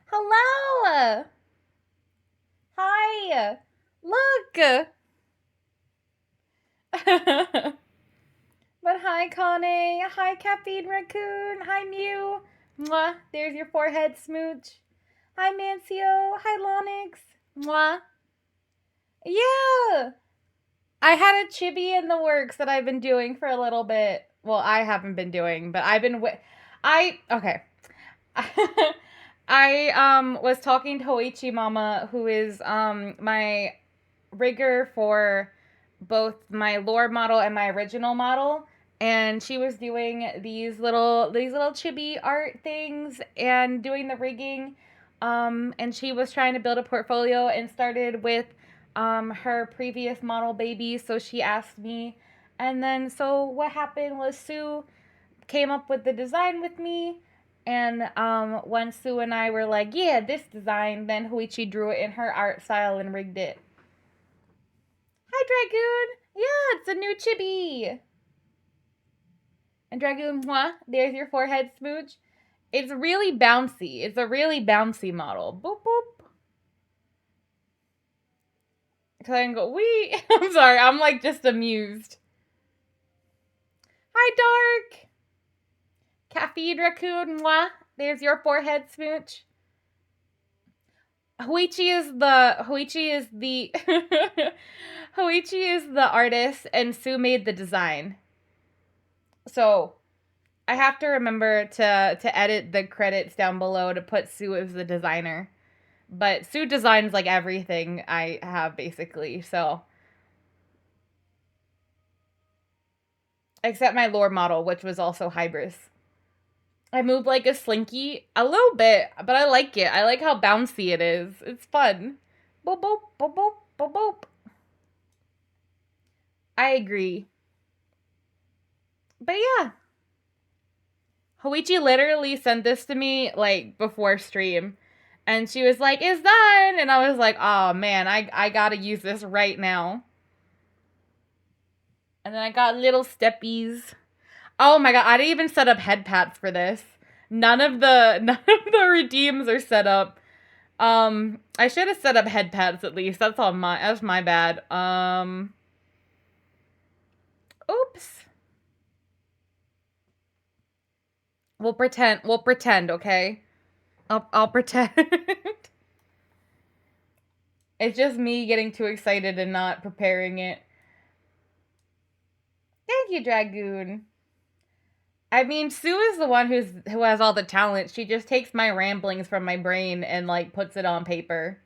Hello! Hi! Look! But hi, Connie. Hi, Caffeine Raccoon. Hi, Mew. Mwah. There's your forehead smooch. Hi, Mancio. Hi, Lonix. Mwah. Yeah! I had a chibi in the works that I've been doing for a little bit. Well, I haven't been doing, but I've been okay. I was talking to Hoichi Mama, who is my rigger for both my lore model and my original model, and she was doing these little chibi art things and doing the rigging, and she was trying to build a portfolio and started with her previous model baby. So she asked me, and then so what happened was Sue came up with the design with me. And when Sue and I were like, yeah, this design, then Huichi drew it in her art style and rigged it. Hi, Dragoon. Yeah, it's a new chibi. And Dragoon, mwah, there's your forehead smooch. It's really bouncy. It's a really bouncy model. Boop, boop. So I can go, wee. I'm sorry. I'm like just amused. Hi, Dark. Caffeine Raccoon, mwah. There's your forehead smooch. Hoichi is the Hoichi is the artist and Sue made the design. So I have to remember to edit the credits down below to put Sue as the designer. But Sue designs like everything I have basically, so except my lore model, which was also Hybris. I move like a slinky a little bit, but I like it. I like how bouncy it is. It's fun. Boop boop boop boop boop boop. I agree. But yeah. Hoichi literally sent this to me like before stream. And she was like, it's done. And I was like, oh man, I gotta use this right now. And then I got little steppies. Oh my god, I didn't even set up head pats for this. None of the redeems are set up. I should have set up head pads at least. That's my bad. Oops. We'll pretend, okay? I'll pretend. It's just me getting too excited and not preparing it. Thank you, Dragoon. I mean, Sue is the one who has all the talent. She just takes my ramblings from my brain and like puts it on paper.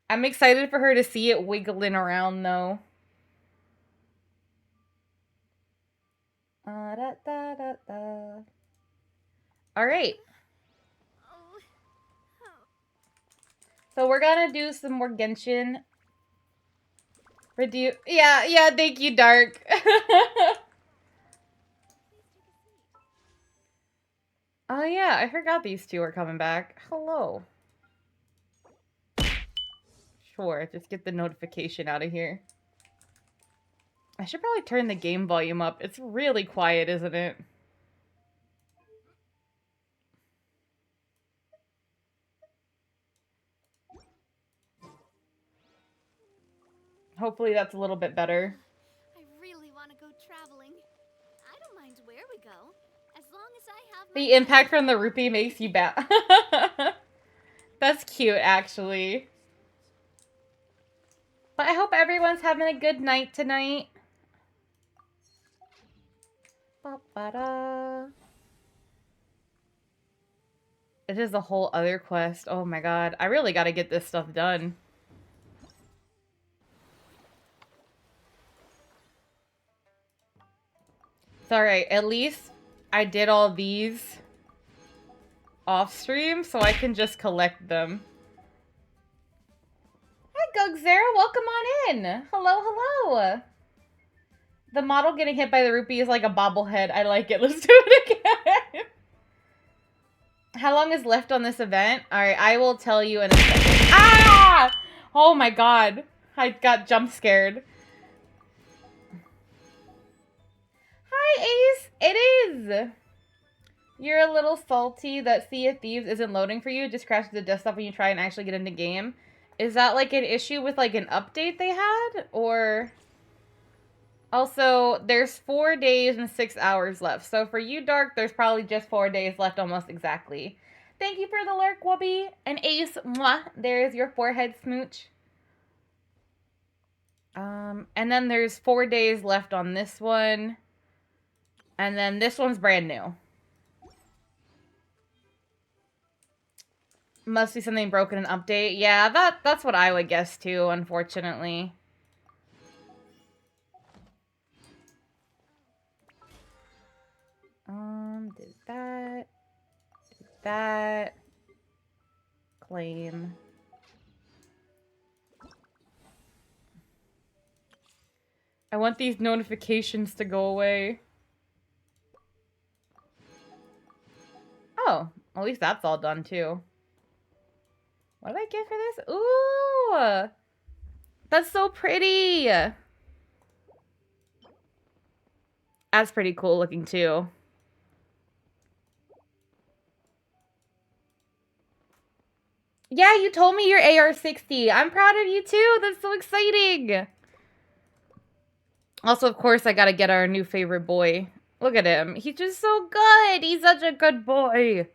I'm excited for her to see it wiggling around though. Da, da, da, da. All right. So we're gonna do some more Genshin. Yeah, thank you, Dark. Oh yeah, I forgot these two are coming back. Hello. Sure, just get the notification out of here. I should probably turn the game volume up. It's really quiet, isn't it? Hopefully that's a little bit better. I really want to go traveling. I don't mind where we go, as long as I have The impact from the rupee makes you bad. That's cute, actually. But I hope everyone's having a good night tonight. Ba-ba-da. It is a whole other quest. Oh my god. I really gotta get this stuff done. It's alright. At least I did all these off stream, so I can just collect them. Hi, Gugzera. Welcome on in. Hello. The model getting hit by the rupee is like a bobblehead. I like it. Let's do it again. How long is left on this event? Alright, I will tell you in a second. Ah! Oh my god. I got jump scared. Hi, Ace. It is. You're a little salty that Sea of Thieves isn't loading for you. It just crashes the desktop when you try and actually get into game. Is that like an issue with like an update they had? Or... Also, there's 4 days and 6 hours left. So for you, Dark, there's probably just 4 days left almost exactly. Thank you for the lurk, Wubby. And Ace, mwah, there's your forehead smooch. And then there's 4 days left on this one. And then this one's brand new. Must be something broken in update. Yeah, that's what I would guess too, unfortunately. Did that. Did that. Claim. I want these notifications to go away. Oh, at least that's all done too. What did I get for this? Ooh! That's so pretty! That's pretty cool looking too. Yeah, you told me you're AR-60. I'm proud of you too. That's so exciting. Also, of course, I gotta get our new favorite boy. Look at him. He's just so good. He's such a good boy.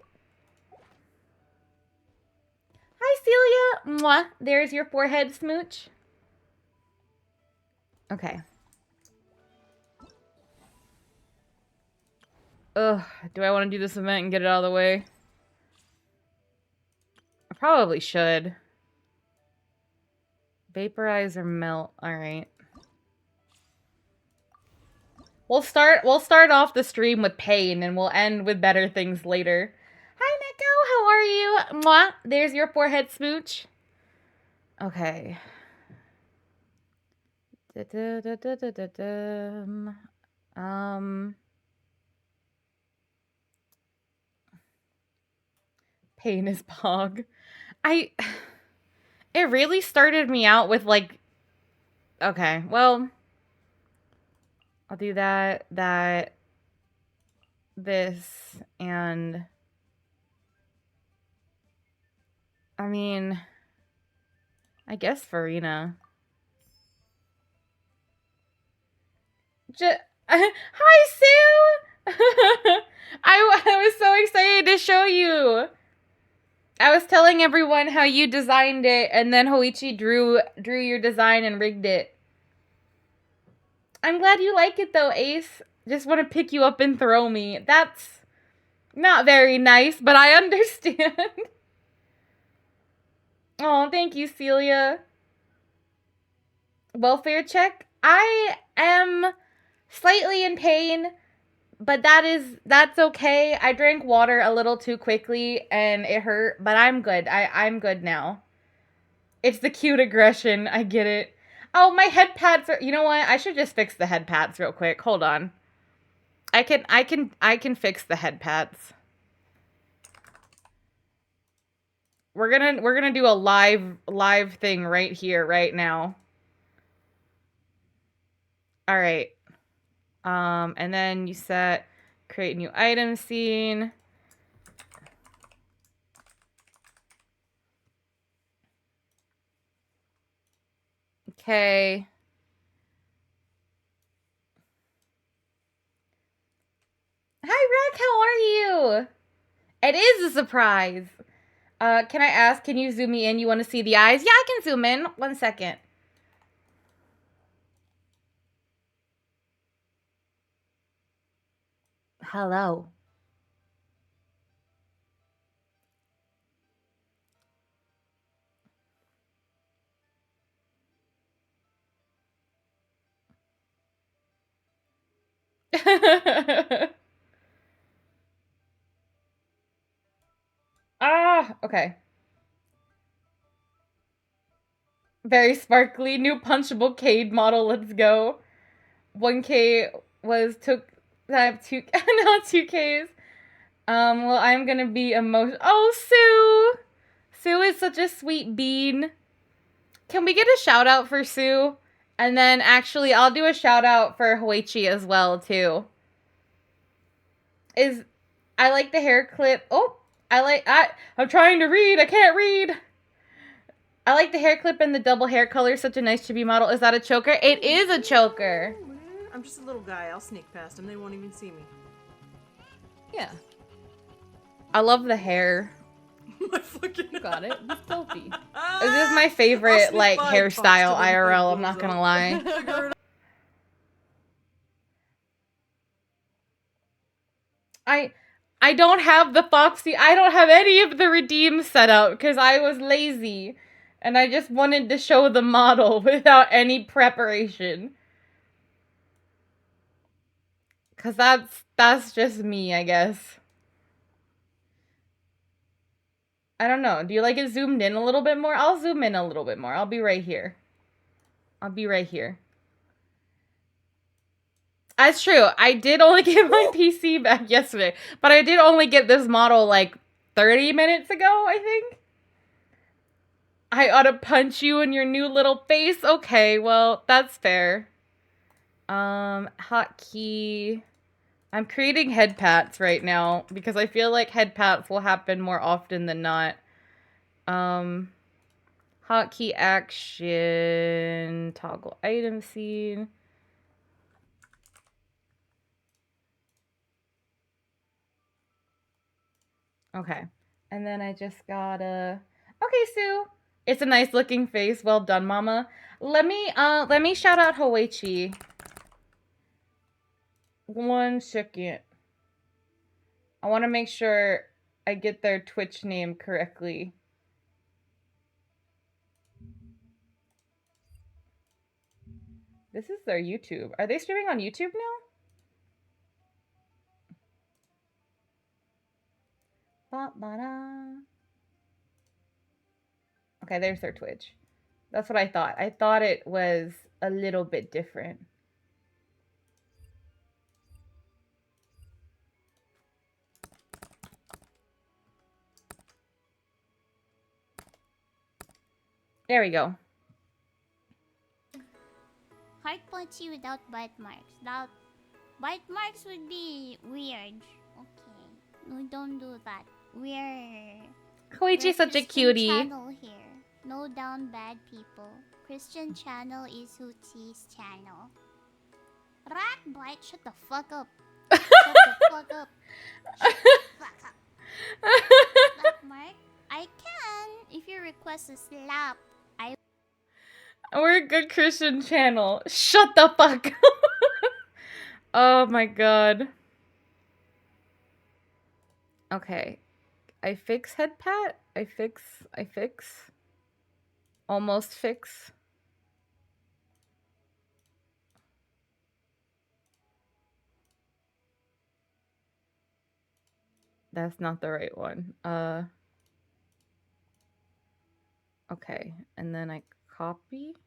Hi, Celia. Mwah. There's your forehead smooch. Okay. Ugh. Do I want to do this event and get it out of the way? I probably should. Vaporize or melt. Alright. We'll start off the stream with pain and we'll end with better things later. Hi, Neko. How are you? Mwah. There's your forehead smooch. Okay. Pain is pog. It really started me out with like, okay, well, I'll do that, this, and I mean, I guess Farina. Hi, Sue! I was so excited to show you. I was telling everyone how you designed it, and then Hoichi drew your design and rigged it. I'm glad you like it, though, Ace. Just want to pick you up and throw me. That's not very nice, but I understand. Oh, thank you, Celia. Welfare check? I am slightly in pain, but that's okay. I drank water a little too quickly and it hurt, but I'm good. I'm good now. It's the cute aggression. I get it. Oh, my head pads are, you know what? I should just fix the head pads real quick. Hold on. I can fix the head pads. We're gonna do a live thing right here, right now. All right. And then you set create new item scene. Okay. Hi, Rick. How are you? It is a surprise. Can I ask, can you zoom me in? You want to see the eyes? Yeah, I can zoom in. 1 second. Hello. Okay. Very sparkly. New punchable Cade model. Let's go. 1K took I have 2 now 2Ks. Well, I'm gonna be emotional. Oh, Sue! Sue is such a sweet bean. Can we get a shout out for Sue? And then actually, I'll do a shout out for Hoichi as well, too. I like the hair clip. Oh, I'm trying to read. I can't read. I like the hair clip and the double hair color. Such a nice chibi model. Is that a choker? It is a choker. I'm just a little guy. I'll sneak past them. They won't even see me. Yeah. I love the hair. My fucking... You got it. Be stealthy. This is my favorite, like, hairstyle IRL. I'm not gonna lie. I don't have the Foxy. I don't have any of the redeem set up because I was lazy. And I just wanted to show the model without any preparation. Because that's just me, I guess. I don't know. Do you like it zoomed in a little bit more? I'll zoom in a little bit more. I'll be right here. I'll be right here. That's true. I did only get my PC back yesterday. But I did only get this model like 30 minutes ago, I think. I ought to punch you in your new little face. Okay, well, that's fair. Hotkey. I'm creating head pats right now because I feel like head pats will happen more often than not. Hotkey action. Toggle item scene. Okay. And then I just gotta... Okay, Sue. It's a nice looking face. Well done, mama. Let me shout out Hoichi. 1 second. I want to make sure I get their Twitch name correctly. This is their YouTube. Are they streaming on YouTube now? Ba-ba-da. Okay, there's their Twitch. That's what I thought. I thought it was a little bit different. There we go. Heart punchy without bite marks. That bite marks would be weird. Okay, no, don't do that. We're Koichi's such a cutie. Channel here. No down bad people. Christian channel is Hootie's channel. Rat bite, shut the fuck up. Shut the fuck up. Shut the fuck up. Black Mark, I can if you request a slap. We're a good Christian channel. Shut the fuck up. Oh my god. Okay. I fix head pat. I fix. Almost fix. That's not the right one. Okay. And then I copy.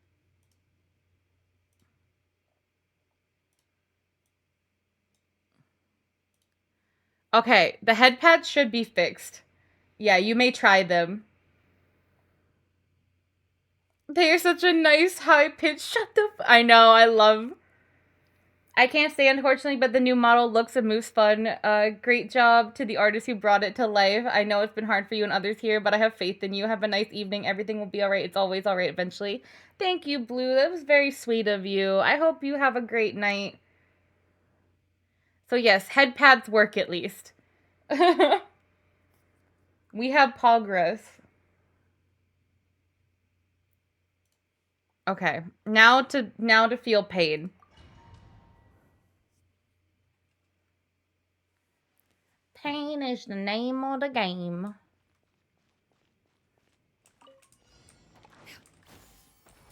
Okay, the head pads should be fixed. Yeah, you may try them. They are such a nice high pitch. Shut the I know, I love. I can't say unfortunately, but the new model looks and moves fun. Great job to the artist who brought it to life. I know it's been hard for you and others here, but I have faith in you. Have a nice evening. Everything will be alright. It's always alright eventually. Thank you, Blue. That was very sweet of you. I hope you have a great night. So yes, head pads work at least. We have progress. Okay, now to feel pain. Pain is the name of the game.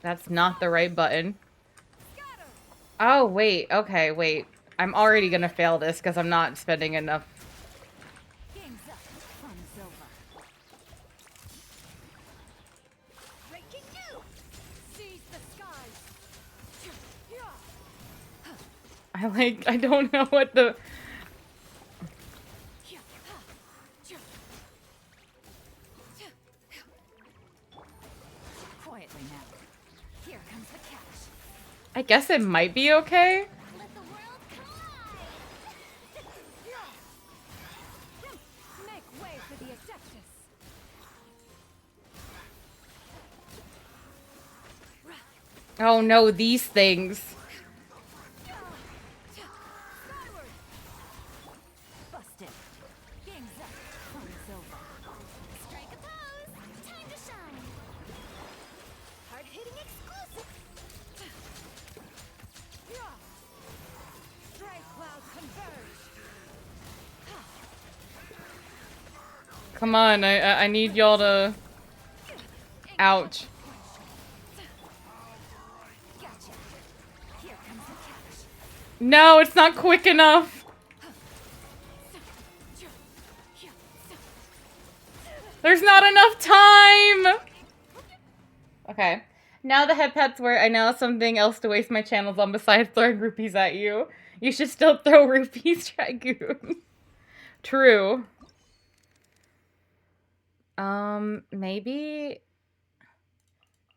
That's not the right button. Oh, wait. Okay, wait. I'm already gonna fail this because I'm not spending enough. Game's up. Fun's over. Breaking new. Seize the skies. I don't know what the... Quietly now. Here comes the catch. I guess it might be okay. Let the world collide. Oh no, these things. Skyward. Busted. Game's up. Fun's over. Strike a pose. Time to shine. Hard-hitting exclusive. Strike cloud converge. Come on, I need y'all to... Ouch. Gotcha. Here comes the catch. No, it's not quick enough. There's not enough time. Okay. Now the head pets were, I know something else to waste my channels on besides throwing rupees at you. You should still throw rupees, Dragoon. True. Maybe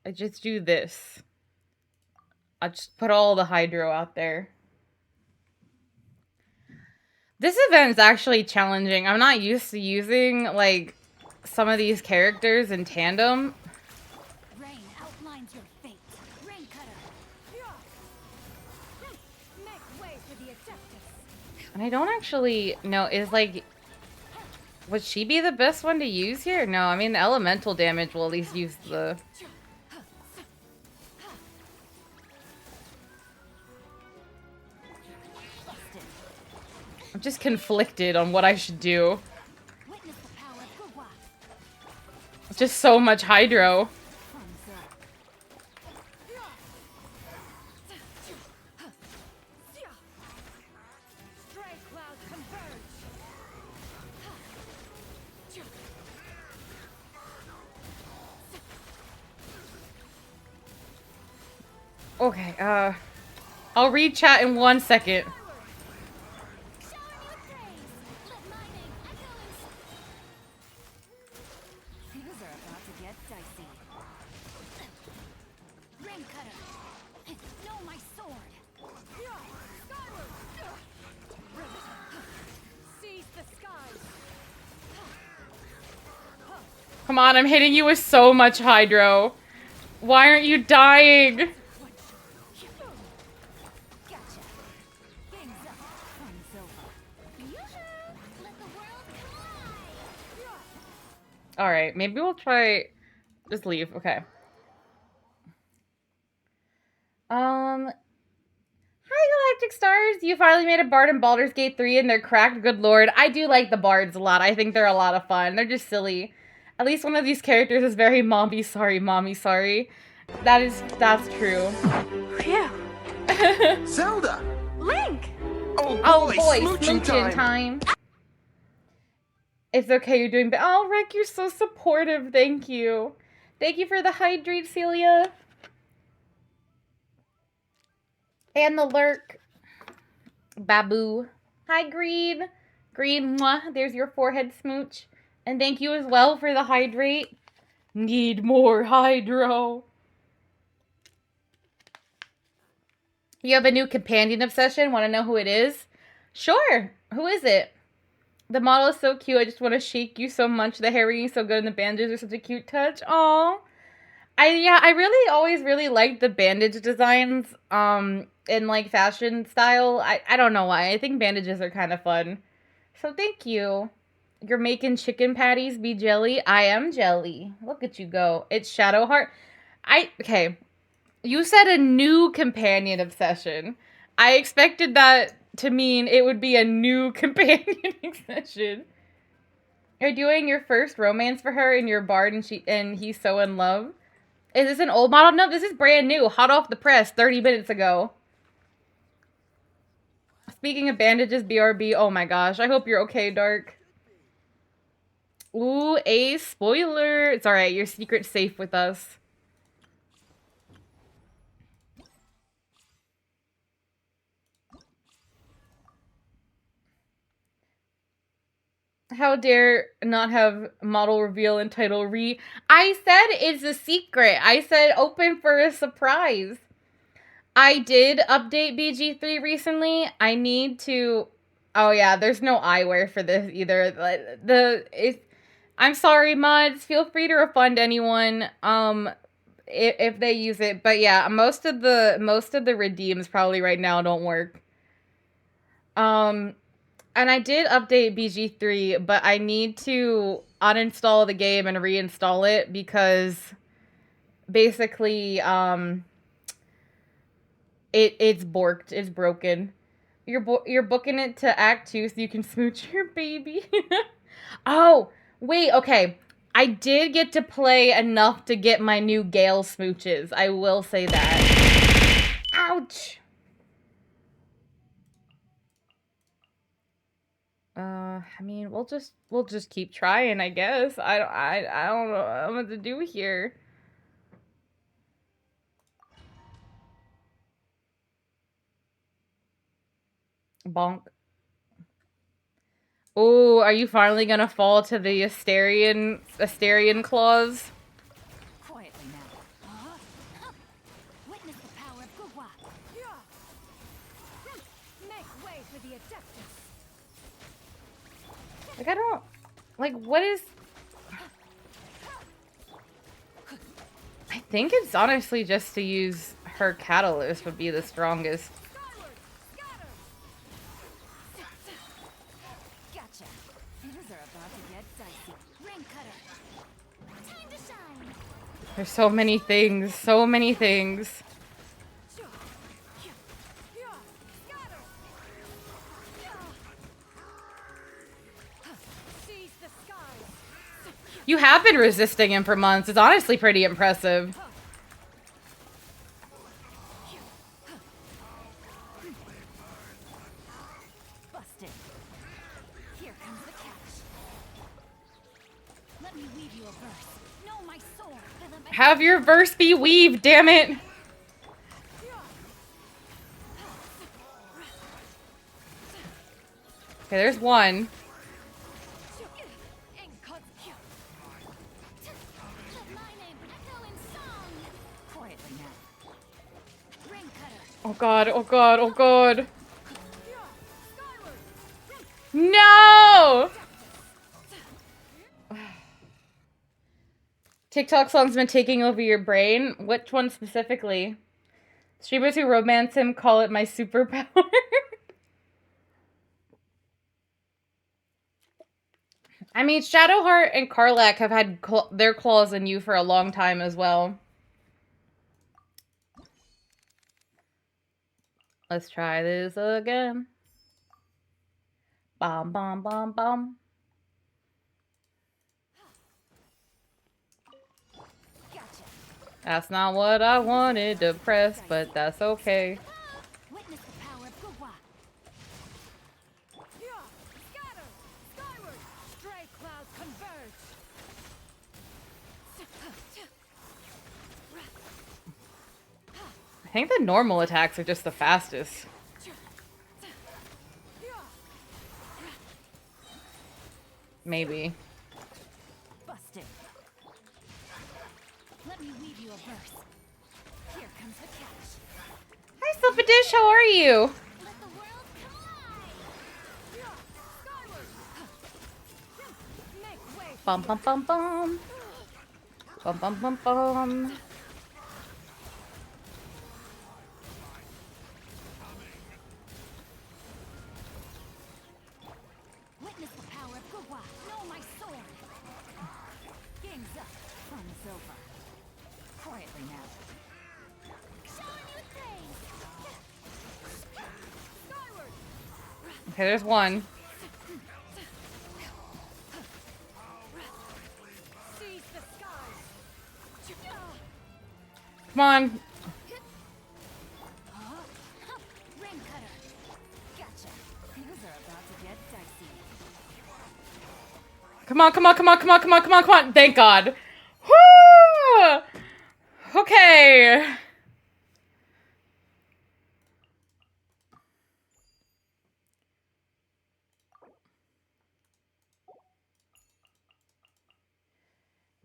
I just do this. I'll just put all the hydro out there. This event is actually challenging. I'm not used to using, like, some of these characters in tandem. Rain outlines your fate. Rain cutter. Make way for the Adeptus. And I don't actually know, is, like... Would she be the best one to use here? No, I mean, the elemental damage will at least use the... I'm just conflicted on what I should do. Witness the power of Gugwa. Just so much hydro. Fun's up. Strike cloud converge. Okay, I'll read chat in 1 second. Shower me with praise. Let my name echo in Things are about to get dicey. Rain cutter. Know my sword. Skyward. Seize the skies. Come on, I'm hitting you with so much hydro. Why aren't you dying? Gotcha. Game's up. Fun's over. Yoo-hoo! Let the world collide. Alright, maybe we'll try... Just leave, okay. Hi, Galactic Stars! You finally made a bard in Baldur's Gate 3 and they're cracked? Good lord. I do like the bards a lot. I think they're a lot of fun. They're just silly. At least one of these characters is very mommy sorry. That's true. Phew. Zelda! Link! Oh boy, smooching smooching time! time. It's okay, you're doing oh, Rick, you're so supportive. Thank you. Thank you for the hydrate, Celia. And the lurk. Babu. Hi, Green. Green, mwah. There's your forehead smooch. And thank you as well for the hydrate. Need more hydro. You have a new companion obsession? Want to know who it is? Sure. Who is it? The model is so cute. I just want to shake you so much. The hair ringing so good and the bandages are such a cute touch. Aw. I really always really liked the bandage designs in like fashion style. I don't know why. I think bandages are kind of fun. So thank you. You're making chicken patties be jelly. I am jelly. Look at you go. It's Shadowheart. Okay. You said a new companion obsession. I expected that to mean it would be a new companion obsession. You're doing your first romance for her and your bard and he's so in love. Is this an old model? No, this is brand new. Hot off the press 30 minutes ago. Speaking of bandages, BRB. Oh my gosh. I hope you're okay, Dark. Ooh, a spoiler. It's alright. Your secret's safe with us. How dare not have model reveal and title re... I said it's a secret. I said open for a surprise. I did update BG3 recently. I need to... Oh yeah, there's no eyewear for this either. I'm sorry, mods. Feel free to refund anyone. if they use it. But yeah, most of the redeems probably right now don't work. And I did update BG3, but I need to uninstall the game and reinstall it because basically it's borked, it's broken. You're booking it to Act 2 so you can smooch your baby. Oh, wait, okay. I did get to play enough to get my new Gale smooches. I will say that. Ouch. I mean, we'll just keep trying, I guess. I don't know what to do here. Bonk. Oh, are you finally gonna fall to the Asterian clause? Quietly now. Witness the power of Gugwa. Make way for the Adeptus. Like, I don't... Like, what is... I think it's honestly just to use her catalyst would be the strongest. Skyward! Scatter! Gotcha. Things are about to get dicey. Ring cutter. Time to shine. There's so many things. So many things. Seize the skies. You have been resisting him for months. It's honestly pretty impressive. Busted. Here comes the catch. Let me weave you a verse. Know my sword. Have your verse be weaved, damn it. Okay, there's one. Let my name echo in song. Quietly now. Ring cutter. Oh god, oh god, oh god. No! TikTok songs been taking over your brain. Which one specifically? Streamers who romance him call it my superpower. I mean, Shadowheart and Karlach have had their claws in you for a long time as well. Let's try this again. Bom, bom, bom, bom. Gotcha. That's not what I wanted to press, but that's okay. Witness the power of Gugwa. Scatter! Skyward! Stray clouds converge. I think the normal attacks are just the fastest. Maybe. Busted. Let me weave you a verse. Here comes the catch. Hi, Silphadish, how are you? Let the world collide. Skyward. Make way. Bum, bum, bum, bum. Bum, bum, bum, bum. Witness the power of Gugwa. Know my sword. Game's up. Fun is over. Quietly now. Show you things. Skyward. Okay, there's one. Seize the skies. Come on. Ring cutter. Gotcha. Things are about to get dicey. Come on, come on, come on, come on, come on, come on, come on. Thank God. Woo! Okay.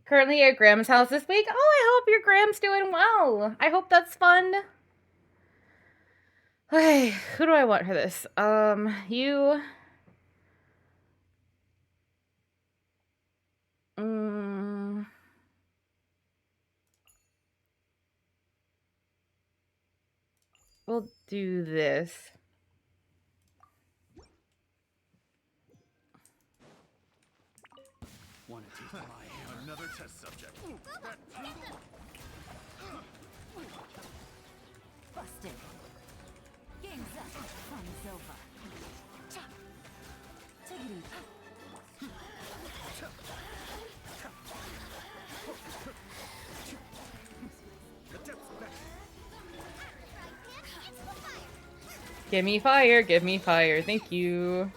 Currently at Graham's house this week. Oh, I hope your Graham's doing well. I hope that's fun. Okay, who do I want for this? You. We'll do this. Another test subject. Busted. Game's up. Fun's over. Take it easy. Give me fire, give me fire. Thank you.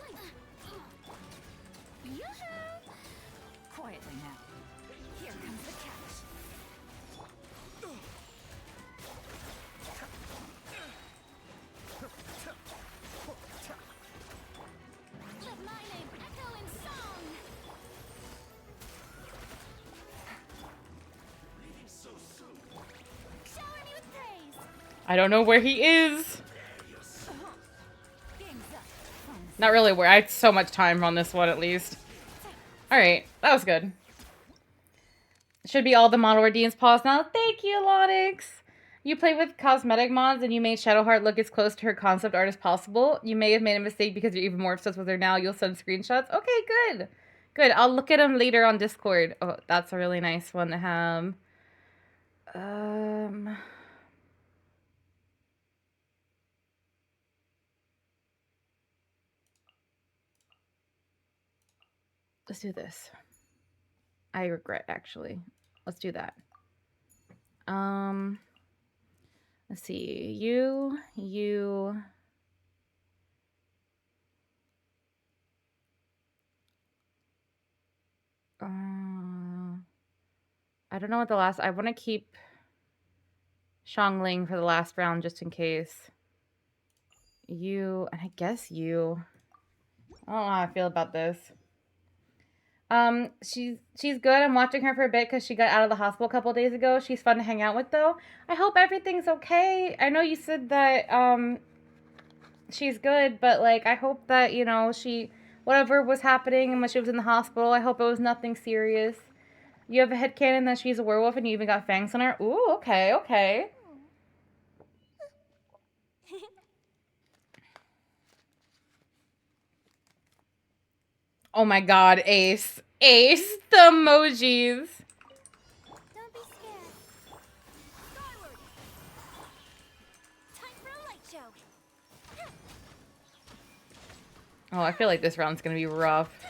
Quietly now. Here comes the catch. Let my name echo in song. Shower me with praise. I don't know where he is. Game's up. Fun's Not really where. I had so much time on this one, at least. Alright, that was good. Should be all the model redeems paused now. Thank you, Lonix. You played with cosmetic mods and you made Shadowheart look as close to her concept art as possible. You may have made a mistake because you're even more obsessed with her now. You'll send screenshots. Okay, good. Good. I'll look at them later on Discord. Oh, that's a really nice one to have. Let's do this. I regret, actually. Let's do that. Let's see. You. I don't know what the last. I want to keep Xiangling for the last round just in case. You, and I guess you. I don't know how I feel about this. She's good. I'm watching her for a bit because she got out of the hospital a couple days ago. She's fun to hang out with, though. I hope everything's okay. I know you said that she's good, but like I hope that whatever was happening when she was in the hospital, I hope it was nothing serious. You have a headcanon that she's a werewolf, and you even got fangs on her. Ooh, okay, okay. Oh my god, Ace. Ace, the emojis. Don't be scared. skyward. Time for a light show. Oh, I feel like this round's gonna be rough.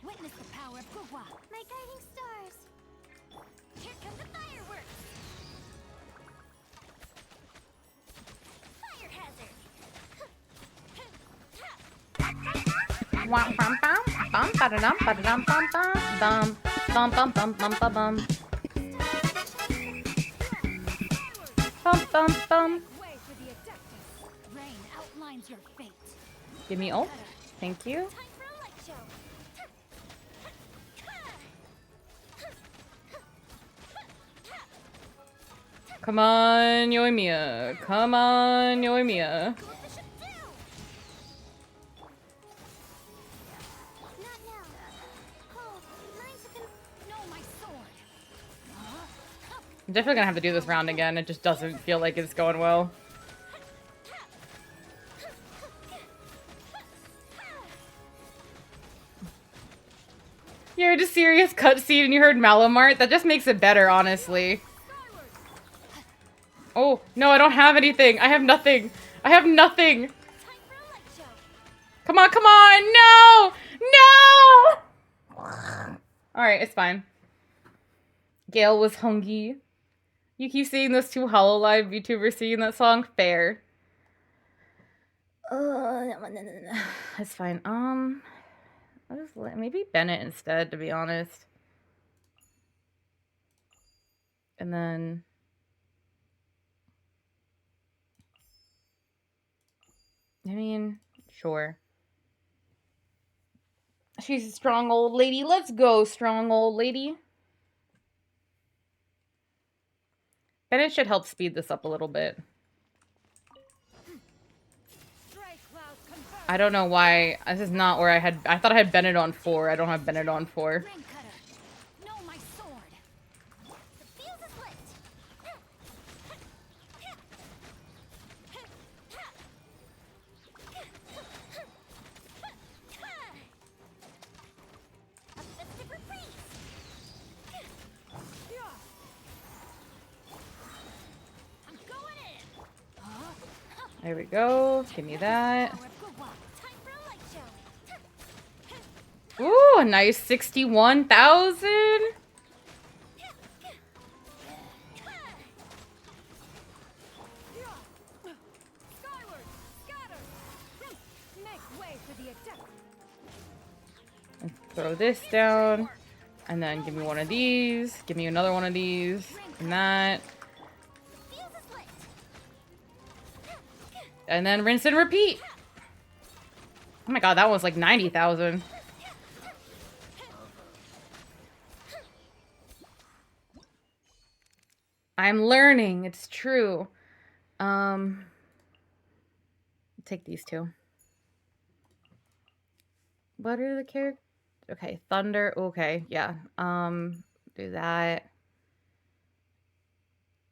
Witness the power of Gugwa. My guiding stars. Here come the fireworks. Fire hazard. Bum bum bum ba-da-dum ba-da-dum bum bum bum bum bum bum bum bum bum bum bum. Way for the Adeptus. Rain outlines your fate. Give me ult. Thank you. Time for a light show. Come on, Yoimiya. Come on, Yoimiya. What this should do? Not now. Oh, mine's a No, my sword. I'm definitely gonna have to do this round again. It just doesn't feel like it's going well. You heard a serious cutscene and you heard Malamart? That just makes it better, honestly. Oh, no, I don't have anything. I have nothing. I have nothing. Time for a light show. Come on, come on. No! No! Alright, it's fine. Gale was hungry. You keep seeing those two Hololive YouTubers singing that song? Fair. That's fine. I'll just maybe Bennett instead, to be honest. And then... I mean, sure. She's a strong old lady. Let's go, strong old lady. Bennett should help speed this up a little bit. Strike cloud confirmed. I don't know why. This is not where I had... I thought I had Bennett on 4. I don't have Bennett on 4. Rain cutter. No, my sword. few There we go. Give me that. Time for a light show. Ooh, a nice 61,000. Skyward, scatter. Make way for the attack. Let's throw this down. And then give me one of these. Give me another one of these. And that. Fuse is lit. And then rinse and repeat. Oh my god, that was like 90,000. I'm learning. It's true. Take these two. What are the characters? Okay, thunder. Okay, yeah. Do that.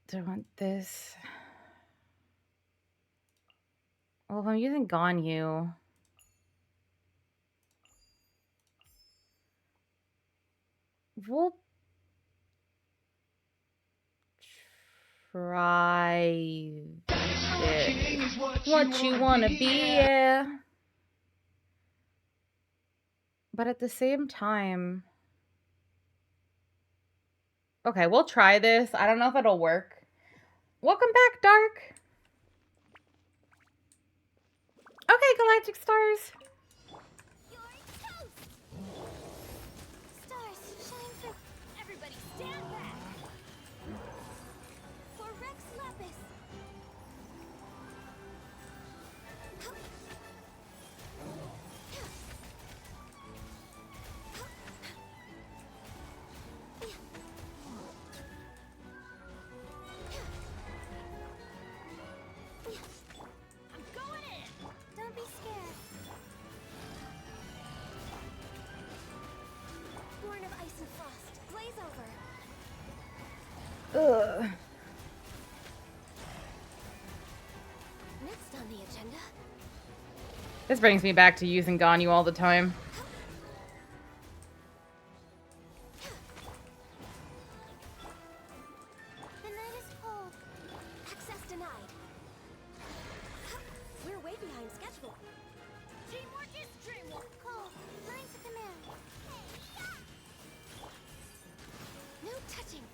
Do I want this? Well, if I'm using Ganyu. We'll try it. What you wanna be, yeah. But at the same time... Okay, we'll try this. I don't know if it'll work. Welcome back, Dark. Okay, Galactic Stars. You're toast. Stars, shine through. Everybody stand back. For Rex Lapis. I'm going in. Don't be scared. Born of ice and frost, blaze over. Ugh. Next on the agenda. This brings me back to using Ganyu all the time. The night is cold. Access denied. We're way behind schedule. Teamwork is dreamwork. Cold. Lines of command. No touching.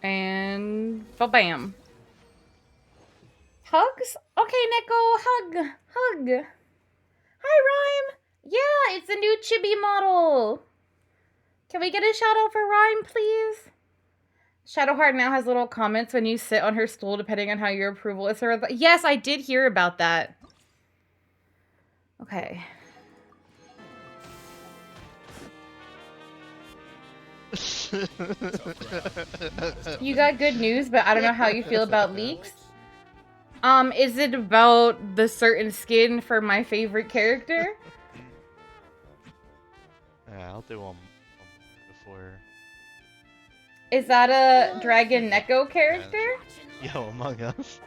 And ba-bam. Hugs? Okay, Neko, hug. Hug. Hi, Rhyme. Yeah, it's a new chibi model. Can we get a shout out for Rhyme, please? Shadowheart now has little comments when you sit on her stool, depending on how your approval is. Yes, I did hear about that. Okay. You got good news, but I don't know how you feel about leaks. Is it about the certain skin for my favorite character? Yeah, I'll do one before. Is that a Dragon Neko character? Yo, Among Us.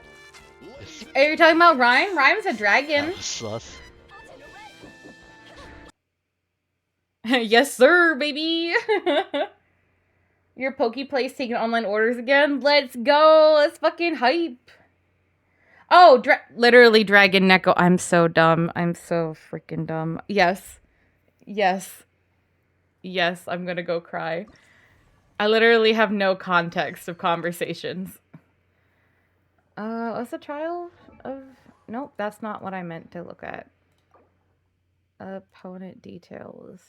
Are you talking about Rhyme? Rhyme's a dragon. That was sus. Yes, sir, baby. Your Pokeplay's taking online orders again? Let's go. Let's fucking hype. Oh, literally Dragon Neko. I'm so dumb. I'm so freaking dumb. Yes. Yes. Yes, I'm gonna go cry. I literally have no context of conversations. What's the trial of... Nope, that's not what I meant to look at. Opponent details.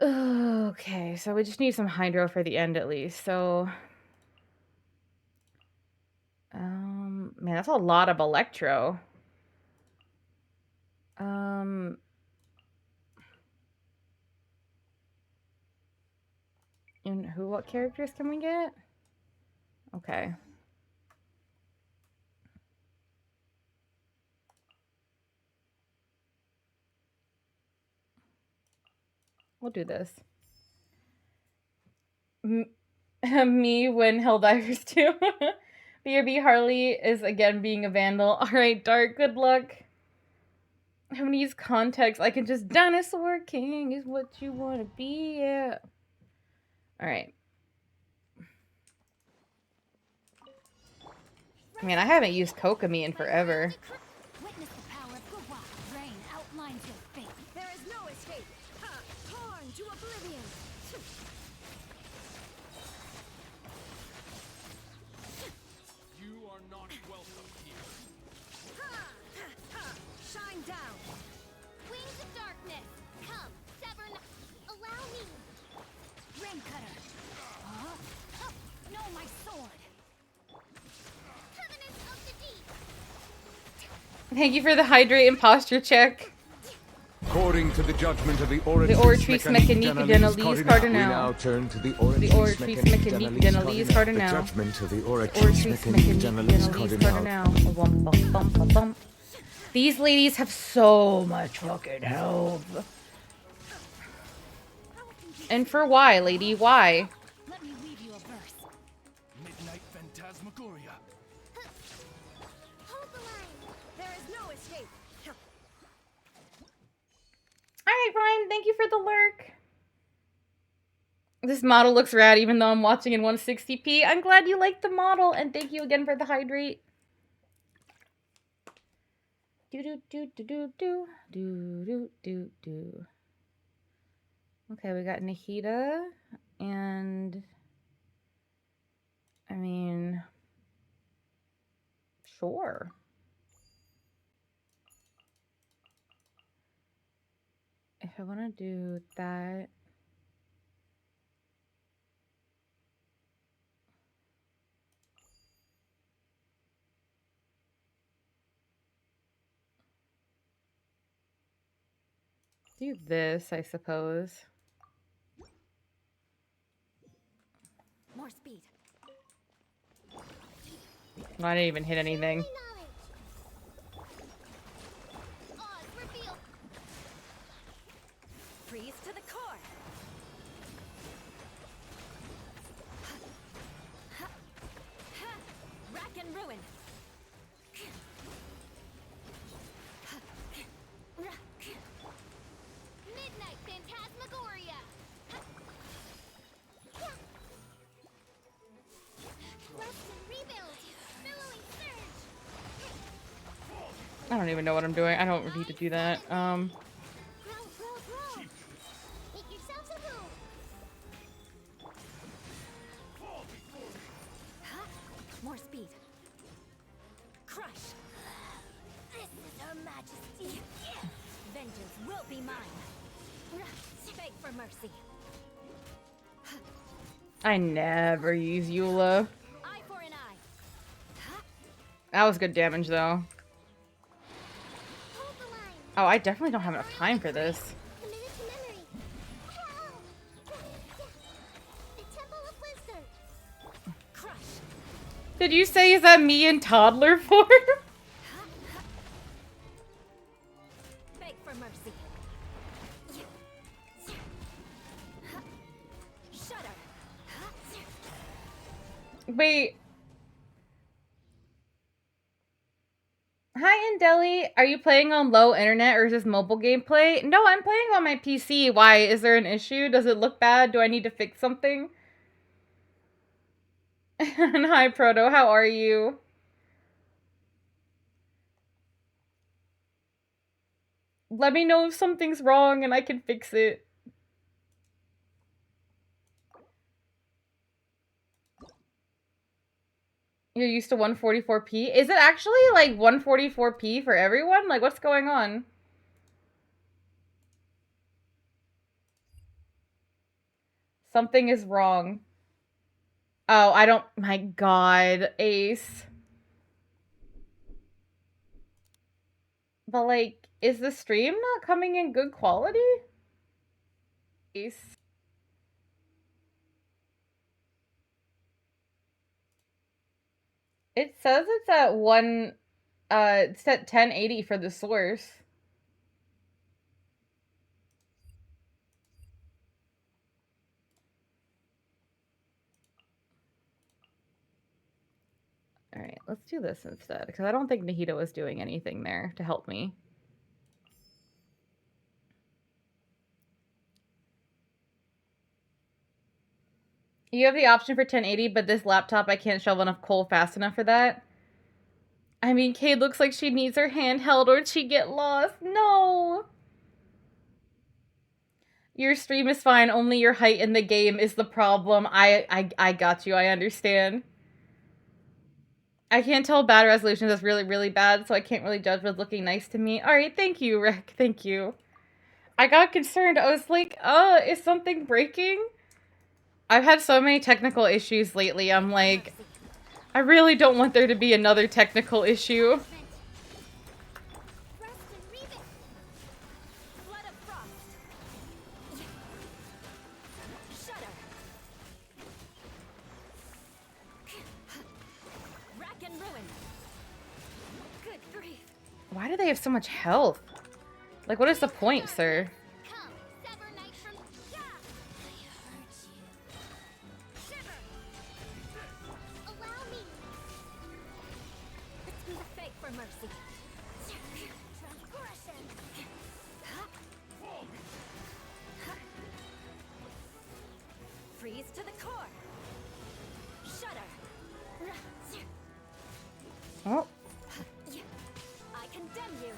Okay, so we just need some hydro for the end at least. So, man, that's a lot of electro. And what characters can we get? Okay. We'll do this. Me when Helldivers too. BRB Harley is again being a vandal. Alright, Dark, good luck. I'm gonna use context. I can just dinosaur king is what you wanna be. Yeah. Alright. Man, I haven't used Kokomi in forever. Witness the power of Gua. Rain outlines your fate. There is no escape. Ha! Torn to oblivion. You are not welcome here. Ha! Ha! Shine down. Wings of darkness. Come, sever. Allow me. Rain cutter. Huh? Oh, no, my sword. Covenant of the deep. Thank you for the hydrate and posture check. According to the judgment of the Oratrice Oratrice Mécanique Mécanique d'Annalise Cardinal, Cardinal. we now turn to the The Oratrice Oratrice Mécanique Mécanique d'Annalise d'Annalise Cardinal. Cardinal. The judgment of the Oratrice Oratrice Mécanique Mécanique d'Annalise d'Annalise Cardinal. Cardinal. Bum, bum, bum, bum, bum. These ladies have so much fucking health. And for why, lady? Why? Let me weave you a verse. Midnight Phantasmagoria. Hold the line. There is no escape. Alright, Brian, thank you for the lurk. This model looks rad even though I'm watching in 160p. I'm glad you liked the model, and thank you again for the hydrate. Do. Okay, we got Nahida, and I mean, sure. If I want to do that. Do this, I suppose. More speed. Well, I didn't even hit anything. Knowledge. Oz revealed. Freeze to the core. Rack and ruin. Midnight Phantasmagoria. Rust and rebuild. Billowing surge. I don't even know what I'm doing. I don't need to do that. Grow. Make yourselves a home. More speed. Crush. This is Her Majesty. Vengeance will be mine. Beg for mercy. I never use Eula. Eye for an eye. That was good damage, though. Hold the line. Oh, I definitely don't have enough time for this. Committed to memory. The Temple of Wisdom. Crush. Did you say, is that me in toddler form? Beg for mercy. Shudder. Wait. Hi, Indeli. Are you playing on low internet or is this mobile gameplay? No, I'm playing on my PC. Why? Is there an issue? Does it look bad? Do I need to fix something? And hi, Proto. How are you? Let me know if something's wrong and I can fix it. You're used to 144p? Is it actually like 144p for everyone? Like, what's going on? Something is wrong. Oh, I don't... My god, Ace. But, like, is the stream not coming in good quality? Ace. It says it's at it's at 1080 for the source. Alright, let's do this instead, because I don't think Nahida was doing anything there to help me. You have the option for 1080, but this laptop, I can't shovel enough coal fast enough for that. I mean, Cade looks like she needs her handheld or she'd get lost. No! Your stream is fine, only your height in the game is the problem. I got you, I understand. I can't tell bad resolutions that's really, really bad, so I can't really judge what's looking nice to me. Alright, thank you, Rick, thank you. I got concerned, I was like, is something breaking? I've had so many technical issues lately, I'm like, I really don't want there to be another technical issue. Why do they have so much health? Like, what is the point, sir? Freeze to the core. Shudder. Oh. I condemn you.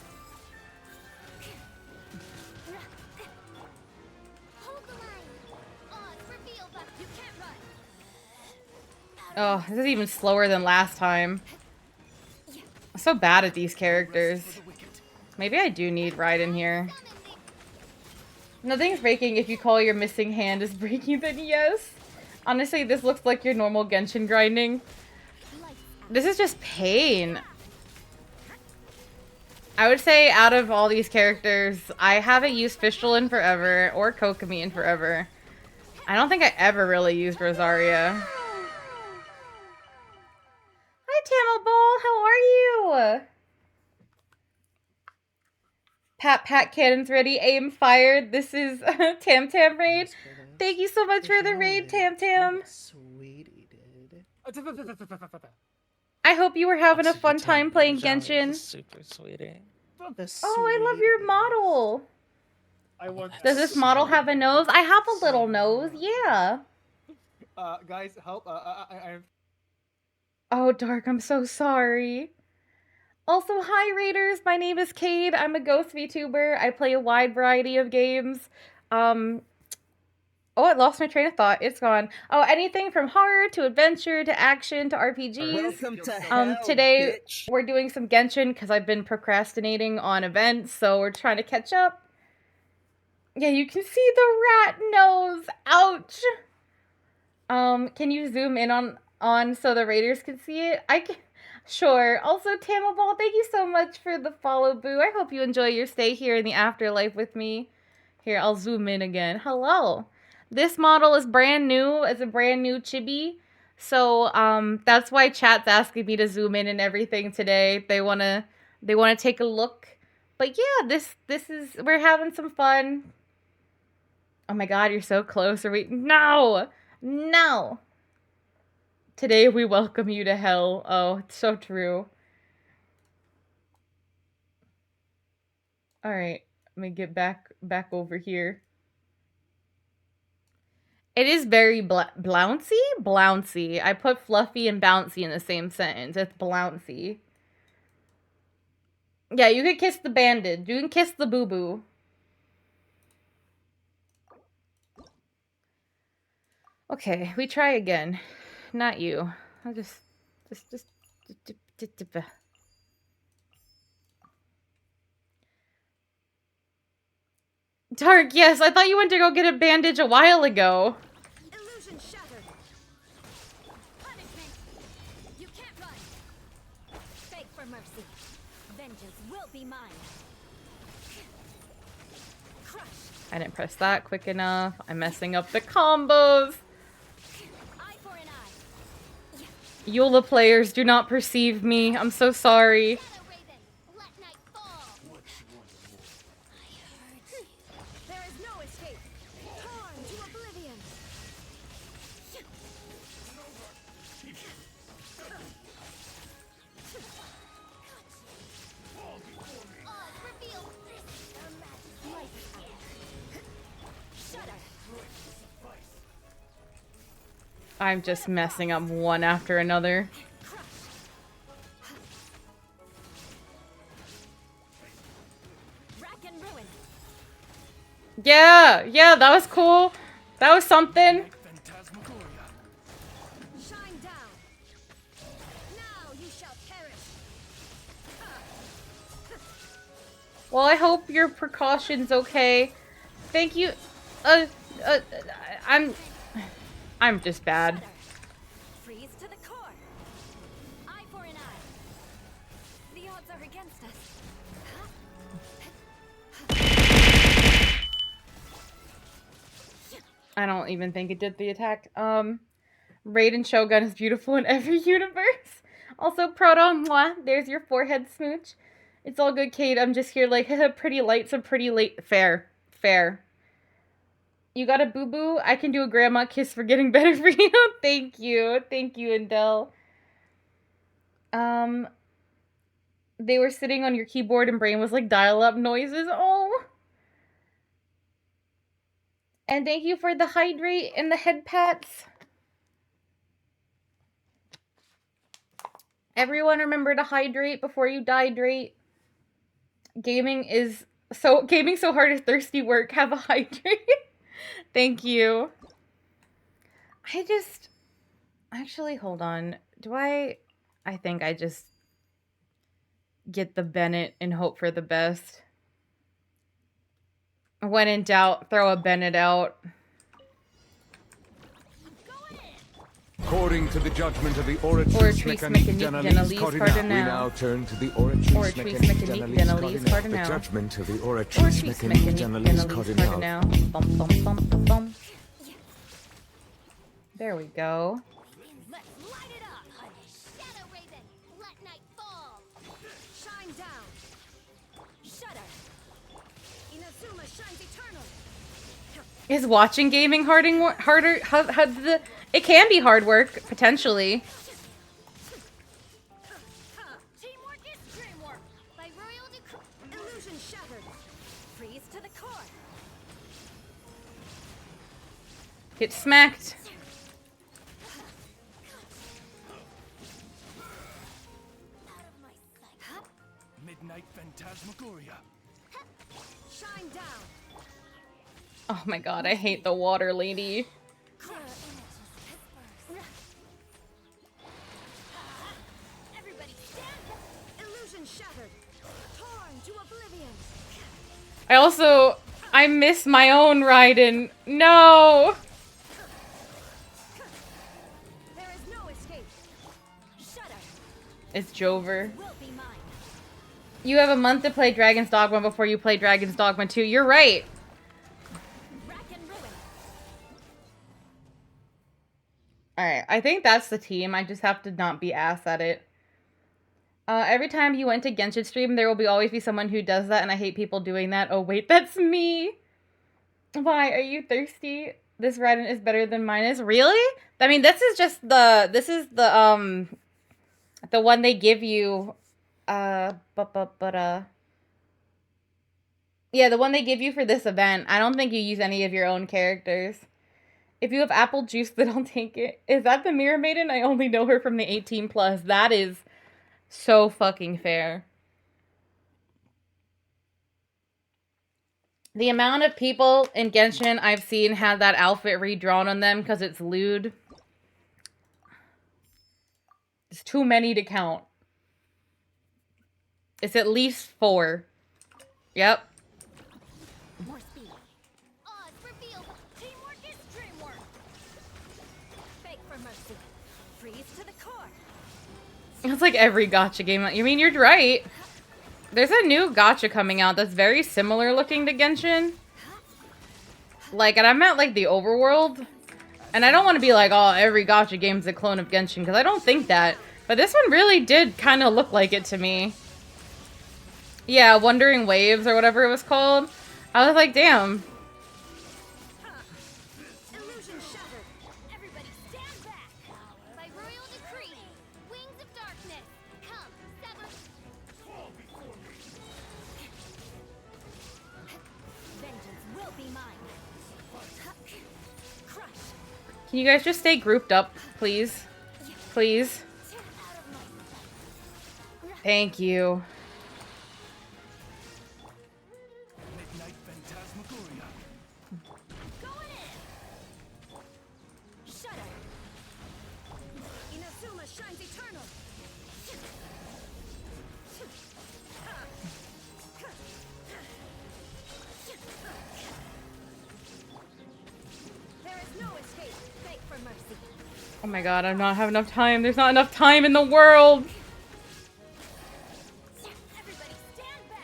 Hold the line. Reveal that you can't run. Oh, this is even slower than last time. I'm so bad at these characters. Maybe I do need Ride in here. Nothing's breaking if you call your missing hand is breaking, then yes. Honestly, this looks like your normal Genshin grinding. This is just pain. I would say out of all these characters, I haven't used Fischl in forever, or Kokomi in forever. I don't think I ever really used Rosaria. Hi, Tamalball, how are you? Pat cannons ready, aim fired. This is Tam Tam raid. Thank you so much for the raid, Tam Tam. Sweetie did. I hope you were having a fun time playing Genshin. Super sweetie. Oh, I love your model. want Does this model have a nose? I have a little nose, yeah. Guys, help! Oh, Dark, I'm so sorry. Also, hi Raiders, my name is Cade. I'm a Ghost VTuber. I play a wide variety of games. Oh, I lost my train of thought. It's gone. Oh, anything from horror to adventure to action to RPGs. Welcome to hell, Today bitch. we're doing some Genshin because I've been procrastinating on events, so we're trying to catch up. Yeah, you can see the rat nose. Ouch. Can you zoom in on so the Raiders can see it? I can. Sure. Also, Tamaball, thank you so much for the follow, boo. I hope you enjoy your stay here in the afterlife with me. Here, I'll zoom in again. Hello. This model is brand new. It's a brand new chibi. So, that's why chat's asking me to zoom in and everything today. They wanna take a look. But yeah, this is, we're having some fun. Oh my god, you're so close. Are we? No! No! Today we welcome you to hell. Oh, it's so true. Alright, let me get back over here. It is very blouncy? Blouncy. I put fluffy and bouncy in the same sentence. It's blouncy. Yeah, you can kiss the bandage. You can kiss the boo-boo. Okay, we try again. Not you. I'll just. Dark, yes, I thought you went to go get a bandage a while ago. Illusion shattered. Punishment. You can't run. Beg for mercy. Vengeance will be mine. Crush. I didn't press that quick enough. I'm messing up the combos. Eye for an eye. Eula players do not perceive me. I'm so sorry. Let night fall. There is no escape. Torn to oblivion. Reveal. Shudder. I'm just messing up one after another. Rack and ruin. Yeah, yeah, that was cool. That was something. Phantasmagoria. Shine down. Now you shall perish. Well, I hope your precaution's okay. Thank you. Uh, uh, I'm just bad. Freeze to the core. Eye for an eye. The odds are against us. I don't even think it did the attack. Raiden Shogun is beautiful in every universe. Also, Proto, mwah, there's your forehead smooch. It's all good, Kate. I'm just here like, pretty light, so pretty late. Fair. Fair. You got a boo-boo? I can do a grandma kiss for getting better for you. Thank you. Thank you, Indel. They were sitting on your keyboard and brain was like dial-up noises. Oh. And thank you for the hydrate and the head pats. Everyone remember to hydrate before you dihydrate. Gaming so hard is thirsty work. Have a hydrate. Thank you. Actually, hold on. I think I just get the Bennett and hope for the best. When in doubt, throw a Bennett out. According to the judgment of the Oratrice Oratrice Mechanique Mechanique d'Analyse D'Analyse Cardinal, we Cardinal. now turn to the Oratrice Oratrice Mechanique Mechanique d'Analyse d'Analyse Cardinal. Cardinal. The judgment of the Oratrice Oratrice Mechanique Mechanique d'Analyse D'Analyse Cardinal. Cardinal. Bum, bum, bum, bum, bum. There we go. Let's light it up. Shadow Raven. Let night fall. Shine down. Shudder. Inazuma shines eternal. Is watching gaming harder? It can be hard work, potentially. Teamwork is dreamwork. By royal decree. Illusion shattered. Freeze to the core. Get smacked. Out of my sight. Midnight Phantasmagoria. Shine down. Oh my god, I hate the water lady. Everybody stand. Illusion shattered. Torn to oblivion. I miss my own Raiden. No! There is no escape. Shudder. It's Jover. Will be mine. You have a month to play Dragon's Dogma before you play Dragon's Dogma 2. You're right. Rack and ruin. Alright, I think that's the team. I just have to not be ass at it. Every time you went to Genshin stream, there will always be someone who does that, and I hate people doing that. Oh wait, that's me! Why, are you thirsty? This Raiden is better than mine is? Really? I mean, this is the one they give you, yeah, the one they give you for this event. I don't think you use any of your own characters. If you have apple juice, then I'll take it. Is that the Mirror Maiden? I only know her from the 18+. That is so fucking fair. The amount of people in Genshin I've seen have that outfit redrawn on them because it's lewd. It's too many to count. It's at least 4. Yep. More speed. Odds revealed. Teamwork is dreamwork. Beg for mercy. Freeze to the core. It's like every gacha game. I mean, you're right. There's a new gacha coming out that's very similar looking to Genshin. Like, and I'm at, like, the overworld. And I don't want to be like, oh, every gacha game's a clone of Genshin, because I don't think that. But this one really did kind of look like it to me. Yeah, Wandering Waves or whatever it was called. I was like, damn. Illusion shattered. Everybody stand back. By royal decree. Wings of darkness. Come, sever. Vengeance will be mine. Crush. Can you guys just stay grouped up, please? Please. Thank you. Midnight Phantasmagoria. Going in. Shudder. Inazuma shines eternal. There is no escape. Beg for mercy. Oh my god, I don't have enough time. There's not enough time in the world. Everybody stand back.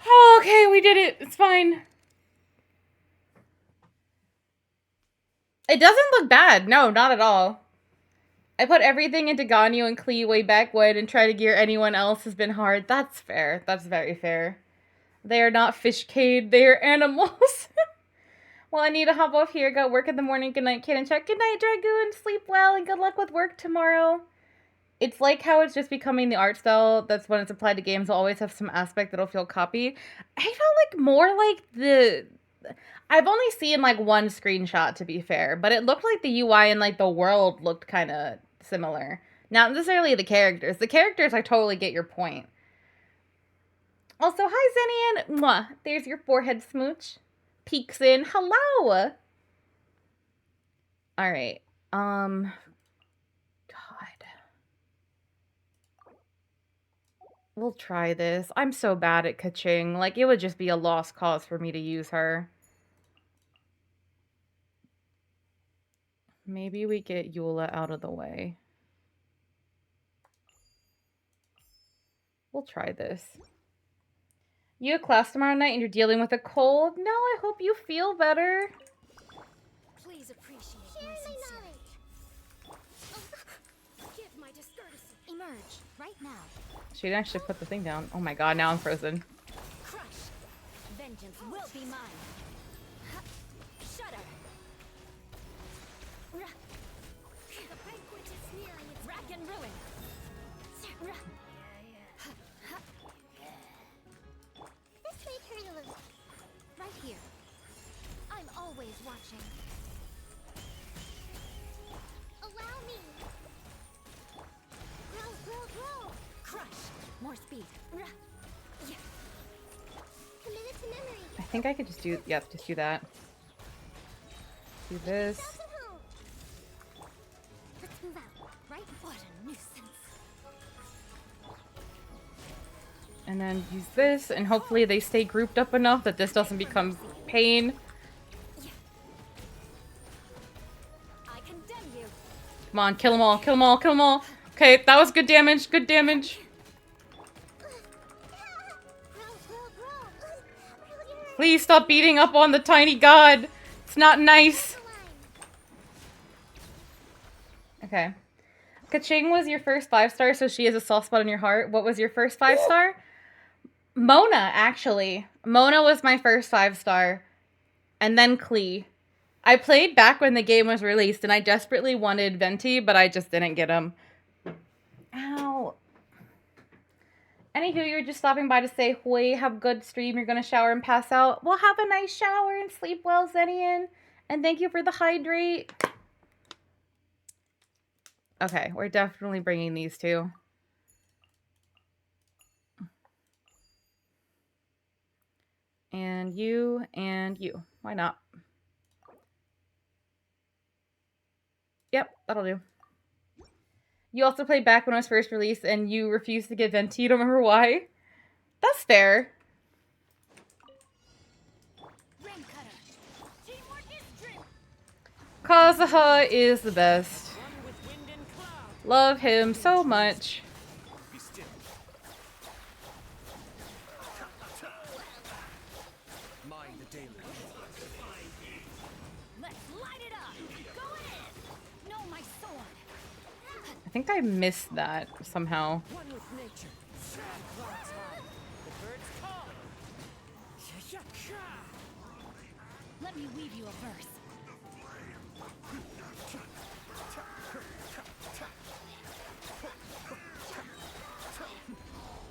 Oh, okay, we did it. It's fine. It doesn't look bad. No, not at all. I put everything into Ganyu and Klee way back when, and try to gear anyone else has been hard. That's fair. That's very fair. They are not fishcade. They are animals. Well, I need to hop off here. Got work in the morning. Good night, kid, and check. Good night, Dragoon. Sleep well, and good luck with work tomorrow. It's like how it's just becoming the art style that's when it's applied to games will always have some aspect that'll feel copied. I felt like more like the... I've only seen like one screenshot, to be fair, but it looked like the UI and like the world looked kind of similar. Not necessarily the characters. The characters, I totally get your point. Also, hi, Zenian. Mwah. There's your forehead smooch. Peeks in. Hello. All right. God. We'll try this. I'm so bad at Kaching. Like, it would just be a lost cause for me to use her. Maybe we get Eula out of the way. We'll try this. You have class tomorrow night and you're dealing with a cold? No, I hope you feel better. Please appreciate Share my my sincerity. Give my discourtesy. Emerge right now. She didn't actually put the thing down. Oh my god, now I'm frozen. Crush. Vengeance will be mine. Shudder. The banquet is nearing its rack and ruin. This way, Turtle. Right here. I'm always watching. Allow me. Grow, grow, grow. Crush. More speed. Committed to memory. I think I could just do, yep, just do that. Do this. Thousand home. Let's move out. Right? What a nuisance. And then use this, and hopefully they stay grouped up enough that this doesn't become pain. I condemn you. Come on, kill them all, kill them all, kill them all. Okay, that was good damage, good damage. Grow, grow, grow. Really hurt. Please stop beating up on the tiny god. It's not nice. Okay. Kaching was your first 5-star, so she has a soft spot in your heart. What was your first 5-star? Mona, actually. Mona was my first 5-star. And then Klee. I played back when the game was released, and I desperately wanted Venti, but I just didn't get him. Ow. Anywho, you were just stopping by to say, "Hoi, have a good stream. You're going to shower and pass out." Well, have a nice shower and sleep well, Zenian. And thank you for the hydrate. Okay, we're definitely bringing these two. And you, and you. Why not? Yep, that'll do. You also played back when it was first released, and you refused to get Venti. You don't remember why? That's fair. Kazuha is the best. Love him so much. Be still. Mind the daily. Let's light it up. Go in. Know my sword. I think I missed that somehow. One with nature. Clouds high. The birds call. Let me weave you a verse.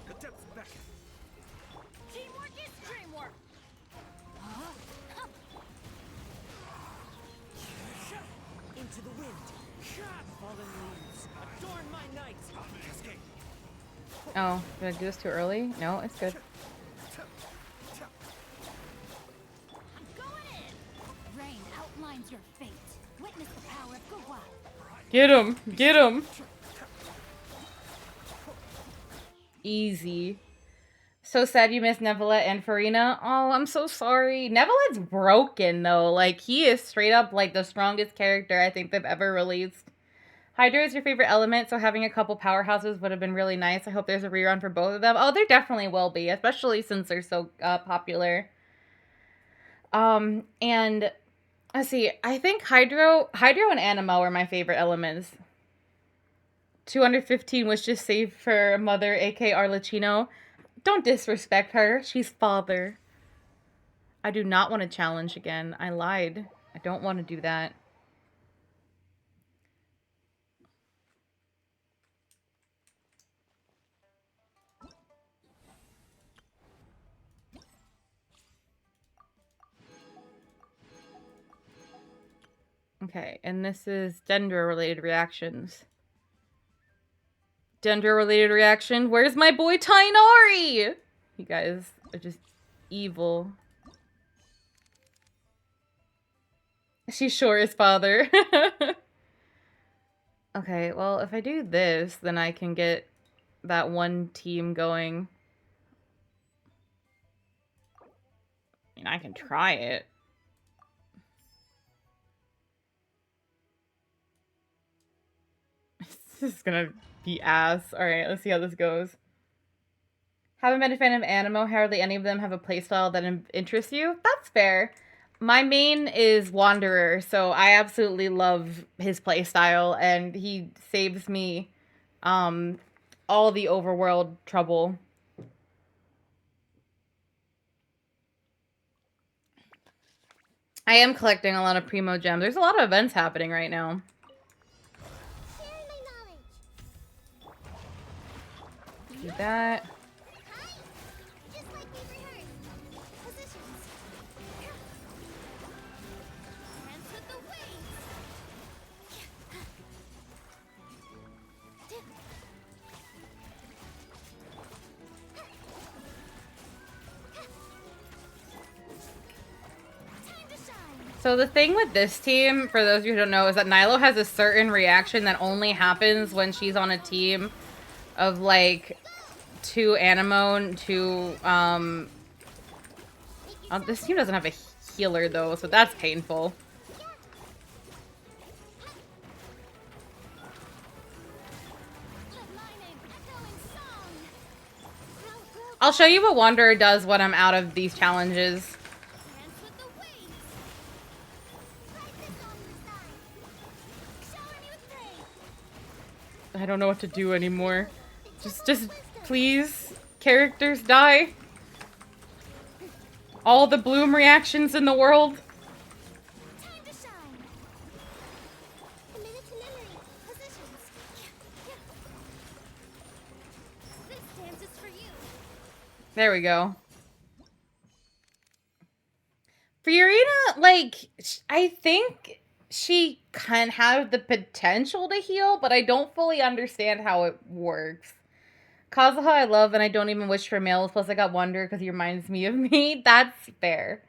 The depths beckon. Teamwork is dreamwork. Into the wind. Fallen leaves. Adorn my night. Escape. Oh, did I do this too early? No, it's good. I'm going in. Rain outlines your fate. Witness the power of Gugwa. Get him! Get him! Easy. So sad you missed Nevelet and Farina. Oh, I'm so sorry. Nevelet's broken, though. Like, he is straight up, like, the strongest character I think they've ever released. Hydra is your favorite element, so having a couple powerhouses would have been really nice. I hope there's a rerun for both of them. Oh, there definitely will be, especially since they're so popular. And let's see. I think Hydro and Animo were my favorite elements. 215 was just saved for Mother, aka Arlecchino. Don't disrespect her. She's father. I do not want to challenge again. I lied. I don't want to do that. Okay, and this is Dendro-related reactions. Dendro-related reaction. Where's my boy Tainari? You guys are just evil. She sure is father. Okay, well, if I do this, then I can get that one team going. I mean, I can try it. This is gonna be ass. Alright, let's see how this goes. Haven't been a fan of Animo. Hardly any of them have a playstyle that interests you. That's fair. My main is Wanderer, so I absolutely love his playstyle, and he saves me all the overworld trouble. I am collecting a lot of Primo Gems. There's a lot of events happening right now. Sharing my knowledge. Do that. Hi. Just like we rehearsed. Positions. Dance with the waves. Time to shine. So the thing with this team, for those of you who don't know, is that Nilo has a certain reaction that only happens when she's on a team of, like, 2 Anemone, 2, this team doesn't have a healer, though, so that's painful. Let my name echo in song. I'll show you what Wanderer does when I'm out of these challenges. Dance with the waves. Right this on the side. Shower me with praise. I don't know what to do anymore. Just please, characters die. All the bloom reactions in the world. Time to shine. A minute to memory. Positions. This dance is for you. There we go. Fiorina, like, I think she can have the potential to heal, but I don't fully understand how it works. Kazuha I love, and I don't even wish for males, plus I got Wonder because he reminds me of me. That's fair.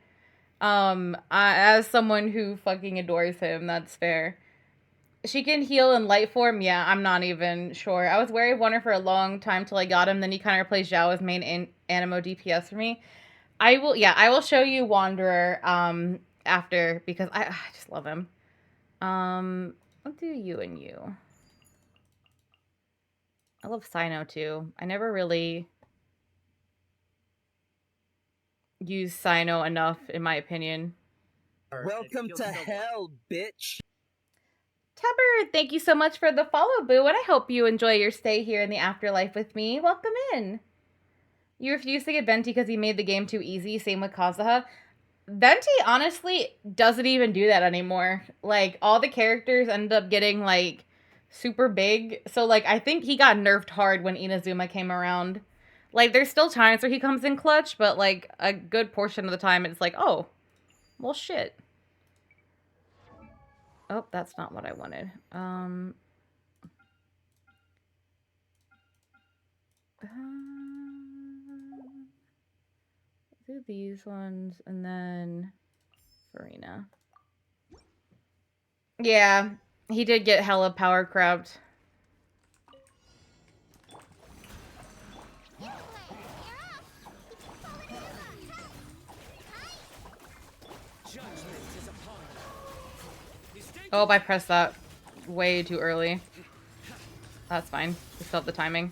As someone who fucking adores him, that's fair. She can heal in light form? Yeah, I'm not even sure. I was wary of Wonder for a long time till I got him, then he kind of replaced Zhao as main Animo DPS for me. I will show you Wanderer, after, because I just love him. I'll do you and you. I love Sino too. I never really use Sino enough, in my opinion. Welcome to hell, bitch. Tubber, thank you so much for the follow, boo, and I hope you enjoy your stay here in the afterlife with me. Welcome in. You refuse to get Venti because he made the game too easy. Same with Kazuha. Venti, honestly, doesn't even do that anymore. Like, all the characters end up getting, like, super big. So, like, I think he got nerfed hard when Inazuma came around. Like, there's still times where he comes in clutch, but, like, a good portion of the time it's like, oh, well, shit. Oh, that's not what I wanted. Do these ones and then Farina. Yeah, he did get hella power crabbed. Oh, I pressed that way too early. That's fine. We still have the timing.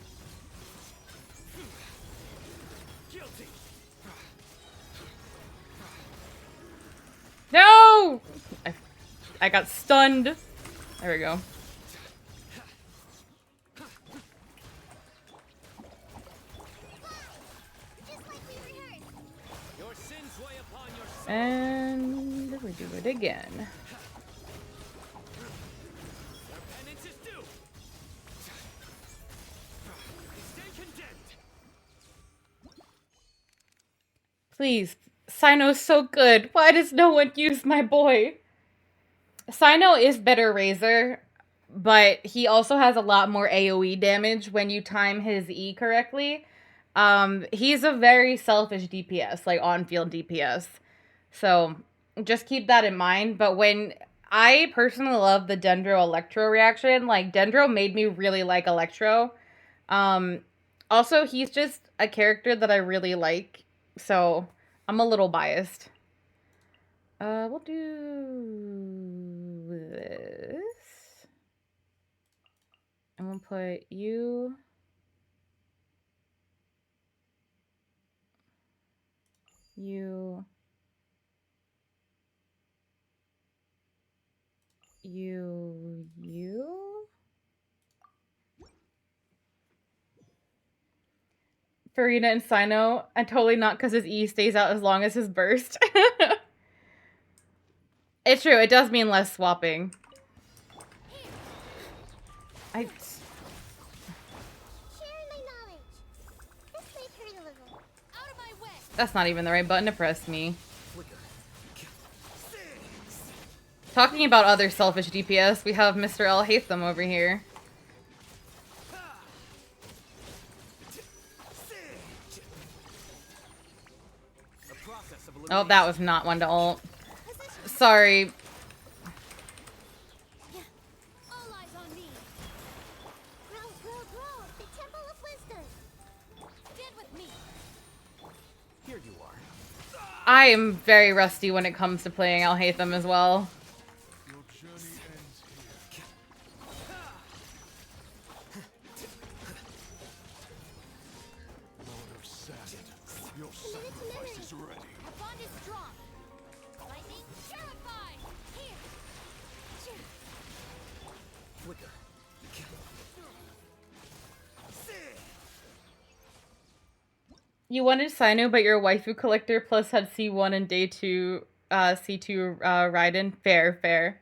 No! I got stunned. There we go. And we do it again. Please, Sino's so good. Why does no one use my boy? Sino is better Razor, but he also has a lot more AoE damage when you time his E correctly. He's a very selfish DPS, like on-field DPS. So just keep that in mind. But when I personally love the Dendro Electro reaction, like Dendro made me really like Electro. Also, he's just a character that I really like. So I'm a little biased. We'll do this. And we'll put you. You. Farina and Sino, and totally not because his E stays out as long as his burst. It's true, it does mean less swapping. Sharing my knowledge. This may hurt a little. Out of my way. That's not even the right button to press me. Talking about other selfish DPS, we have Mr. L. Hatham over here. Oh, that was not one to ult. Sorry. All eyes on me. Grow, grow, grow. The Temple of Wisdom. Get with me. Here you are. I am very rusty when it comes to playing Al Hatham as well. Your journey ends here. Lord of Sand, your sacrifice is ready. Our bond is strong. Lightning, terrified. Here. Flicker. You wanted Sino, but you're a waifu collector plus had C1 and day 2, C2 Raiden. Fair, fair.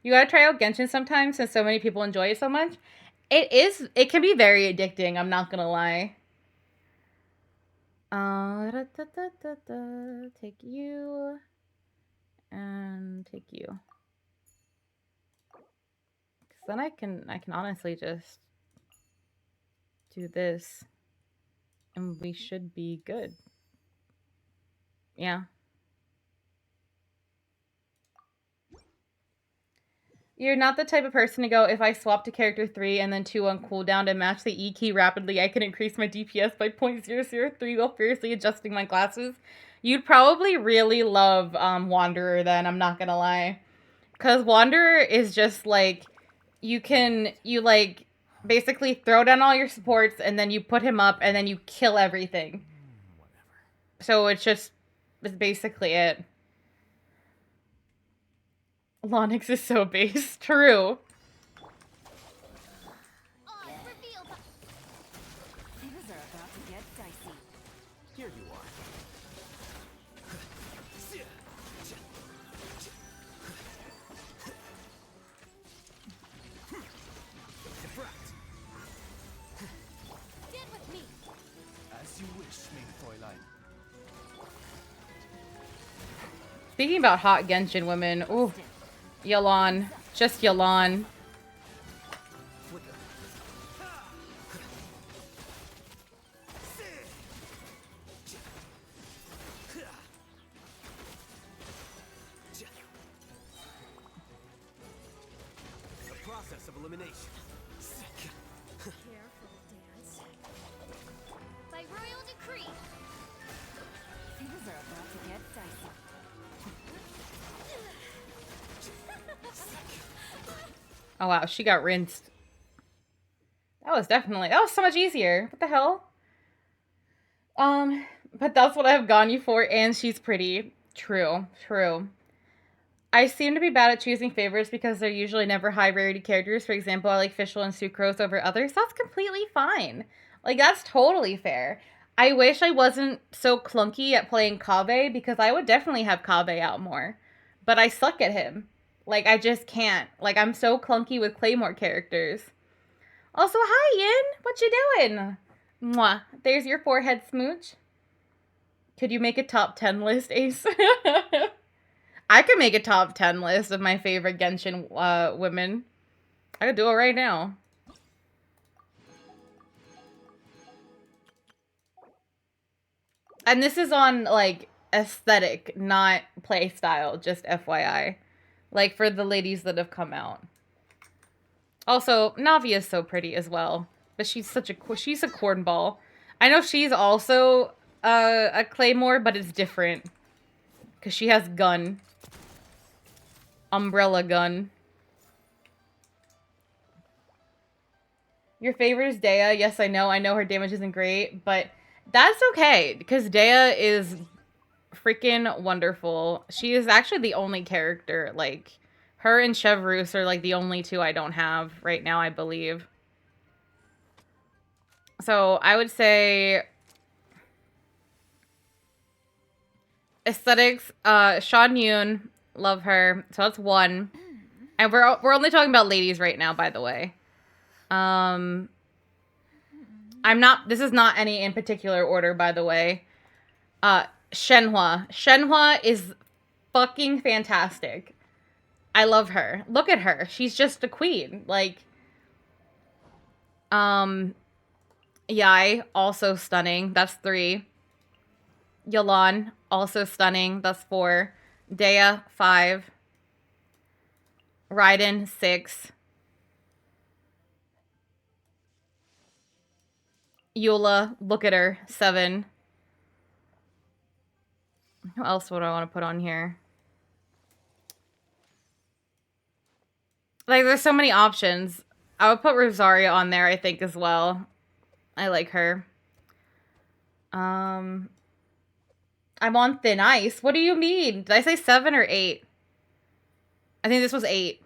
You gotta try out Genshin sometime since so many people enjoy it so much. It can be very addicting, I'm not gonna lie. Take you. And take you. Because then I can honestly just do this. And we should be good. Yeah. You're not the type of person to go, if I swap to character 3 and then 2 on cooldown to match the E key rapidly, I can increase my DPS by 0.003 while fiercely adjusting my classes. You'd probably really love Wanderer then, I'm not gonna lie. Because Wanderer is just like, you like basically throw down all your supports and then you put him up and then you kill everything. So it's basically it. Lonix is so base. True. Things are about to get dicey. Here you are. Get with me. As you wish, main Fräulein. Speaking about hot Genshin women, ooh, Yelan. Just Yalan. Flicker. The process of elimination. Careful, dance. By royal decree. Things are about to get dicey. Oh wow, she got rinsed. That was so much easier. What the hell? But that's what I've gone you for, and she's pretty. True, true. I seem to be bad at choosing favorites because they're usually never high rarity characters. For example, I like Fischl and Sucrose over others. That's completely fine. Like, that's totally fair. I wish I wasn't so clunky at playing Kaveh because I would definitely have Kaveh out more. But I suck at him. Like, I just can't. Like, I'm so clunky with Claymore characters. Also, hi, Yin. What you doing? Mwah. There's your forehead smooch. Could you make a top 10 list, Ace? I could make a top 10 list of my favorite Genshin women. I could do it right now. And this is on, like, aesthetic, not play style, just FYI. Like, for the ladies that have come out. Also, Navi is so pretty as well. But she's a cornball. I know she's also a Claymore, but it's different. Because she has gun. Umbrella gun. Your favorite is Dea. Yes, I know. I know her damage isn't great, but that's okay. Because Dea is freaking wonderful. She is actually the only character, like, her and Chevreuse are, like, the only two I don't have right now, I believe. So, I would say aesthetics, Shan Yoon, love her. So that's one. And we're only talking about ladies right now, by the way. This is not any in particular order, by the way. Shenhua. Shenhua is fucking fantastic. I love her. Look at her. She's just a queen. Like, Yai, also stunning. That's 3. Yalan, also stunning. That's 4. Dea, 5. Raiden, 6. Eula, look at her, 7. Who else would I want to put on here? Like, there's so many options. I would put Rosaria on there, I think, as well. I like her. I'm on thin ice. What do you mean? Did I say 7 or 8? I think this was 8.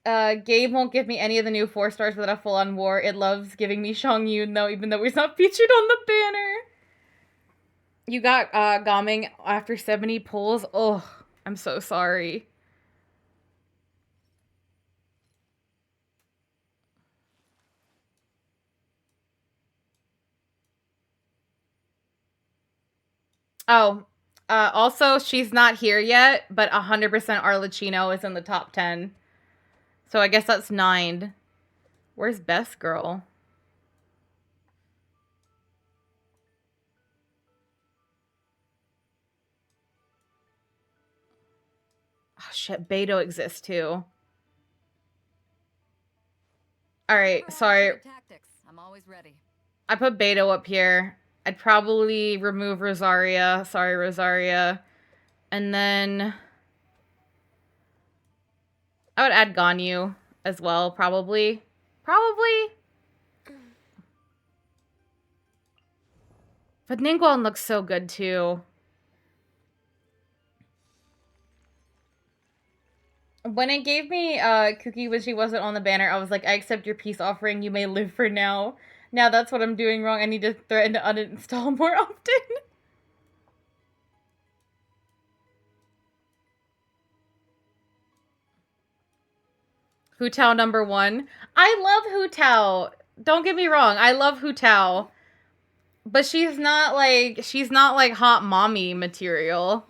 Gabe won't give me any of the new 4 stars without a full-on war. It loves giving me Shang Yun, though, even though he's not featured on the banner. You got Gaming after 70 pulls. Oh, I'm so sorry. Oh, also, she's not here yet, but 100% Arlecchino is in the top 10. So I guess that's 9. Where's Best Girl? Oh shit, Beto exists too. Alright, sorry. Tactics. I'm always ready. I put Beto up here. I'd probably remove Rosaria. Sorry, Rosaria. And then I would add Ganyu as well, probably. But Ningguang looks so good too. When it gave me Cookie when she wasn't on the banner, I was like, I accept your peace offering. You may live for now. Now that's what I'm doing wrong. I need to threaten to uninstall more often. Hu Tao number 1. I love Hu Tao. Don't get me wrong. I love Hu Tao. But she's not like hot mommy material.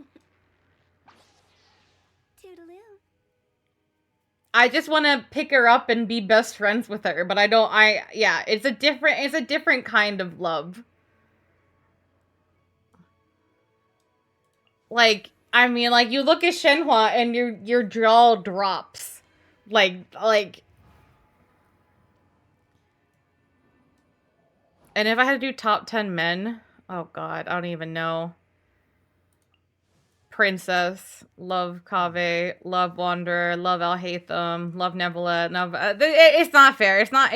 I just want to pick her up and be best friends with her, but yeah, it's a different kind of love. Like, I mean, like, you look at Shenhua and your jaw drops. Like. And if I had to do top 10 men, oh god, I don't even know. Princess, love Kaveh, love Wanderer, love Alhaitham, love Nebula, love... it's not fair. It's not...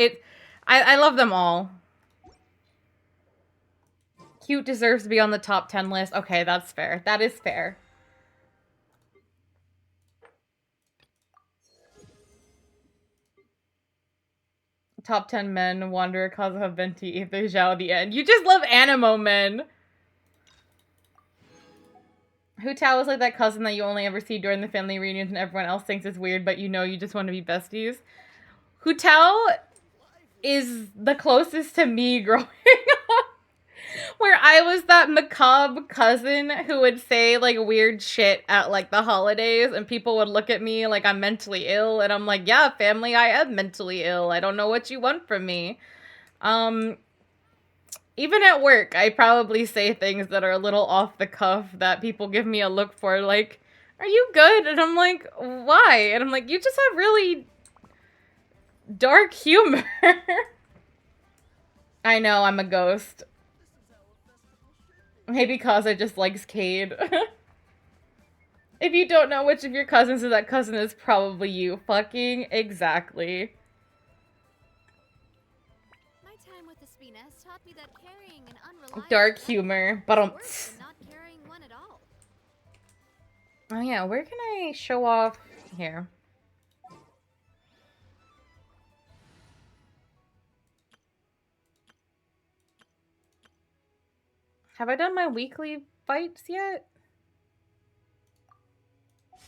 I love them all. Cute deserves to be on the top 10 list. Okay, that's fair. That is fair. Top 10 men, Wanderer, Kazuha, Venti, Aether, Zhao, the end. You just love animo men. Hu Tao is like that cousin that you only ever see during the family reunions and everyone else thinks it's weird, but you know you just want to be besties. Hu Tao is the closest to me growing up. Where I was that macabre cousin who would say, like, weird shit at, like, the holidays, and people would look at me like I'm mentally ill, and I'm like, yeah, family, I am mentally ill. I don't know what you want from me. Even at work, I probably say things that are a little off the cuff that people give me a look for, like, are you good? And I'm like, why? And I'm like, you just have really dark humor. I know, I'm a ghost. Maybe Kaza just likes Cade. If you don't know which of your cousins is that cousin, is probably you. Fucking exactly. My time with the Spina has taught me that carrying an unreliable Dark humor, but worse than not carrying one at all. Oh yeah, where can I show off here? Have I done my weekly fights yet?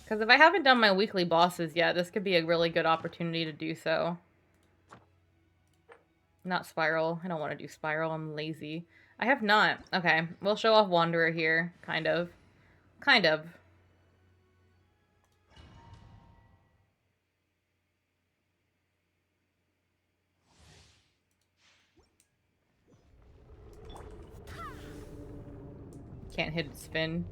Because if I haven't done my weekly bosses yet, this could be a really good opportunity to do so. Not Spiral. I don't want to do Spiral. I'm lazy. I have not. Okay, we'll show off Wanderer here. Kind of. Kind of. Can't hit its spin.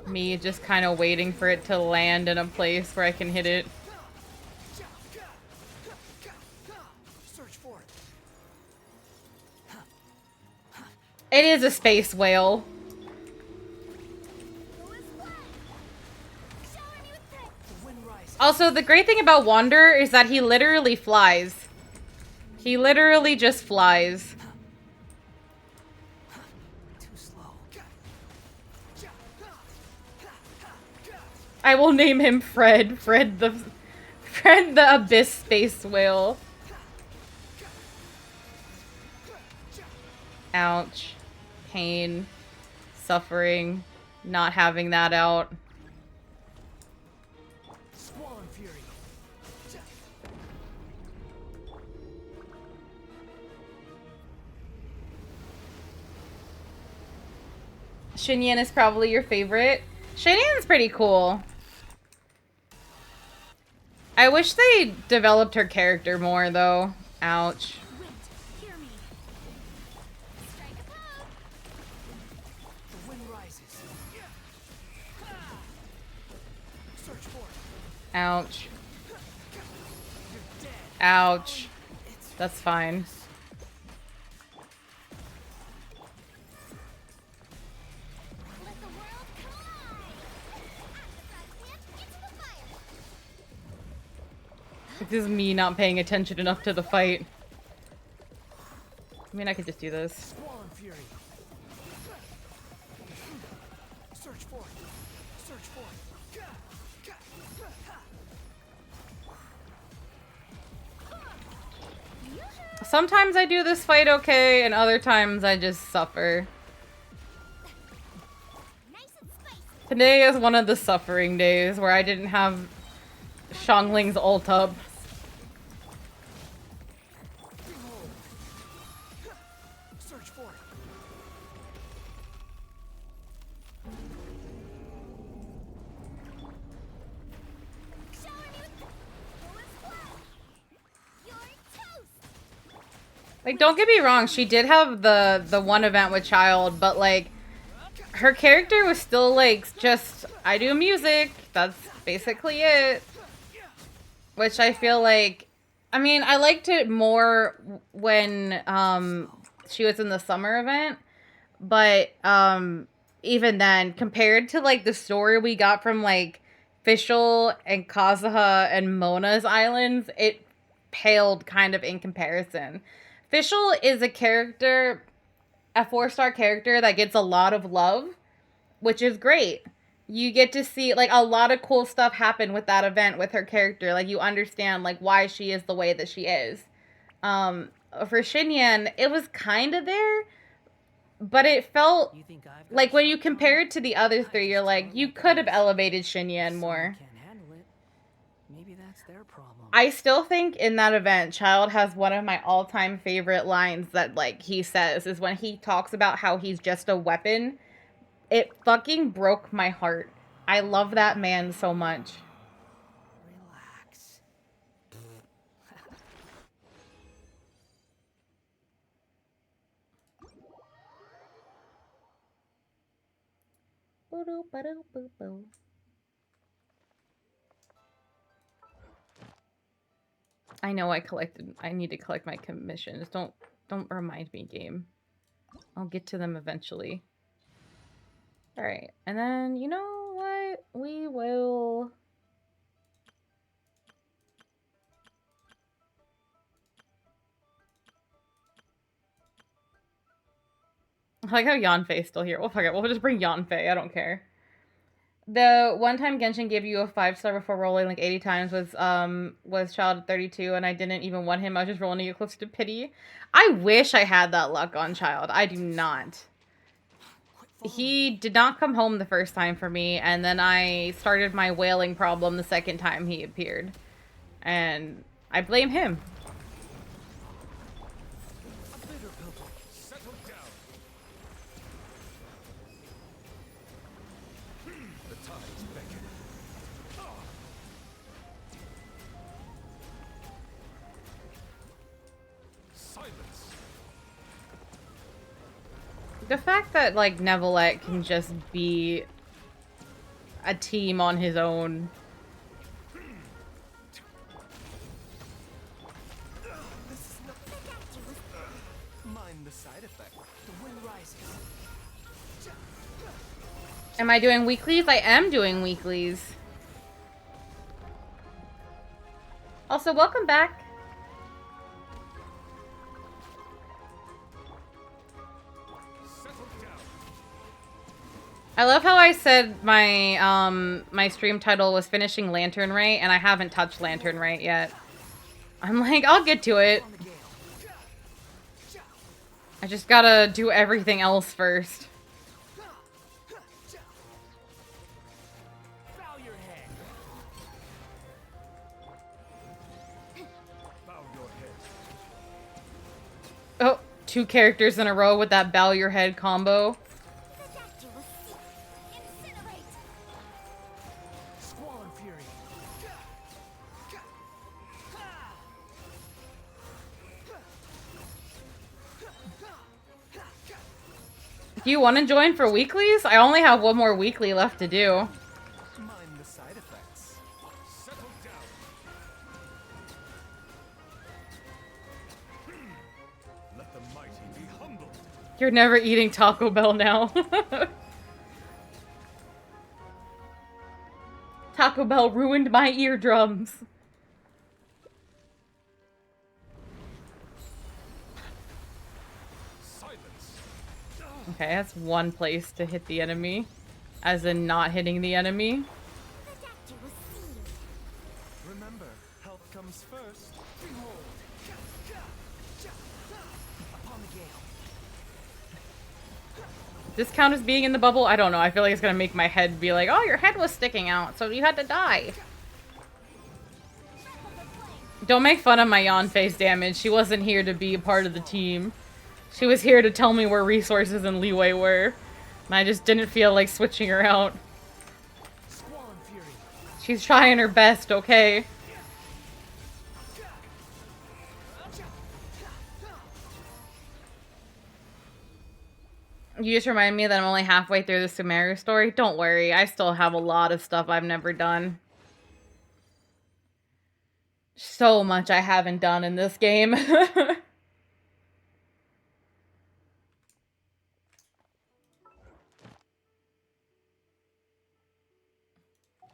Me just kind of waiting for it to land in a place where I can hit it. It is a space whale. Also, the great thing about Wanderer is that he literally flies. He literally just flies. I will name him Fred. Fred the Abyss Space Whale. Ouch. Pain. Suffering. Not having that out. Xinyan is probably your favorite. Xinyan's pretty cool. I wish they developed her character more, though. Ouch. Ouch. Ouch. That's fine. This is me not paying attention enough to the fight. I mean, I could just do this. Sometimes I do this fight okay, and other times I just suffer. Today is one of the suffering days where I didn't have Xiangling's ult up. Search for it. Like, don't get me wrong, she did have the one event with Child, but like her character was still like just I do music. That's basically it. Which I feel like, I mean, I liked it more when she was in the summer event, but even then, compared to like the story we got from like Fischl and Kazuha and Mona's Islands, it paled kind of in comparison. Fischl is a character, a 4-star character that gets a lot of love, which is great. You get to see like a lot of cool stuff happen with that event with her character. Like you understand like why she is the way that she is. For Xinyan, it was kind of there, but it felt like when you compare it to the other three, you're like, you could have elevated Xinyan more. Can't handle it. Maybe that's their problem. I still think in that event, Child has one of my all-time favorite lines that like he says is when he talks about how he's just a weapon. It fucking broke my heart. I love that man so much. Relax. I know I need to collect my commissions. Don't remind me, game. I'll get to them eventually. Alright, and then, you know what? We will... I like how Yanfei's still here. Well, fuck it. We'll just bring Yanfei. I don't care. The one time Genshin gave you a 5-star before rolling like 80 times was Child 32, and I didn't even want him. I was just rolling to get closer to pity. I wish I had that luck on Child. I do not. He did not come home the first time for me, and then I started my wailing problem the second time he appeared. And I blame him. Settle down. The tides beckon. Silence. The fact that, like, Neuvillette can just be a team on his own. Mind the side effect. The wind rises. Am I doing weeklies? I am doing weeklies. Also, welcome back. I love how I said my my stream title was finishing Lantern Rite, and I haven't touched Lantern Rite yet. I'm like, I'll get to it. I just gotta do everything else first. Bow your head. Bow your head. Oh, 2 characters in a row with that bow your head combo. Squall and fury. Do you want to join for weeklies? I only have one more weekly left to do. Mind the side effects. Settle down. Let the mighty be humbled. You're never eating Taco Bell now. Taco Bell ruined my eardrums. Silence. Okay, that's one place to hit the enemy. As in not hitting the enemy. Remember, health comes first. Behold. Upon the gale. This count as being in the bubble? I don't know. I feel like it's gonna make my head be like, oh, your head was sticking out, so you had to die. Don't make fun of my yawn face damage. She wasn't here to be a part of the team. She was here to tell me where resources and leeway were. And I just didn't feel like switching her out. She's trying her best, okay? You just remind me that I'm only halfway through the Sumeru story. Don't worry, I still have a lot of stuff I've never done. So much I haven't done in this game.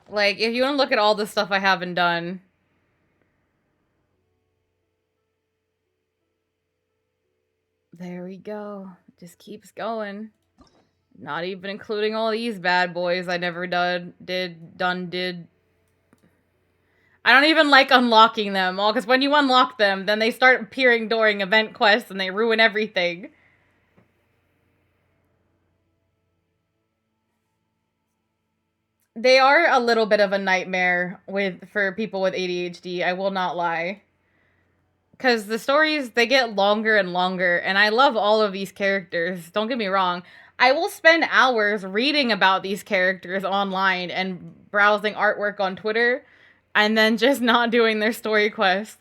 Like, if you want to look at all the stuff I haven't done. There we go. Just keeps going. Not even including all these bad boys I never did. I don't even like unlocking them all, because when you unlock them, then they start appearing during event quests and they ruin everything. They are a little bit of a nightmare for people with ADHD, I will not lie. Because the stories, they get longer and longer, and I love all of these characters, don't get me wrong. I will spend hours reading about these characters online and browsing artwork on Twitter, and then just not doing their story quests.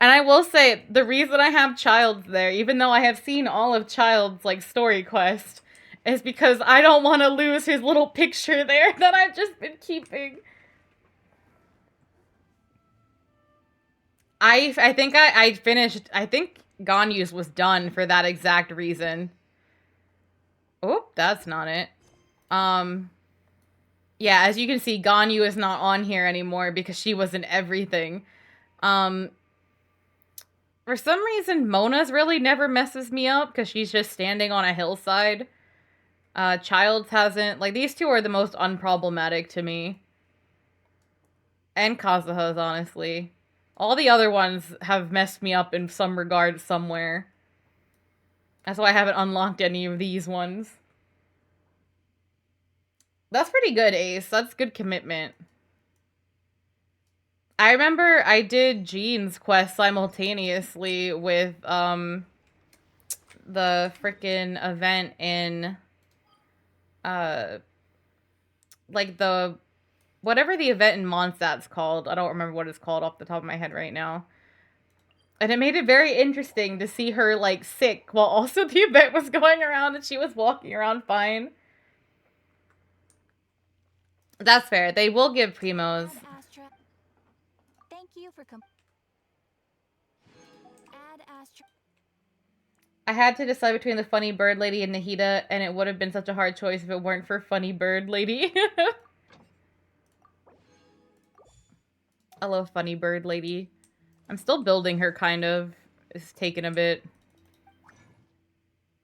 And I will say, the reason I have Childs there, even though I have seen all of Childs' like story quest, is because I don't want to lose his little picture there that I've just been keeping. I think I finished, I think Ganyu's was done for that exact reason. Oh, that's not it. Yeah, as you can see, Ganyu is not on here anymore because she was in everything. For some reason, Mona's really never messes me up because she's just standing on a hillside. Childs hasn't. Like, these two are the most unproblematic to me. And Kazuha's, honestly. All the other ones have messed me up in some regard somewhere. That's why I haven't unlocked any of these ones. That's pretty good, Ace. That's good commitment. I remember I did Jean's quest simultaneously with, the frickin' event in, like the, whatever the event in Mondstadt's called. I don't remember what it's called off the top of my head right now. And it made it very interesting to see her, like, sick while also the event was going around and she was walking around fine. That's fair. They will give Primos. Thank you for Add Astra. I had to decide between the Funny Bird Lady and Nahida, and it would have been such a hard choice if it weren't for Funny Bird Lady. I love Funny Bird Lady. I'm still building her, kind of. It's taken a bit.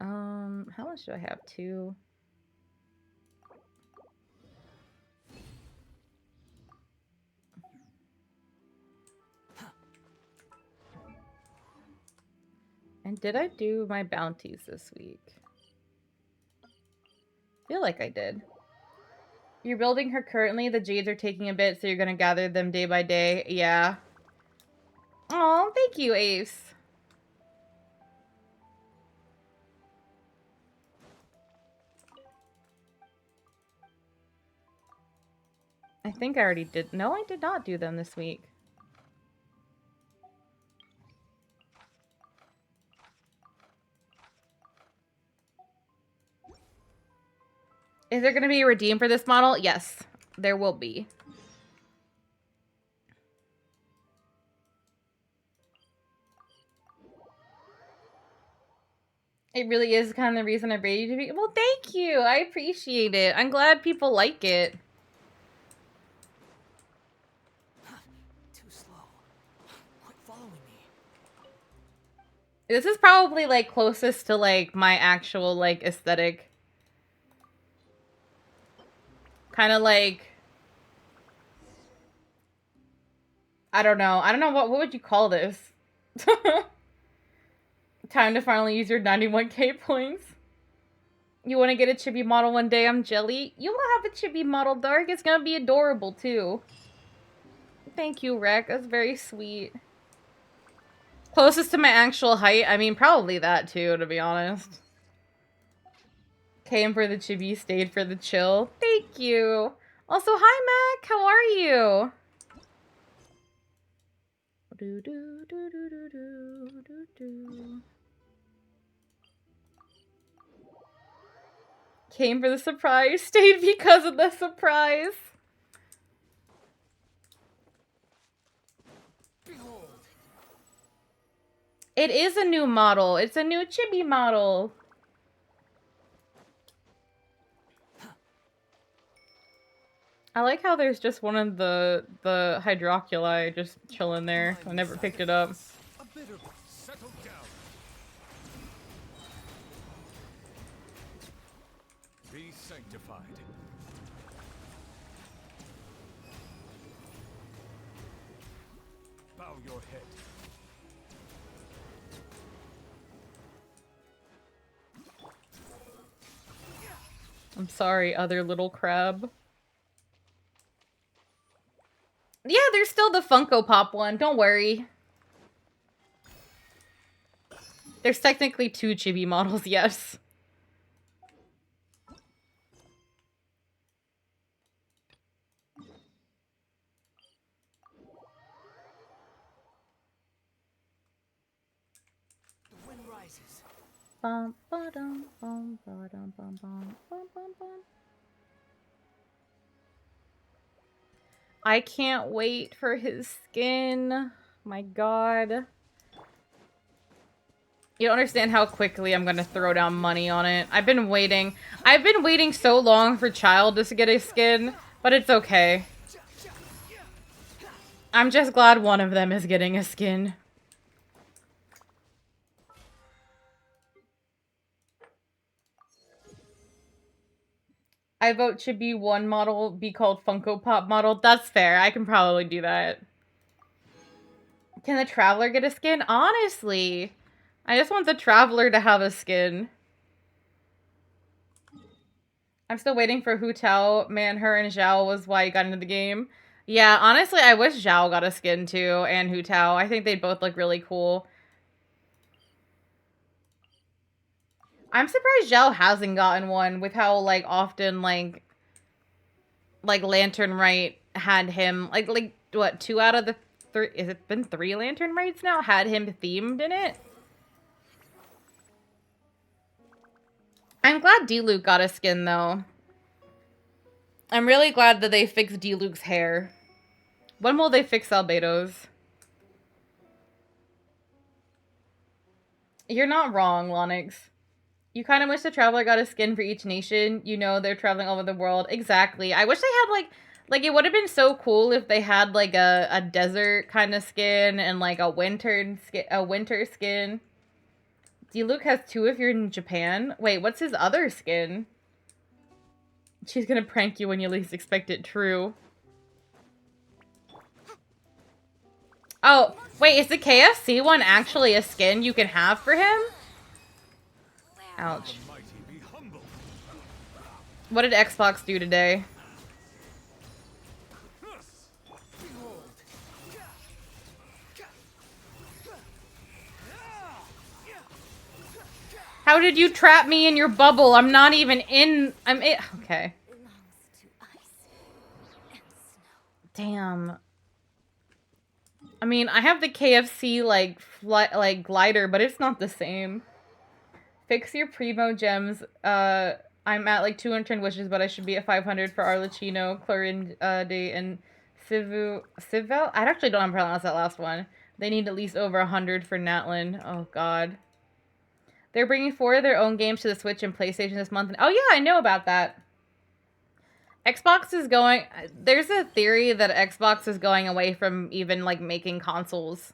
How much do I have? 2. And did I do my bounties this week? I feel like I did. You're building her currently. The jades are taking a bit, so you're gonna gather them day by day. Yeah. Oh, thank you, Ace. I think I already did. No, I did not do them this week. Is there going to be a redeem for this model? Yes, there will be. It really is kind of the reason I rated you to be. Well, thank you. I appreciate it. I'm glad people like it. Too slow. Quit following me. This is probably, like, closest to, like, my actual, like, aesthetic. Kind of like... I don't know. I don't know. What would you call this? Time to finally use your 91k points. You want to get a chibi model one day? I'm Jelly. You'll have a chibi model, Dark. It's gonna be adorable, too. Thank you, Rek. That's very sweet. Closest to my actual height? I mean, probably that, too, to be honest. Came for the chibi, stayed for the chill. Thank you. Also, hi, Mac. How are you? Do, do, do, do, do, do, do, do. Came for the surprise, stayed because of the surprise. It is a new model. It's a new chibi model. I like how there's just one of the hydroculi just chilling there. I never picked it up. A bit of settle down. Be sanctified. Bow your head. I'm sorry, other little crab. Yeah, there's still the Funko Pop one. Don't worry. There's technically 2 chibi models, yes. The wind rises. Bum, ba-dum, bum, ba-dum, bum, bum, bum, bum, bum. I can't wait for his skin. My god. You don't understand how quickly I'm gonna throw down money on it. I've been waiting. I've been waiting so long for Child to get a skin, but it's okay. I'm just glad one of them is getting a skin. I vote should be one model be called Funko Pop model. That's fair. I can probably do that. Can the Traveler get a skin? Honestly, I just want the Traveler to have a skin. I'm still waiting for Hu Tao. Man, her and Zhao was why he got into the game. Yeah, honestly, I wish Zhao got a skin too, and Hu Tao. I think they both look really cool. I'm surprised Zhao hasn't gotten one with how, like, often, like Lantern Rite had him, like, what, 2 out of the 3, has it been 3 Lantern Rites now? Had him themed in it? I'm glad D-Luke got a skin, though. I'm really glad that they fixed D-Luke's hair. When will they fix Albedo's? You're not wrong, Lonix. You kind of wish the Traveler got a skin for each nation. You know, they're traveling all over the world. Exactly. I wish they had, like it would have been so cool if they had, like, a desert kind of skin and, like, a winter skin. D-Luke has 2 if you're in Japan. Wait, what's his other skin? She's gonna prank you when you least expect it. True. Oh, wait, is the KFC one actually a skin you can have for him? Ouch. The mighty be humble. What did Xbox do today? How did you trap me in your bubble? I'm not even in... Okay. Damn. I mean, I have the KFC, like, glider, but it's not the same. Fix your Primo gems. I'm at, like, 210 wishes, but I should be at 500 for Arlecchino, Clorinde, and Civel? I actually don't know how to pronounce that last one. They need at least over 100 for Natlin. Oh, God. They're bringing 4 of their own games to the Switch and PlayStation this month. Oh, yeah, I know about that. Xbox is going... There's a theory that Xbox is going away from even, like, making consoles.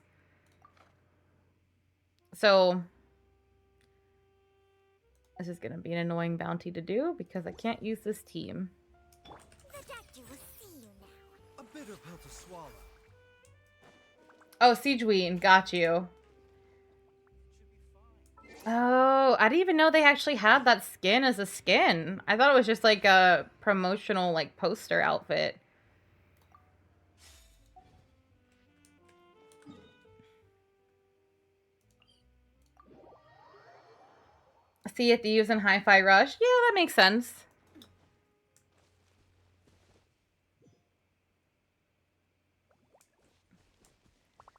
So... This is going to be an annoying bounty to do because I can't use this team. The doctor will see you now. A bitter pill to swallow. Oh, Siegeween, got you. Oh, I didn't even know they actually had that skin as a skin. I thought it was just like a promotional like poster outfit. Sea of Thieves and Hi-Fi Rush. Yeah, that makes sense.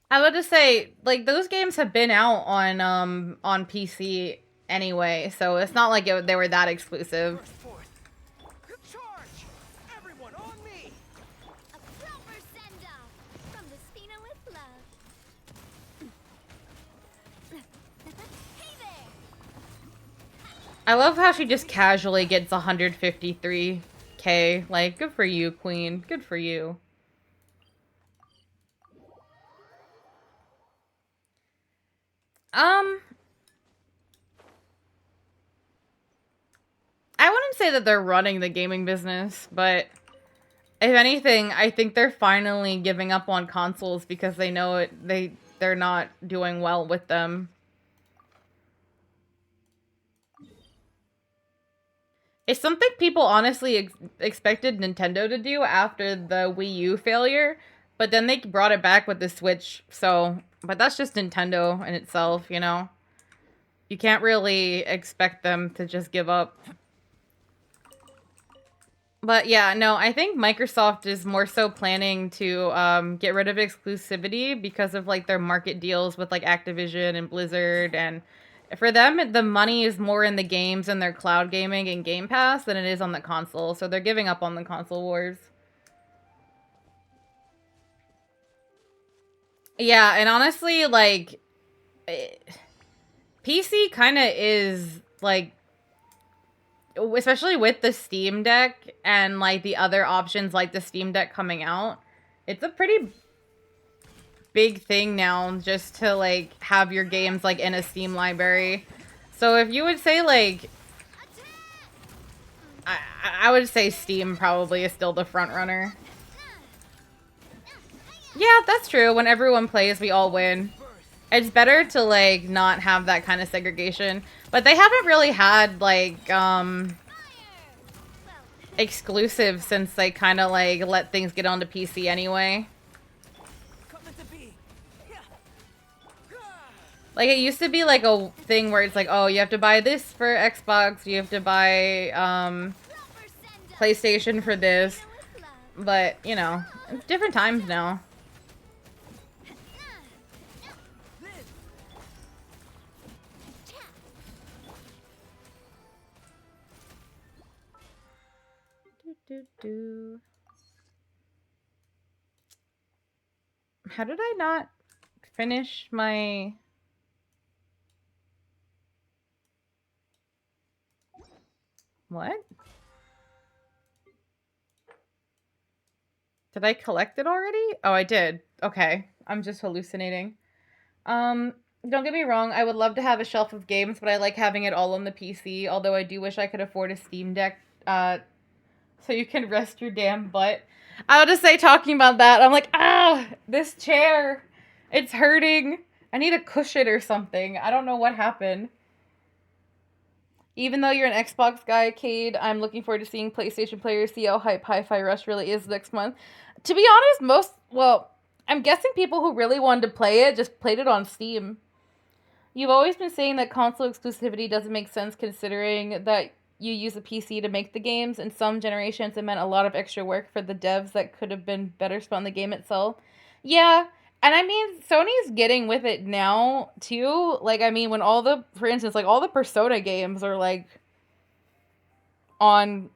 I would just say, like, those games have been out on PC anyway, so it's not like they were that exclusive. Burst forth. Charge! Everyone on me! A proper send-off from the Spina with love. Hey there! I love how she just casually gets 153k. Like, good for you, Queen. Good for you. I wouldn't say that they're running the gaming business, but if anything, I think they're finally giving up on consoles because they know they're not doing well with them. It's something people honestly expected Nintendo to do after the Wii U failure, but then they brought it back with the Switch, so... But that's just Nintendo in itself, you know? You can't really expect them to just give up. But yeah, no, I think Microsoft is more so planning to get rid of exclusivity because of like their market deals with like Activision and Blizzard, and for them the money is more in the games and their cloud gaming and Game Pass than it is on the console, so they're giving up on the console wars. Yeah, and honestly, like PC kind of is like, especially with the Steam Deck and like the other options like the Steam Deck coming out, it's a pretty big thing now just to like have your games like in a Steam library. So if you would say like, I would say Steam probably is still the front runner. Yeah, that's true. When everyone plays, we all win. It's better to like not have that kind of segregation. But they haven't really had like exclusive since they kind of like let things get onto PC anyway. Like, it used to be like a thing where it's like, oh, you have to buy this for Xbox, you have to buy PlayStation for this. But, you know, different times now. How did I not finish my... What? Did I collect it already? Oh, I did. Okay. I'm just hallucinating. Don't get me wrong, I would love to have a shelf of games, but I like having it all on the PC, although I do wish I could afford a Steam Deck, so you can rest your damn butt. I would just say, talking about that, I'm like, this chair, it's hurting. I need a cushion or something. I don't know what happened. Even though you're an Xbox guy, Cade, I'm looking forward to seeing PlayStation players see how hype Hi-Fi Rush really is next month. To be honest, I'm guessing people who really wanted to play it just played it on Steam. You've always been saying that console exclusivity doesn't make sense considering that you use a PC to make the games. In some generations, it meant a lot of extra work for the devs that could have been better spent on the game itself. Yeah, and I mean, Sony's getting with it now, too. Like, I mean, when for instance, like, all the Persona games are, like, on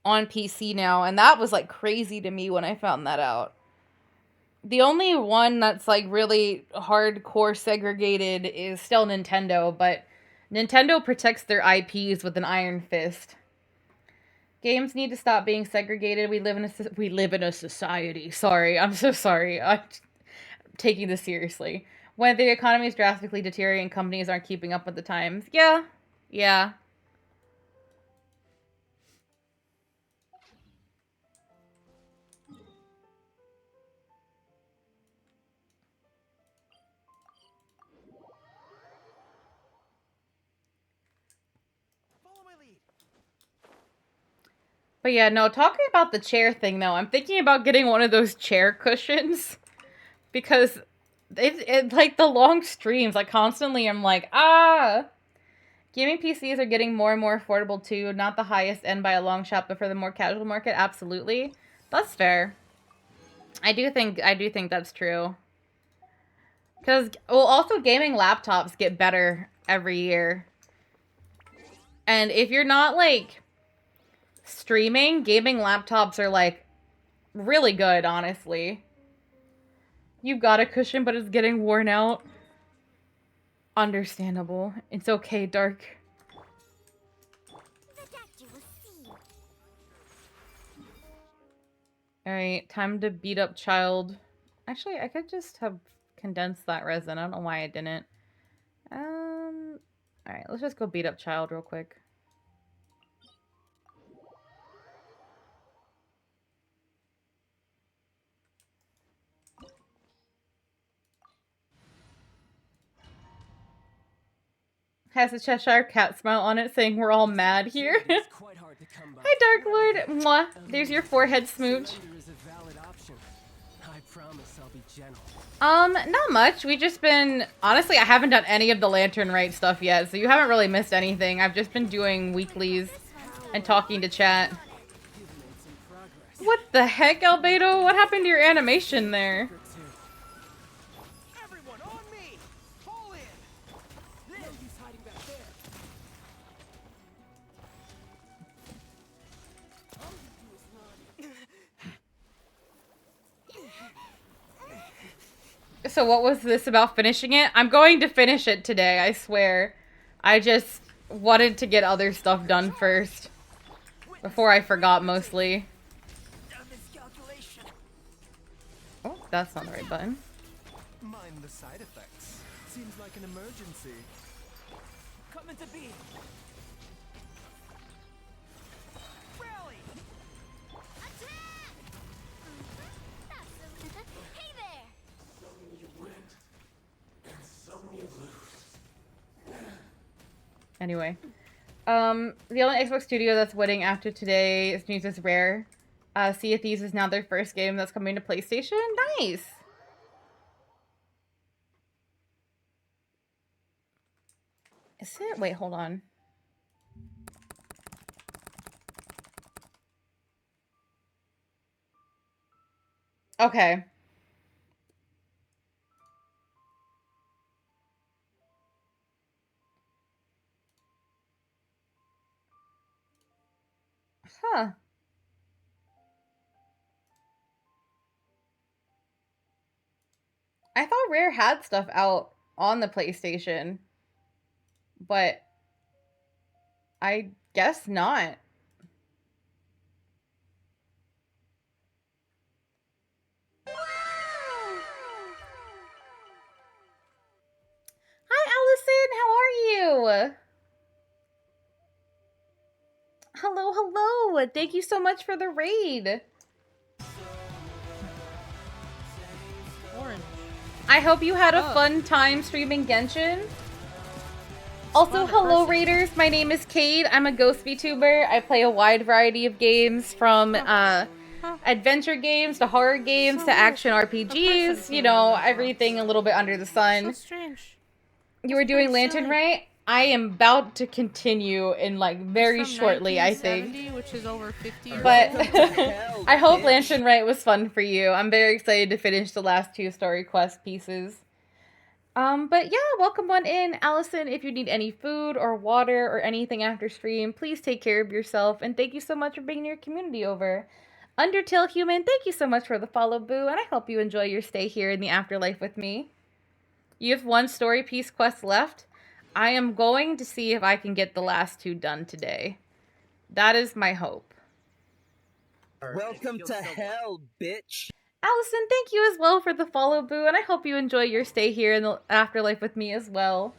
PC now, and that was, like, crazy to me when I found that out. The only one that's, like, really hardcore segregated is still Nintendo, but Nintendo protects their IPs with an iron fist. Games need to stop being segregated. We live in a society. Sorry, I'm so sorry. I'm taking this seriously. When the economy is drastically deteriorating, companies aren't keeping up with the times. Yeah. But yeah, no, talking about the chair thing though, I'm thinking about getting one of those chair cushions because it like the long streams, like constantly I'm like, gaming PCs are getting more and more affordable too. Not the highest end by a long shot, but for the more casual market, absolutely. That's fair. I do think that's true. Because, well, also gaming laptops get better every year. And if you're not, like, streaming, gaming laptops are, like, really good, honestly. You got a cushion, but it's getting worn out. Understandable. It's okay, Dark. Alright, time to beat up child. Actually, I could just have condensed that resin. I don't know why I didn't. Alright, let's just go beat up child real quick. Has a Cheshire cat smile on it saying we're all mad here. Hi, Dark Lord. Mwah. There's your forehead smooch. Not much. We just been... Honestly, I haven't done any of the Lantern Rite stuff yet, so you haven't really missed anything. I've just been doing weeklies and talking to chat. What the heck, Albedo? What happened to your animation there? So what was this about finishing it? I'm going to finish it today, I swear. I just wanted to get other stuff done first. Before I forgot, mostly. Oh, that's not the right button. Mind the side effects. Seems like an emergency. Come into being. Rally! Hey there! Anyway. The only Xbox studio that's winning after today's news is Rare. Sea of Thieves is now their first game that's coming to PlayStation. Nice! Is it? Wait, hold on. Okay. Huh. I thought Rare had stuff out on the PlayStation. But I guess not. Hi, Allison. How are you? Hello, hello. Thank you so much for the raid. Orange. I hope you had a fun time streaming Genshin. Also, hello Raiders, my name is Cade. I'm a Ghost VTuber. I play a wide variety of games from adventure games to horror games to action RPGs, you know, everything a little bit under the sun. So strange. You were doing Lantern Rite? I am about to continue in like very shortly, I think. Which is over 50 years But Hell, I hope bitch. Lantern Rite was fun for you. I'm very excited to finish the last 2 story quest pieces. But yeah, welcome on in. Allison, if you need any food or water or anything after stream, please take care of yourself. And thank you so much for bringing your community over. Undertale Human, thank you so much for the follow, boo. And I hope you enjoy your stay here in the afterlife with me. You have 1 story piece quest left. I am going to see if I can get the last 2 done today. That is my hope. Welcome to hell, bitch. Allison, thank you as well for the follow, boo, and I hope you enjoy your stay here in the afterlife with me as well.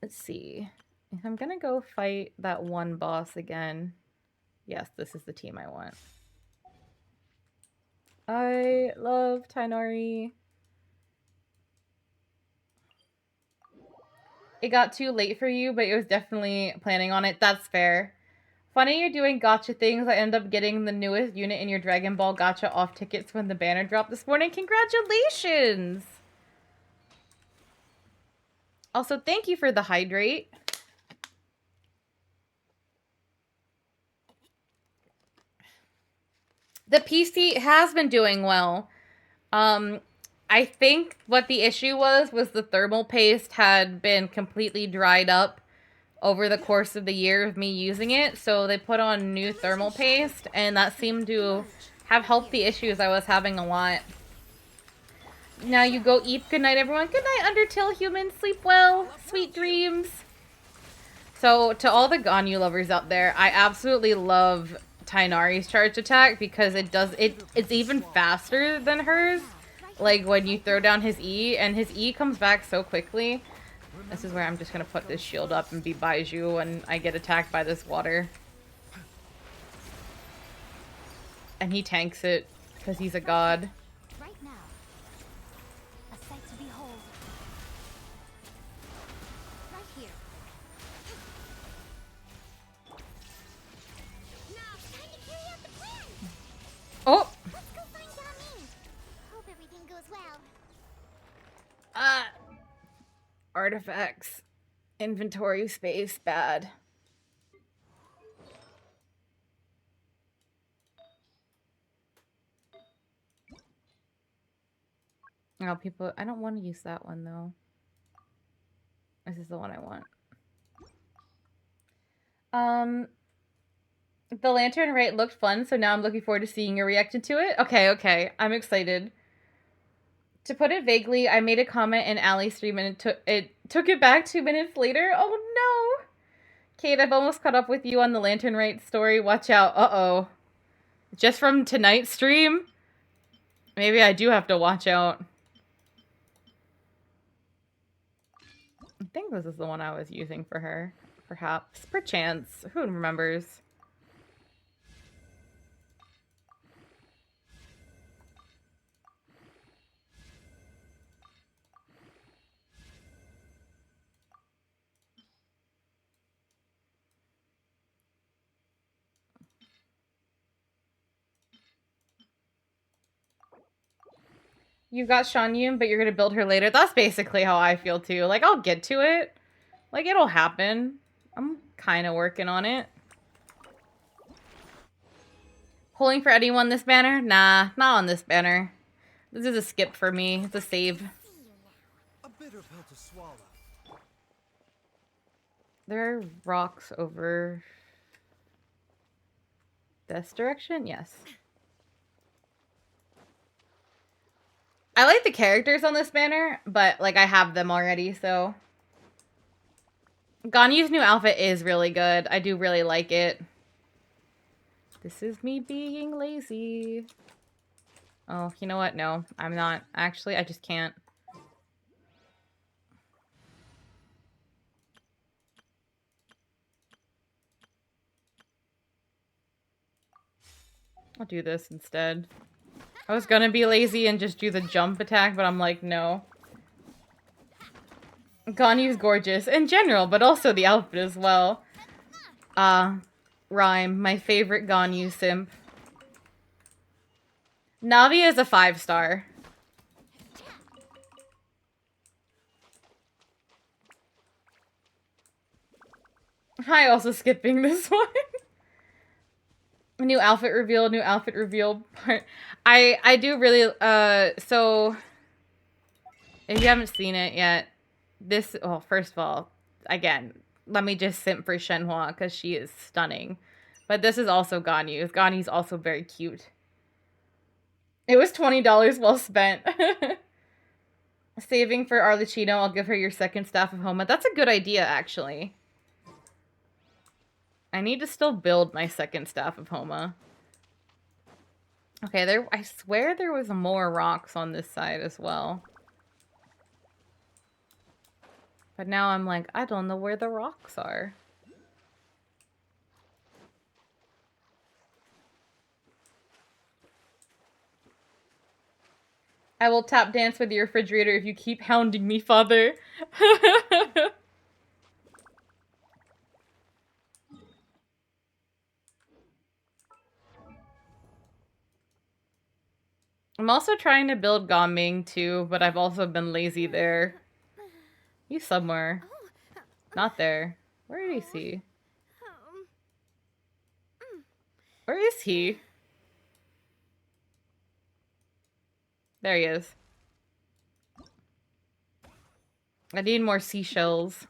Let's see. If I'm gonna go fight that one boss again. Yes, this is the team I want. I love Tainari. It got too late for you, but it was definitely planning on it. That's fair. Funny you're doing gotcha things. I ended up getting the newest unit in your Dragon Ball gotcha off tickets when the banner dropped this morning. Congratulations! Also, thank you for the hydrate. The PC has been doing well. I think what the issue was the thermal paste had been completely dried up over the course of the year of me using it. So they put on new thermal paste, and that seemed to have helped the issues I was having a lot. Now you go eat. Good night, everyone. Good night, Undertale humans. Sleep well. Sweet dreams. So, to all the Ganyu lovers out there, I absolutely love Tainari's charge attack because it's even faster than hers. Like, when you throw down his E, and his E comes back so quickly. This is where I'm just gonna put this shield up and be Baiju when I get attacked by this water. And he tanks it, because he's a god. Right now. A sight to behold. Right here. Now it's time to carry out the plan. Oh! Let's go find Yami. Hope everything goes well. Artifacts. Inventory space, bad. Oh, people, I don't want to use that one, though. This is the one I want. The Lantern Rite looked fun, so now I'm looking forward to seeing your reaction to it. Okay, I'm excited. To put it vaguely, I made a comment in Allie's stream and it took it back 2 minutes later. Oh no! Kate, I've almost caught up with you on the Lantern Rite story. Watch out. Uh-oh. Just from tonight's stream? Maybe I do have to watch out. I think this is the one I was using for her. Perhaps. Perchance. Who remembers? You got Shanyun, but you're gonna build her later. That's basically how I feel too. Like, I'll get to it. Like, it'll happen. I'm kind of working on it. Pulling for anyone this banner? Nah, not on this banner. This is a skip for me. It's a save. A bitter pill to swallow. There are rocks over this direction? Yes. I like the characters on this banner, but, like, I have them already, so. Ganyu's new outfit is really good. I do really like it. This is me being lazy. Oh, you know what? No, I'm not. Actually, I just can't. I'll do this instead. I was gonna be lazy and just do the jump attack, but I'm like, no. Ganyu's gorgeous in general, but also the outfit as well. Rhyme, my favorite Ganyu simp. Navi is a 5-star. Hi, also skipping this one. New outfit reveal, new outfit reveal part. I do really, so if you haven't seen it yet, this, well, first of all, again, let me just simp for Shenhua because she is stunning. But this is also Ganyu. Ganyu's also very cute. It was $20 well spent. Saving for Arlecchino, I'll give her your second staff of Homa. That's a good idea, actually. I need to still build my second staff of Homa. Okay, I swear there was more rocks on this side as well. But now I'm like, I don't know where the rocks are. I will tap dance with your refrigerator if you keep hounding me, father. I'm also trying to build Gaming too, but I've also been lazy there. He's somewhere. Not there. Where is he? Where is he? There he is. I need more seashells.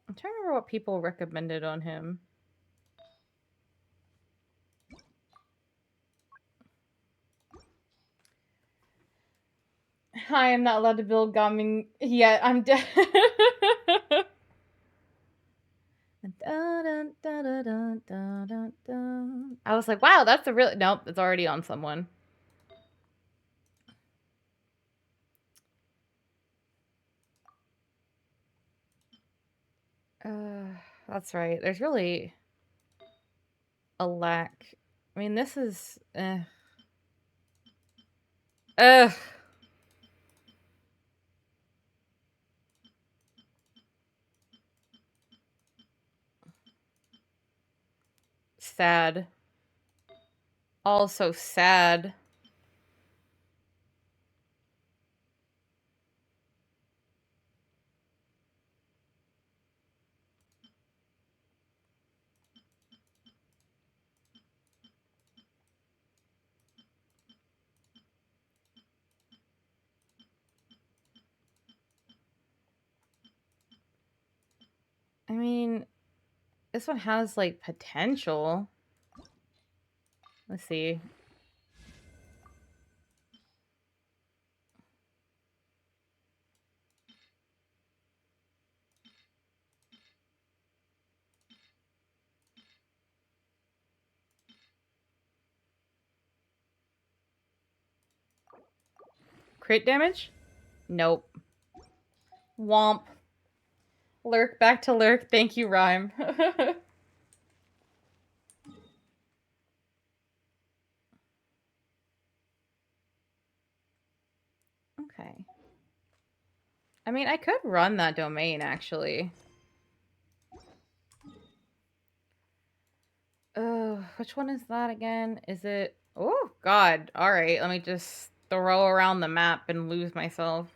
I'm trying to remember what people recommended on him. I am not allowed to build Gaming yet. I'm dead. I was like, wow, that's a really... Nope, it's already on someone. That's right. There's really a lack. I mean, this is... Ugh. Sad. Also sad. I mean, this one has, like, potential. Let's see. Crit damage? Nope. Womp. Lurk, back to lurk. Thank you, Rhyme. Okay. I mean, I could run that domain, actually. Which one is that again? Is it... Oh, God. Alright, let me just throw around the map and lose myself.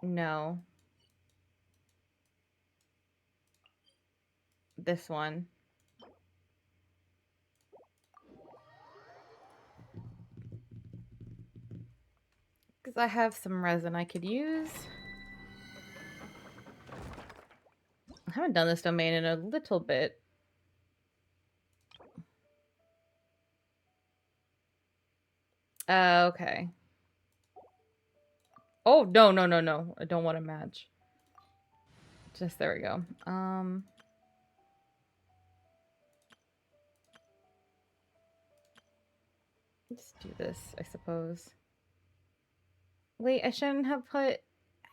No. This one. Because I have some resin I could use. I haven't done this domain in a little bit. Okay. Oh, no, no, no, no. I don't want to match. Just, there we go. Let's do this, I suppose. Wait, I shouldn't have put...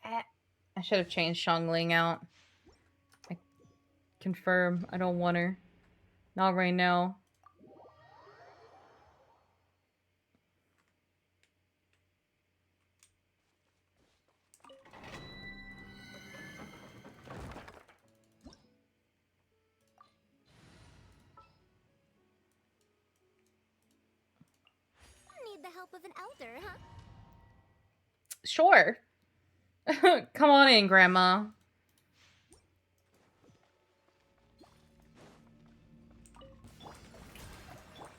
I should have changed Xiangling out. I confirm, I don't want her. Not right now. Need the help of an elder, huh? Sure. Come on in, Grandma.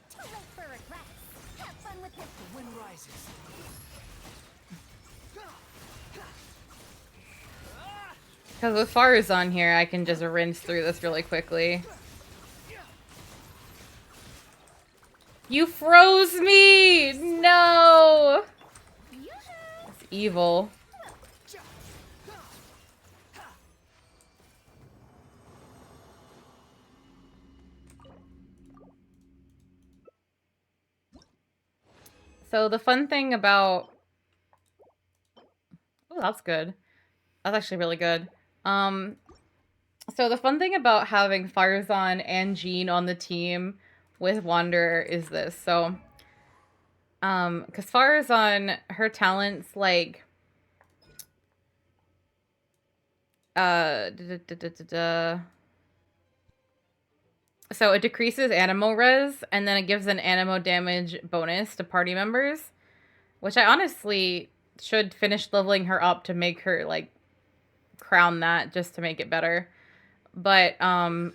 Too late for regrets. Have fun with this. The wind rises. Because with Farazan here, I can just rinse through this really quickly. You froze me! No! It's evil. So the fun thing about... Oh, that's good. That's actually really good. So the fun thing about having Farazan and Jean on the team with Wanderer is this. So, because Farazan, her talents, like, So it decreases animal res, and then it gives an animal damage bonus to party members, which I honestly should finish leveling her up to make her, like, crown that, just to make it better. But, I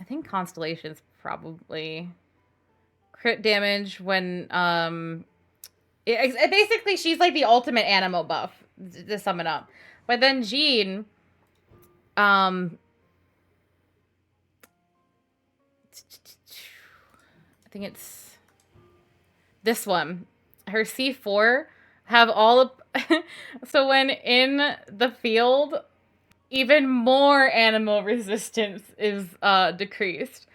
think Constellation's probably crit damage when, basically, she's like the ultimate animal buff, to sum it up. But then Jean, I think it's this one. Her C4 have all of... So when in the field, even more animal resistance is decreased.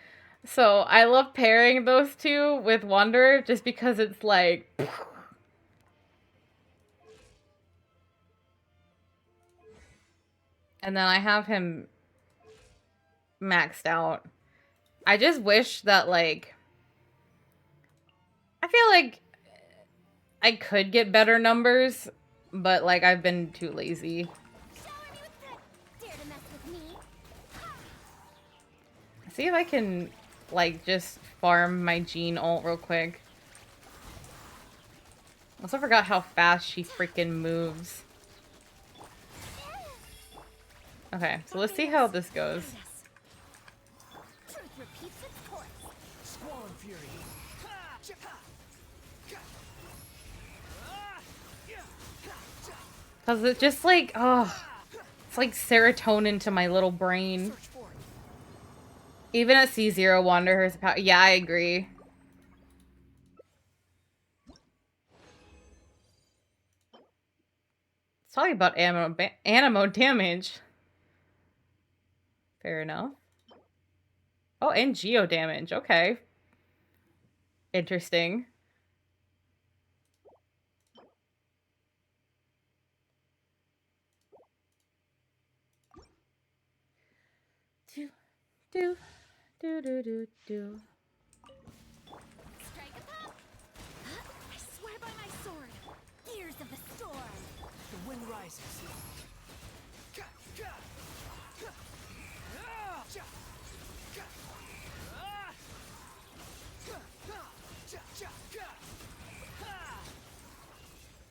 So I love pairing those two with Wanderer just because it's like... And then I have him maxed out. I just wish that, like... I feel like I could get better numbers, but, like, I've been too lazy. See if I can, like, just farm my Jean ult real quick. Also forgot how fast she freaking moves. Okay, so let's see how this goes. Because it's just like, oh, it's like serotonin to my little brain. Even at C0, Wanderer's power. Yeah, I agree. It's talking about animo damage. Fair enough. Oh, and geo damage. Okay. Interesting. Do. Strike a pop. I swear by my sword. Gears of the storm. The wind rises.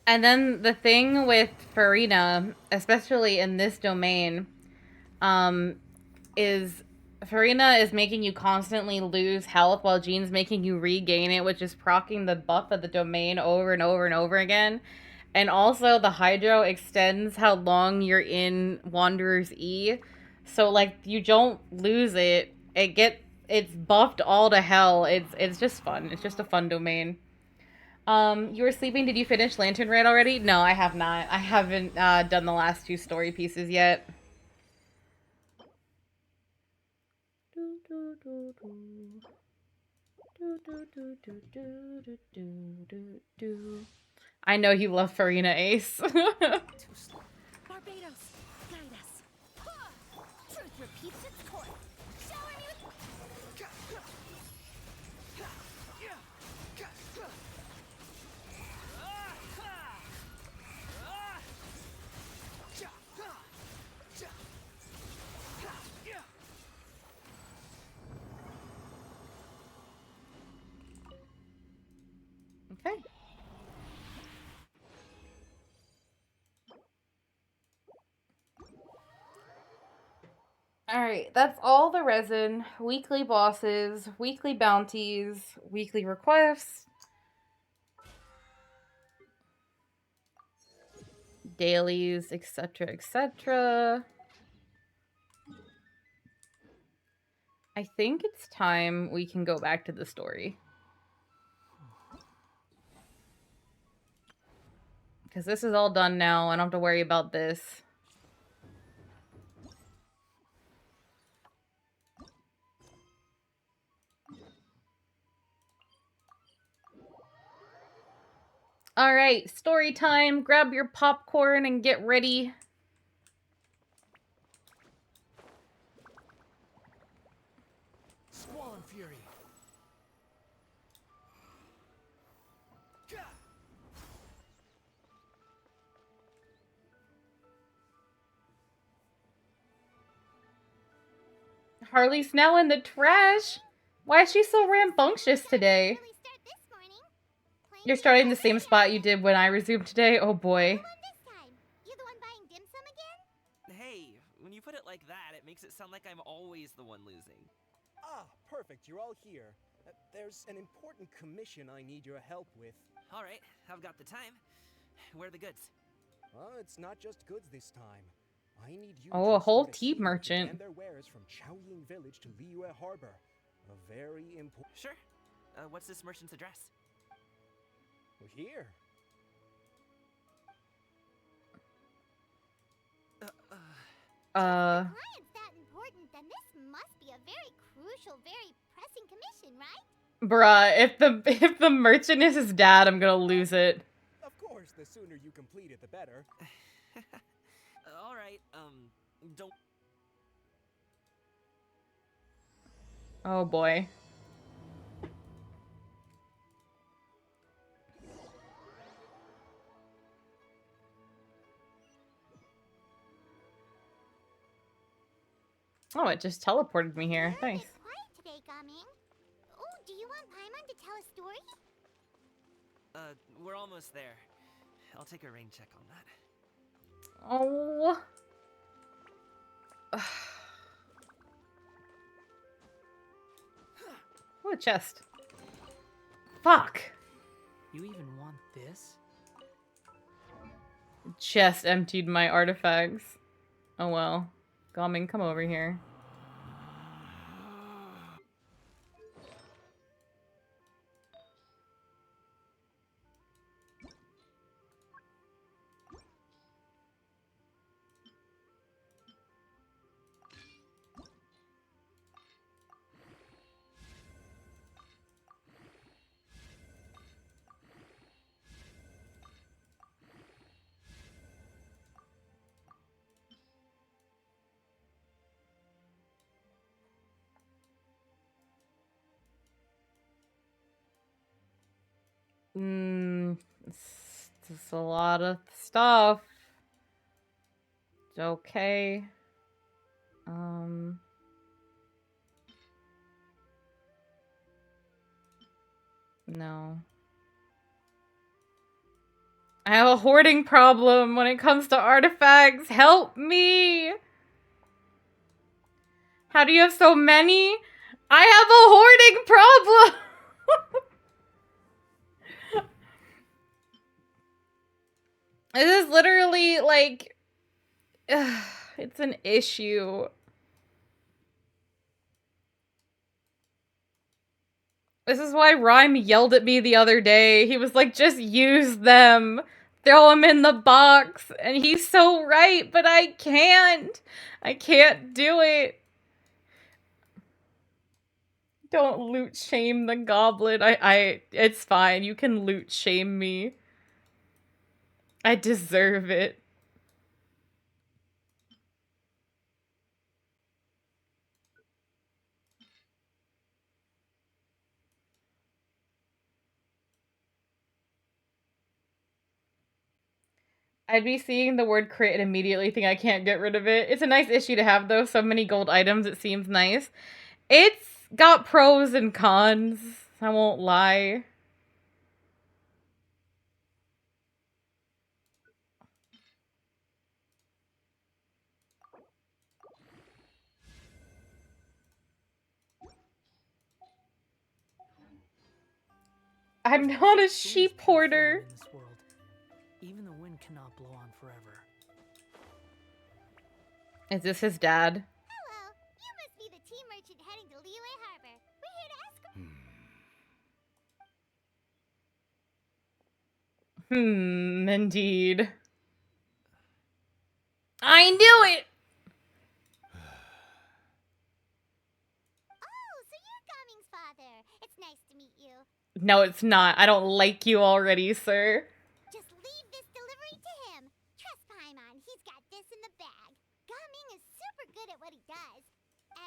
And then the thing with Farina, especially in this domain, is Farina is making you constantly lose health while Jean's making you regain it, which is proccing the buff of the domain over and over and over again. And also the Hydro extends how long you're in Wanderer's E. So, like, you don't lose it. It's buffed all to hell. It's just fun. It's just a fun domain. You were sleeping. Did you finish Lantern Rite already? No, I have not. I haven't done the last 2 story pieces yet. I know you love Farina, Ace. Barbados, guide us. Truth repeats its course. Shower me with... Okay. Alright, that's all the resin, weekly bosses, weekly bounties, weekly requests, dailies, etc., etc. I think it's time we can go back to the story. Because this is all done now. I don't have to worry about this. All right, story time. Grab your popcorn and get ready. Squall Fury. Harley's now in the trash. Why is she so rambunctious today? Early start this morning. Playing You're the starting the Harper same spot Channel. you did when I resumed today? Oh boy. Who won this time? You the one buying dim sum again? Hey, when you put it like that, it makes it sound like I'm always the one losing. Ah, perfect. You're all here. There's an important commission I need your help with. All right, I've got the time. Where are the goods? It's not just goods this time. I need you Oh, to a whole escort tea seaworthy merchant. and their wares from Chaoying Village to Liyue Harbor. A very important... Sure. What's this merchant's address? Here. If the client's that important, then this must be a very crucial, very pressing commission, right? Bruh, if the merchant is his dad, I'm gonna lose it. Of course, the sooner you complete it, the better. All right, don't... Oh boy. Oh, it just teleported me here. You're a Nice. bit quiet today, Gaming. Oh, do you want Paimon to tell a story? We're almost there. I'll take a rain check on that. Oh. Oh, a chest. Fuck. You even want this? Chest emptied my artifacts. Oh well. Gaming, come over here. It's a lot of stuff. It's okay. No. I have a hoarding problem when it comes to artifacts. Help me! How do you have so many? I have a hoarding problem! This is literally like... it's an issue. This is why Rhyme yelled at me the other day. He was like, just use them. Throw them in the box. And he's so right, but I can't. I can't do it. Don't loot shame the goblin. It's fine. You can loot shame me. I deserve it. I'd be seeing the word crit and immediately think I can't get rid of it. It's a nice issue to have, though. So many gold items, it seems nice. It's got pros and cons. I won't lie. I'm not a Things sheep can fail hoarder. in this world. Even the wind cannot blow on forever. Is this his dad? Hello, you must be the tea merchant heading to Liyue Harbor. We're here to ask. Indeed. I knew it! Oh, so you're Gaming's father. It's nice to meet you. No, it's not. I don't like you already, sir. Just leave this delivery to him. Trust Paimon, he's got this in the bag. Gaming is super good at what he does.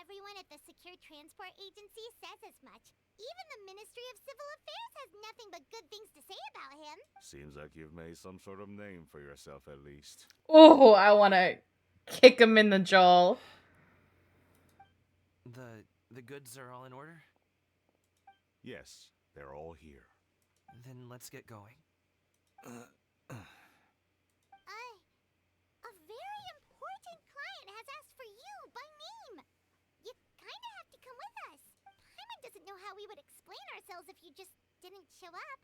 Everyone at the Secure Transport Agency says as much. Even the Ministry of Civil Affairs has nothing but good things to say about him. Seems like you've made some sort of name for yourself at least. Oh, I want to kick him in the jaw. The goods are all in order? Yes, they're all here. Then let's get going. A very important client has asked for you by name. You kinda have to come with us. Paimon doesn't know how we would explain ourselves if you just didn't show up.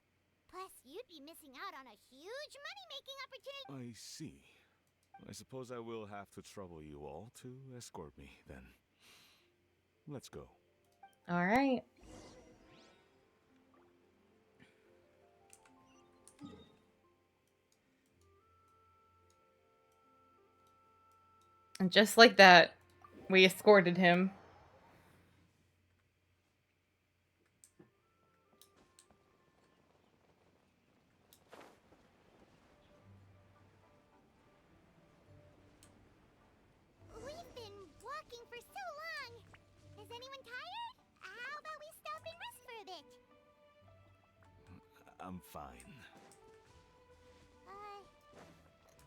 Plus, you'd be missing out on a huge money-making opportunity. I see. I suppose I will have to trouble you all to escort me, then. Let's go. All right. And just like that, we escorted him. We've been walking for so long. Is anyone tired? How about we stop and rest for a bit? I'm fine.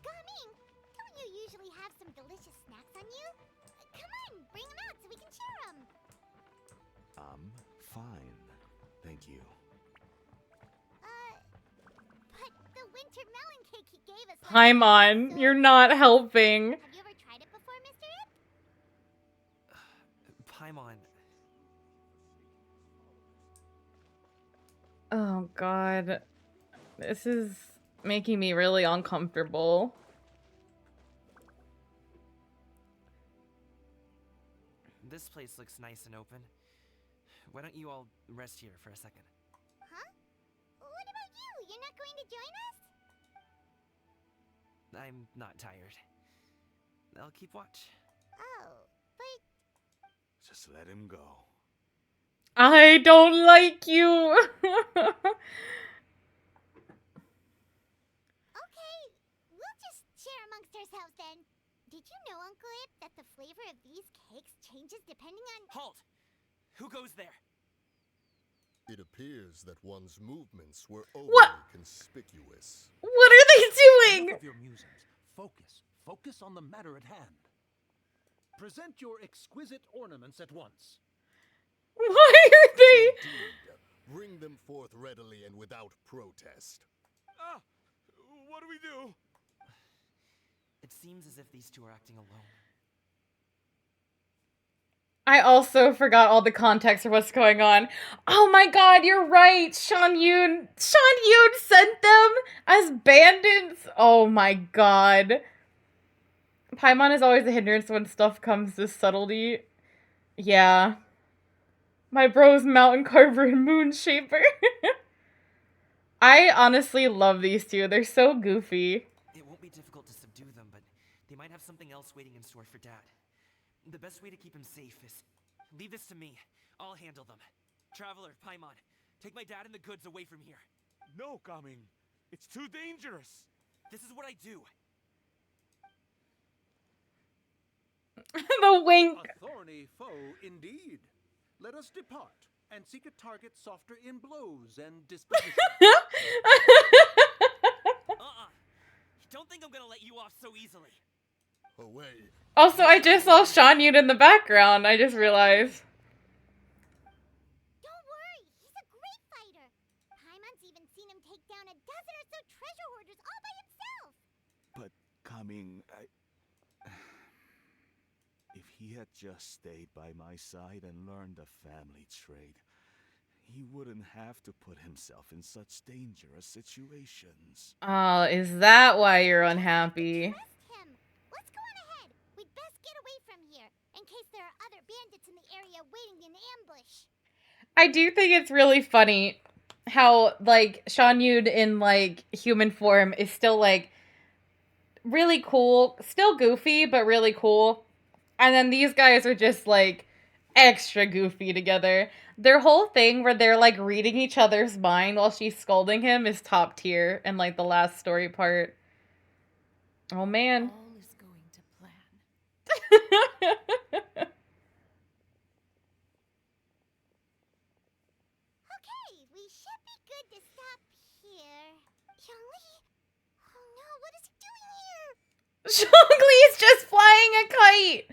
Gaming, don't you usually have some delicious snacks on you? Come on, bring them out so we can share them. I'm fine. Thank you. But the winter melon cake he gave us. Paimon, you're not helping. Have you ever tried it before, Mr. Ip? Paimon. Oh god. This is making me really uncomfortable. This place looks nice and open. Why don't you all rest here for a second? Huh? What about you? You're not going to join us? I'm not tired. I'll keep watch. Oh, but Just let him go. I don't like you. okay, we'll just share amongst ourselves then. Did you know, Uncle Ip, that the flavor of these cakes changes depending on... Halt! Who goes there? It appears that one's movements were overly What? conspicuous. What are they doing? Enough of your musings. Focus. Focus on the matter at hand. Present your exquisite ornaments at once. Why are they? Indeed. Bring them forth readily and without protest. Ah! What do we do? It seems as if these two are acting alone. I also forgot all the context of what's going on. Oh my god, you're right. Sean Yoon sent them as bandits. Oh my god. Paimon is always a hindrance when stuff comes to subtlety. Yeah. My bro's mountain carver and moon shaper. I honestly love these two. They're so goofy. It won't be difficult to subdue them, but they might have something else waiting in store for Dad. The best way to keep him safe is leave this to me. I'll handle them. Traveler, Paimon, take my dad and the goods away from here. No, Gaming. It's too dangerous. This is what I do. The wink. A thorny foe indeed. Let us depart and seek a target softer in blows and disposition. Don't think I'm gonna let you off so easily. Away. Also, I just saw Sean Yoon in the background. I just realized. Don't worry, he's a great fighter. Paimon's even seen him take down a dozen or so treasure hoarders all by himself. But, Gaming, if he had just stayed by my side and learned the family trade, he wouldn't have to put himself in such dangerous situations. Oh, is that why you're unhappy? Trust him. Let's go on ahead. We'd best get away from here, in case there are other bandits in the area waiting in ambush. I do think it's really funny how, like, Sean Yoon in, like, human form is still, like, really cool. Still goofy, but really cool. And then these guys are just, like, extra goofy together. Their whole thing where they're, like, reading each other's mind while she's scolding him is top tier in, like, the last story part. Oh, man. All is going to plan. Okay, we should be good to stop here. Xiangli? Oh no, what is he doing here? Zhongli is just flying a kite.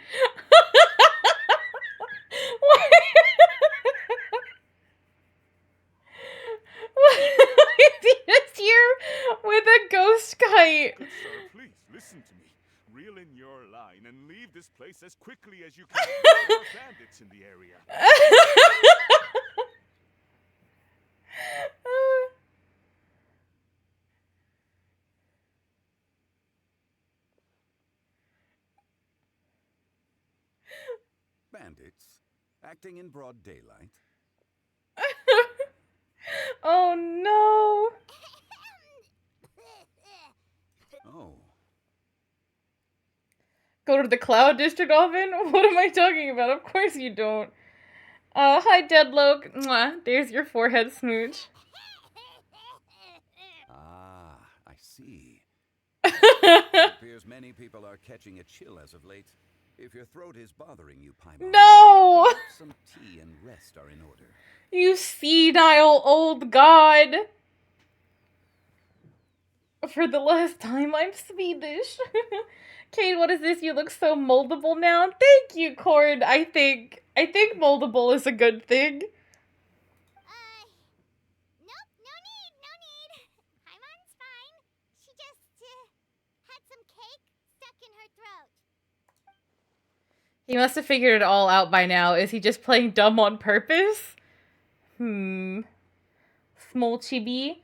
Is he just here with a ghost kite? Good sir, please listen to me. Reel in your line and leave this place as quickly as you can. There are bandits in the area. Bandits? Acting in broad daylight? Oh no. Oh. Go to the Cloud District often? What am I talking about? Of course you don't. Hi Deadloke. Mwah. There's your forehead smooch. Ah, I see. It appears many people are catching a chill as of late. If your throat is bothering you, Paimon, No! perhaps some tea and rest are in order. You senile old god. For the last time, I'm Swedish. Kate, what is this? You look so moldable now. Thank you, Cord. I think moldable is a good thing. Nope, no need. Paimon's fine. She just, had some cake stuck in her throat. He must have figured it all out by now. Is he just playing dumb on purpose? Small chibi.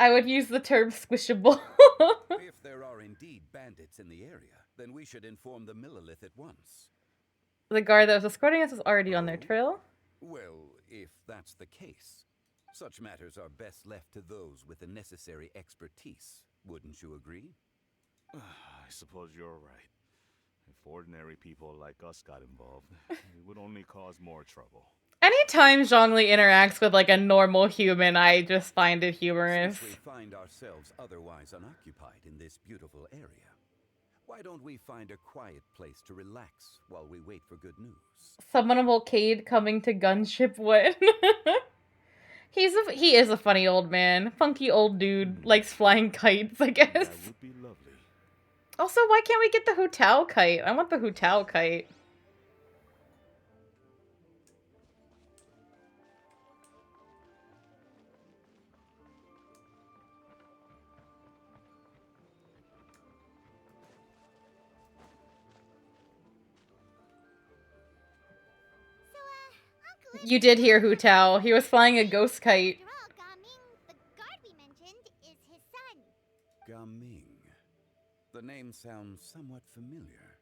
I would use the term squishable. If there are indeed bandits in the area, then we should inform the Millilith at once. The guard that was escorting us is already on their trail. Well, if that's the case, such matters are best left to those with the necessary expertise. Wouldn't you agree? I suppose you're right. If ordinary people like us got involved, it would only cause more trouble. Anytime Zhongli interacts with like a normal human, I just find it humorous. Since we find ourselves otherwise unoccupied in this beautiful area, why don't we find a quiet place to relax while we wait for good news? Summonable Cade coming to gunship what? He is a funny old man. Funky old dude. Likes flying kites, I guess. That would be lovely. Also, why can't we get the Hutao kite? I want the Hutao kite. You did hear Hutao. He was flying a ghost kite. After all, Gaming, the guard we mentioned, is his son. Gaming. The name sounds somewhat familiar.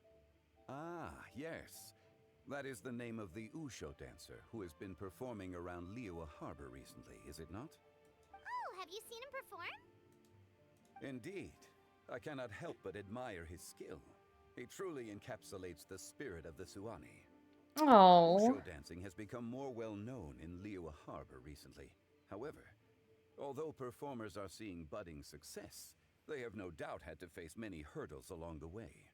Ah, yes. That is the name of the Usho dancer who has been performing around Liyue Harbor recently, is it not? Oh, have you seen him perform? Indeed. I cannot help but admire his skill. He truly encapsulates the spirit of the Suani. Oh. Usho dancing has become more well known in Liyue Harbor recently. However, although performers are seeing budding success, they have no doubt had to face many hurdles along the way.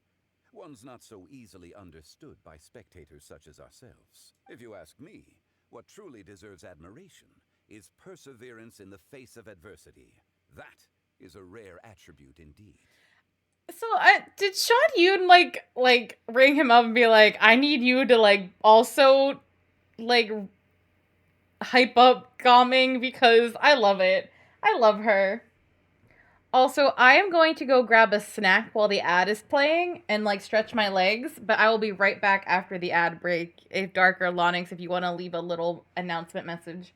One's not so easily understood by spectators such as ourselves. If you ask me, what truly deserves admiration is perseverance in the face of adversity. That is a rare attribute indeed. So, did Sean Yoon, like, ring him up and be like, I need you to, like, also, like, hype up Gaming because I love it. I love her. Also, I am going to go grab a snack while the ad is playing and, like, stretch my legs, but I will be right back after the ad break. If Darker Lonix, if you want to leave a little announcement message.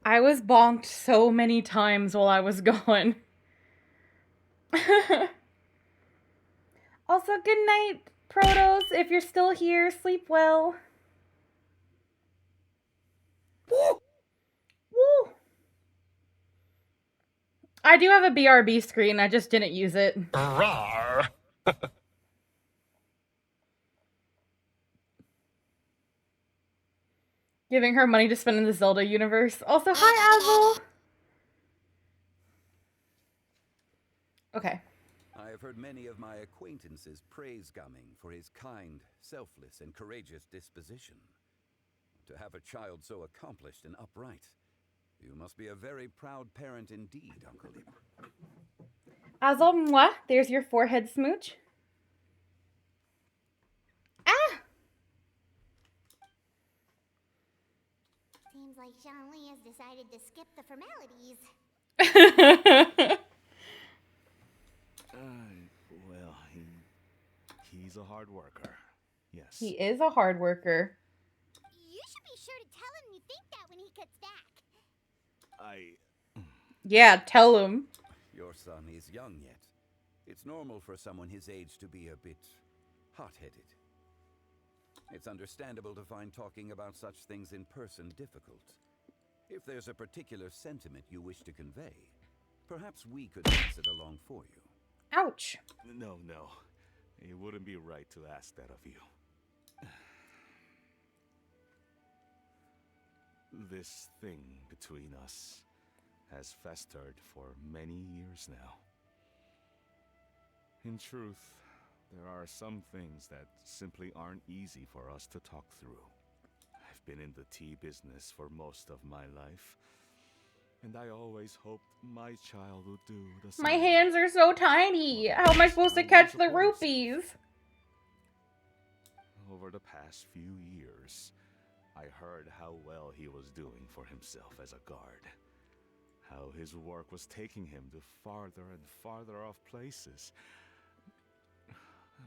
I was bonked so many times while I was gone. Also, good night, Protos. If you're still here, sleep well. Woo! Woo! I do have a BRB screen, I just didn't use it. Giving her money to spend in the Zelda universe. Also, hi, Azel! Okay. I have heard many of my acquaintances praise Gumming for his kind, selfless, and courageous disposition. To have a child so accomplished and upright, you must be a very proud parent indeed, Uncle Ip. Azel, mwah. There's your forehead smooch. Ah! Seems like Zhongli has decided to skip the formalities. Well, he's a hard worker. Yes. He is a hard worker. You should be sure to tell him you think that when he gets back. Yeah, tell him. Your son is young yet. It's normal for someone his age to be a bit hot-headed. It's understandable to find talking about such things in person difficult. If there's a particular sentiment you wish to convey, perhaps we could pass it along for you. Ouch. No. It wouldn't be right to ask that of you. This thing between us has festered for many years now. In truth, there are some things that simply aren't easy for us to talk through. I've been in the tea business for most of my life, and I always hoped my child would do the same. My hands are so tiny. How am I supposed to catch the rupees? Over the past few years, I heard how well he was doing for himself as a guard. How his work was taking him to farther and farther off places.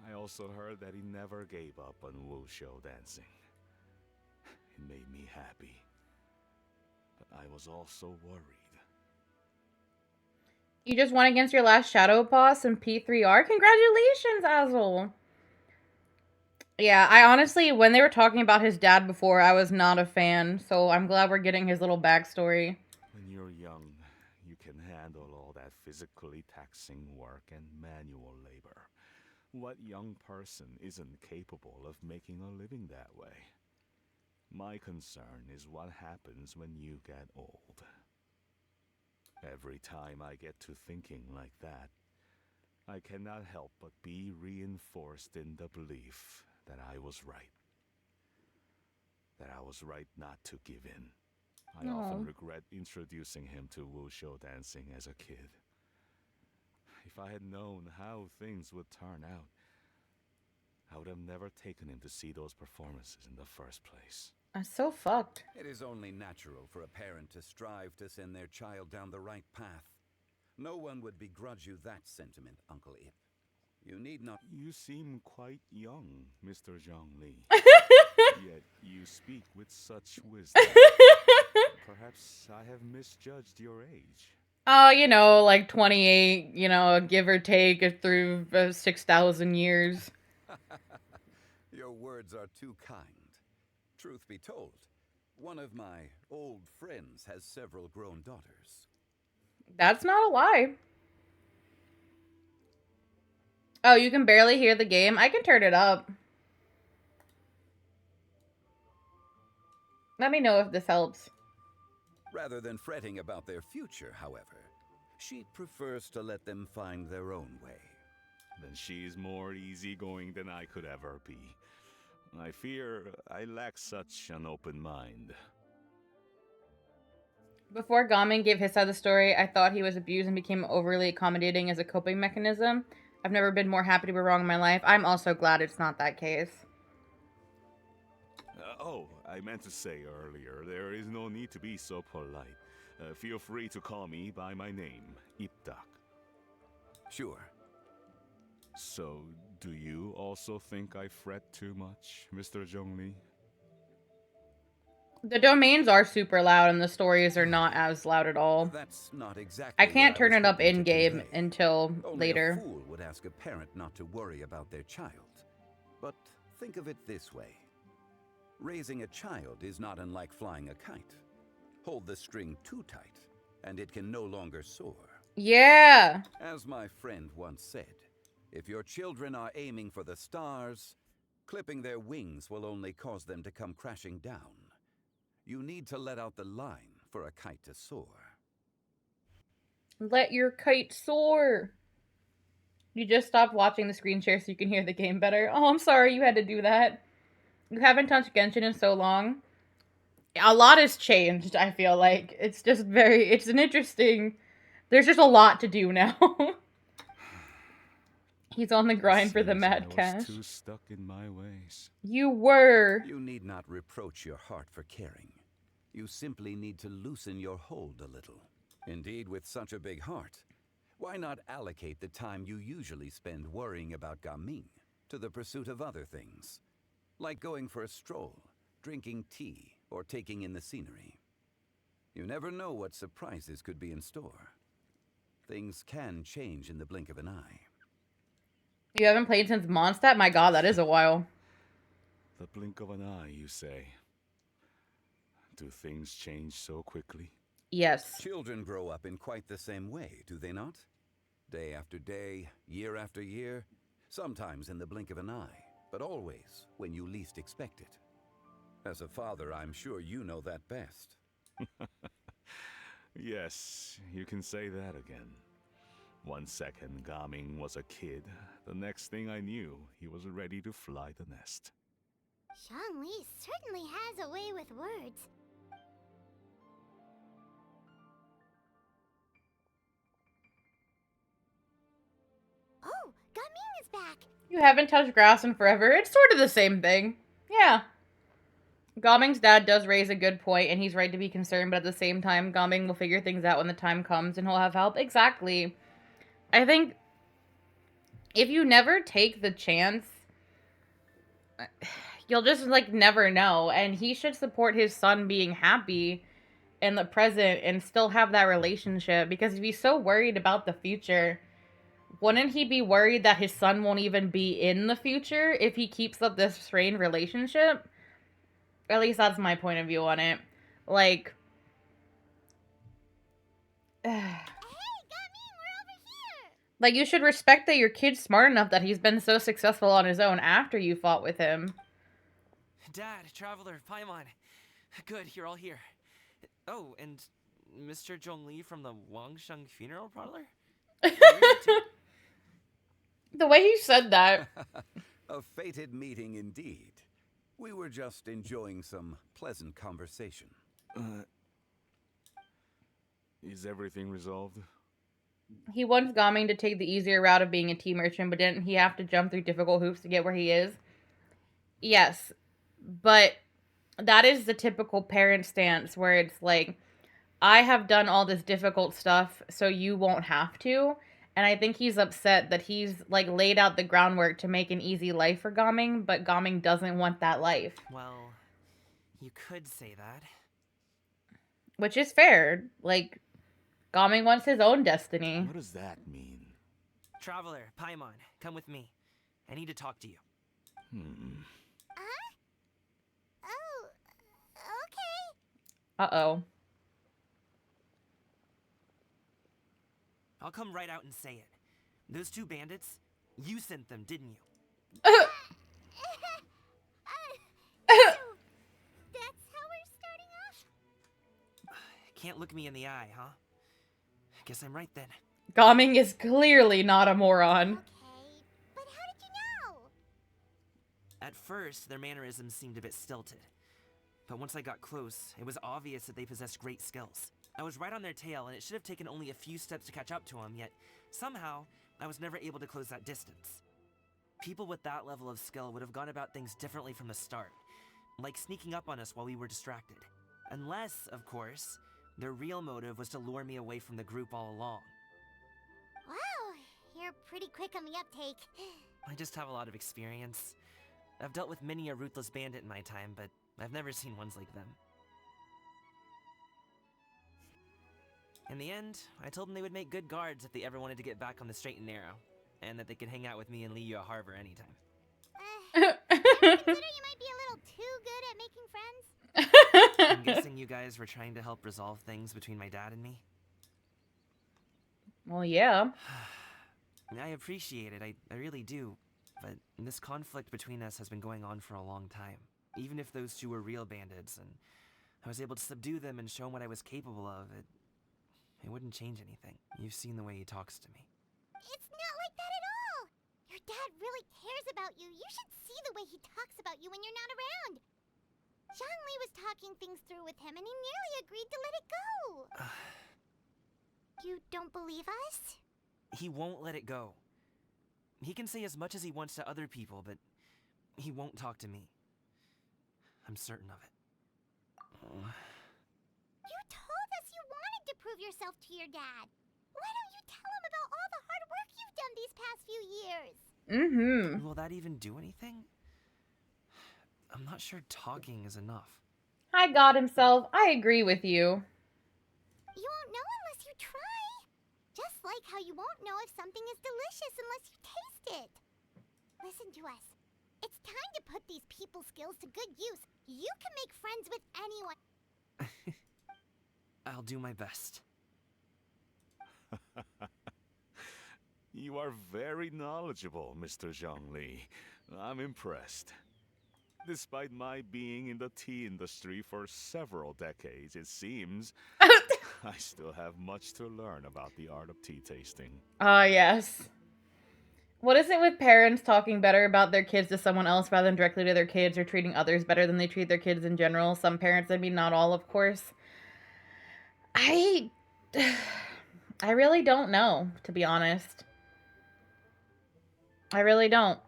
I also heard that he never gave up on wushou dancing. It made me happy. But I was also worried. You just won against your last shadow boss in P3R? Congratulations, Azel! Yeah, I honestly, when they were talking about his dad before, I was not a fan, so I'm glad we're getting his little backstory. When you're young, you can handle all that physically taxing work and manual labor. What young person isn't capable of making a living that way? My concern is what happens when you get old. Every time I get to thinking like that, I cannot help but be reinforced in the belief that I was right. That I was right not to give in. I often regret introducing him to wushou dancing as a kid. If I had known how things would turn out, I would have never taken him to see those performances in the first place. I'm so fucked. It is only natural for a parent to strive to send their child down the right path. No one would begrudge you that sentiment, Uncle Ip. You need not... You seem quite young, Mr. Zhongli. Yet you speak with such wisdom. Perhaps I have misjudged your age. Oh, you know, like 28, you know, give or take through 6,000 years. Your words are too kind. Truth be told, one of my old friends has several grown daughters. That's not a lie. Oh, you can barely hear the game? I can turn it up. Let me know if this helps. Rather than fretting about their future, however, she prefers to let them find their own way. Then she's more easygoing than I could ever be. I fear I lack such an open mind. Before Gamin gave his side of the story, I thought he was abused and became overly accommodating as a coping mechanism. I've never been more happy to be wrong in my life. I'm also glad it's not that case. I meant to say earlier, there is no need to be so polite. Feel free to call me by my name, Ipdak. Sure. So, do you also think I fret too much, Mr. Zhongli? The domains are super loud and the stories are not as loud at all. That's not exactly I can't what turn was it up hoping to in-game convey. until Only later. a fool would ask a parent not to worry about their child. But think of it this way. Raising a child is not unlike flying a kite. Hold the string too tight, and it can no longer soar. Yeah. As my friend once said, if your children are aiming for the stars, clipping their wings will only cause them to come crashing down. You need to let out the line for a kite to soar. Let your kite soar. You just stopped watching the screen share so you can hear the game better. Oh, I'm sorry you had to do that. You haven't touched Genshin in so long. A lot has changed, I feel like. It's just it's an interesting... There's just a lot to do now. He's on the grind for the mad I cash. was too stuck in my ways. You were. You need not reproach your heart for caring. You simply need to loosen your hold a little. Indeed, with such a big heart, why not allocate the time you usually spend worrying about Gaming to the pursuit of other things, like going for a stroll, drinking tea, or taking in the scenery. You never know what surprises could be in store. Things can change in the blink of an eye. You haven't played since Mondstadt? My god, that is a while. The blink of an eye, you say? Do things change so quickly? Yes. Children grow up in quite the same way, do they not? Day after day, year after year, sometimes in the blink of an eye, but always when you least expect it. As a father, I'm sure you know that best. Yes, you can say that again. 1 second, Gaming was a kid. The next thing I knew, he was ready to fly the nest. Zhongli certainly has a way with words. Oh, Gaming is back. You haven't touched grass in forever. It's sort of the same thing. Yeah. Gaming's dad does raise a good point, and he's right to be concerned, but at the same time, Gaming will figure things out when the time comes, and he'll have help. Exactly. I think if you never take the chance, you'll just, like, never know, and he should support his son being happy in the present and still have that relationship, because if he's so worried about the future, wouldn't he be worried that his son won't even be in the future if he keeps up this strained relationship? At least that's my point of view on it. Like, like, you should respect that your kid's smart enough that he's been so successful on his own after you fought with him. Dad, Traveler, Paimon. Good, you're all here. Oh, and Mr. Zhongli from the Wangsheng Funeral Parlor? The way he said that. A fated meeting indeed. We were just enjoying some pleasant conversation. Is everything resolved? He wants Gaming to take the easier route of being a tea merchant, but didn't he have to jump through difficult hoops to get where he is? Yes, but that is the typical parent stance where it's like, I have done all this difficult stuff, so you won't have to. And I think he's upset that he's, like, laid out the groundwork to make an easy life for Gaming, but Gaming doesn't want that life. Well, you could say that. Which is fair. Like, Gaming wants his own destiny. What does that mean? Traveler, Paimon, come with me. I need to talk to you. Oh, okay. Uh-oh. I'll come right out and say it. Those two bandits, you sent them, didn't you? So, that's how we're starting off? Can't look me in the eye, huh? Guess I'm right then. Gaming is clearly not a moron. Okay, but how did you know? At first, their mannerisms seemed a bit stilted. But once I got close, it was obvious that they possessed great skills. I was right on their tail, and it should have taken only a few steps to catch up to them, yet somehow, I was never able to close that distance. People with that level of skill would have gone about things differently from the start, like sneaking up on us while we were distracted. Unless, of course, their real motive was to lure me away from the group all along. Wow, you're pretty quick on the uptake. I just have a lot of experience. I've dealt with many a ruthless bandit in my time, but I've never seen ones like them. In the end, I told them they would make good guards if they ever wanted to get back on the straight and narrow, and that they could hang out with me in Liyue Harbor anytime. Ever consider you might be a little too good at making friends? I'm guessing you guys were trying to help resolve things between my dad and me? Well, yeah. I appreciate it, I really do. But this conflict between us has been going on for a long time. Even if those two were real bandits, and I was able to subdue them and show them what I was capable of, it wouldn't change anything. You've seen the way he talks to me. It's not like that at all! Your dad really cares about you. You should see the way he talks about you when you're not around. Zhongli was talking things through with him and he nearly agreed to let it go. You don't believe us? He won't let it go. He can say as much as he wants to other people, but he won't talk to me. I'm certain of it. You told us you wanted to prove yourself to your dad. Why don't you tell him about all the hard work you've done these past few years? Mm-hmm. Will that even do anything? I'm not sure talking is enough. Hi, God himself. I agree with you. You won't know unless you try. Just like how you won't know if something is delicious unless you taste it. Listen to us. It's time to put these people skills to good use. You can make friends with anyone. I'll do my best. You are very knowledgeable, Mr. Zhongli. I'm impressed. Despite my being in the tea industry for several decades, it seems I still have much to learn about the art of tea tasting. Ah, yes. What is it with parents talking better about their kids to someone else rather than directly to their kids, or treating others better than they treat their kids in general? Some parents, I mean, not all, of course. I really don't know, to be honest. I really don't.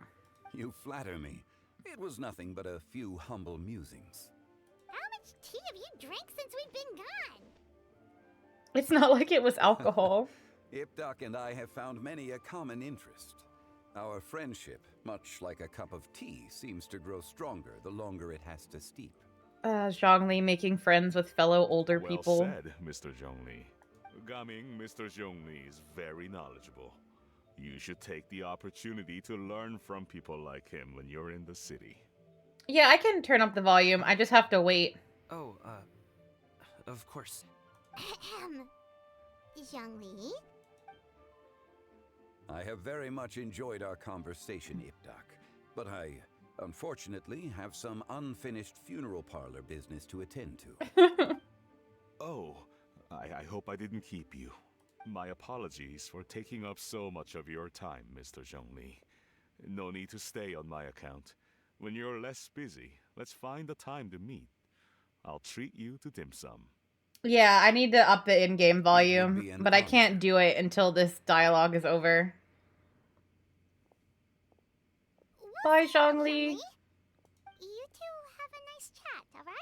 You flatter me. It was nothing but a few humble musings. How much tea have you drank since we've been gone? It's not like it was alcohol. Ipdak and I have found many a common interest. Our friendship, much like a cup of tea, seems to grow stronger the longer it has to steep. Zhongli making friends with fellow older people. Well said, Mr. Zhongli. Gaming, Mr. Zhongli is very knowledgeable. You should take the opportunity to learn from people like him when you're in the city. Yeah, I can turn up the volume. I just have to wait. Oh, of course. Zhongli? I have very much enjoyed our conversation, Ipdak, but I, unfortunately, have some unfinished funeral parlor business to attend to. Oh, I hope I didn't keep you. My apologies for taking up so much of your time, Mr. Zhongli. No need to stay on my account. When you're less busy, let's find a time to meet. I'll treat you to dim sum. Yeah, I need to up the in-game volume, but I can't do it until this dialogue is over. Bye, Zhongli. You two have a nice chat, alright?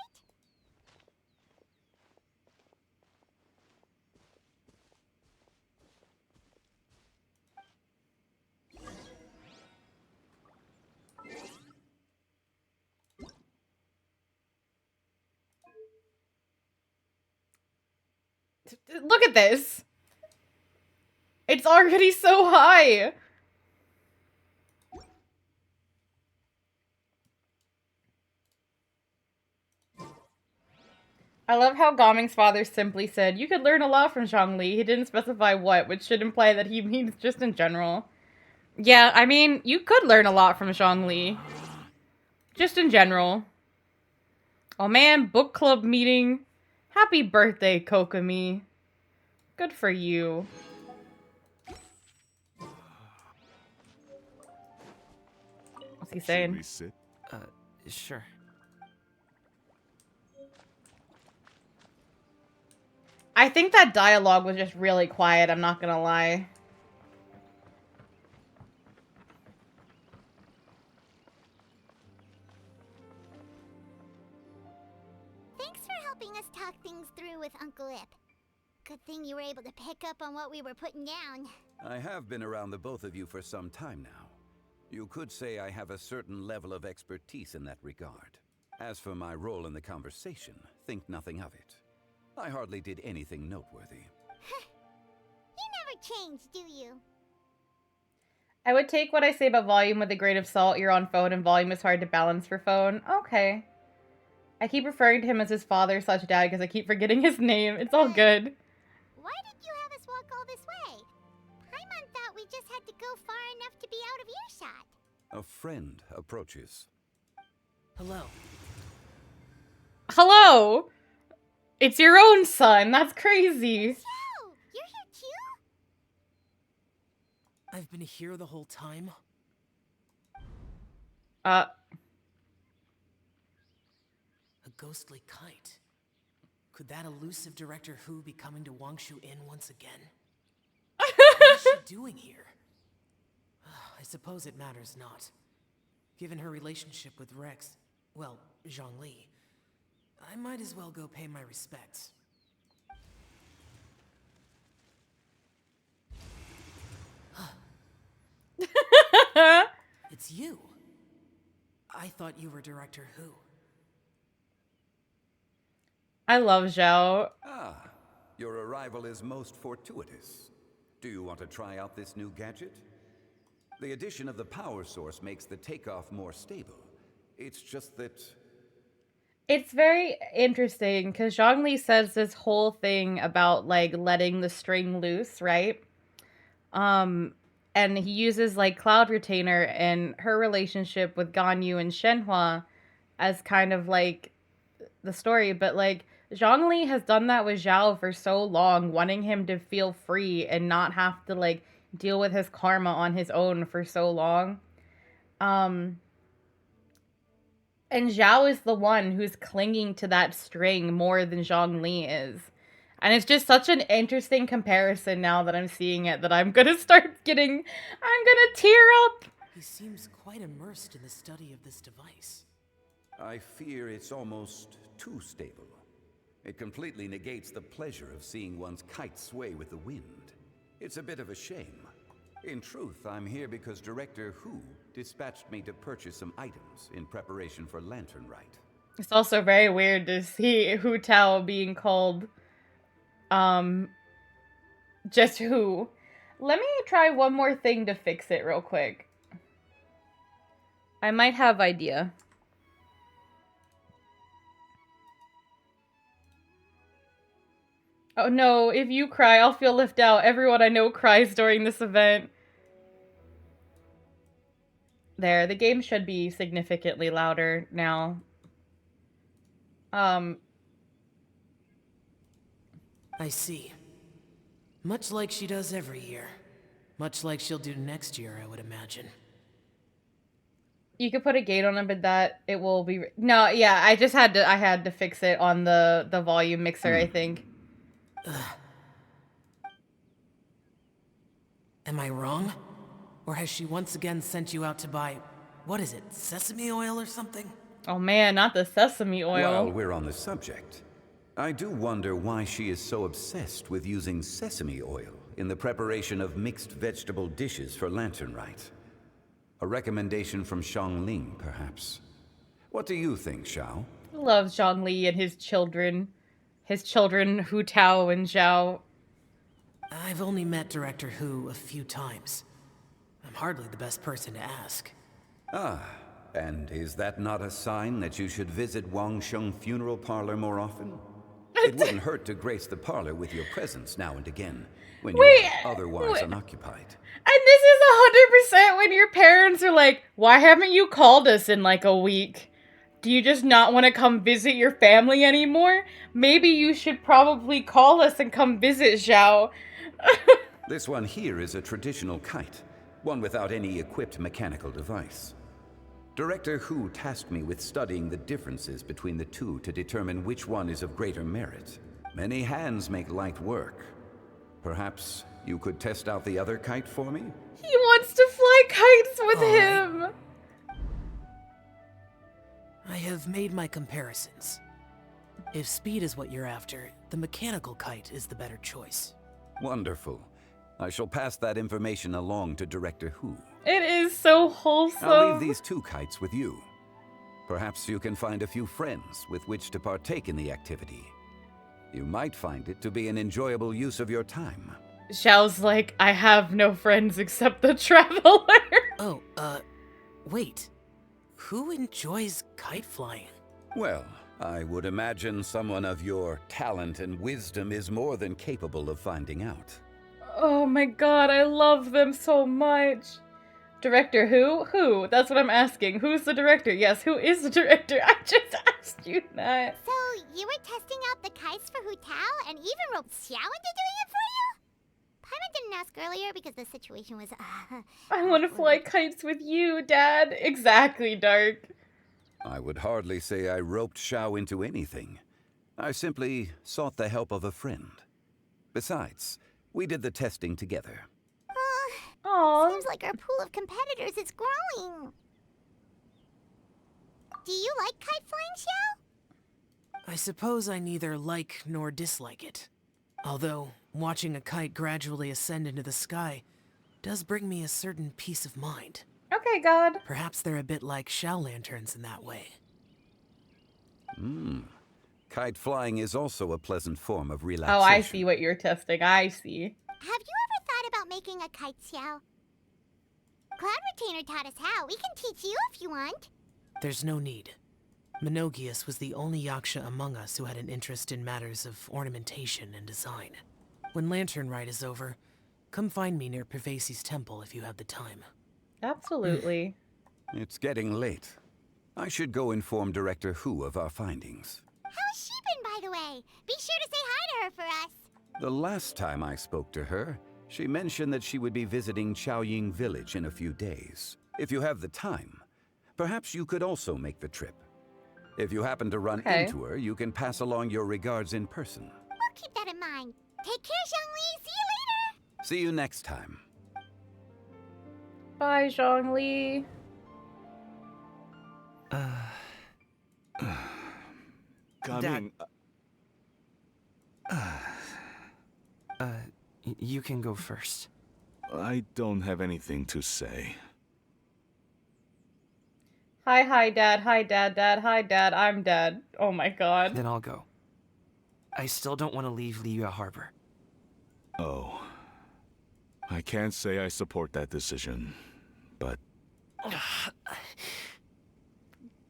Look at this. It's already so high. I love how Gaming's father simply said, you could learn a lot from Zhongli. He didn't specify what, which should imply that he means just in general. Yeah, I mean, you could learn a lot from Zhongli. Just in general. Oh man, book club meeting. Happy birthday, Kokomi. Good for you. What's he saying? Should we sit? Sure. I think that dialogue was just really quiet, I'm not gonna lie. Thanks for helping us talk things through with Uncle Ip. Good thing you were able to pick up on what we were putting down. I have been around the both of you for some time now. You could say I have a certain level of expertise in that regard. As for my role in the conversation, think nothing of it. I hardly did anything noteworthy. You never change, do you? I would take what I say about volume with a grain of salt. You're on phone and volume is hard to balance for phone. Okay. I keep referring to him as his father/dad because I keep forgetting his name. It's all good. Why did you have us walk all this way? Paimon thought we just had to go far enough to be out of earshot. A friend approaches. Hello. Hello! It's your own son. That's crazy. So, you're here too? I've been here the whole time. Uh. A ghostly kite. Could that elusive Director Who be coming to Wangshu Inn once again? What is she doing here? I suppose it matters not. Given her relationship with Rex, well, Zhongli, I might as well go pay my respects. It's you. I thought you were Director Who. I love Zhao. Ah, your arrival is most fortuitous. Do you want to try out this new gadget? The addition of the power source makes the takeoff more stable. It's just that... It's very interesting because Zhongli says this whole thing about like letting the string loose, right? And he uses like Cloud Retainer and her relationship with Ganyu and Shenhua as kind of like the story, but like Zhongli has done that with Zhao for so long, wanting him to feel free and not have to like deal with his karma on his own for so long. And Zhao is the one who's clinging to that string more than Zhongli is. And it's just such an interesting comparison now that I'm seeing it that I'm gonna tear up. He seems quite immersed in the study of this device. I fear it's almost too stable. It completely negates the pleasure of seeing one's kite sway with the wind. It's a bit of a shame. In truth, I'm here because Director Who dispatched me to purchase some items in preparation for Lantern Rite. It's also very weird to see Hu Tao being called, just Hu. Let me try one more thing to fix it real quick. I might have idea. Oh no, if you cry, I'll feel left out. Everyone I know cries during this event. There, the game should be significantly louder now. I see. Much like she does every year. Much like she'll do next year, I would imagine. You could put a gate on it, but that it will be... No, yeah, I had to fix it on the volume mixer, I think. Am I wrong? Or has she once again sent you out to buy, what is it, sesame oil or something? Oh man, not the sesame oil. While we're on the subject, I do wonder why she is so obsessed with using sesame oil in the preparation of mixed vegetable dishes for Lantern Rite. A recommendation from Xiangling, perhaps. What do you think, Xiao? I love Zhongli and his children. His children, Hu Tao and Zhao. I've only met Director Who a few times. I'm hardly the best person to ask. Ah, and is that not a sign that you should visit Wangsheng Funeral Parlor more often? It wouldn't hurt to grace the parlor with your presence now and again, when you're otherwise unoccupied. And this is 100% when your parents are like, why haven't you called us in like a week? Do you just not want to come visit your family anymore? Maybe you should probably call us and come visit, Zhao. This one here is a traditional kite, one without any equipped mechanical device. Director Who tasked me with studying the differences between the two to determine which one is of greater merit. Many hands make light work. Perhaps you could test out the other kite for me? He wants to fly kites with him. I have made my comparisons. If speed is what you're after, the mechanical kite is the better choice. Wonderful. I shall pass that information along to Director Who. It is so wholesome. I'll leave these two kites with you. Perhaps you can find a few friends with which to partake in the activity. You might find it to be an enjoyable use of your time. Xiao's like, I have no friends except the traveler. Oh, wait. Who enjoys kite flying? Well, I would imagine someone of your talent and wisdom is more than capable of finding out. Oh my god, I love them so much. Director who? Who? That's what I'm asking. Who's the director? Yes, who is the director? I just asked you that. So, you were testing out the kites for Hu Tao and even roped Xiao into doing it for you? Paimon didn't ask earlier because the situation was, I want to fly kites with you, Dad. Exactly, Dark. I would hardly say I roped Xiao into anything. I simply sought the help of a friend. Besides, we did the testing together. Aww. Seems like our pool of competitors is growing. Do you like kite flying, Xiao? I suppose I neither like nor dislike it. Although, watching a kite gradually ascend into the sky does bring me a certain peace of mind. Okay, God. Perhaps they're a bit like shell lanterns in that way. Kite flying is also a pleasant form of relaxation. Oh, I see what you're testing. I see. Have you ever thought about making a kite, Xiao? Cloud Retainer taught us how. We can teach you if you want. There's no need. Menogius was the only Yaksha among us who had an interest in matters of ornamentation and design. When Lantern Rite is over, come find me near Pervasi's temple if you have the time. Absolutely. It's getting late. I should go inform Director Hu of our findings. How has she been, by the way? Be sure to say hi to her for us. The last time I spoke to her, she mentioned that she would be visiting Chaoying Village in a few days. If you have the time, perhaps you could also make the trip. If you happen to run into her, you can pass along your regards in person. We'll keep that in mind. Take care, Zhongli. See you later. See you next time. Bye, Zhongli. Coming. You can go first. I don't have anything to say. Hi, Dad. Hi, Dad. Hi, Dad. I'm Dad. Oh my god. Then I'll go. I still don't want to leave Liyue Harbor. Oh. I can't say I support that decision, but...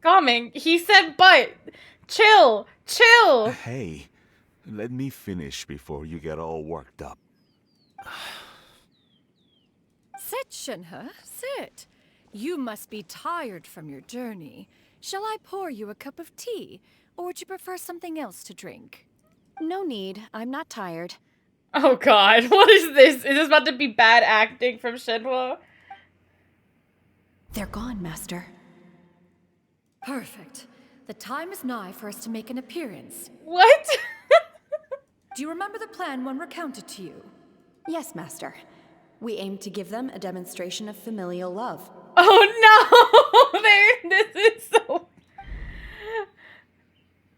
Coming. He said but. Chill. Chill. Hey, let me finish before you get all worked up. Sit, Shenhe, sit. You must be tired from your journey. Shall I pour you a cup of tea, or would you prefer something else to drink? No need. I'm not tired. Oh god, what is this? Is this about to be bad acting from Shenhua? They're gone, Master. Perfect. The time is nigh for us to make an appearance. What? Do you remember the plan one recounted to you? Yes, Master. We aim to give them a demonstration of familial love. Oh no! This is so...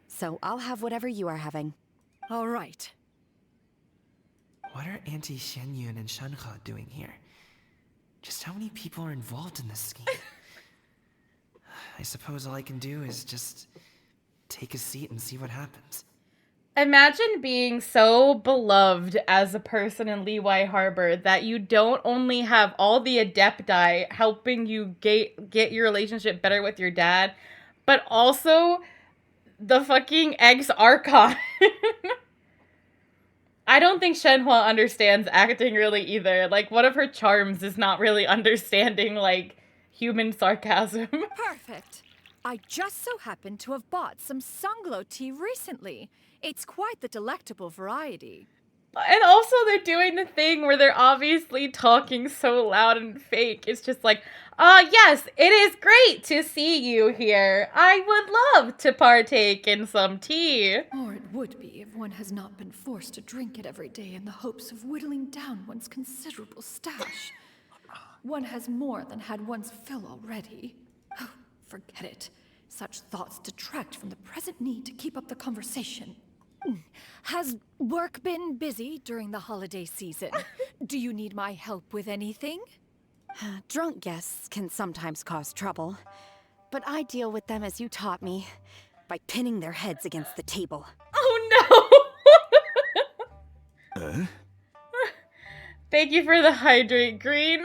So I'll have whatever you are having. All right. What are Auntie Xianyun and Shenhe doing here? Just how many people are involved in this scheme? I suppose all I can do is just take a seat and see what happens. Imagine being so beloved as a person in Liyue Harbor that you don't only have all the Adepti helping you get your relationship better with your dad, but also the fucking ex-Archon. I don't think Shenhua understands acting really either. Like, one of her charms is not really understanding, like, human sarcasm. Perfect. I just so happen to have bought some Sunglow tea recently. It's quite the delectable variety. And also they're doing the thing where they're obviously talking so loud and fake. It's just like, yes, it is great to see you here. I would love to partake in some tea. Or it would be if one has not been forced to drink it every day in the hopes of whittling down one's considerable stash. One has more than had one's fill already. Oh, forget it. Such thoughts detract from the present need to keep up the conversation. Has work been busy during the holiday season? Do you need my help with anything? Drunk guests can sometimes cause trouble, but I deal with them as you taught me, by pinning their heads against the table. Oh no! Thank you for the hydrate, Green.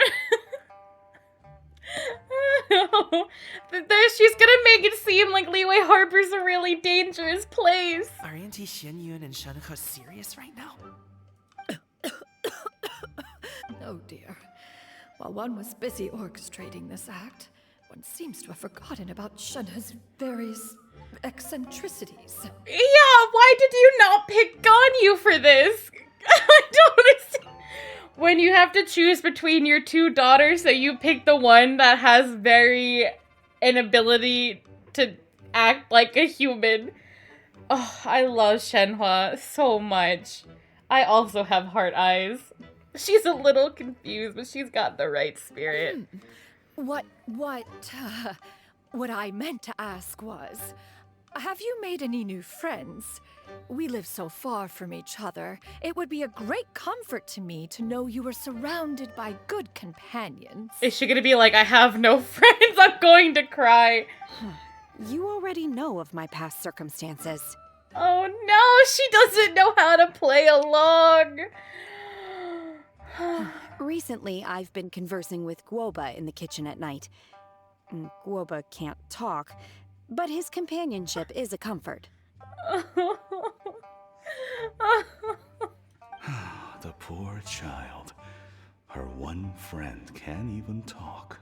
She's gonna make it seem like Liyue Harbor's a really dangerous place. Are Auntie Xianyun and Shenhe serious right now? Oh dear. While one was busy orchestrating this act, one seems to have forgotten about Shenhe's various eccentricities. Yeah, why did you not pick Ganyu for this? I don't understand. When you have to choose between your two daughters, so you pick the one that has very inability to act like a human. Oh, I love Shenhua so much. I also have heart eyes. She's a little confused, but she's got the right spirit. What I meant to ask was, have you made any new friends? We live so far from each other. It would be a great comfort to me to know you were surrounded by good companions. Is she gonna be like, I have no friends, I'm going to cry? You already know of my past circumstances. Oh no, she doesn't know how to play along. Recently, I've been conversing with Guoba in the kitchen at night. Guoba can't talk, but his companionship is a comfort. The poor child. Her one friend can't even talk.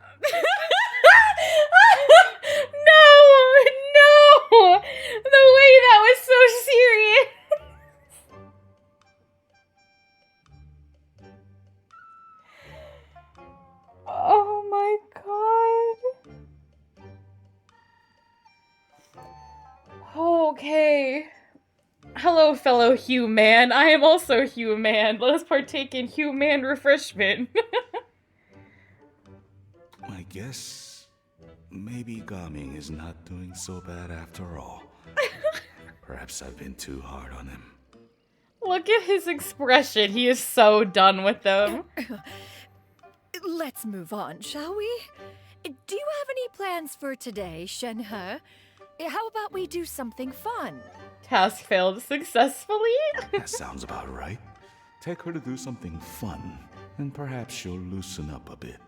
No! The way that was so serious. Oh my god. Okay. Hello, fellow human. I am also human. Let us partake in human refreshment. I guess maybe Gaming is not doing so bad after all. Perhaps I've been too hard on him. Look at his expression. He is so done with them. Let's move on, shall we? Do you have any plans for today, Shenhe? How about we do something fun? Task failed successfully? That sounds about right. Take her to do something fun, and perhaps she'll loosen up a bit.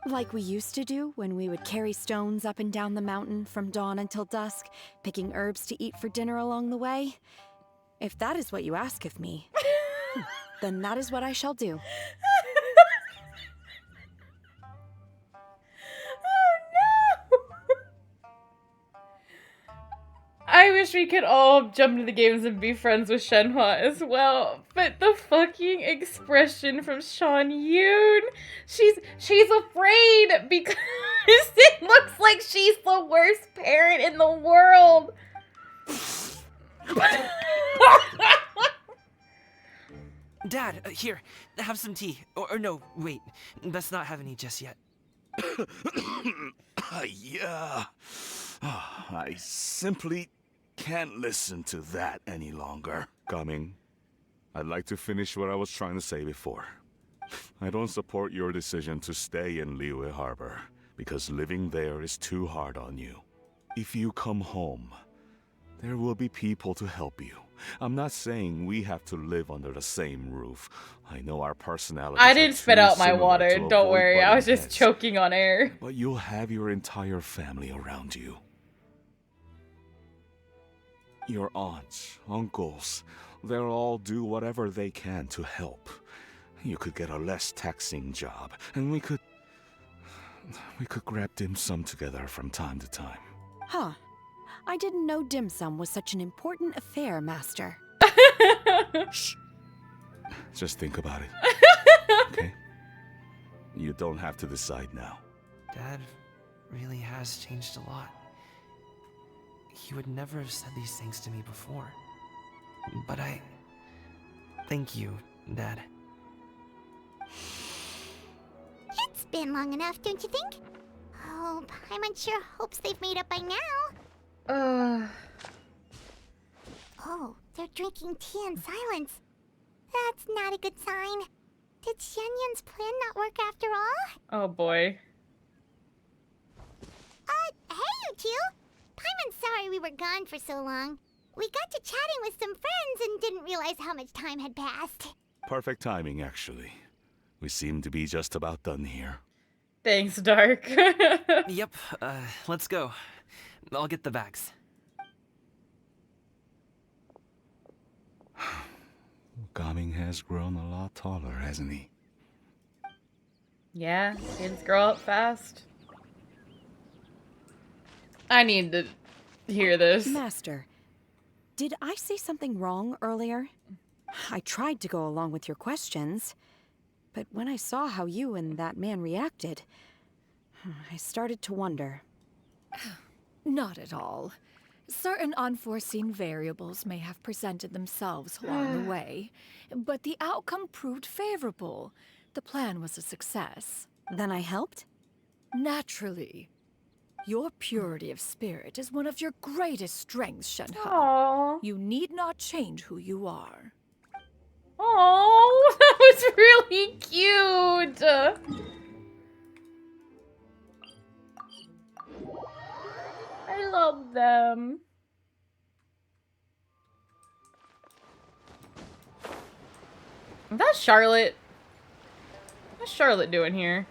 Like we used to do when we would carry stones up and down the mountain from dawn until dusk, picking herbs to eat for dinner along the way. If that is what you ask of me, then that is what I shall do. I wish we could all jump into the games and be friends with Shenhua as well. But the fucking expression from Sean Yoon, she's afraid because it looks like she's the worst parent in the world. Dad, here, have some tea. Or no, wait, best not have any just yet. Yeah. I simply can't listen to that any longer. Coming. I'd like to finish what I was trying to say before. I don't support your decision to stay in Liyue Harbor, because living there is too hard on you. If you come home, there will be people to help you. I'm not saying we have to live under the same roof. I know our personalities I didn't spit out my similar water, to don't avoid worry. I was butting just heads. choking on air. But you'll have your entire family around you. Your aunts, uncles, they'll all do whatever they can to help. You could get a less taxing job, and we could grab dim sum together from time to time. Huh. I didn't know dim sum was such an important affair, Master. Shh. Just think about it. Okay? You don't have to decide now. Dad really has changed a lot. He would never have said these things to me before. But thank you, Dad. It's been long enough, don't you think? Oh, Paimon sure hopes they've made up by now. Oh, they're drinking tea in silence. That's not a good sign. Did Xianyun's plan not work after all? Oh boy. Hey you two! Paimon's sorry we were gone for so long. We got to chatting with some friends and didn't realize how much time had passed. Perfect timing, actually. We seem to be just about done here. Thanks, Dark. Yep, let's go. I'll get the bags. Gaming has grown a lot taller, hasn't he? Yeah, kids grow up fast. I need to hear this. Master, did I say something wrong earlier? I tried to go along with your questions, but when I saw how you and that man reacted, I started to wonder. Not at all. Certain unforeseen variables may have presented themselves along the way, but the outcome proved favorable. The plan was a success. Then I helped? Naturally. Your purity of spirit is one of your greatest strengths, Shenhe. Aww. You need not change who you are. Oh, that was really cute. I love them. That's Charlotte. What's Charlotte doing here?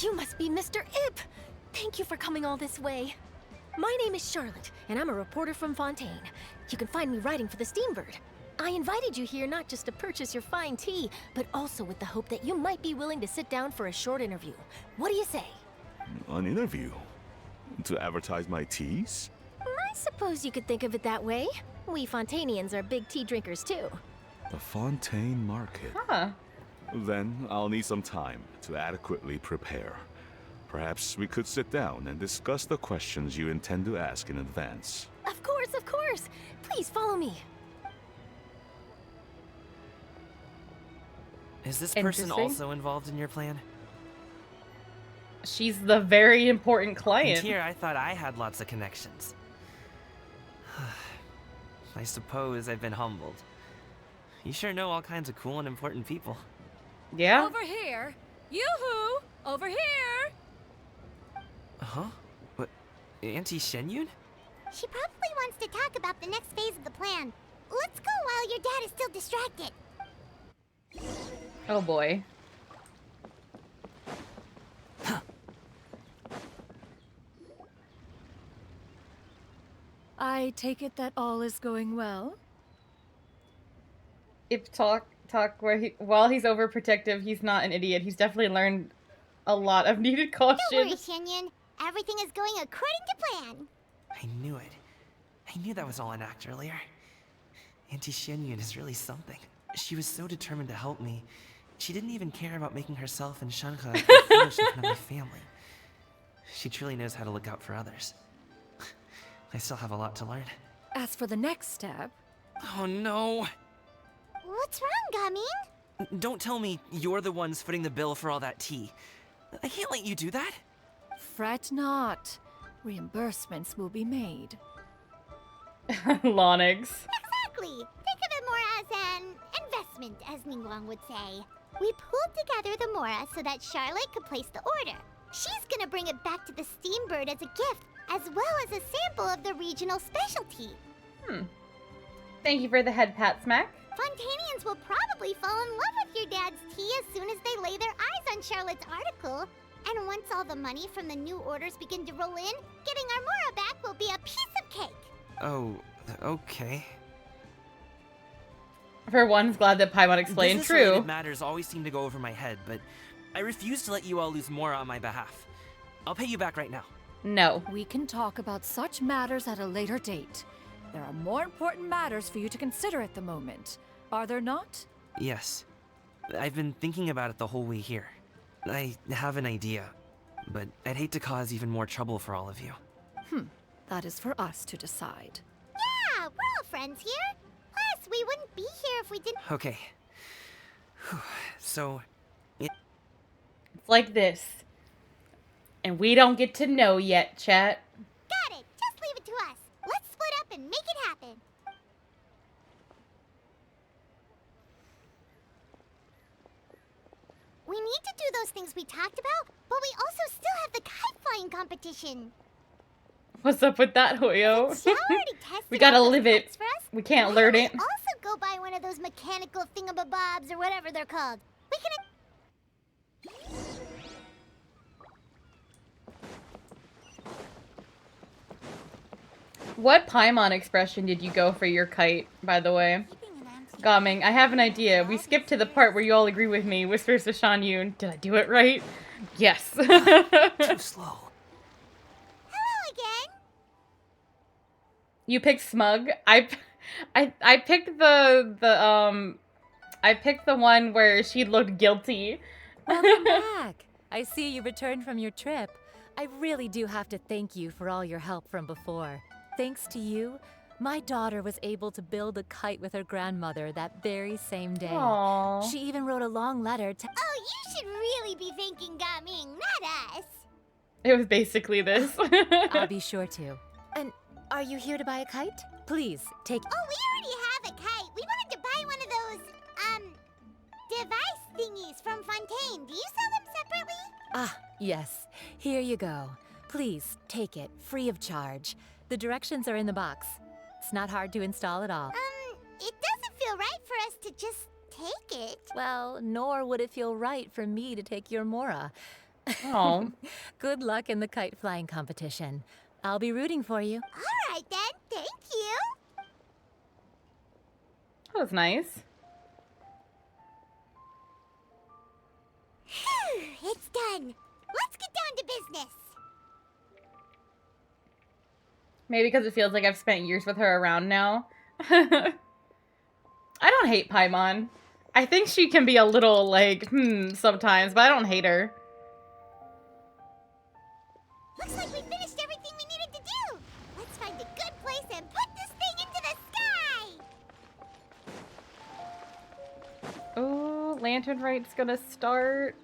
You must be Mr. Ip! Thank you for coming all this way. My name is Charlotte, and I'm a reporter from Fontaine. You can find me writing for the Steambird. I invited you here not just to purchase your fine tea, but also with the hope that you might be willing to sit down for a short interview. What do you say? An interview? To advertise my teas? I suppose you could think of it that way. We Fontainians are big tea drinkers too. The Fontaine Market. Huh. Then I'll need some time to adequately prepare. Perhaps we could sit down and discuss the questions you intend to ask in advance. Of course, of course. Please follow me. Is this person Interesting. also involved in your plan? She's the very important client. And here I thought I had lots of connections. I suppose I've been humbled. You sure know all kinds of cool and important people. Yeah? Over here! Yoo-hoo! Over here! Huh? What? Auntie Shenyun? She probably wants to talk about the next phase of the plan. Let's go while your dad is still distracted. Oh boy. I take it that all is going well? If talk while he's overprotective, he's not an idiot. He's definitely learned a lot of needed caution. Don't worry, Shenyun. Everything is going according to plan. I knew it. I knew that was all an act earlier. Auntie Shenyun is really something. She was so determined to help me. She didn't even care about making herself and Shenhe feel foolish in front of my family. She truly knows how to look out for others. I still have a lot to learn. As for the next step... Oh no! What's wrong, Gaming? Don't tell me you're the ones footing the bill for all that tea. I can't let you do that. Fret not. Reimbursements will be made. Lonix. Exactly. Think of it more as an investment, as Ningguang would say. We pulled together the Mora so that Charlotte could place the order. She's gonna bring it back to the Steambird as a gift, as well as a sample of the regional specialty. Thank you for the head pat smack. Fontainians will probably fall in love with your dad's tea as soon as they lay their eyes on Charlotte's article. And once all the money from the new orders begin to roll in, getting our Mora back will be a piece of cake. Oh, okay. For once, glad that Paimon explained. True. Business-related matters always seem to go over my head, but I refuse to let you all lose more on my behalf. I'll pay you back right now. No. We can talk about such matters at a later date. There are more important matters for you to consider at the moment, are there not? Yes. I've been thinking about it the whole way here. I have an idea, but I'd hate to cause even more trouble for all of you. That is for us to decide. Yeah, we're all friends here. Plus, we wouldn't be here if we didn't. Okay. So, It's like this. And we don't get to know yet, chat. Got it. Just leave it to us. Let's split up and make it happen. We need to do those things we talked about, but we also still have the kite flying competition. What's up with that, Hoyo? Since Xiao already tested We gotta out those live it. kites for us, We can't why learn don't it. we also go buy one of those mechanical thingamabobs or whatever they're called. We can. What Paimon expression did you go for your kite, by the way? Gaming, I have an idea. We skipped to the part where you all agree with me. Whispers to Shan Yun. Did I do it right? Yes. Too slow. Hello again. You picked Smug. I picked I picked the one where she looked guilty. Welcome back. I see you returned from your trip. I really do have to thank you for all your help from before. Thanks to you, my daughter was able to build a kite with her grandmother that very same day. Aww. She even wrote a long letter to— Oh, you should really be thanking Gaming, not us. It was basically this. I'll be sure to. And are you here to buy a kite? Please, take— Oh, we already have a kite. We wanted to buy one of those, device thingies from Fontaine. Do you sell them separately? Ah, yes. Here you go. Please, take it, free of charge. The directions are in the box. It's not hard to install at all. It doesn't feel right for us to just take it. Well, nor would it feel right for me to take your Mora. Oh. Good luck in the kite flying competition. I'll be rooting for you. All right, then. Thank you. That was nice. It's done. Let's get down to business. Maybe because it feels like I've spent years with her around now. I don't hate Paimon. I think she can be a little, like, sometimes, but I don't hate her. Looks like we finished everything we needed to do. Let's find a good place and put this thing into the sky. Oh, Lantern Rite's gonna start.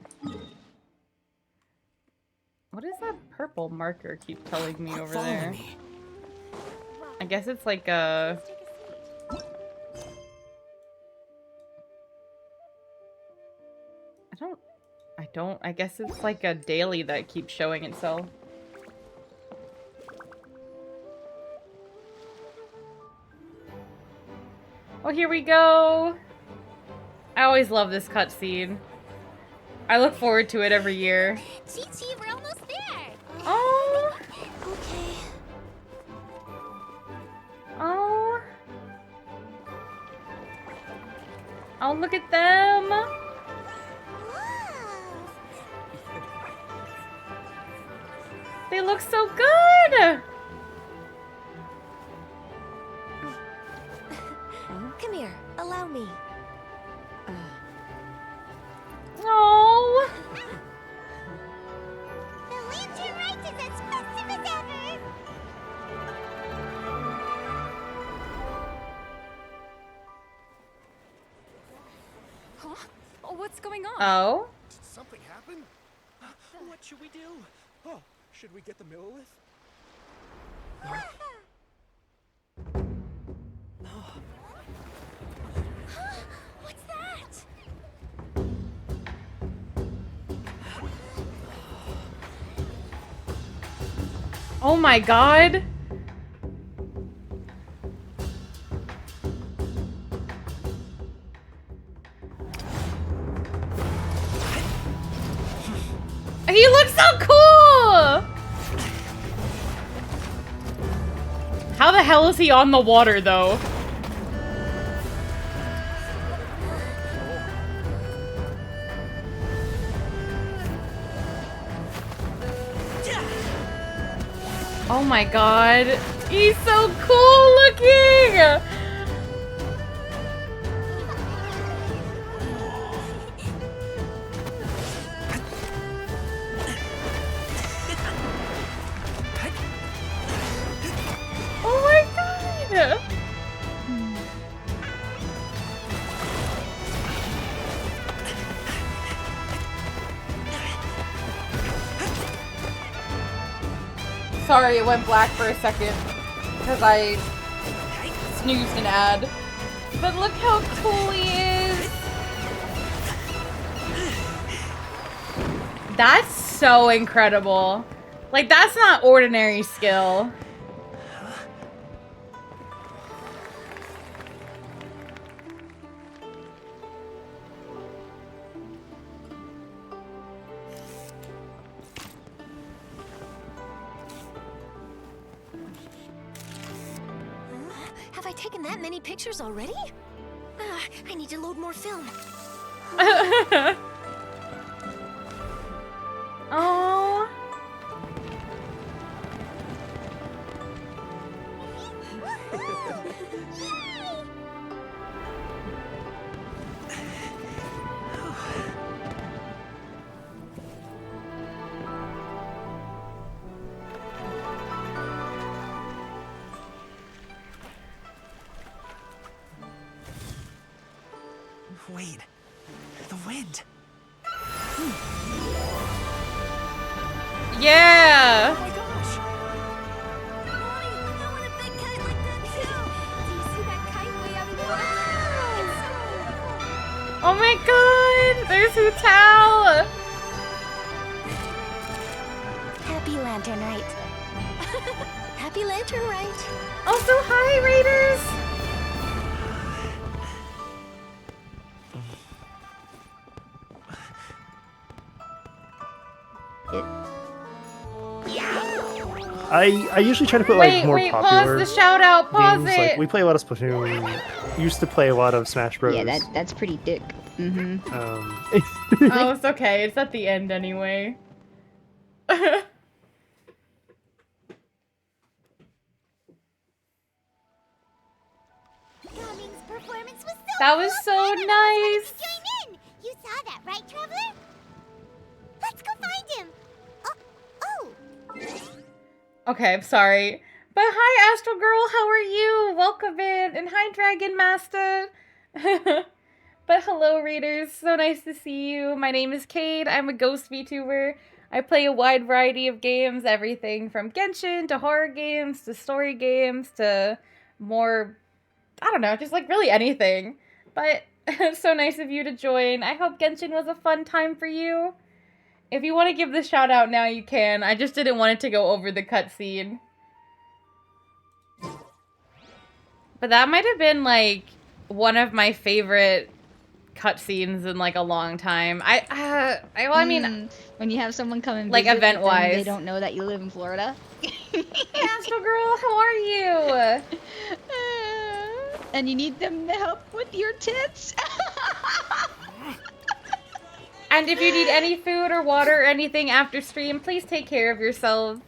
What does that purple marker keep telling me over there? I guess it's like a... I guess it's like a daily that keeps showing itself. Oh, here we go! I always love this cutscene. I look forward to it every year. Chi-Chi, we're almost there. Oh! Okay. Oh! Oh, look at them! They look so good! Come here, allow me. Oh! The Lantern Rite is as festive as ever. Huh? Oh, what's going on? Oh? Did something happen? What should we do? Oh, should we get the Millilith? What's that? Oh my god! He looks so cool! How the hell is he on the water, though? Oh my god. He's so cool looking! Oh my god! Sorry, it went black for a second because I snoozed an ad. But look how cool he is! That's so incredible. Like, that's not ordinary skill. Have I taken that many pictures already? I need to load more film. Oh. Wait. The wind. Yeah. Oh my gosh. Mommy, I want a big kite like that too. Do you see that kite way out in the water? It's so beautiful. Oh my god. There's Hutal. Happy Lantern Rite. Happy Lantern Rite. Also, hi, Raiders. I usually try to put like more wait, popular pause the shout out. Pause games. it. Like we play a lot of Splatoon. Used to play a lot of Smash Bros. Yeah, that's pretty dick. Mm-hmm. Oh, it's okay. It's at the end anyway. Cummings' performance was so That was so nice. join in. You saw that, right, Traveler? Let's go find him. Oh. Okay, I'm sorry. But hi, Astral Girl. How are you? Welcome in. And hi, Dragon Master. But hello, readers. So nice to see you. My name is Cade. I'm a ghost VTuber. I play a wide variety of games, everything from Genshin to horror games to story games to more, I don't know, just like really anything. But it's so nice of you to join. I hope Genshin was a fun time for you. If you want to give the shout out now, you can. I just didn't want it to go over the cutscene. But that might have been like one of my favorite cutscenes in like a long time. I mean, when you have someone come and like visit, but then event-wise. they don't know that you live in Florida. Hey, Astral Girl, how are you? And you need them to help with your tits. And if you need any food or water or anything after stream, please take care of yourselves.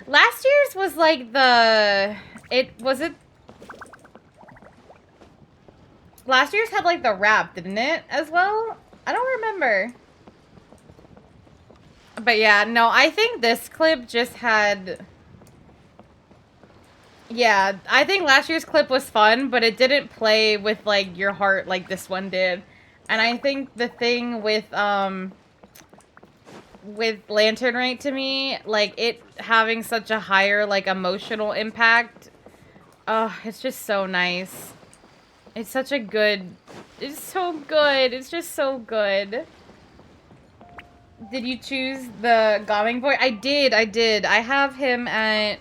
Last year's was like last year's had like the rap, didn't it, as well? I don't remember. But yeah, no, I think this clip just had... Yeah, I think last year's clip was fun, but it didn't play with like your heart like this one did. And I think the thing with Lantern Rite to me, like it having such a higher like emotional impact, oh, it's just so nice. It's such a good, it's so good. It's just so good. Did you choose the Gaming Boy? I did. I have him at,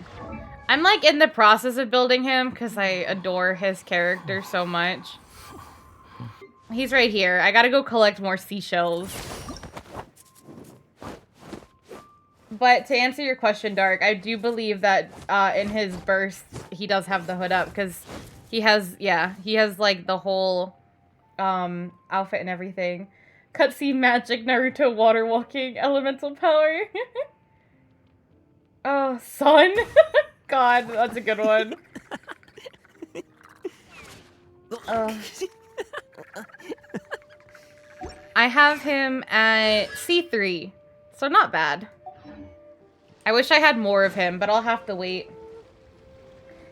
I'm like in the process of building him because I adore his character so much. He's right here. I gotta go collect more seashells. But to answer your question, Dark, I do believe that in his burst, he does have the hood up because he has, yeah, he has like the whole outfit and everything. Cutscene magic, Naruto water walking, elemental power. Oh, son. God, that's a good one. I have him at C3, so not bad. I wish I had more of him, but I'll have to wait.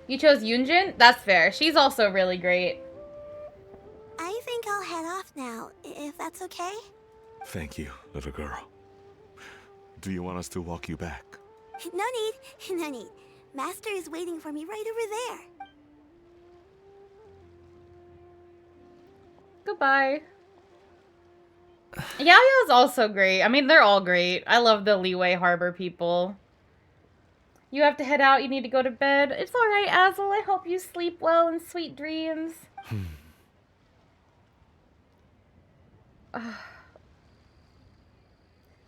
You chose Yunjin? That's fair. She's also really great. I think I'll head off now, if that's okay. Thank you, little girl. Do you want us to walk you back? No need, no need. Master is waiting for me right over there. Goodbye. Yaoya's also great. I mean, they're all great. I love the Leeway Harbor people. You have to head out. You need to go to bed. It's all right, Azel. I hope you sleep well and sweet dreams.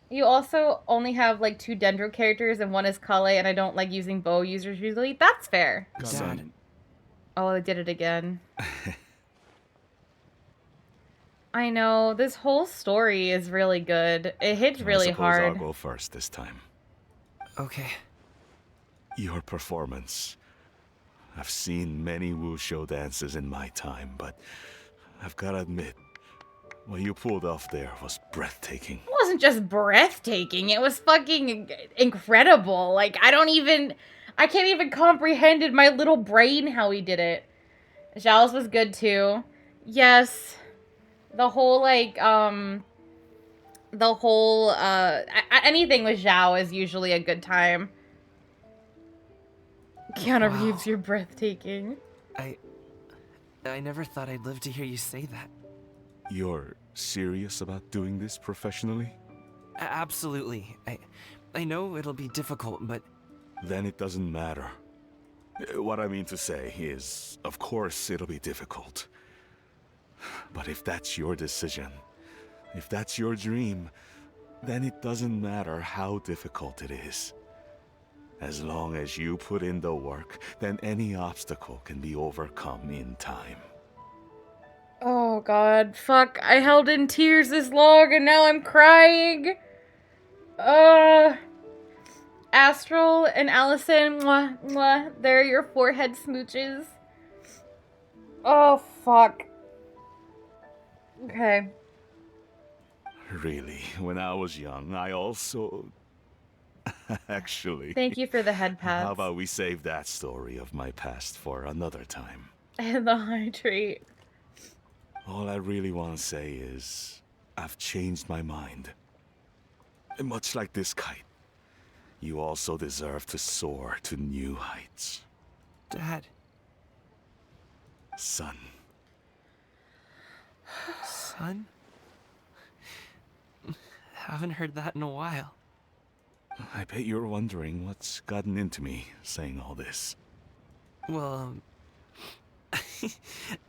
You also only have like 2 Dendro characters and one is Kale, and I don't like using bow users usually. That's fair. Son. Oh, I did it again. I know. This whole story is really good. It hits really I suppose hard. I'll go first this time. Okay. Your performance. I've seen many wushou dances in my time, but I've gotta admit, what you pulled off there was breathtaking. It wasn't just breathtaking. It was fucking incredible. Like, I can't even comprehend in my little brain how he did it. Zhao's was good too. Yes. Anything with Zhao is usually a good time. Keanu Reeves, you're breathtaking. I never thought I'd live to hear you say that. You're serious about doing this professionally? Absolutely. I know it'll be difficult, but... Then it doesn't matter. What I mean to say is, of course it'll be difficult. But if that's your decision, if that's your dream, then it doesn't matter how difficult it is. As long as you put in the work, then any obstacle can be overcome in time. Oh god, fuck. I held in tears this long and now I'm crying. Astral and Allison, mwah, mwah. They're your forehead smooches. Oh, fuck. Okay. Really, when I was young, I also... Actually... Thank you for the head pats. How about we save that story of my past for another time? And the hydrate. All I really want to say is, I've changed my mind. And much like this kite, you also deserve to soar to new heights. Dad. Son. Son? Haven't heard that in a while. I bet you're wondering what's gotten into me saying all this. Well,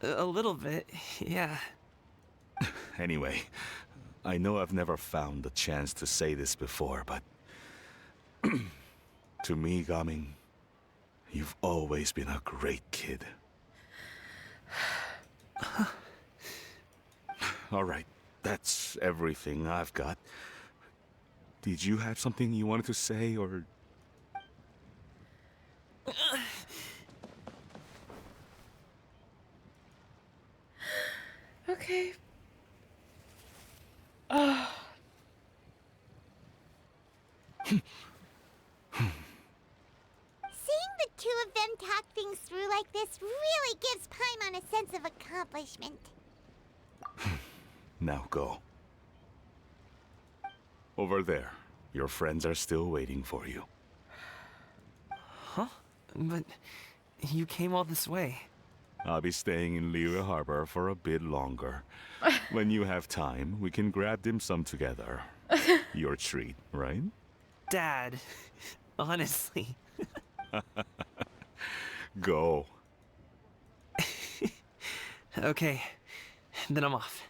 a little bit, yeah. Anyway, I know I've never found the chance to say this before, but... to me, Gaming, you've always been a great kid. Alright, that's everything I've got. Did you have something you wanted to say, or... Okay. Seeing the two of them talk things through like this really gives Paimon a sense of accomplishment. Now go. Over there. Your friends are still waiting for you. Huh? But you came all this way. I'll be staying in Liyue Harbor for a bit longer. When you have time, we can grab dim sum together. Your treat, right? Dad, honestly. Go. Okay, then I'm off.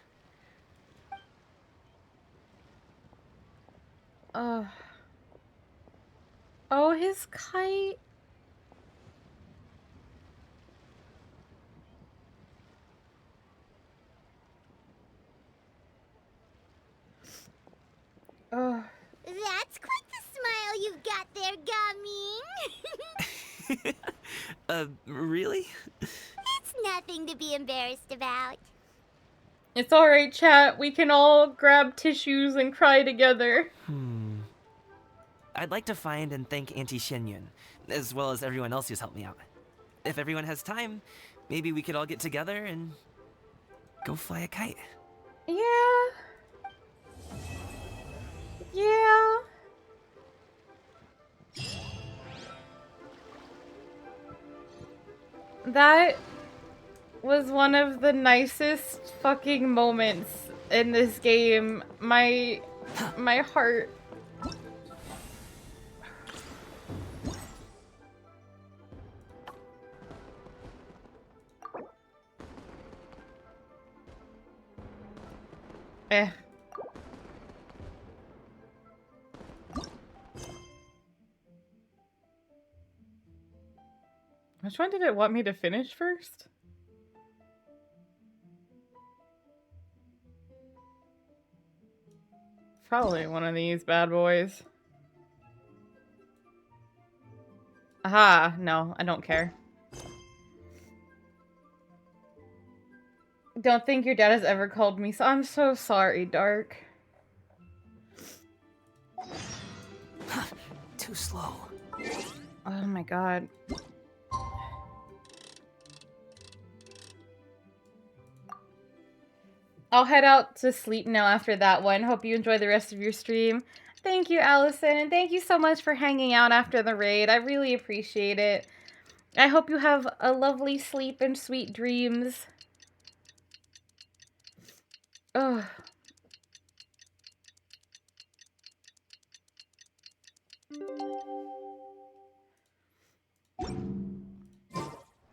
Oh, his kite. That's quite the smile you've got there, Gaming. Really? It's nothing to be embarrassed about. It's alright, chat. We can all grab tissues and cry together. I'd like to find and thank Auntie Shenyun, as well as everyone else who's helped me out. If everyone has time, maybe we could all get together and go fly a kite. Yeah. Yeah. That was one of the nicest fucking moments in this game. My heart. Eh. Which one did it want me to finish first? Probably one of these bad boys. Aha, no, I don't care. Don't think your dad has ever called me, so I'm so sorry, Dark. Too slow. Oh my god. I'll head out to sleep now after that one. Hope you enjoy the rest of your stream. Thank you, Allison, and thank you so much for hanging out after the raid. I really appreciate it. I hope you have a lovely sleep and sweet dreams. Ugh.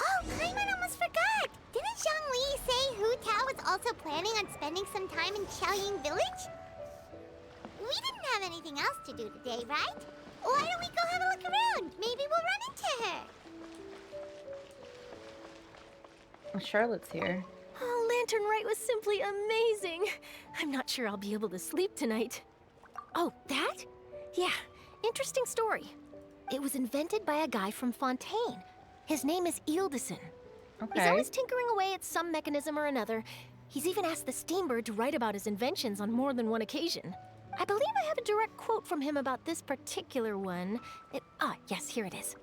Oh, Paimon almost forgot! Didn't Zhongli say Hu Tao was also planning on spending some time in Qiaoying Village? We didn't have anything else to do today, right? Why don't we go have a look around? Maybe we'll run into her. Oh, Charlotte's here. Oh, Lantern Rite was simply amazing. I'm not sure I'll be able to sleep tonight. Oh, that? Yeah, interesting story. It was invented by a guy from Fontaine. His name is Ildison. Okay. He's always tinkering away at some mechanism or another. He's even asked the Steambird to write about his inventions on more than one occasion. I believe I have a direct quote from him about this particular one. Yes, here it is.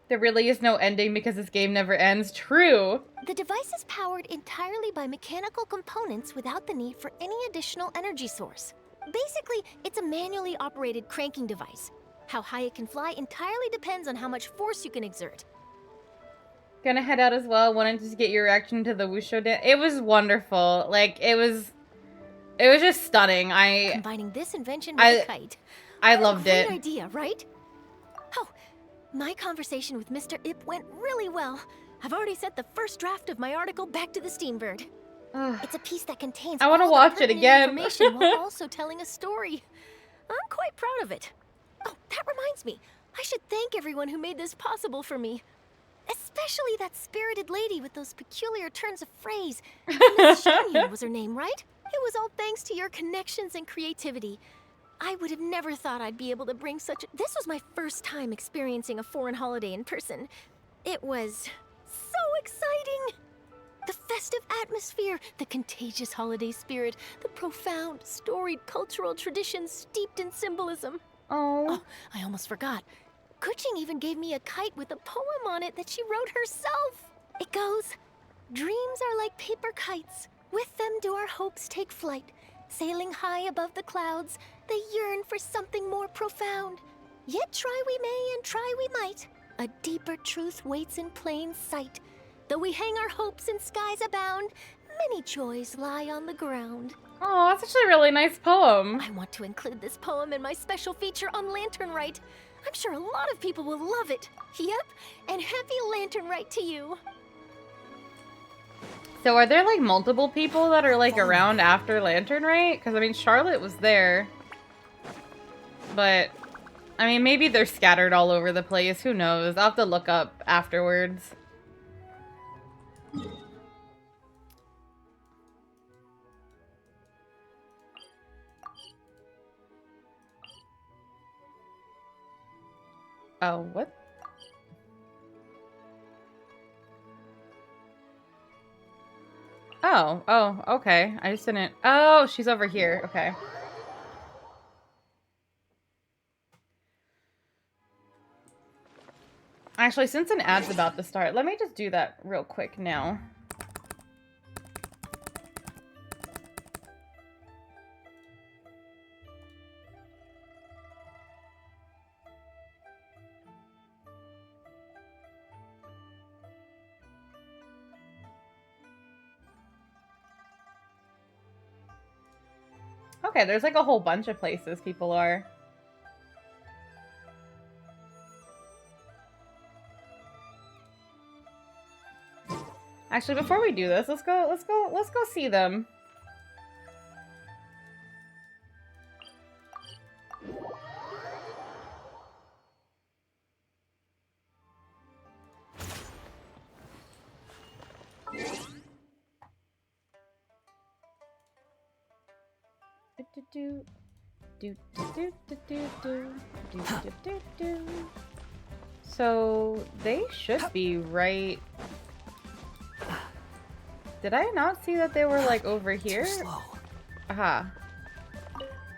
There really is no ending because this game never ends. True. The device is powered entirely by mechanical components without the need for any additional energy source. Basically, it's a manually operated cranking device. How high it can fly entirely depends on how much force you can exert. Gonna head out as well. Wanted to get your reaction to the Wushu dance. It was wonderful. Like, it was just stunning. Combining this invention with a kite. I loved it. Great idea, right? Oh, my conversation with Mr. Ip went really well. I've already sent the first draft of my article back to the Steambird. It's a piece that contains I want to all watch the it pertinent again. information while also telling a story. I'm quite proud of it. Oh, that reminds me. I should thank everyone who made this possible for me. Especially that spirited lady with those peculiar turns of phrase. Miss Xiangyun was her name, right? It was all thanks to your connections and creativity. I would have never thought I'd be able to bring such a... This was my first time experiencing a foreign holiday in person. It was so exciting! The festive atmosphere, the contagious holiday spirit, the profound, storied cultural traditions steeped in symbolism. Oh, I almost forgot. Kuching even gave me a kite with a poem on it that she wrote herself. It goes, "Dreams are like paper kites. With them do our hopes take flight. Sailing high above the clouds, they yearn for something more profound. Yet try we may and try we might. A deeper truth waits in plain sight. Though we hang our hopes in skies abound, many joys lie on the ground." Oh, that's actually a really nice poem. I want to include this poem in my special feature on Lantern Rite. I'm sure a lot of people will love it. Yep, and happy Lantern Rite to you. So are there like multiple people that are like around after Lantern Rite? Because I mean, Charlotte was there. But, I mean, maybe they're scattered all over the place. Who knows? I'll have to look up afterwards. Oh, what? Oh, okay. I just didn't... Oh, she's over here. Okay. Actually, since an ad's about to start, let me just do that real quick now. Okay, there's like a whole bunch of places people are. Actually, before we do this, let's go see them. So they should be right. Did I not see that they were like over here? Too slow. Aha.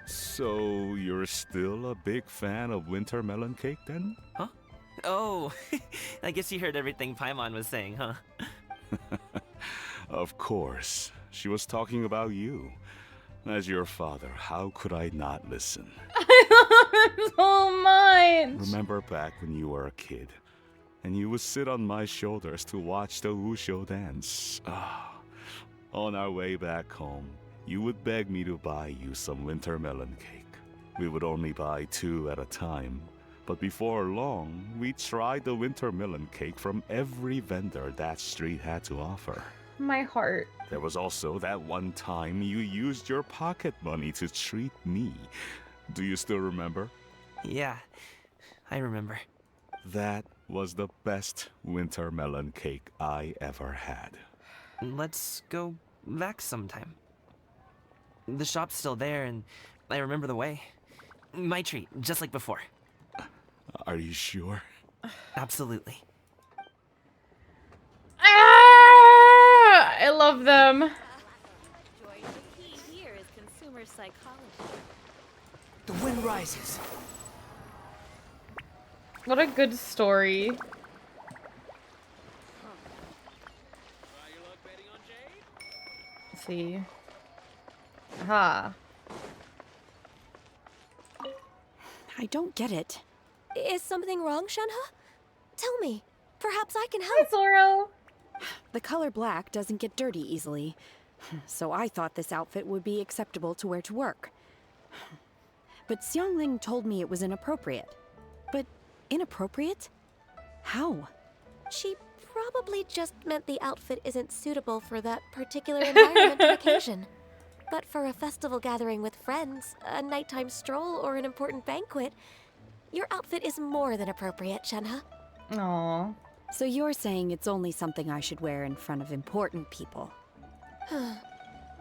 So you're still a big fan of winter melon cake then? Huh? Oh, I guess you heard everything Paimon was saying, huh? Of course. She was talking about you. As your father, how could I not listen? I love him so much! Remember back when you were a kid, and you would sit on my shoulders to watch the Wushu dance. On our way back home, you would beg me to buy you some winter melon cake. We would only buy 2 at a time, but before long, we tried the winter melon cake from every vendor that street had to offer. My heart. There was also that one time you used your pocket money to treat me. Do you still remember? Yeah, I remember. That was the best winter melon cake I ever had. Let's go back sometime. The shop's still there, and I remember the way. My treat, just like before. Are you sure? Absolutely. Ah! I love them. Here is consumer psychology. The wind rises. What a good story. Let's see. Aha. I don't get it. Is something wrong, Shenhe? Tell me. Perhaps I can help. Hi, Zoro. The color black doesn't get dirty easily, so I thought this outfit would be acceptable to wear to work. But Xiangling told me it was inappropriate. But inappropriate? How? She probably just meant the outfit isn't suitable for that particular environment and occasion. But for a festival gathering with friends, a nighttime stroll, or an important banquet, your outfit is more than appropriate, Shenhe. Aww. So you're saying it's only something I should wear in front of important people?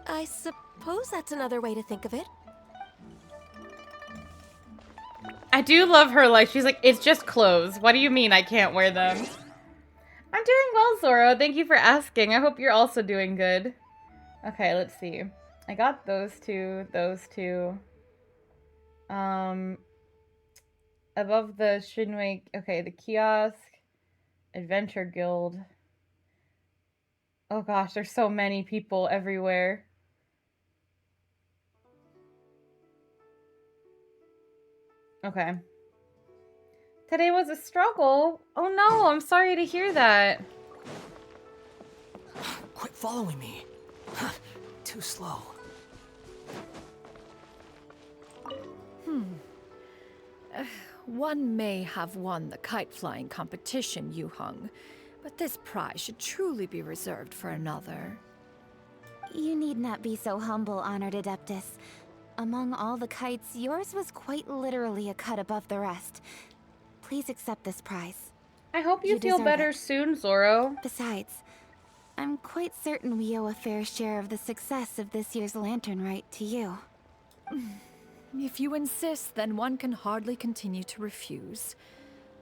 I suppose that's another way to think of it. I do love her, like, she's like, it's just clothes. What do you mean I can't wear them? I'm doing well, Zoro. Thank you for asking. I hope you're also doing good. Okay, let's see. I got those two. Above the Shinwei, okay, the kiosk, Adventure Guild. Oh gosh, there's so many people everywhere. Okay. Today was a struggle. Oh no, I'm sorry to hear that. Quit following me. Too slow. One may have won the kite flying competition, Yu Heng, but this prize should truly be reserved for another. You need not be so humble, Honored Adeptus. Among all the kites, yours was quite literally a cut above the rest. Please accept this prize. I hope you feel deserve better it. soon, Zoro. Besides, I'm quite certain we owe a fair share of the success of this year's Lantern Rite to you. If you insist, then one can hardly continue to refuse.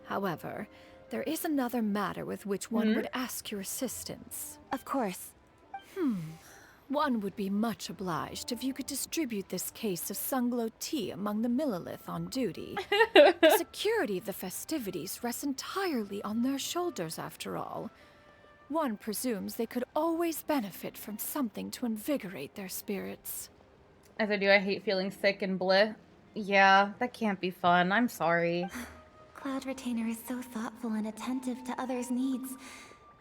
However, there is another matter with which one would ask your assistance. Of course. One would be much obliged if you could distribute this case of Sunglow tea among the Millilith on duty. The security of the festivities rests entirely on their shoulders, after all. One presumes they could always benefit from something to invigorate their spirits. As I do, I hate feeling sick and bleh. Yeah, that can't be fun. I'm sorry. Cloud Retainer is so thoughtful and attentive to others' needs.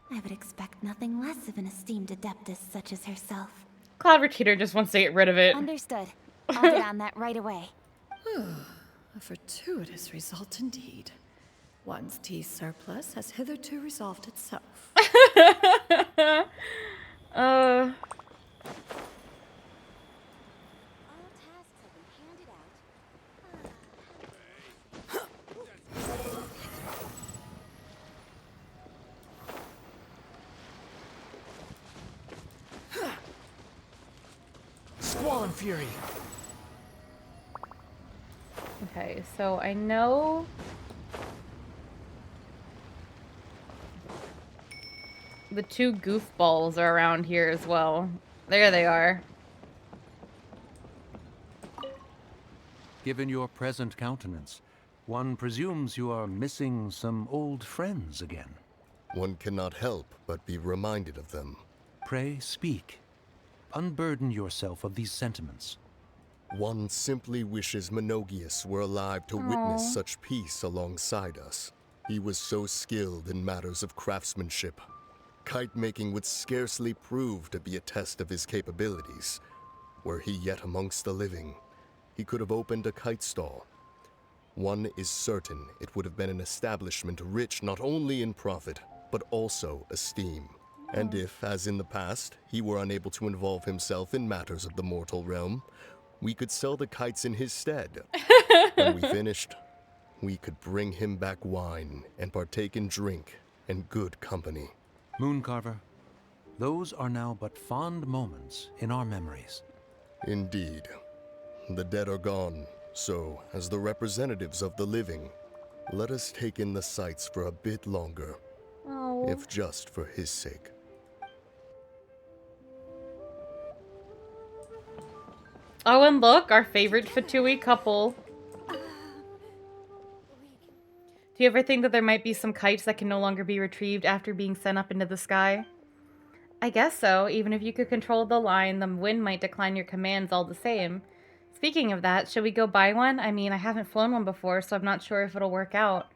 I would expect nothing less of an esteemed adeptus such as herself. Cloud Retainer just wants to get rid of it. Understood. I'll get on that right away. A fortuitous result indeed. One's tea surplus has hitherto resolved itself. Squall and Fury. Okay, so I know the two goofballs are around here as well. There they are. Given your present countenance, one presumes you are missing some old friends again. One cannot help but be reminded of them. Pray speak. Unburden yourself of these sentiments. One simply wishes Menogius were alive to witness such peace alongside us. He was so skilled in matters of craftsmanship. Kite making would scarcely prove to be a test of his capabilities. Were he yet amongst the living, he could have opened a kite stall. One is certain it would have been an establishment rich not only in profit, but also esteem. And if, as in the past, he were unable to involve himself in matters of the mortal realm, we could sell the kites in his stead. When we finished, we could bring him back wine and partake in drink and good company. Mooncarver, those are now but fond moments in our memories. Indeed. The dead are gone, so, as the representatives of the living, let us take in the sights for a bit longer, if just for his sake. Oh, and look, our favorite Fatui couple. Do you ever think that there might be some kites that can no longer be retrieved after being sent up into the sky? I guess so. Even if you could control the line, the wind might decline your commands all the same. Speaking of that, should we go buy one? I mean, I haven't flown one before, so I'm not sure if it'll work out.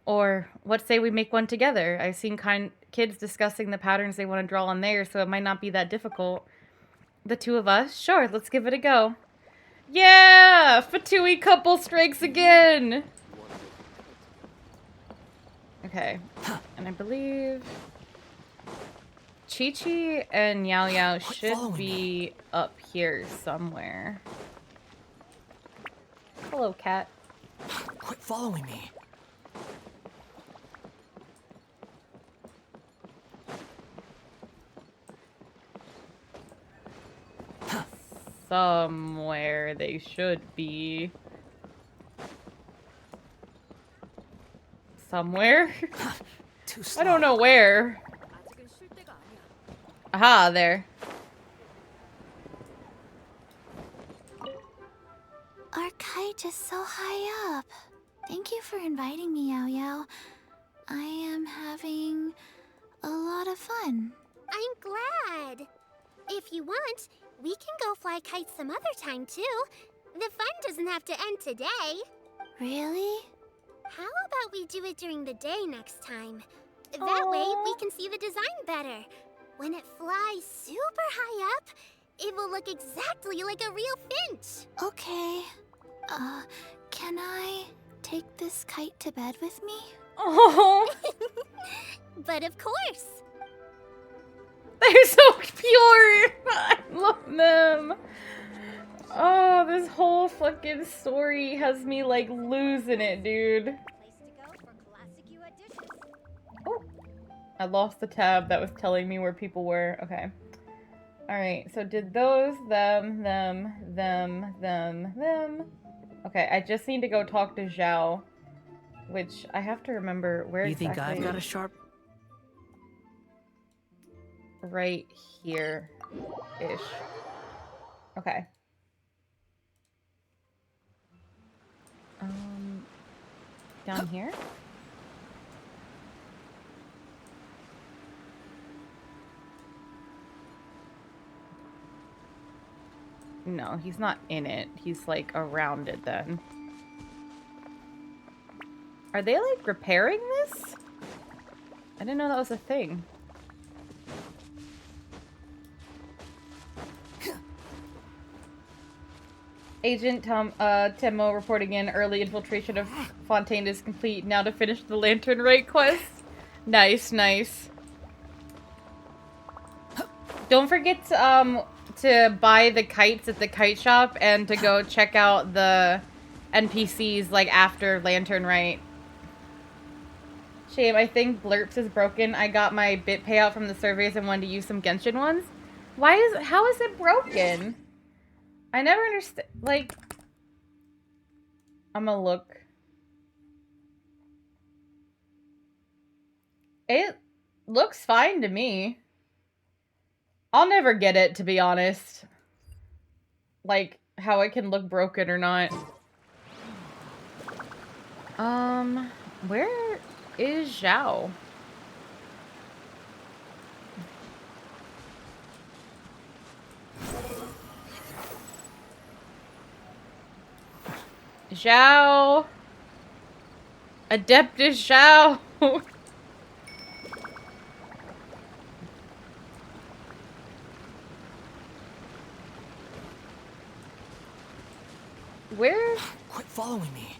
Or, what say we make one together? I've seen kids discussing the patterns they want to draw on there, so it might not be that difficult. The two of us? Sure, let's give it a go. Yeah! Fatui couple strikes again! Okay. And I believe Chi-Chi and Yao Yao should be up here somewhere. Hello, cat. Quit following me. Somewhere they should be. Somewhere? I don't know where. Aha, there. Our kite is so high up. Thank you for inviting me, Yao Yao. I am having a lot of fun. I'm glad. If you want, we can go fly kites some other time too. The fun doesn't have to end today. Really? How about we do it during the day next time? That way we can see the design better. When it flies super high up, it will look exactly like a real finch. Okay. Can I take this kite to bed with me? Oh. But of course. They're so pure. I love them. Oh, this whole fucking story has me like losing it, dude. Oh, I lost the tab that was telling me where people were. Okay. Alright, so did those, them. Okay, I just need to go talk to Zhao, which I have to remember where You exactly. think I've got a sharp... Right here-ish. Okay. Down here? No, he's not in it. He's like around it then. Are they like repairing this? I didn't know that was a thing. Agent Temo reporting in. Early infiltration of Fontaine is complete. Now to finish the Lantern Rite quest. Nice, nice. Don't forget to buy the kites at the kite shop and to go check out the NPCs like after Lantern Rite. Shame, I think Blurps is broken. I got my bit payout from the surveys and wanted to use some Genshin ones. How is it broken? I never understand, like, I'm gonna look. It looks fine to me. I'll never get it, to be honest. Like, how it can look broken or not. Where is Zhao? Zhao! Adeptus Zhao! Where? Quit following me.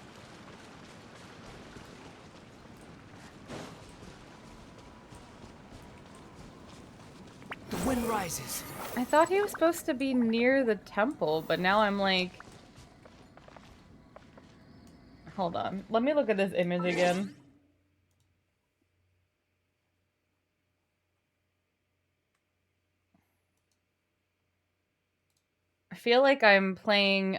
The wind rises. I thought he was supposed to be near the temple, but now I'm like... Hold on. Let me look at this image again. I feel like I'm playing,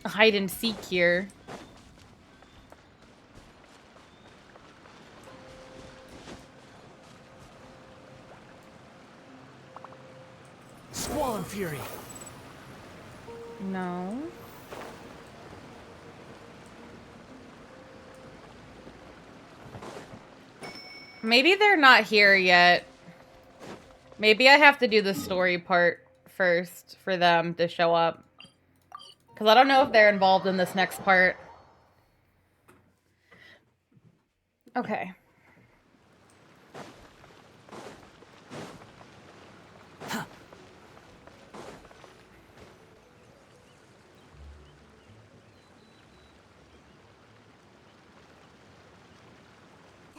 hide and seek here. Squall and Fury. No. Maybe they're not here yet. Maybe I have to do the story part first for them to show up. Because I don't know if they're involved in this next part. Okay.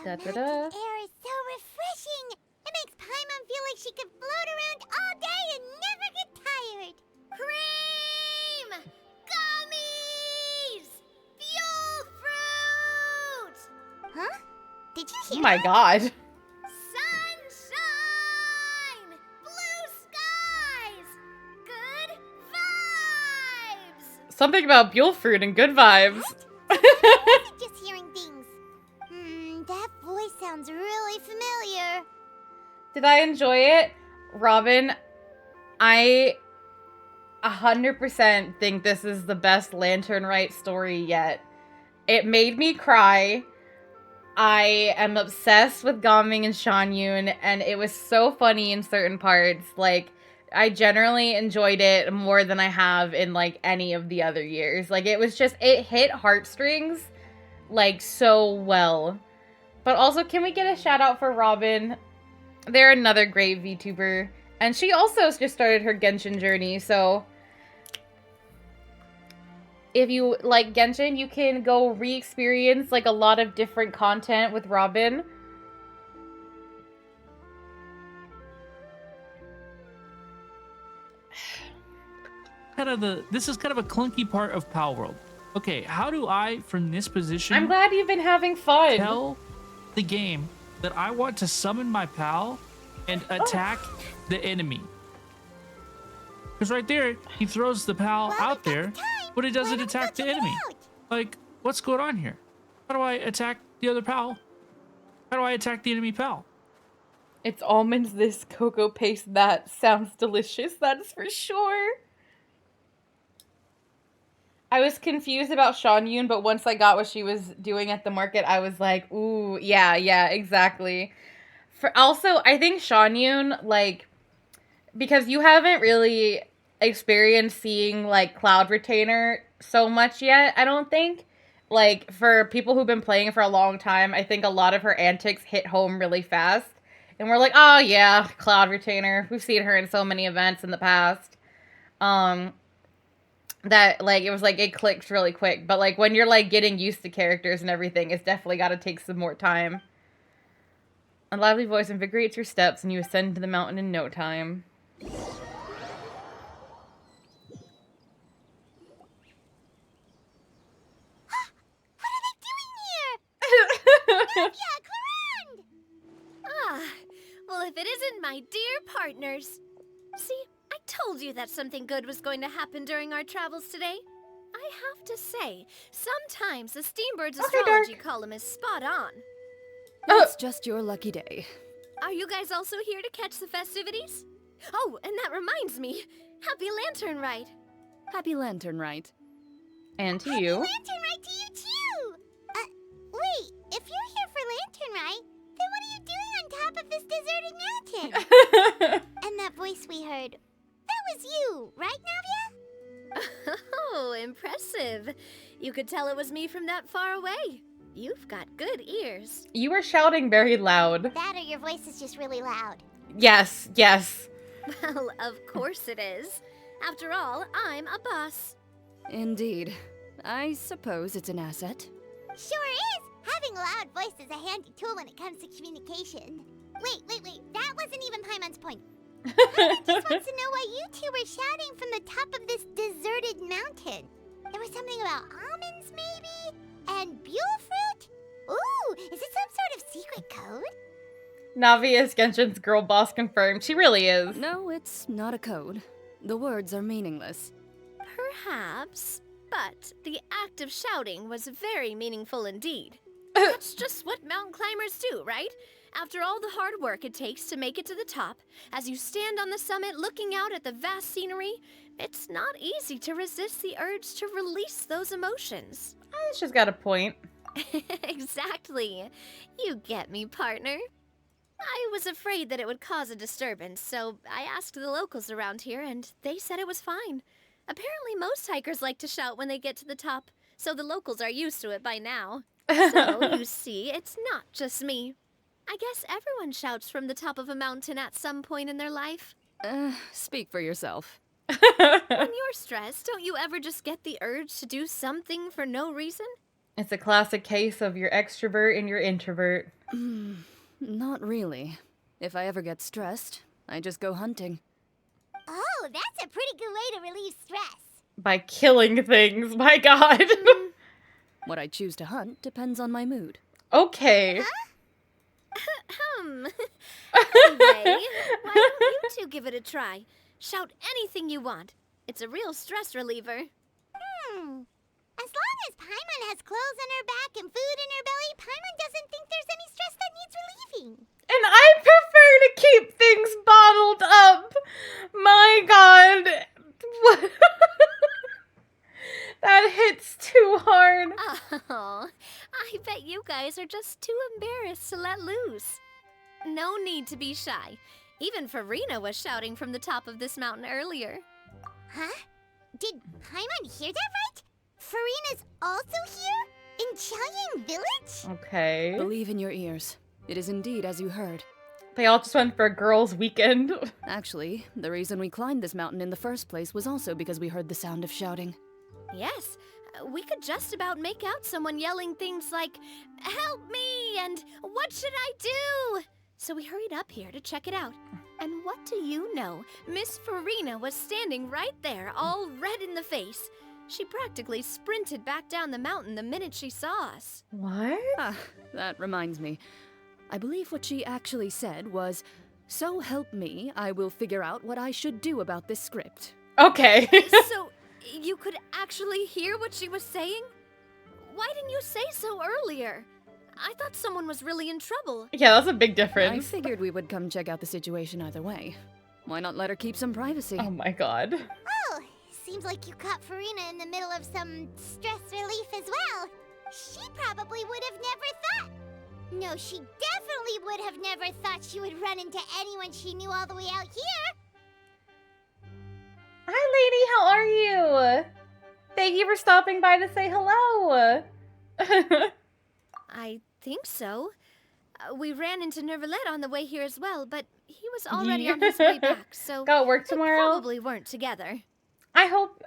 The magic air is so refreshing. It makes Paimon feel like she could float around all day and never get tired. Cream! Gummies! Fuel fruit! Huh? Did you hear Oh my that? god. Sunshine! Blue skies! Good vibes! Something about Buell fruit and good vibes. I wasn't just hearing things. That voice sounds really familiar. Did I enjoy it? Robin, I 100% think this is the best Lantern Rite story yet. It made me cry. I am obsessed with Gaming and Shanyun, and it was so funny in certain parts. Like, I generally enjoyed it more than I have in, like, any of the other years. Like, it was just, it hit heartstrings, like, so well. But also, can we get a shout out for Robin? They're another great VTuber. And she also just started her Genshin journey, so... If you like Genshin, you can go re-experience, like, a lot of different content with Robin. This is kind of a clunky part of Pal World. Okay, how do I, from this position... I'm glad you've been having fun. Tell the game that I want to summon my pal and attack the enemy. Because right there, he throws the pal out there, but he doesn't attack the enemy. Like, what's going on here? How do I attack the other pal? How do I attack the enemy pal? It's almonds this, cocoa paste that. Sounds delicious, that's for sure. I was confused about Shanyun, but once I got what she was doing at the market, I was like, ooh, yeah, exactly. Also, I think Shanyun, like, because you haven't really experienced seeing, like, Cloud Retainer so much yet, I don't think. Like, for people who've been playing for a long time, I think a lot of her antics hit home really fast. And we're like, oh yeah, Cloud Retainer. We've seen her in so many events in the past. That like it was like it clicked really quick. But like when you're like getting used to characters and everything, it's definitely got to take some more time. A lively voice invigorates your steps, and you ascend to the mountain in no time. Ah, well, if it isn't my dear partners. See, I told you that something good was going to happen during our travels today. I have to say, sometimes the Steambird's astrology column is spot on. It's just your lucky day. Are you guys also here to catch the festivities? Oh, and that reminds me. Happy Lantern Rite. Happy Lantern Rite. And to you. Lantern Rite to you too! Wait, if you're here for Lantern Rite, then what are you doing on top of this deserted mountain? And that voice we heard, that was you, right, Navia? Oh, impressive. You could tell it was me from that far away. You've got good ears. You were shouting very loud. That or your voice is just really loud. Yes, yes. Well, of course it is. After all, I'm a boss. Indeed. I suppose it's an asset. Sure is! Having a loud voice is a handy tool when it comes to communication. Wait. That wasn't even Paimon's point. Paimon just wants to know why you two were shouting from the top of this deserted mountain. There was something about almonds, maybe? And buell fruit? Ooh, is it some sort of secret code? Navi is Genshin's girl boss confirmed. She really is. No, it's not a code. The words are meaningless. Perhaps, but the act of shouting was very meaningful indeed. That's just what mountain climbers do, right? After all the hard work it takes to make it to the top, as you stand on the summit looking out at the vast scenery, it's not easy to resist the urge to release those emotions. She's got a point. Exactly. You get me, partner. I was afraid that it would cause a disturbance, so I asked the locals around here, and they said it was fine. Apparently most hikers like to shout when they get to the top, so the locals are used to it by now. So, you see, it's not just me. I guess everyone shouts from the top of a mountain at some point in their life. Speak for yourself. When you're stressed, don't you ever just get the urge to do something for no reason? It's a classic case of your extrovert and your introvert. Not really. If I ever get stressed, I just go hunting. Oh, that's a pretty good way to relieve stress. By killing things, my god. What I choose to hunt depends on my mood. Okay. Anyway, why don't you two give it a try? Shout anything you want. It's a real stress reliever. As long as Paimon has clothes on her back and food in her belly, Paimon doesn't think there's any stress that needs relieving. And I prefer to keep things bottled up. My god. What? That hits too hard. Oh, I bet you guys are just too embarrassed to let loose. No need to be shy. Even Farina was shouting from the top of this mountain earlier. Huh? Did Paimon hear that right? Farina's also here? In Qiangyang Village? Okay. Believe in your ears. It is indeed as you heard. They all just went for a girls' weekend. Actually, the reason we climbed this mountain in the first place was also because we heard the sound of shouting. Yes, we could just about make out someone yelling things like, "Help me!" and "What should I do?" So we hurried up here to check it out. And what do you know? Miss Farina was standing right there, all red in the face. She practically sprinted back down the mountain the minute she saw us. What? Ah, that reminds me. I believe what she actually said was, "So help me, I will figure out what I should do about this script." Okay. So, you could actually hear what she was saying? Why didn't you say so earlier? I thought someone was really in trouble. Yeah, that's a big difference. I figured we would come check out the situation either way. Why not let her keep some privacy? Oh my god. Oh, seems like you caught Farina in the middle of some stress relief as well. She probably would have never thought. No, she definitely would have never thought she would run into anyone she knew all the way out here. Hi, lady. How are you? Thank you for stopping by to say hello. I think so. We ran into Nervalet on the way here as well, but he was already on his way back, so got work they tomorrow. probably weren't together. I hope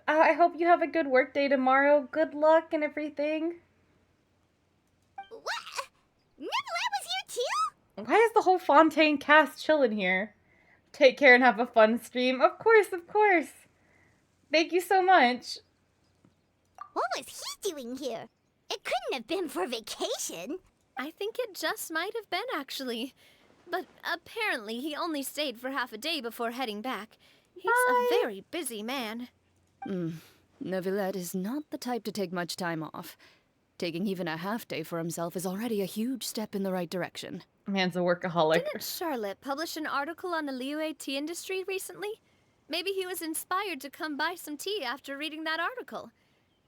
you have a good work day tomorrow. Good luck and everything. What? Nervalet was here too? Why is the whole Fontaine cast chilling here? Take care and have a fun stream. Of course, of course. Thank you so much. What was he doing here? It couldn't have been for vacation. I think it just might have been, actually. But apparently he only stayed for half a day before heading back. He's a very busy man. Neuvillette is not the type to take much time off. Taking even a half day for himself is already a huge step in the right direction. Man's a workaholic. Didn't Charlotte publish an article on the Liyue tea industry recently? Maybe he was inspired to come buy some tea after reading that article.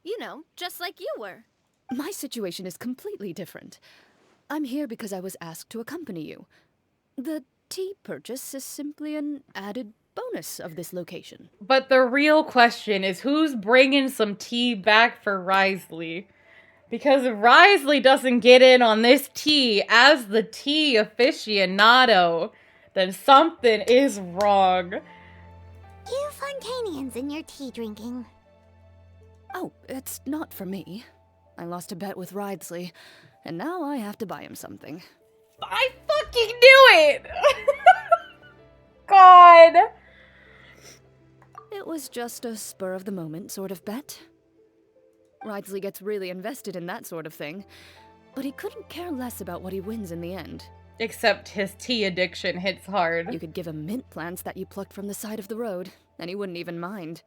You know, just like you were. My situation is completely different. I'm here because I was asked to accompany you. The tea purchase is simply an added bonus of this location. But the real question is who's bringing some tea back for Risley? Because if Risley doesn't get in on this tea as the tea aficionado, then something is wrong. You Fontainians and your tea drinking. Oh, it's not for me. I lost a bet with Risley, and now I have to buy him something. I fucking knew it! God! It was just a spur-of-the-moment sort of bet. Risley gets really invested in that sort of thing, but he couldn't care less about what he wins in the end. Except his tea addiction hits hard. You could give him mint plants that you plucked from the side of the road, and he wouldn't even mind.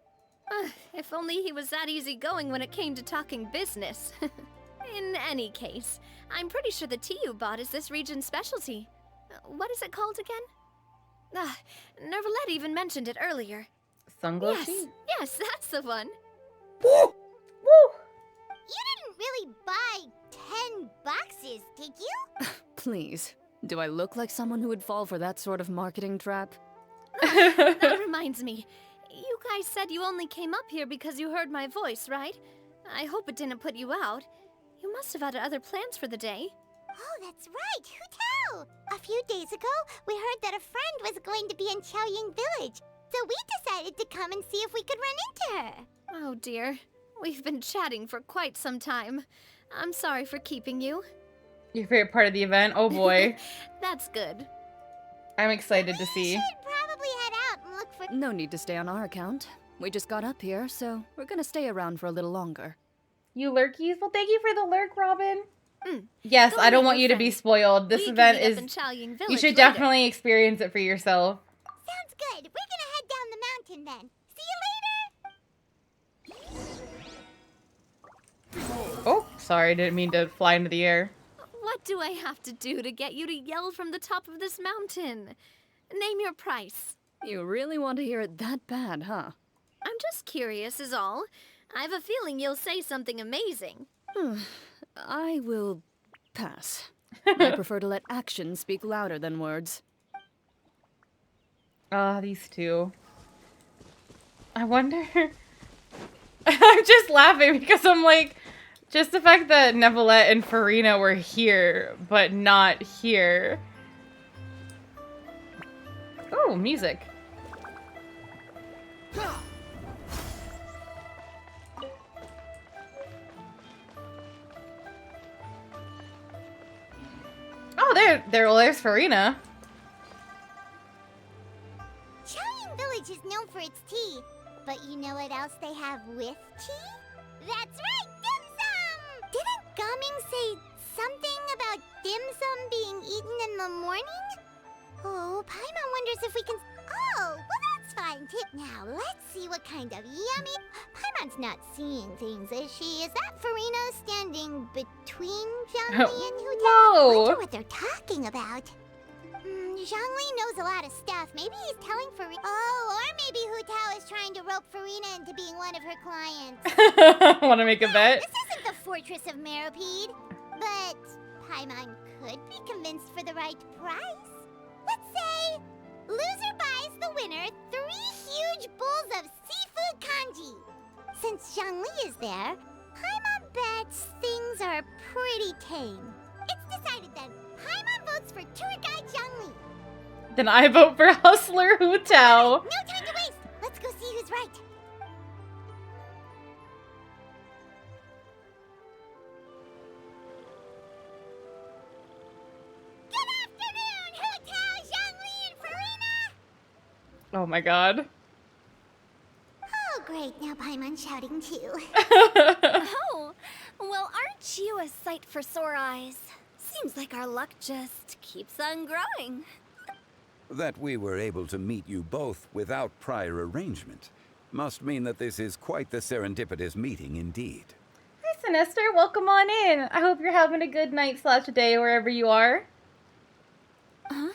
If only he was that easygoing when it came to talking business. In any case, I'm pretty sure the tea you bought is this region's specialty. What is it called again? Nervalet even mentioned it earlier. Sunglow tea? Yes, that's the one. Woo! You didn't really buy 10 boxes, did you? Please, do I look like someone who would fall for that sort of marketing trap? That reminds me. You guys said you only came up here because you heard my voice, right? I hope it didn't put you out. You must have had other plans for the day. Oh, that's right. Who tell? A few days ago, we heard that a friend was going to be in Qiaoying Village, so we decided to come and see if we could run into her. Oh dear. We've been chatting for quite some time. I'm sorry for keeping you. Your favorite part of the event? Oh boy. That's good. I'm excited to see. We should probably head out and look for... No need to stay on our account. We just got up here, so we're gonna stay around for a little longer. You lurkies? Well, thank you for the lurk, Robin. Yes, I don't want you to be spoiled. This We event can meet is... up in Qiaoying You Village should later. definitely experience it for yourself. Sounds good. We're gonna head down the mountain then. See you later! Oh, sorry, didn't mean to fly into the air. What do I have to do to get you to yell from the top of this mountain? Name your price. You really want to hear it that bad, huh? I'm just curious is all. I have a feeling you'll say something amazing. I will pass. I prefer to let actions speak louder than words. Ah, these two. I wonder... I'm just laughing because I'm like... Just the fact that Neuvillette and Farina were here, but not here. Oh, music. Oh, there's Farina. Qiaoying Village is known for its tea, but you know what else they have with tea? That's right, dim sum! Didn't Gaming say something about dim sum being eaten in the morning? Oh, Paimon wonders if we can... Oh, well that's fine. Tip now. Let's see what kind of yummy... Paimon's not seeing things, is she? Is that Farina standing between Zhangli and Hu Tao? Whoa. Wonder what they're talking about. Zhangli knows a lot of stuff. Maybe he's telling Farina... Oh, or maybe Hu Tao is trying to rope Farina into being one of her clients. Want to make a bet? This isn't the Fortress of Meropide, but Paimon could be convinced for the right price. Let's say loser buys the winner 3 huge bowls of seafood kanji. Since Zhangli is there, Paimon bets things are pretty tame. It's decided then. Paimon votes for tour guide Zhongli. Then I vote for Hustler Hu Tao. No time to waste. Let's go see who's right. Good afternoon, Hu Tao, Zhongli, and Farina. Oh my god. Oh, great. Now Paimon's shouting too. Oh, well, aren't you a sight for sore eyes? Seems like our luck just keeps on growing. That we were able to meet you both without prior arrangement must mean that this is quite the serendipitous meeting indeed. Hi, Sinister. Welcome on in. I hope you're having a good night/day wherever you are. Huh?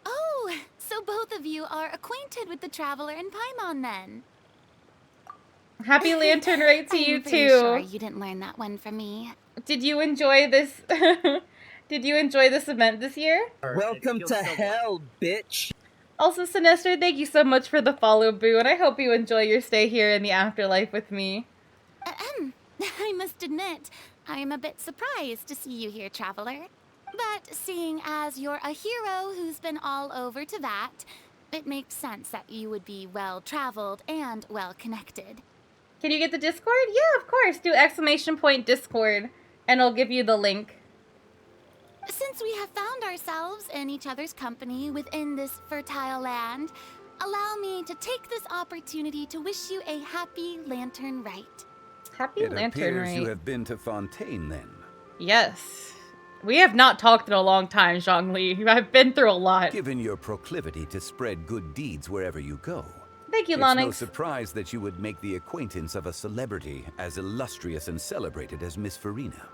Oh, so both of you are acquainted with the Traveler and Paimon then. Happy Lantern Rite to you I'm pretty too. sure you didn't learn that one from me. Did you enjoy this? Did you enjoy this event this year? Welcome to hell, bitch. Also, Sinister, thank you so much for the follow, Boo, and I hope you enjoy your stay here in the afterlife with me. I must admit, I am a bit surprised to see you here, Traveler. But seeing as you're a hero who's been all over Teyvat, it makes sense that you would be well-traveled and well-connected. Can you get the Discord? Yeah, of course. Do !Discord, and I'll give you the link. Since we have found ourselves in each other's company within this fertile land, allow me to take this opportunity to wish you a happy Lantern Rite. Happy It Lantern appears you Rite. have been to Fontaine then. Yes. We have not talked in a long time, Zhongli. I've been through a lot. Given your proclivity to spread good deeds wherever you go, Thank you, it's no Lonix. surprise that you would make the acquaintance of a celebrity as illustrious and celebrated as Miss Farina.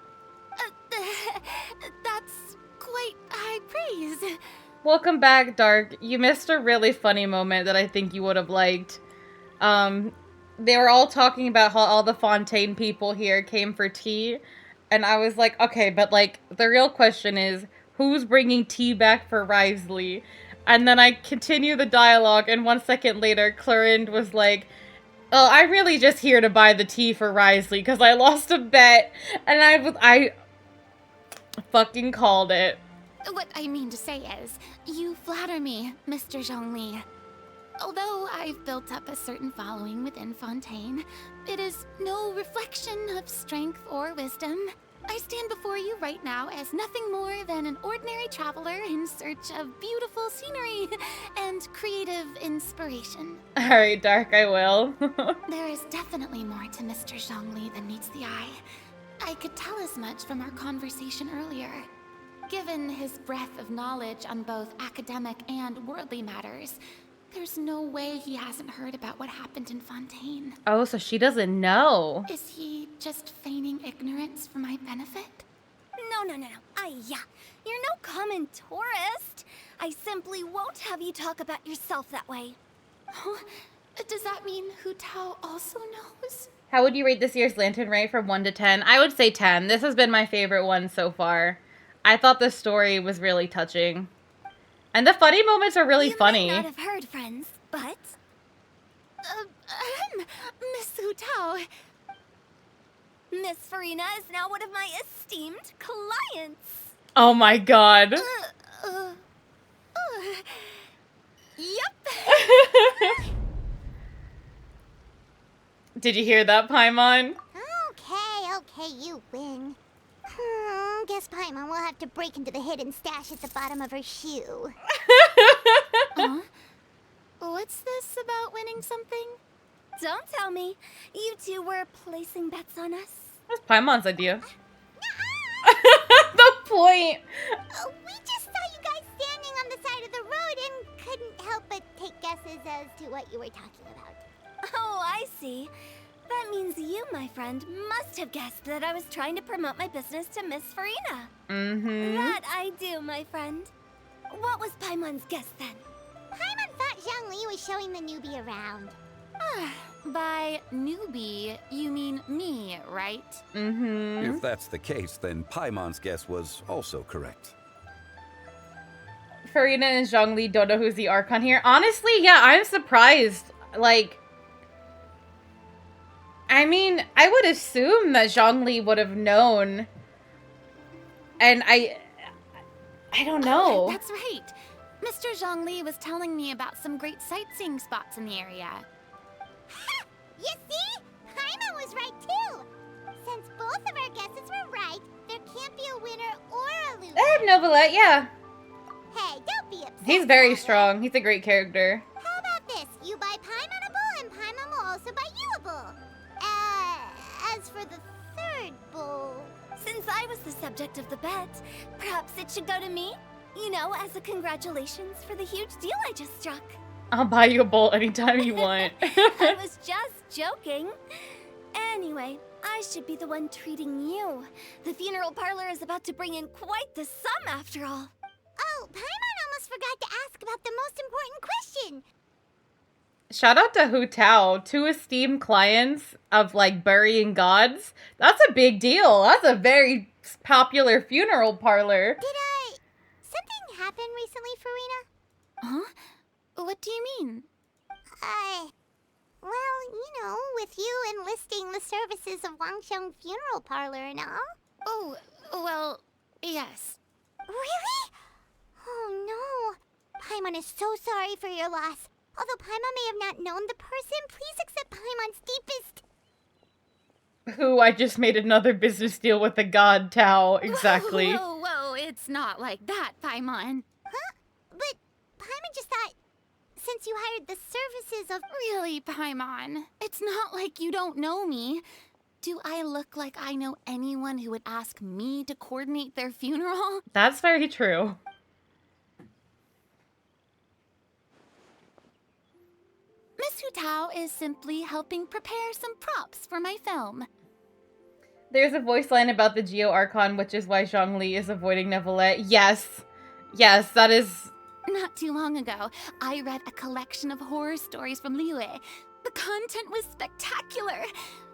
That's quite high praise. Welcome back, Dark. You missed a really funny moment that I think you would have liked. They were all talking about how all the Fontaine people here came for tea. And I was like, okay, but like, the real question is, who's bringing tea back for Risley? And then I continue the dialogue, and 1 second later, Clarinde was like, oh, I'm really just here to buy the tea for Risley, because I lost a bet, and I fucking called it. What I mean to say is, you flatter me, Mr. Zhongli. Although I've built up a certain following within Fontaine, it is no reflection of strength or wisdom. I stand before you right now as nothing more than an ordinary traveler in search of beautiful scenery and creative inspiration. Alright, Dark, I will. There is definitely more to Mr. Zhongli than meets the eye. I could tell as much from our conversation earlier. Given his breadth of knowledge on both academic and worldly matters, there's no way he hasn't heard about what happened in Fontaine. Oh, so she doesn't know. Is he just feigning ignorance for my benefit? No. You're no common tourist. I simply won't have you talk about yourself that way. Oh, does that mean Hu Tao also knows? How would you rate this year's Lantern Rite from 1 to 10? I would say 10. This has been my favorite one so far. I thought the story was really touching. And the funny moments are really funny. You might not have heard, friends, but... Miss Hu Tao. Miss Farina is now one of my esteemed clients. Oh my god. Yep. Did you hear that, Paimon? Okay, you win. Guess Paimon will have to break into the hidden stash at the bottom of her shoe. Huh? What's this about winning something? Don't tell me. You two were placing bets on us. That's Paimon's idea. The point. We just saw you guys standing on the side of the road and couldn't help but take guesses as to what you were talking about. Oh, I see. That means you, my friend, must have guessed that I was trying to promote my business to Miss Farina. Mm-hmm. That I do, my friend. What was Paimon's guess then? Paimon thought Zhongli was showing the newbie around. By newbie, you mean me, right? Mm-hmm. If that's the case, then Paimon's guess was also correct. Farina and Zhongli don't know who's the Archon here. Honestly, yeah, I'm surprised. Like, I mean, I would assume that Zhongli would have known. And I don't know. Oh, that's right. Mr. Zhongli was telling me about some great sightseeing spots in the area. Ha! You see? Paimon was right too. Since both of our guesses were right, there can't be a winner or a loser. I have Novelette, yeah. Hey, don't be upset. He's very strong. He's a great character. How about this? You buy Paimonable and Paimon will also buy you a bowl. As for the third bowl... Since I was the subject of the bet, perhaps it should go to me? You know, as a congratulations for the huge deal I just struck. I'll buy you a bowl anytime you want. I was just joking. Anyway, I should be the one treating you. The funeral parlor is about to bring in quite the sum after all. Oh, Paimon almost forgot to ask about the most important question. Shout out to Hu Tao, 2 esteemed clients of like burying gods. That's a big deal. That's a very popular funeral parlor. Something happen recently, Farina? Huh? What do you mean? Well, you know, with you enlisting the services of Wangxiang Funeral Parlor and all. Oh, well, yes. Really? Oh no. Paimon is so sorry for your loss. Although Paimon may have not known the person, please accept Paimon's deepest... Who I just made another business deal with the god Tao, exactly. Whoa, it's not like that, Paimon. Huh? But Paimon just thought, since you hired the services of... Really, Paimon, it's not like you don't know me. Do I look like I know anyone who would ask me to coordinate their funeral? That's very true. Miss Hu Tao is simply helping prepare some props for my film. There's a voice line about the Geo Archon, which is why Zhongli is avoiding Neuvillette. Yes. Yes, that is... Not too long ago, I read a collection of horror stories from Liyue. The content was spectacular.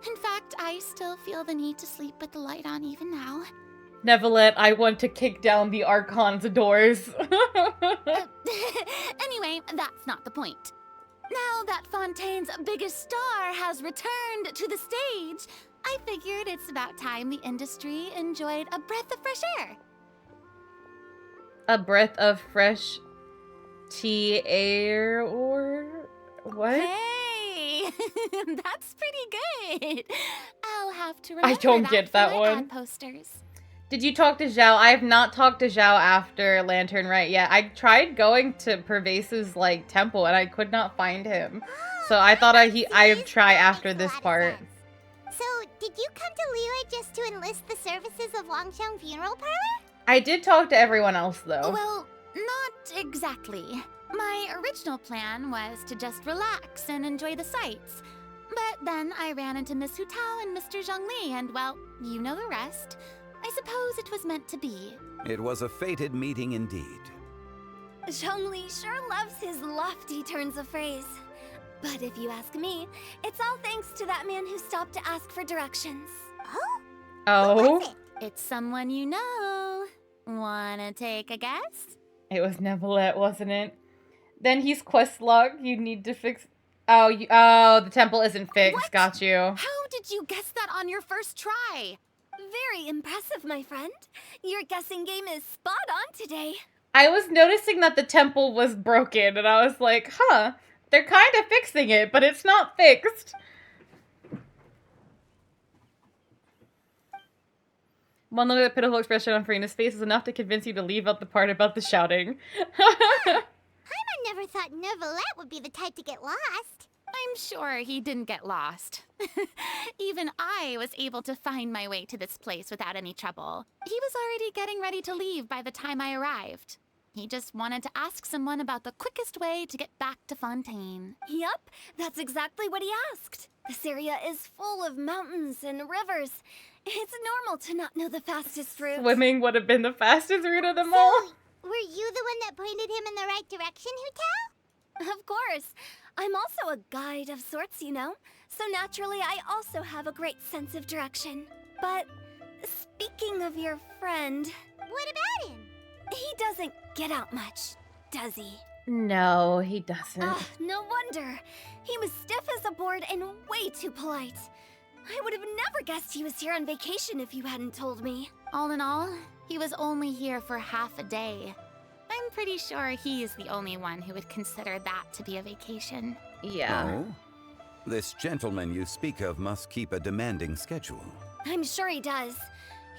In fact, I still feel the need to sleep with the light on even now. Neuvillette, I want to kick down the Archon's doors. Anyway, that's not the point. Now that Fontaine's biggest star has returned to the stage, I figured it's about time the industry enjoyed a breath of fresh air. A breath of fresh tea air or what? Hey, that's pretty good. I'll have to remember I don't get that for my one. ad posters. Did you talk to Zhao? I have not talked to Zhao after Lantern Rite yet. I tried going to Pervase's like temple and I could not find him. So I thought I'd try after this part. So, did you come to Liyue just to enlist the services of Wangxiang Funeral Parlor? I did talk to everyone else though. Well, not exactly. My original plan was to just relax and enjoy the sights. But then I ran into Miss Hu Tao and Mr. Zhongli, and well, you know the rest. I suppose it was meant to be. It was a fated meeting indeed. Zhongli sure loves his lofty turns of phrase. But if you ask me, it's all thanks to that man who stopped to ask for directions. Oh? It's someone you know. Wanna take a guess? It was Neuvillette, wasn't it? Then he's quest log. You need to fix... Oh, the temple isn't fixed. What? Got you. How did you guess that on your first try? Very impressive, my friend. Your guessing game is spot on today. I was noticing that the temple was broken, and I was like, huh, they're kind of fixing it, but it's not fixed. One look at the pitiful expression on Farina's face is enough to convince you to leave out the part about the shouting. Paimon never thought Neuvillette would be the type to get lost. I'm sure he didn't get lost. Even I was able to find my way to this place without any trouble. He was already getting ready to leave by the time I arrived. He just wanted to ask someone about the quickest way to get back to Fontaine. Yup, that's exactly what he asked. This area is full of mountains and rivers. It's normal to not know the fastest route. Swimming would have been the fastest route of them all. Were you the one that pointed him in the right direction, Hu Tao? Of course. I'm also a guide of sorts, you know. So naturally, I also have a great sense of direction. But speaking of your friend... What about him? He doesn't get out much, does he? No, he doesn't. No wonder. He was stiff as a board and way too polite. I would have never guessed he was here on vacation if you hadn't told me. All in all, He was only here for half a day. I'm pretty sure he is the only one who would consider that to be a vacation. Yeah. Oh? This gentleman you speak of must keep a demanding schedule. I'm sure he does.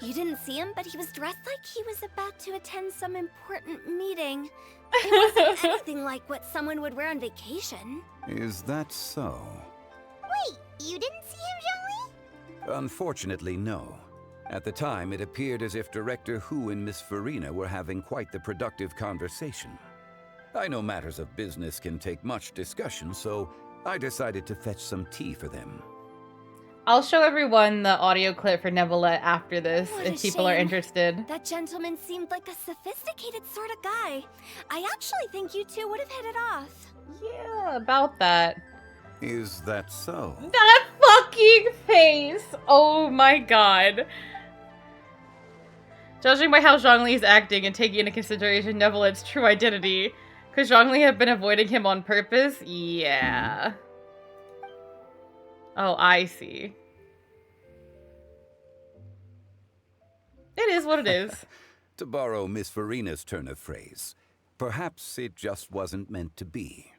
You didn't see him, but he was dressed like he was about to attend some important meeting. It wasn't anything like what someone would wear on vacation. Is that so? Wait, you didn't see him, Zhongli? Unfortunately, no. At the time, it appeared as if Director Hu and Miss Farina were having quite the productive conversation. I know matters of business can take much discussion, so I decided to fetch some tea for them. I'll show everyone the audio clip for Neuvillette after this What if a people are shame. interested. That gentleman seemed like a sophisticated sort of guy. I actually think you two would have hit it off. Yeah, about that. Is that so? That fucking face! Oh my god. Judging by how Zhongli is acting and taking into consideration Neuvillette's true identity, could Zhongli have been avoiding him on purpose? Yeah. Oh, I see. It is what it is. To borrow Miss Farina's turn of phrase, perhaps it just wasn't meant to be.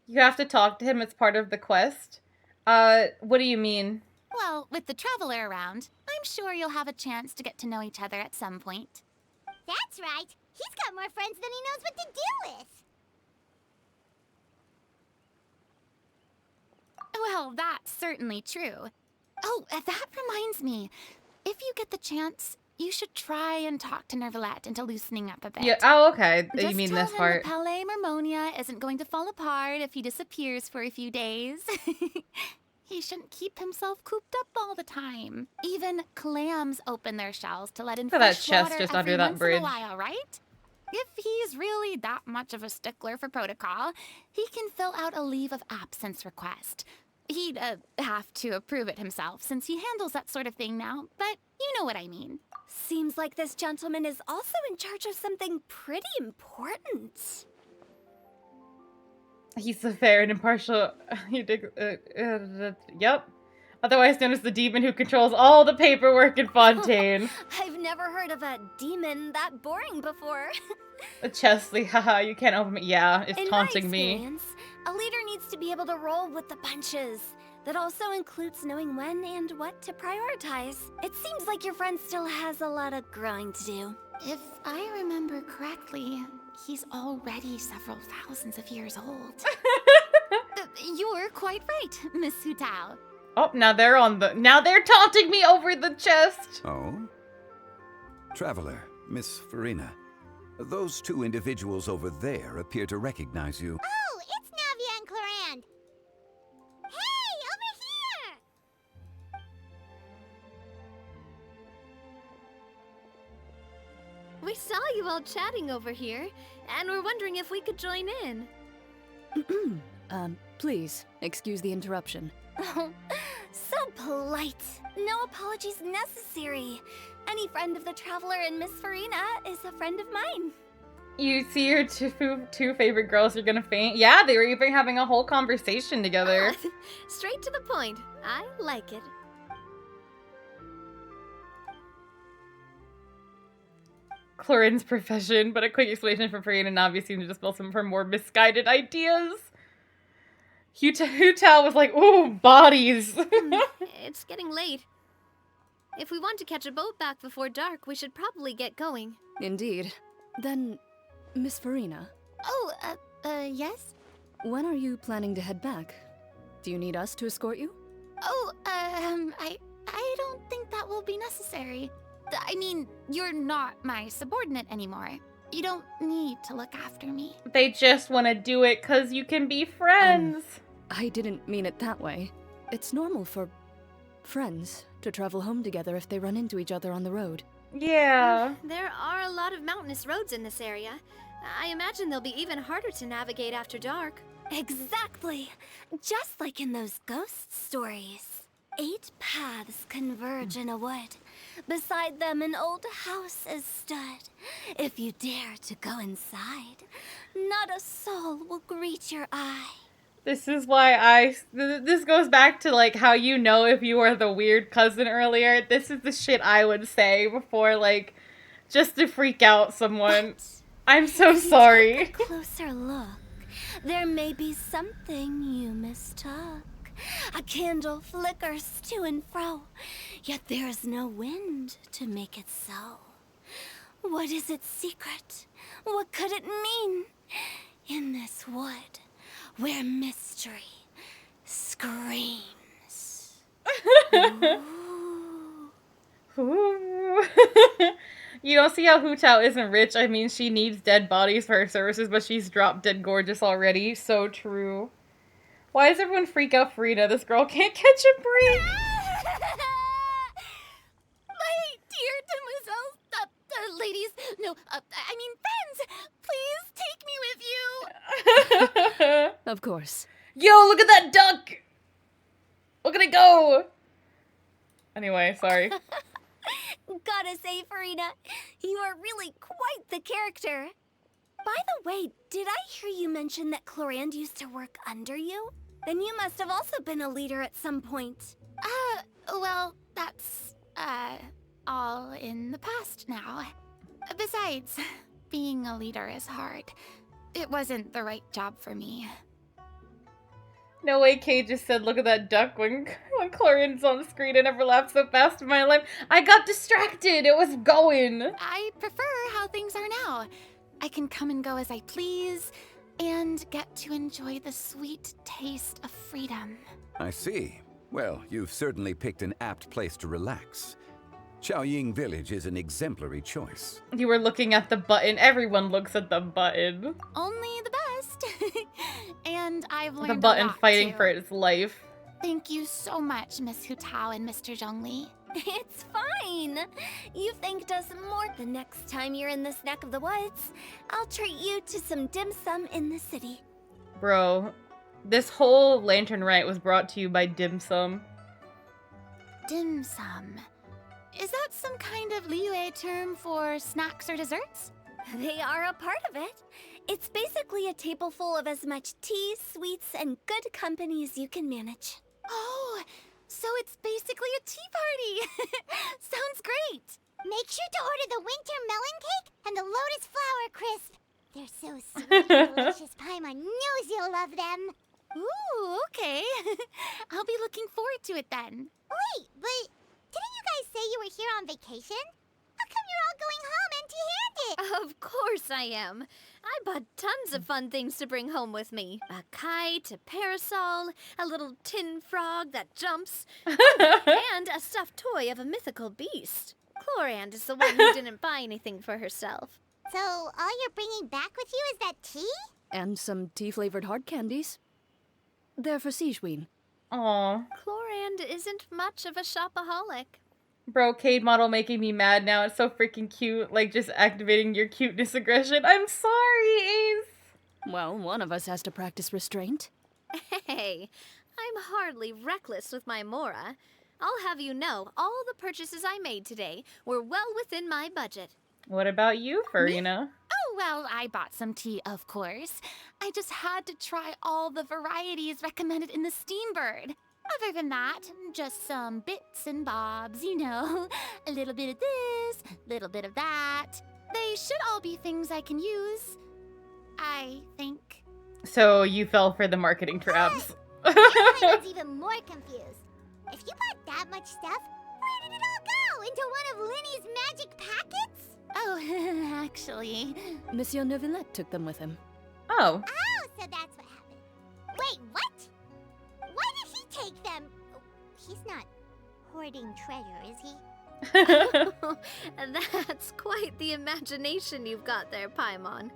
You have to talk to him as part of the quest? What do you mean? Well, with the Traveler around, I'm sure you'll have a chance to get to know each other at some point. That's right. He's got more friends than he knows what to do with. Well, that's certainly true. Oh, that reminds me. If you get the chance, you should try and talk to Neuvillette into loosening up a bit. Yeah, oh, okay. Just You mean tell this him part. The Palais Mermonia isn't going to fall apart if he disappears for a few days. He shouldn't keep himself cooped up all the time. Even clams open their shells to let in Look at that fresh chest water just every under that once bridge. in a while, right? If he's really that much of a stickler for protocol, he can fill out a leave of absence request. He'd have to approve it himself since he handles that sort of thing now, but you know what I mean. Seems like this gentleman is also in charge of something pretty important. He's the fair and impartial. Yep. Otherwise known as the demon who controls all the paperwork in Fontaine. I've never heard of a demon that boring before. A Chesley, haha, you can't open it. Yeah, it's In taunting my me. experience, a leader needs to be able to roll with the punches. That also includes knowing when and what to prioritize. It seems like your friend still has a lot of growing to do. If I remember correctly, he's already several thousands of years old. You're quite right, Miss Hutao. Oh, now they're taunting me over the chest. Oh? Traveler, Miss Farina, those two individuals over there appear to recognize you. Oh, it's Navia and Clarand. Hey, over here! We saw you all chatting over here, and we're wondering if we could join in. Please, excuse the interruption. Oh, so polite. No apologies necessary. Any friend of the Traveler and Miss Farina is a friend of mine. You see your two favorite girls are gonna faint? Yeah, they were even having a whole conversation together. Straight to the point. I like it. Clorin's profession, but a quick explanation for Farina and Navi seemed to dispel some of her more misguided ideas. Hutao was like, ooh, bodies. It's getting late. If we want to catch a boat back before dark, we should probably get going. Indeed. Then, Miss Farina. Oh, yes? When are you planning to head back? Do you need us to escort you? Oh, I don't think that will be necessary. I mean, you're not my subordinate anymore. You don't need to look after me. They just want to do it because you can be friends. I didn't mean it that way. It's normal for friends to travel home together if they run into each other on the road. Yeah. There are a lot of mountainous roads in this area. I imagine they'll be even harder to navigate after dark. Exactly. Just like in those ghost stories. 8 paths converge in a wood. Beside them an old house is stood. If you dare to go inside, not a soul will greet your eye. This is why this goes back to like how you know if you are the weird cousin earlier. This is the shit I would say before like just to freak out someone. I'm so sorry. Take a closer look. There may be something you mistook. A candle flickers to and fro, yet there is no wind to make it so. What is its secret? What could it mean? In this wood, where mystery screams. Ooh. You don't see how Hu Tao isn't rich. I mean, she needs dead bodies for her services, but she's drop dead gorgeous already. So true. Why does everyone freak out Frida? This girl can't catch a break. My dear demoiselles, ladies, no, I mean friends, please take me with you. Of course. Yo, look at that duck! Look at it go! Anyway, sorry. Gotta say, Farina, you are really quite the character. By the way, did I hear you mention that Clorand used to work under you? Then you must have also been a leader at some point. Well, that's, all in the past now. Besides, being a leader is hard. It wasn't the right job for me. No way Kay just said, look at that duck when Clorian's on the screen. I never laughed so fast in my life. I got distracted. It was going. I prefer how things are now. I can come and go as I please, and get to enjoy the sweet taste of freedom. I see. Well, you've certainly picked an apt place to relax. Xiaoying Village is an exemplary choice. You were looking at the button. Everyone looks at the button. Only the best. And I've learned The button a lot, fighting too. for its life. Thank you so much, Miss Hu Tao and Mr. Zhongli. It's fine. You thanked us more. The next time you're in this neck of the woods, I'll treat you to some dim sum in the city. Bro, this whole Lantern Rite was brought to you by Dim Sum. Dim sum. Is that some kind of Liyue term for snacks or desserts? They are a part of it. It's basically a table full of as much tea, sweets, and good company as you can manage. Oh, so it's basically a tea party. Sounds great. Make sure to order the winter melon cake and the lotus flower crisp. They're so sweet and delicious. Paimon knows you'll love them. Ooh, okay. I'll be looking forward to it then. Wait, but didn't you guys say you were here on vacation? How come you're all going home empty-handed? Of course I am. I bought tons of fun things to bring home with me. A kite, a parasol, a little tin frog that jumps, and a stuffed toy of a mythical beast. Clorand is the one who didn't buy anything for herself. So all you're bringing back with you is that tea? And some tea-flavored hard candies. They're for Sigewin. Aw. Clorand isn't much of a shopaholic. Bro, Cade model making me mad now. It's so freaking cute. Like, just activating your cuteness aggression. I'm sorry, Ace. Well, one of us has to practice restraint. Hey, I'm hardly reckless with my Mora. I'll have you know, all the purchases I made today were well within my budget. What about you, Farina? Oh, well, I bought some tea, of course. I just had to try all the varieties recommended in the Steambird. Other than that, just some bits and bobs, you know. A little bit of this, little bit of that. They should all be things I can use, I think. So you fell for the marketing traps. Paimon's even more confused. If you bought that much stuff, where did it all go? Into one of Linny's magic packets? Oh, actually... Monsieur Neuvillette took them with him. Oh. Oh, so that's what happened. Wait, what? Why did he take them? He's not hoarding treasure, is he? That's quite the imagination you've got there, Paimon.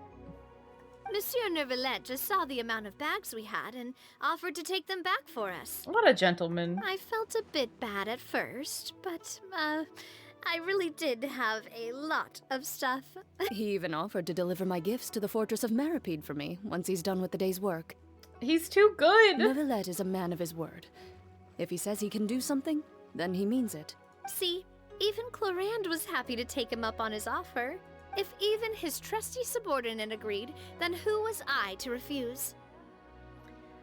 Monsieur Neuvillette just saw the amount of bags we had and offered to take them back for us. What a gentleman. I felt a bit bad at first, but, I really did have a lot of stuff. He even offered to deliver my gifts to the Fortress of Meripede for me once he's done with the day's work. He's too good. Neuvillette is a man of his word. If he says he can do something, then he means it. See, even Clorand was happy to take him up on his offer. If even his trusty subordinate agreed, then who was I to refuse?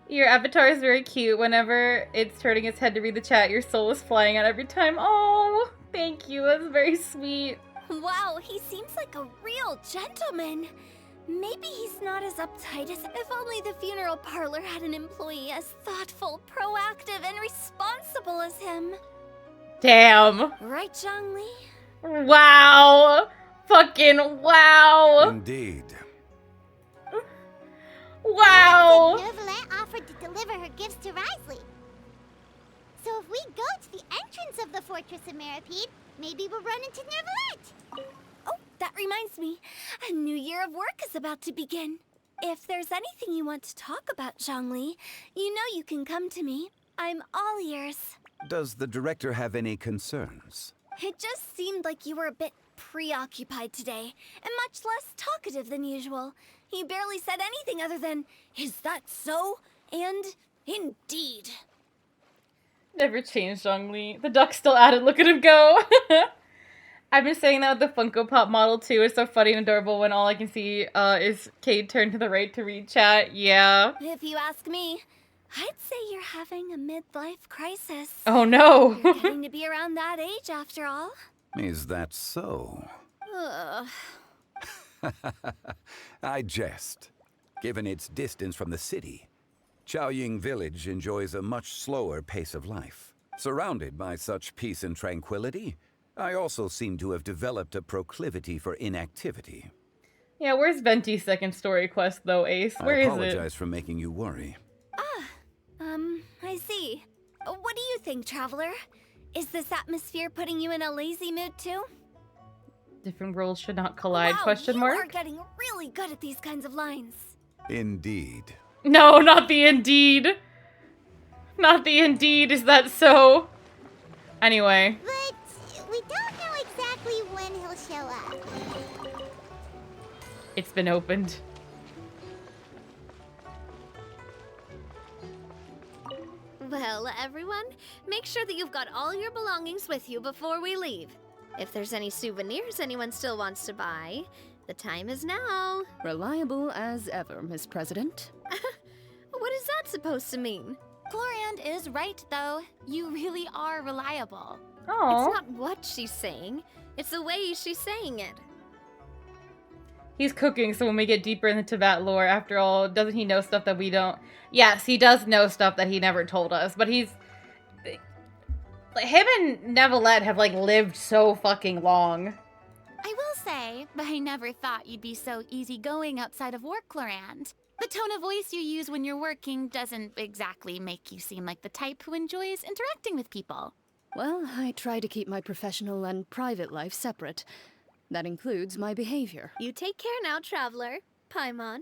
Your avatar is very cute. Whenever it's turning its head to read the chat, your soul is flying out every time. Oh, thank you. That's very sweet. Wow, he seems like a real gentleman. Maybe he's not as uptight as if only the funeral parlor had an employee as thoughtful, proactive, and responsible as him. Damn. Right, Zhongli? Wow. Fucking wow. Indeed. Wow. Neuvillette offered to deliver her gifts to Risley. So if we go to the entrance of the Fortress of Meripede, maybe we'll run into Neuvillette. Oh, that reminds me. A new year of work is about to begin. If there's anything you want to talk about, Zhongli, you know you can come to me. I'm all ears. Does the director have any concerns? It just seemed like you were a bit preoccupied today, and much less talkative than usual. He barely said anything other than, "Is that so?" and "Indeed." Never changed, Zhongli. The duck's still at it. Look at him go. I've been saying that with the Funko Pop model too. It's so funny and adorable when all I can see is Cade turn to the right to read chat. Yeah. If you ask me, I'd say you're having a midlife crisis. Oh no. You're getting to be around that age after all. Is that so? Ugh. I jest. Given its distance from the city, Chaoying Village enjoys a much slower pace of life. Surrounded by such peace and tranquility, I also seem to have developed a proclivity for inactivity. Yeah, where's Venti's second story quest though, Ace? Where I is apologize for making you worry. I see. What do you think, Traveler? Is this atmosphere putting you in a lazy mood too? it? Different worlds should not collide, Wow, question you mark? are getting really good at these kinds of lines. Indeed. No, not the indeed. Not the indeed, is that so? Anyway. But we don't know exactly when he'll show up. It's been opened. Well, everyone, make sure that you've got all your belongings with you before we leave. If there's any souvenirs anyone still wants to buy, the time is now. Reliable as ever, Miss President. What is that supposed to mean? Gloriand is right, though. You really are reliable. Oh. It's not what she's saying, it's the way she's saying it. He's cooking, so when we get deeper in the Teyvat lore, after all, doesn't he know stuff that we don't? Yes, he does know stuff that he never told us, but he's... Him and Neuvillette have, like, lived so fucking long. I will say, but I never thought you'd be so easygoing outside of work, Gloriand. The tone of voice you use when you're working doesn't exactly make you seem like the type who enjoys interacting with people. Well, I try to keep my professional and private life separate. That includes my behavior. You take care now, Traveler. Paimon.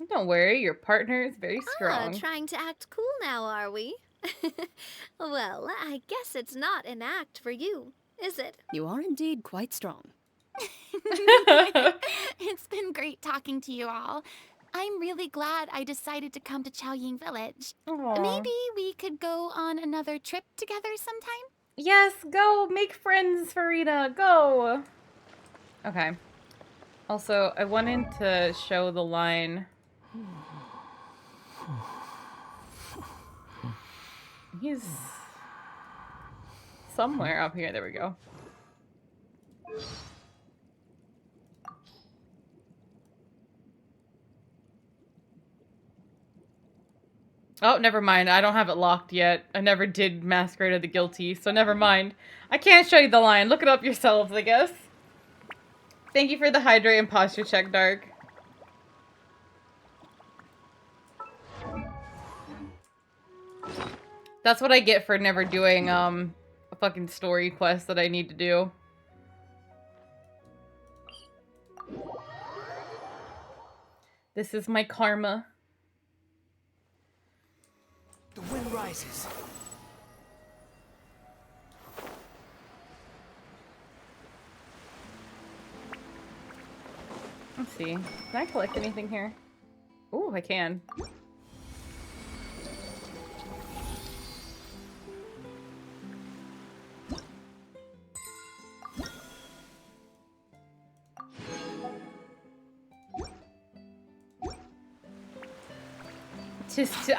Don't worry, your partner is very strong. Trying to act cool now, are we? Well, I guess it's not an act for you, is it? You are indeed quite strong. It's been great talking to you all. I'm really glad I decided to come to Chaoying Village. Aww. Maybe we could go on another trip together sometime? Yes, go! Make friends, Farida! Go! Okay. Also, I wanted to show the line. He's somewhere up here. There we go. Oh, never mind. I don't have it locked yet. I never did Masquerade of the Guilty, so never mind. I can't show you the line. Look it up yourselves, I guess. Thank you for the hydrate and posture check, Dark. That's what I get for never doing, a fucking story quest that I need to do. This is my karma. The wind rises. Let's see. Can I collect anything here? Ooh, I can.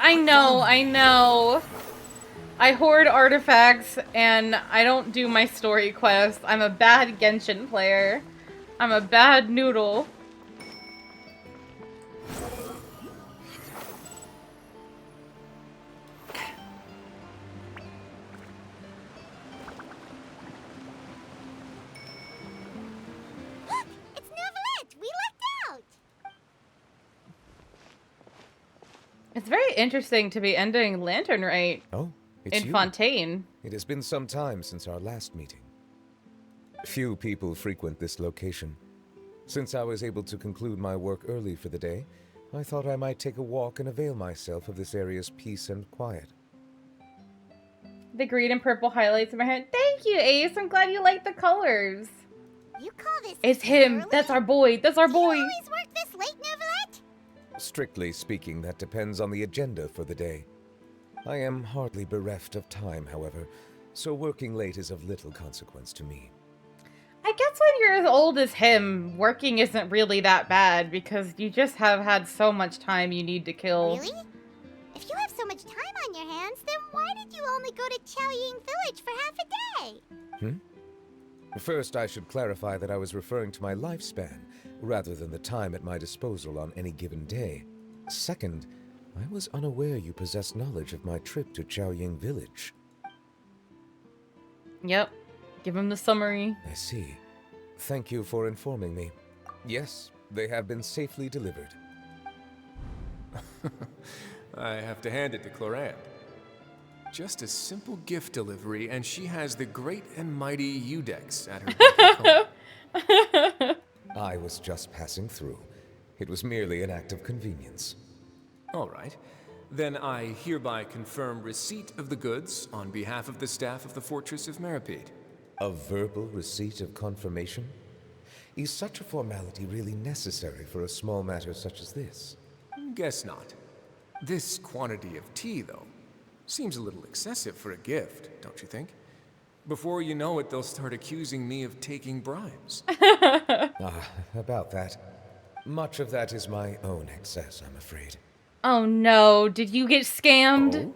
I know. I hoard artifacts and I don't do my story quests. I'm a bad Genshin player. I'm a bad noodle. It's Neuvillette! We lucked out! It's very interesting to be ending Lantern Rite Oh, it's in you. Fontaine. It has been some time since our last meeting. Few people frequent this location. Since I was able to conclude my work early for the day, I thought I might take a walk and avail myself of this area's peace and quiet. The green and purple highlights in my head. Thank you, Ace. I'm glad you like the colors. You call this It's him. That's our boy. That's our boy. You always work this late, Neuvillette? Strictly speaking, that depends on the agenda for the day. I am hardly bereft of time, however, so working late is of little consequence to me. I guess when you're as old as him, working isn't really that bad because you just have had so much time you need to kill. Really? If you have so much time on your hands, then why did you only go to Chaoying Village for half a day? First, I should clarify that I was referring to my lifespan, rather than the time at my disposal on any given day. Second, I was unaware you possessed knowledge of my trip to Chaoying Village. Yep. Give him the summary. I see. Thank you for informing me. Yes, they have been safely delivered. I have to hand it to Clorant. Just a simple gift delivery, and she has the great and mighty Udex at her beck and call. I was just passing through. It was merely an act of convenience. All right. Then I hereby confirm receipt of the goods on behalf of the staff of the Fortress of Meripede. A verbal receipt of confirmation? Is such a formality really necessary for a small matter such as this? Guess not. This quantity of tea, though, seems a little excessive for a gift, don't you think? Before you know it, they'll start accusing me of taking bribes. About that. Much of that is my own excess, I'm afraid. Oh no, did you get scammed?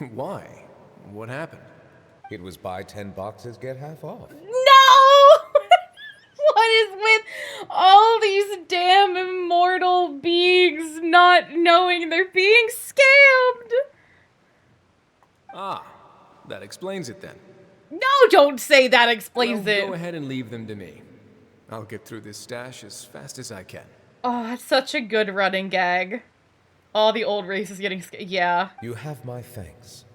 Oh? Why? What happened? It was buy 10 boxes, get half off. No! What is with all these damn immortal beings not knowing they're being scammed? Ah, that explains it then. No, don't say that explains Well, it. Go ahead and leave them to me. I'll get through this stash as fast as I can. Oh, it's such a good running gag. All the old races getting yeah. You have my thanks.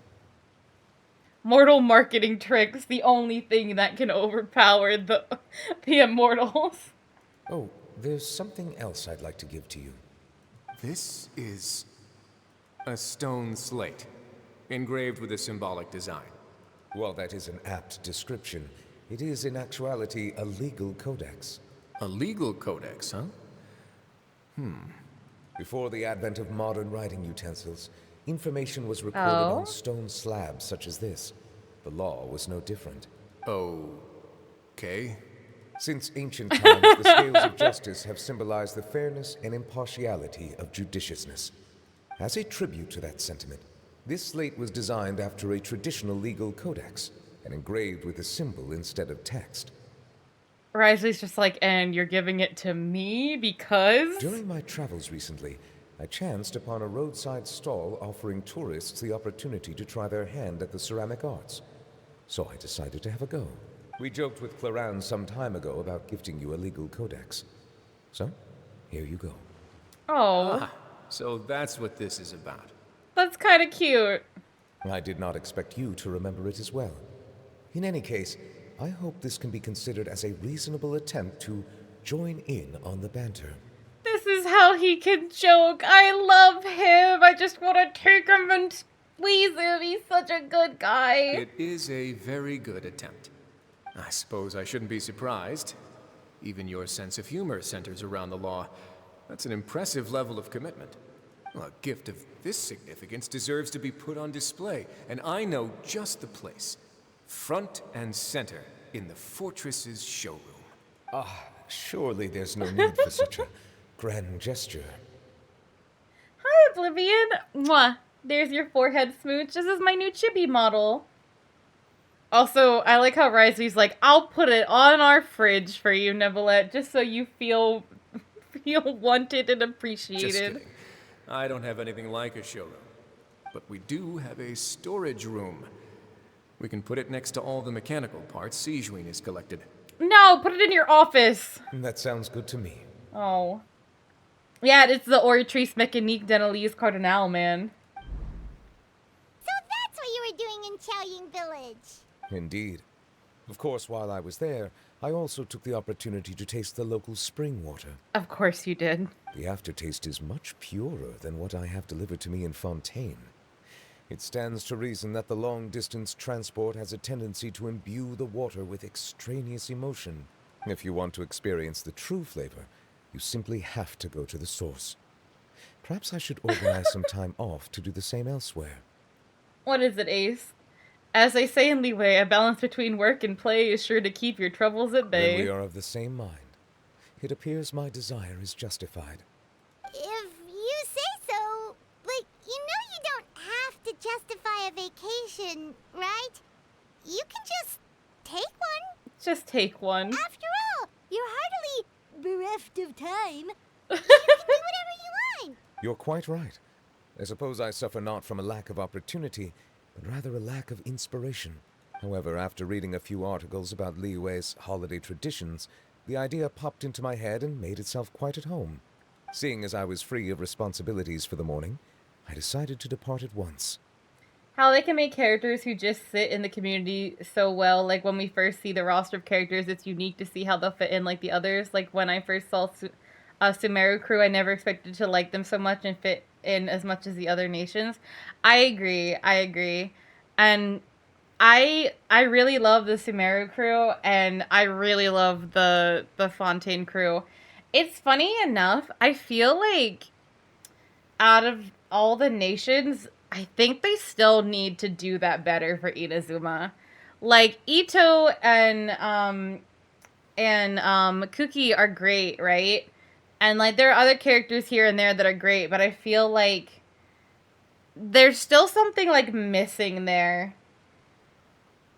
Mortal marketing tricks, the only thing that can overpower the immortals. Oh, there's something else I'd like to give to you. This is a stone slate, engraved with a symbolic design. While that is an apt description, it is in actuality a legal codex. A legal codex, huh? Before the advent of modern writing utensils, information was recorded on stone slabs such as this. The law was no different. Okay. Since ancient times, the scales of justice have symbolized the fairness and impartiality of judiciousness. As a tribute to that sentiment, this slate was designed after a traditional legal codex and engraved with a symbol instead of text. Risley's just like, and you're giving it to me because? During my travels recently, I chanced upon a roadside stall offering tourists the opportunity to try their hand at the ceramic arts. So I decided to have a go. We joked with Clorant some time ago about gifting you a legal codex. So, here you go. Oh. So that's what this is about. That's kind of cute. I did not expect you to remember it as well. In any case, I hope this can be considered as a reasonable attempt to join in on the banter. This is how he can joke. I love him. I just want to take him and squeeze him. He's such a good guy. It is a very good attempt. I suppose I shouldn't be surprised. Even your sense of humor centers around the law. That's an impressive level of commitment. A gift of this significance deserves to be put on display, and I know just the place. Front and center in the fortress's showroom. Surely there's no need for such a grand gesture. Hi, Oblivion. Mwah. There's your forehead smooch. This is my new chibi model. Also, I like how Risey's like, I'll put it on our fridge for you, Nevelette, just so you feel wanted and appreciated. Just kidding. I don't have anything like a showroom. But we do have a storage room. We can put it next to all the mechanical parts Sijuin has collected. No, put it in your office. That sounds good to me. Oh. Yeah, it's the Oritrice Mécanique d'Analyse Cardinal, man. So that's what you were doing in Chaoying Village. Indeed. Of course, while I was there, I also took the opportunity to taste the local spring water. Of course you did. The aftertaste is much purer than what I have delivered to me in Fontaine. It stands to reason that the long-distance transport has a tendency to imbue the water with extraneous emotion. If you want to experience the true flavor, you simply have to go to the source. Perhaps I should organize some time off to do the same elsewhere. What is it, Ace? As they say in Leeway, a balance between work and play is sure to keep your troubles at bay. Then we are of the same mind. It appears my desire is justified. If you say so, but you know you don't have to justify a vacation, right? You can just take one. Just take one. After all, you're hardly bereft of time. You can do whatever you want. You're quite right. I suppose I suffer not from a lack of opportunity, but rather a lack of inspiration. However, after reading a few articles about Liyue's holiday traditions, the idea popped into my head and made itself quite at home. Seeing as I was free of responsibilities for the morning, I decided to depart at once. How they can make characters who just sit in the community so well. Like, when we first see the roster of characters, it's unique to see how they'll fit in like the others. Like, when I first saw Sumeru crew, I never expected to like them so much and fit in as much as the other nations. I agree. And I really love the Sumeru crew, and I really love the Fontaine crew. It's funny enough, I feel like out of all the nations, I think they still need to do that better for Inazuma. Like, Ito and Kuki are great, right? And like there are other characters here and there that are great, but I feel like there's still something like missing there.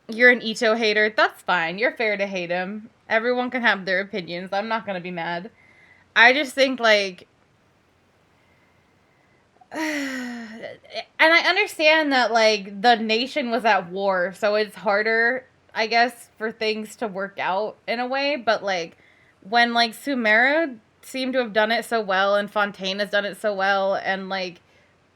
You're an Ito hater. That's fine. You're fair to hate him. Everyone can have their opinions. I'm not gonna be mad. I just think like and I understand that like the nation was at war, so it's harder, I guess, for things to work out in a way, but like when like Sumeru seem to have done it so well, and Fontaine has done it so well, and like,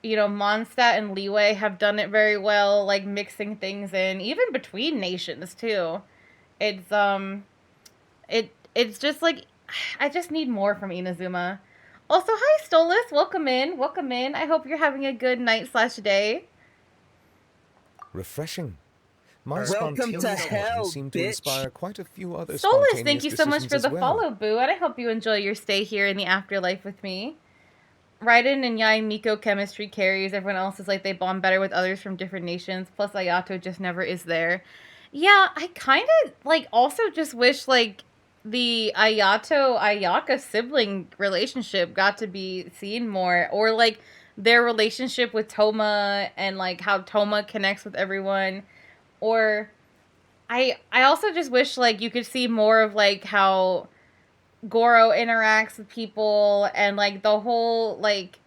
you know, Mondstadt and Liyue have done it very well, like mixing things in, even between nations too. It's it's just like I just need more from Inazuma. Also, hi Stolas, welcome in. I hope you're having a good night/day. Refreshing. My Welcome to spontaneous hell, wine seemed to bitch. inspire quite a few other Stolas, spontaneous thank you so much for decisions the as well. follow, Boo, and I hope you enjoy your stay here in the afterlife with me. Raiden and Yai Miko chemistry carries. Everyone else is like they bond better with others from different nations. Plus, Ayato just never is there. Yeah, I kind of like also just wish like the Ayato Ayaka sibling relationship got to be seen more, or like their relationship with Toma and like how Toma connects with everyone, or I also just wish like you could see more of like how Goro interacts with people and like the whole like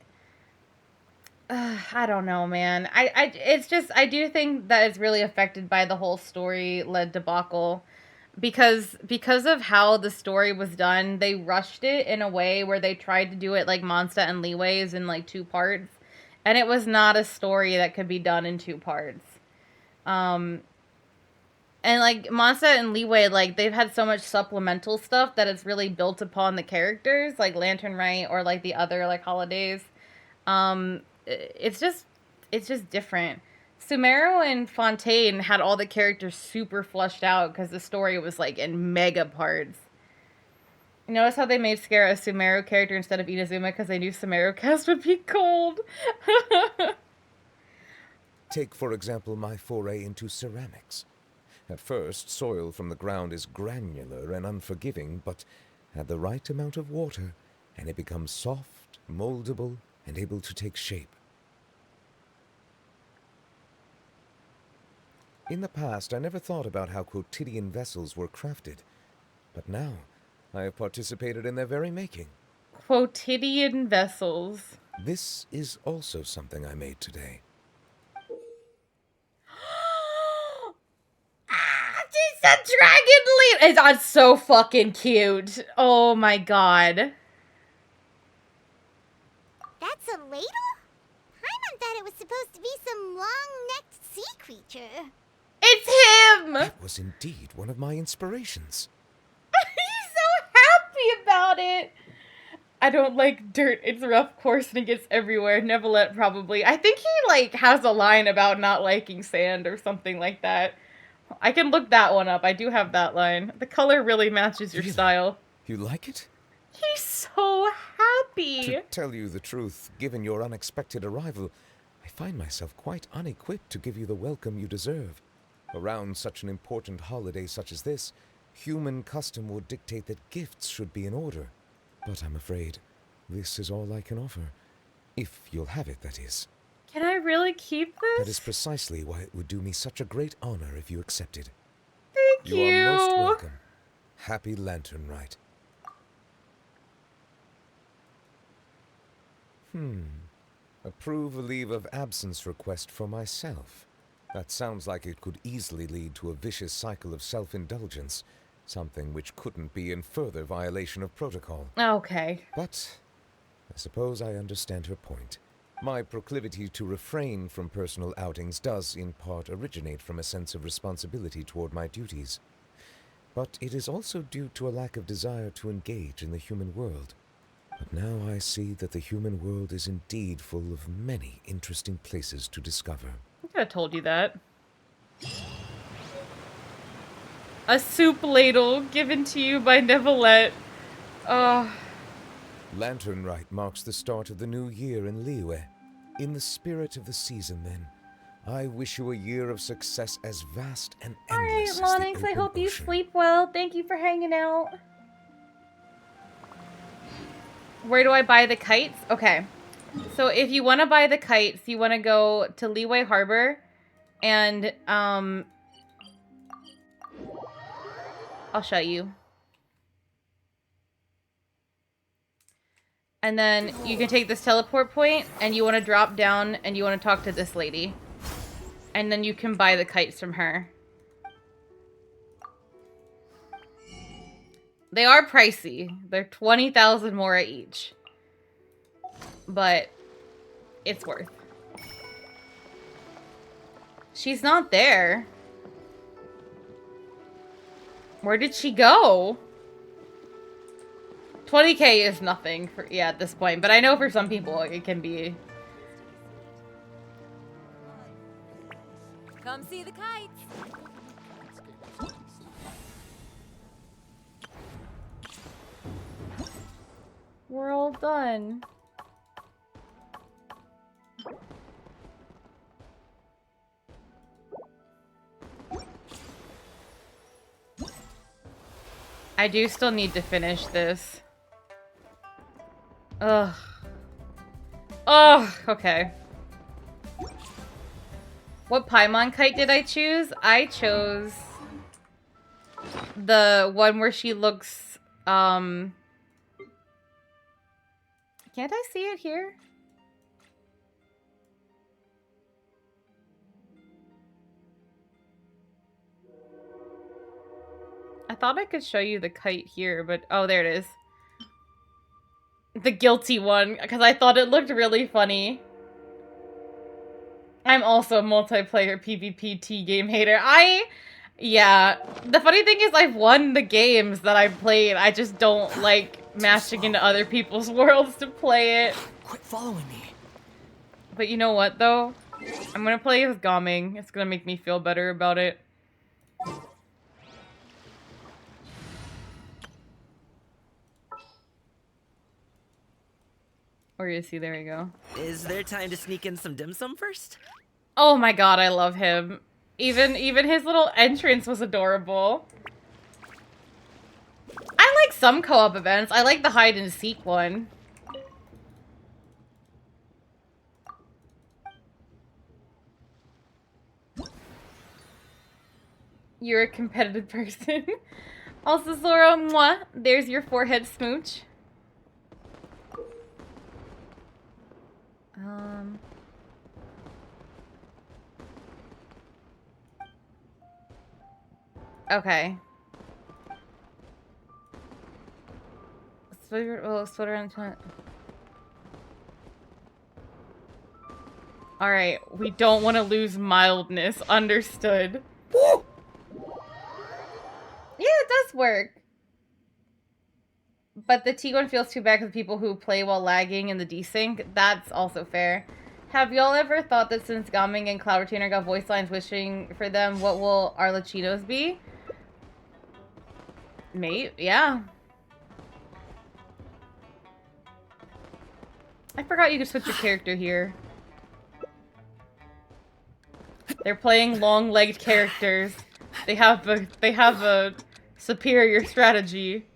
I don't know, man. It's just I do think that it's really affected by the whole story led debacle because of how the story was done. They rushed it in a way where they tried to do it like Mondstadt and Liyue's in like 2 parts, and it was not a story that could be done in 2 parts. And, like, Mondstadt and Liyue, like, they've had so much supplemental stuff that it's really built upon the characters, like Lantern Rite or, like, the other, like, holidays. It's just different. Sumeru and Fontaine had all the characters super flushed out because the story was, like, in mega parts. You notice how they made Scare a Sumeru character instead of Inazuma because they knew Sumeru cast would be cold. Take, for example, my foray into ceramics. At first, soil from the ground is granular and unforgiving, but add the right amount of water, and it becomes soft, moldable, and able to take shape. In the past, I never thought about how quotidian vessels were crafted. But now, I have participated in their very making. Quotidian vessels. This is also something I made today. It's a dragon leaf. It's so fucking cute. Oh my god. That's a ladle? Paimon thought it was supposed to be some long-necked sea creature. It's him! That was indeed one of my inspirations. He's so happy about it. I don't like dirt. It's rough, coarse, and it gets everywhere. Neverlet probably. I think he like has a line about not liking sand or something like that. I can look that one up. I do have that line. The color really matches your style. You like it? He's so happy. To tell you the truth, given your unexpected arrival, I find myself quite unequipped to give you the welcome you deserve. Around such an important holiday such as this, human custom would dictate that gifts should be in order. But I'm afraid this is all I can offer. If you'll have it, that is. Can I really keep this? That is precisely why it would do me such a great honor if you accepted. Thank you. You are most welcome. Happy Lantern Rite. Approve a leave of absence request for myself. That sounds like it could easily lead to a vicious cycle of self-indulgence, something which couldn't be in further violation of protocol. Okay. But I suppose I understand her point. My proclivity to refrain from personal outings does in part originate from a sense of responsibility toward my duties. But it is also due to a lack of desire to engage in the human world. But now I see that the human world is indeed full of many interesting places to discover. I could have told you that. A soup ladle given to you by Neverlet. Lantern Rite marks the start of the new year in Liyue. In the spirit of the season, then, I wish you a year of success as vast and endless Alright, as the Lonix, I open hope you ocean. sleep well. Thank you for hanging out. Where do I buy the kites? Okay. So if you want to buy the kites, you want to go to Liyue Harbor and, I'll show you. And then you can take this teleport point and you want to drop down and you want to talk to this lady. And then you can buy the kites from her. They are pricey. They're 20,000 more each. But it's worth. She's not there. Where did she go? 20k is nothing for, yeah, at this point, but I know for some people it can be. Come see the kites. We're all done. I do still need to finish this. Ugh. Oh, okay. What Paimon kite did I choose? I chose the one where she looks, can't I see it here? I thought I could show you the kite here, but oh, there it is. The guilty one, because I thought it looked really funny. I'm also a multiplayer PvP T-game hater. Yeah. The funny thing is I've won the games that I've played. I just don't like mashing into other people's worlds to play it. Quit following me. But you know what, though? I'm gonna play as Gaming. It's gonna make me feel better about it. Or is he? There we go. Is there time to sneak in some dim sum first? Oh my god, I love him. Even his little entrance was adorable. I like some co-op events. I like the hide and seek one. You're a competitive person. Also, Sora, mwah, there's your forehead smooch. Okay. Sweater on tent. Alright, we don't want to lose mildness. Understood. Yeah, it does work. But the T1 feels too bad for the people who play while lagging in the desync. That's also fair. Have y'all ever thought that since Gaming and Cloud Retainer got voice lines wishing for them, what will our Lachinos be? Mate, yeah. I forgot you could switch your character here. They're playing long-legged characters. They have a superior strategy.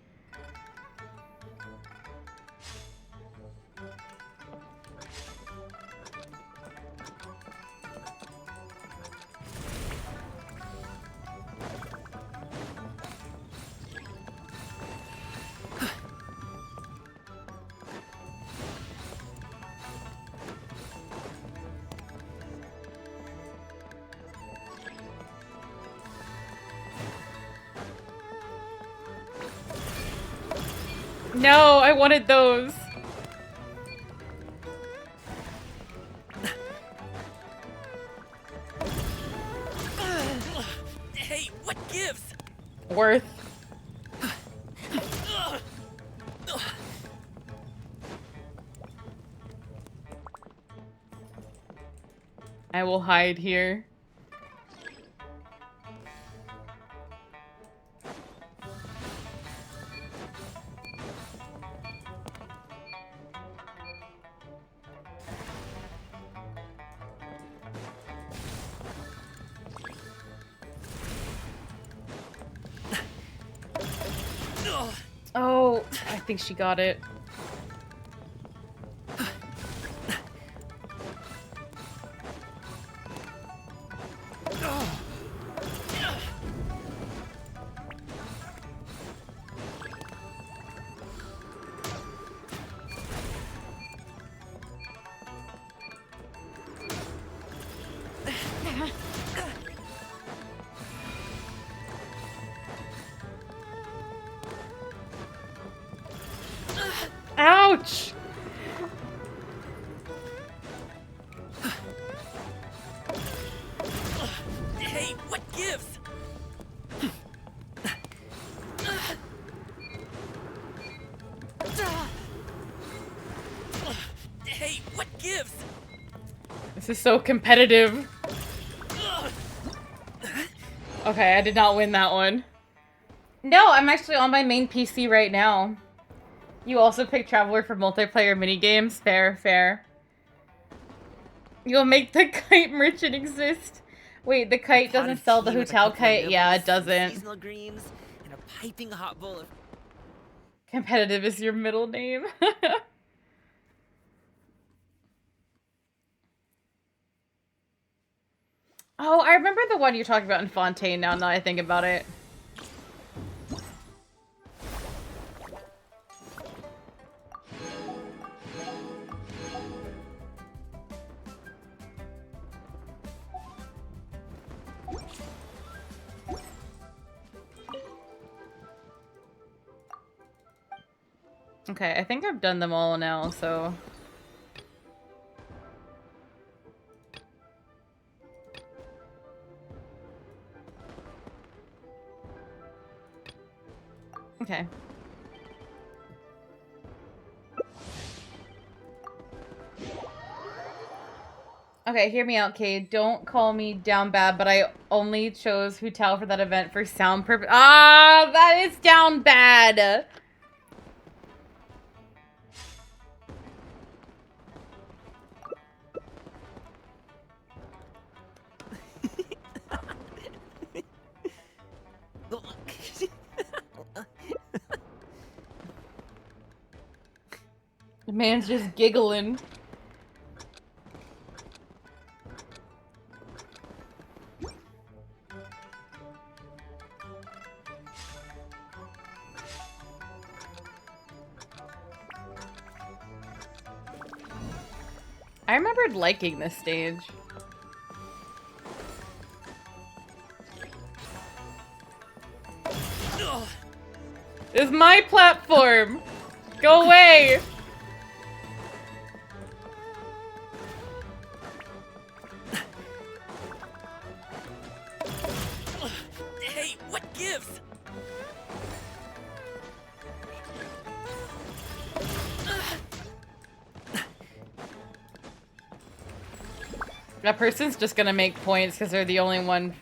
No, I wanted those. Hey, what gives? Worth. I will hide here. Oh, I think she got it. Ouch! Hey, what gives? Hey, what gives? This is so competitive. Okay, I did not win that one. No, I'm actually on my main PC right now. You also pick Traveler for multiplayer minigames. Fair, fair. You'll make the kite merchant exist. Wait, the kite doesn't sell the hotel kite? Yeah, it doesn't. Seasonal greens and a piping hot bowl of... Competitive is your middle name. Oh, I remember the one you're talking about in Fontaine now that I think about it. Okay, I think I've done them all now, so... Okay. Okay, hear me out, Cade. Don't call me down bad, but I only chose Hutal for that event for sound purpose. Ah, that is down bad! The man's just giggling. I remembered liking this stage. It's my platform! Go away! Hey, what gives? That person's just gonna make points because they're the only one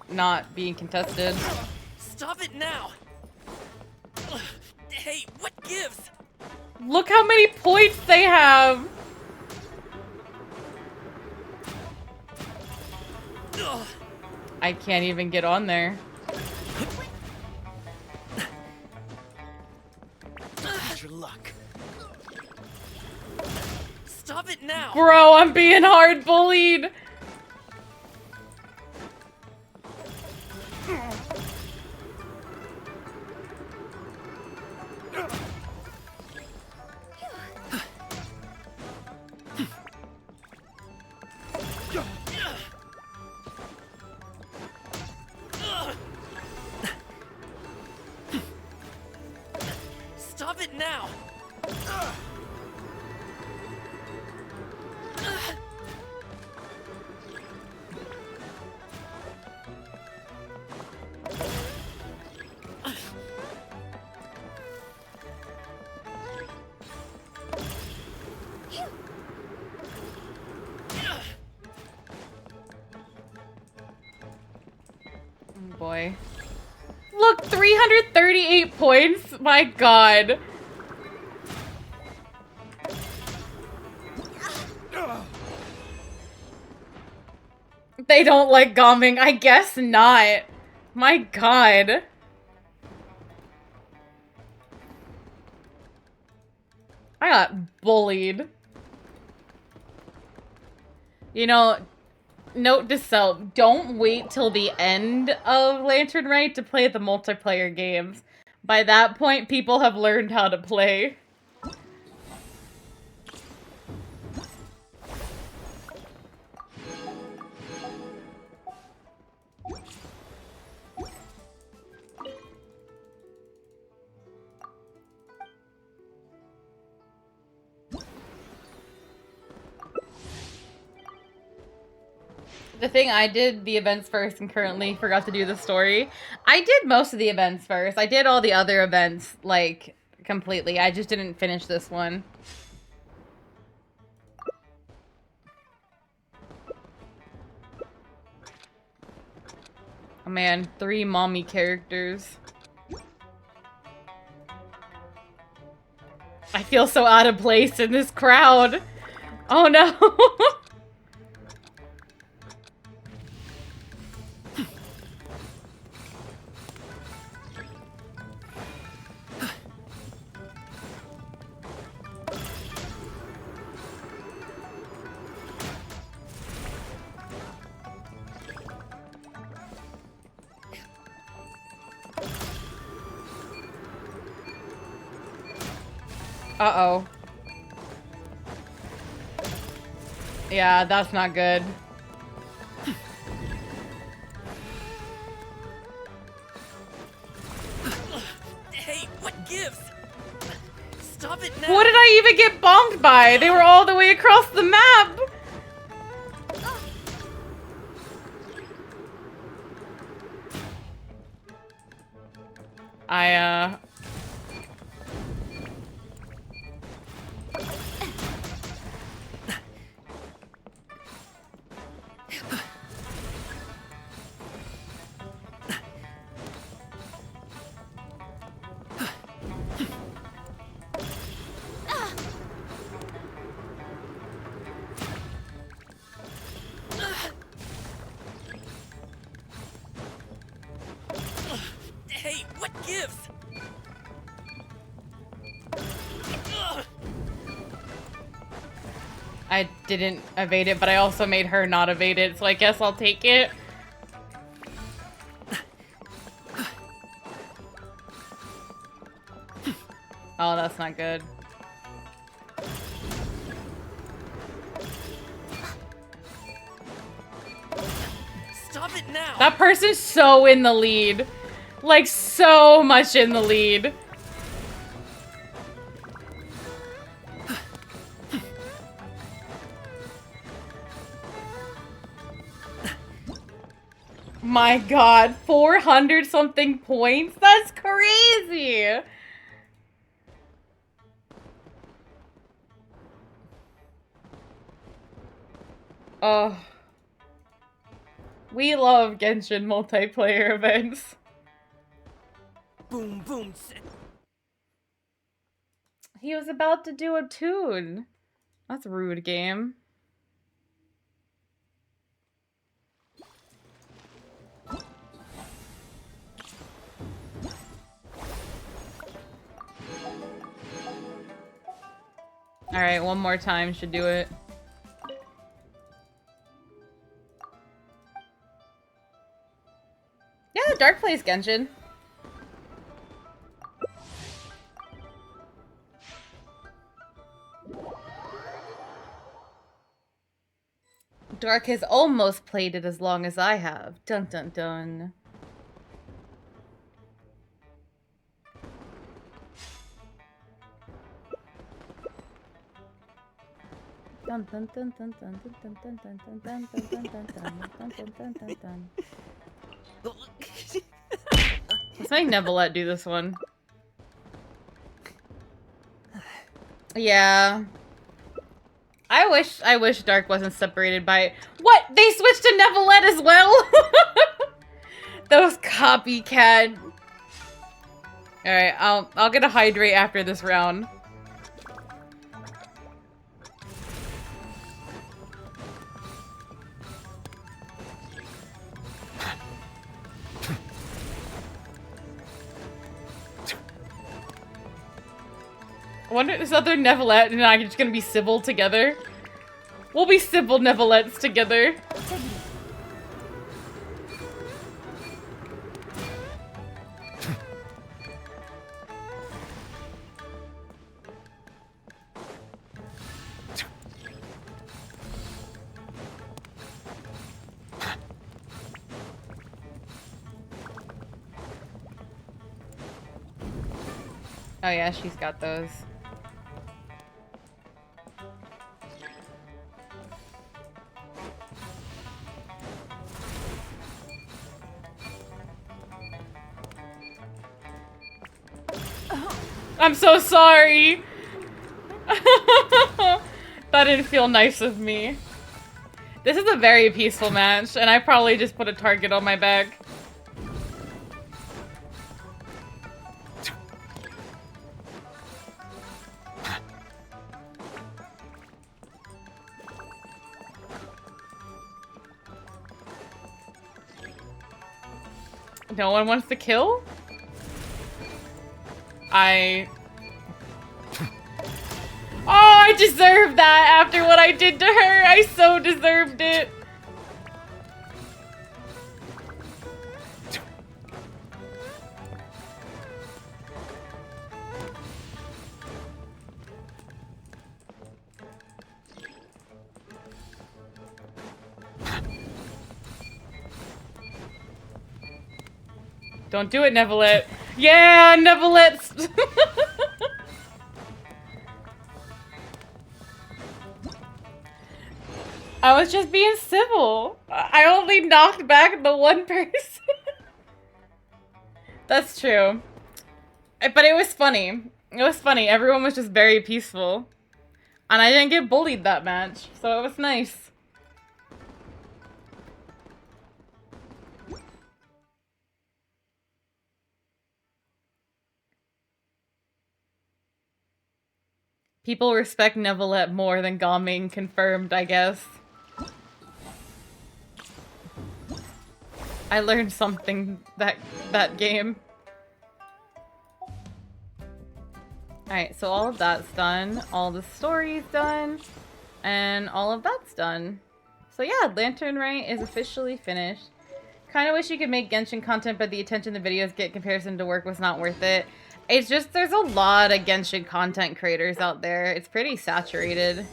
not being contested. Stop it now! Hey, what gives? Look how many points they have! I can't even get on there. Your luck. Stop it now! Bro, I'm being hard bullied! Stop it now! Oh boy. Look, 338 points? My god. They don't like gomming. I guess not. My god. I got bullied. You know, note to self, don't wait till the end of Lantern Rite to play the multiplayer games. By that point, people have learned how to play. The thing, I did the events first and currently forgot to do the story. I did most of the events first. I did all the other events, like, completely. I just didn't finish this one. Oh man, 3 mommy characters. I feel so out of place in this crowd. Oh no. Uh-oh. Yeah, that's not good. Hey, what gives? Stop it now! What did I even get bonked by? They were all the way across the map! Hey, what gives? I didn't evade it, but I also made her not evade it, so I guess I'll take it. Oh, that's not good. now. That person's so in the lead. Like, so much in the lead. My god, 400 something points? That's crazy! Oh. We love Genshin multiplayer events. Boom, boom. He was about to do a tune. That's rude, game. Alright, one more time should do it. Yeah, Dark plays Genshin. Dark has almost played it as long as I have. Dun dun dun. Dun dun dun dun dun dun dun dun dun dun dun dun dun dun dun dun dun dun. Let's make Nevelette do this one. Yeah. I wish Dark wasn't separated by... What? They switched to Nevelette as well? Those copycat. Alright, I'll get a hydrate after this round. I wonder if this other Nevelette and I are just gonna be Sybil together. We'll be Sybil Nevelettes together. Oh yeah, she's got those. I'm so sorry. That didn't feel nice of me. This is a very peaceful match, and I probably just put a target on my back. No one wants to kill? Oh, I deserved that after what I did to her. I so deserved it. Don't do it, Nevelette. Yeah, Nevelette's... I was just being civil. I only knocked back the one person. That's true. But it was funny. It was funny. Everyone was just very peaceful. And I didn't get bullied that match, so it was nice. People respect Nevelette more than Gaming, confirmed, I guess. I learned something that game. Alright, so all of that's done. All the story's done. And all of that's done. So yeah, Lantern Rite is officially finished. Kinda wish you could make Genshin content, but the attention the videos get in comparison to work was not worth it. It's just, there's a lot of Genshin content creators out there. It's pretty saturated.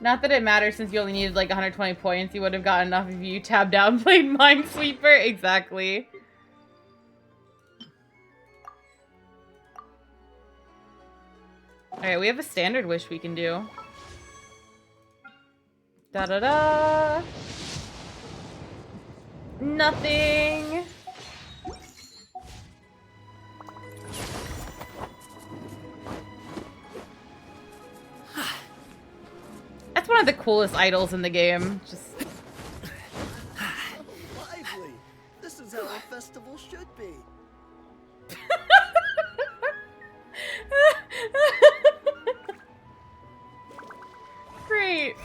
Not that it matters since you only needed like 120 points. You would have gotten enough if you tabbed out and played Minesweeper. Exactly. Alright, we have a standard wish we can do. Da-da-da! Nothing! That's one of the coolest idols in the game. Just Lively! This is how a festival should be. great.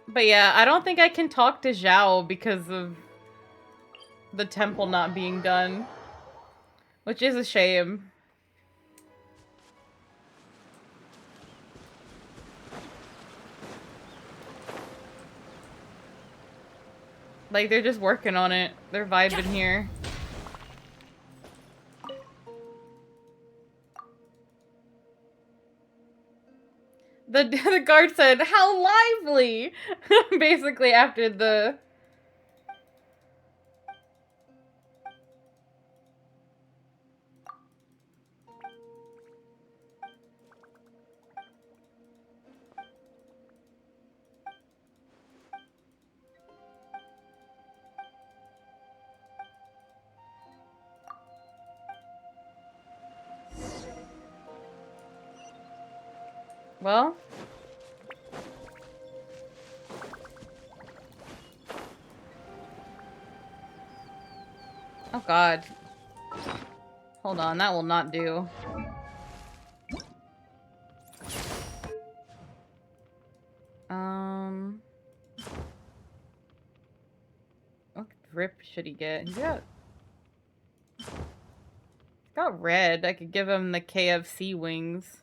But yeah, I don't think I can talk to Zhao because of the temple not being done. Which is a shame. Like, they're just working on it. They're vibing here. The guard said, "How lively!" Basically after the... Well... Oh god. Hold on, that will not do. What grip should he get? He's got red. I could give him the KFC wings.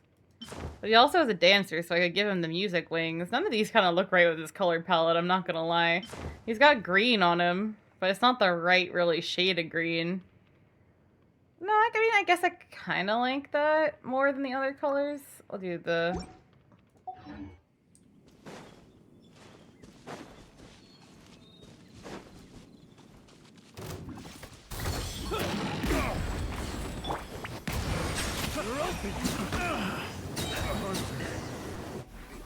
But he also has a dancer, so I could give him the music wings. None of these kind of look right with his color palette, I'm not gonna lie. He's got green on him, but it's not the right, really, shade of green. No, I mean, I guess I kind of like that more than the other colors. I'll do the...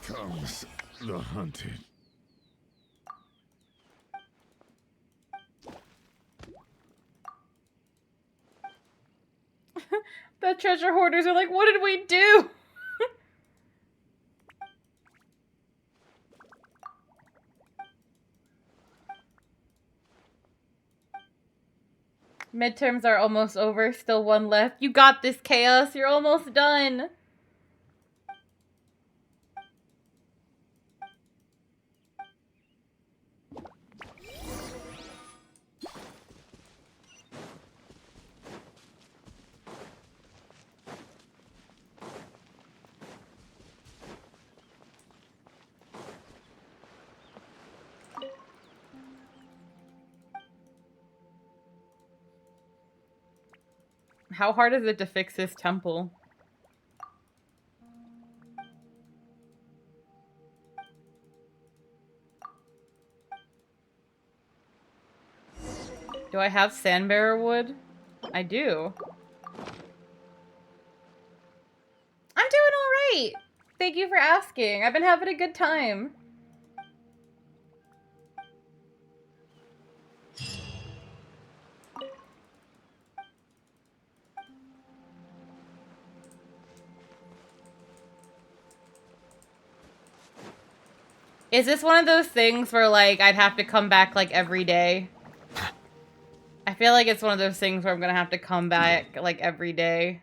Becomes the hunted. The treasure hoarders are like, what did we do? Midterms are almost over. Still one left. You got this, Chaos. You're almost done. How hard is it to fix this temple? Do I have sandbearer wood? I do. I'm doing alright! Thank you for asking. I've been having a good time. Is this one of those things where, like, I'd have to come back, like, every day? I feel like it's one of those things where I'm gonna have to come back, like, every day.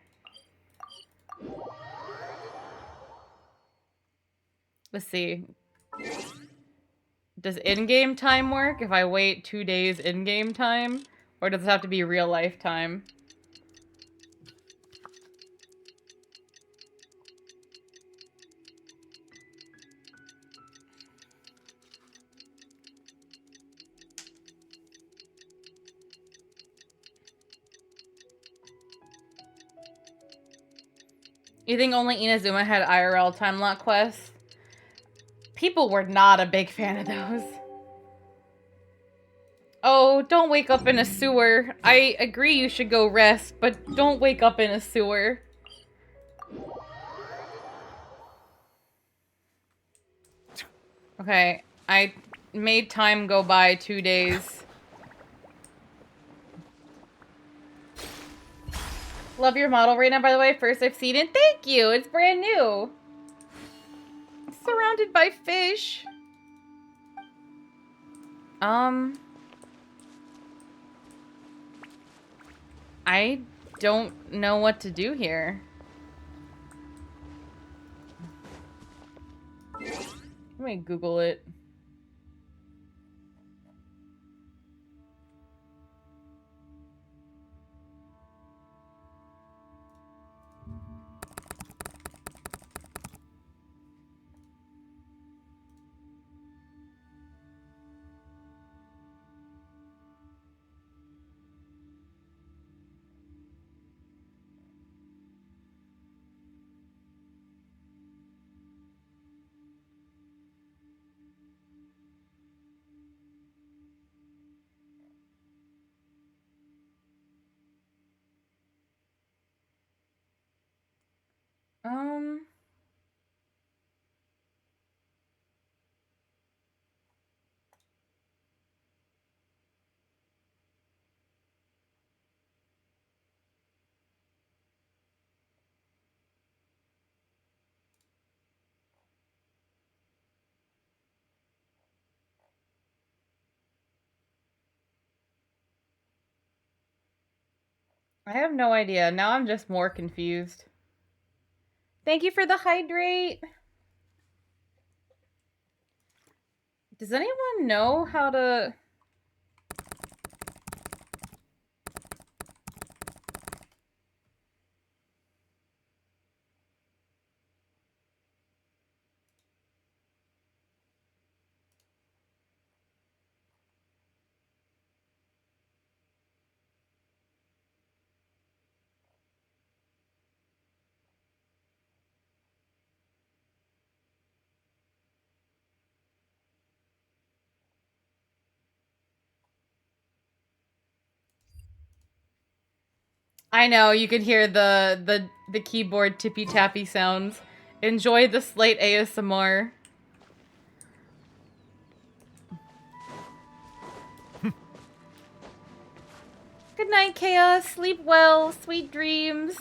Let's see. Does in-game time work if I wait 2 days in-game time? Or does it have to be real life time? You think only Inazuma had IRL time lock quests? People were not a big fan of those. Oh, don't wake up in a sewer. I agree you should go rest, but don't wake up in a sewer. Okay, I made time go by 2 days. Love your model right now, by the way. First I've seen it. Thank you. It's brand new. Surrounded by fish. I don't know what to do here. Let me Google it. I have no idea. Now I'm just more confused. Thank you for the hydrate. Does anyone know how to... I know, you can hear the keyboard tippy-tappy sounds. Enjoy the Slate ASMR. Good night, Chaos. Sleep well. Sweet dreams.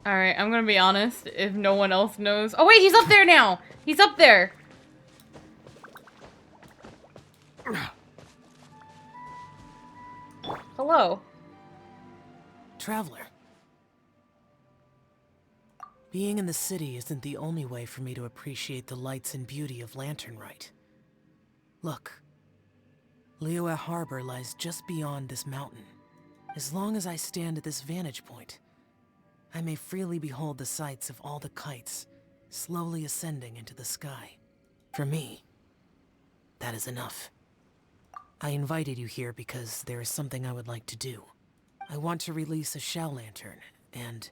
Alright, I'm gonna be honest, if no one else knows... Oh wait, he's up there now! He's up there! Hello. Traveler. Being in the city isn't the only way for me to appreciate the lights and beauty of Lantern Rite. Look. Liyue Harbor lies just beyond this mountain. As long as I stand at this vantage point, I may freely behold the sights of all the kites slowly ascending into the sky. For me, that is enough. I invited you here because there is something I would like to do. I want to release a shell lantern, and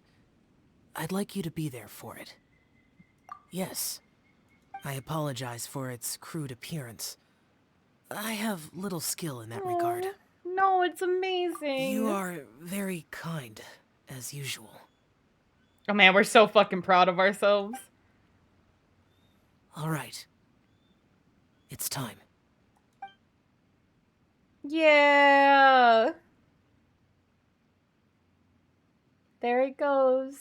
I'd like you to be there for it. Yes, I apologize for its crude appearance. I have little skill in that regard. No, it's amazing. You are very kind, as usual. Oh man, we're so fucking proud of ourselves. All right. It's time. Yeah. There it goes.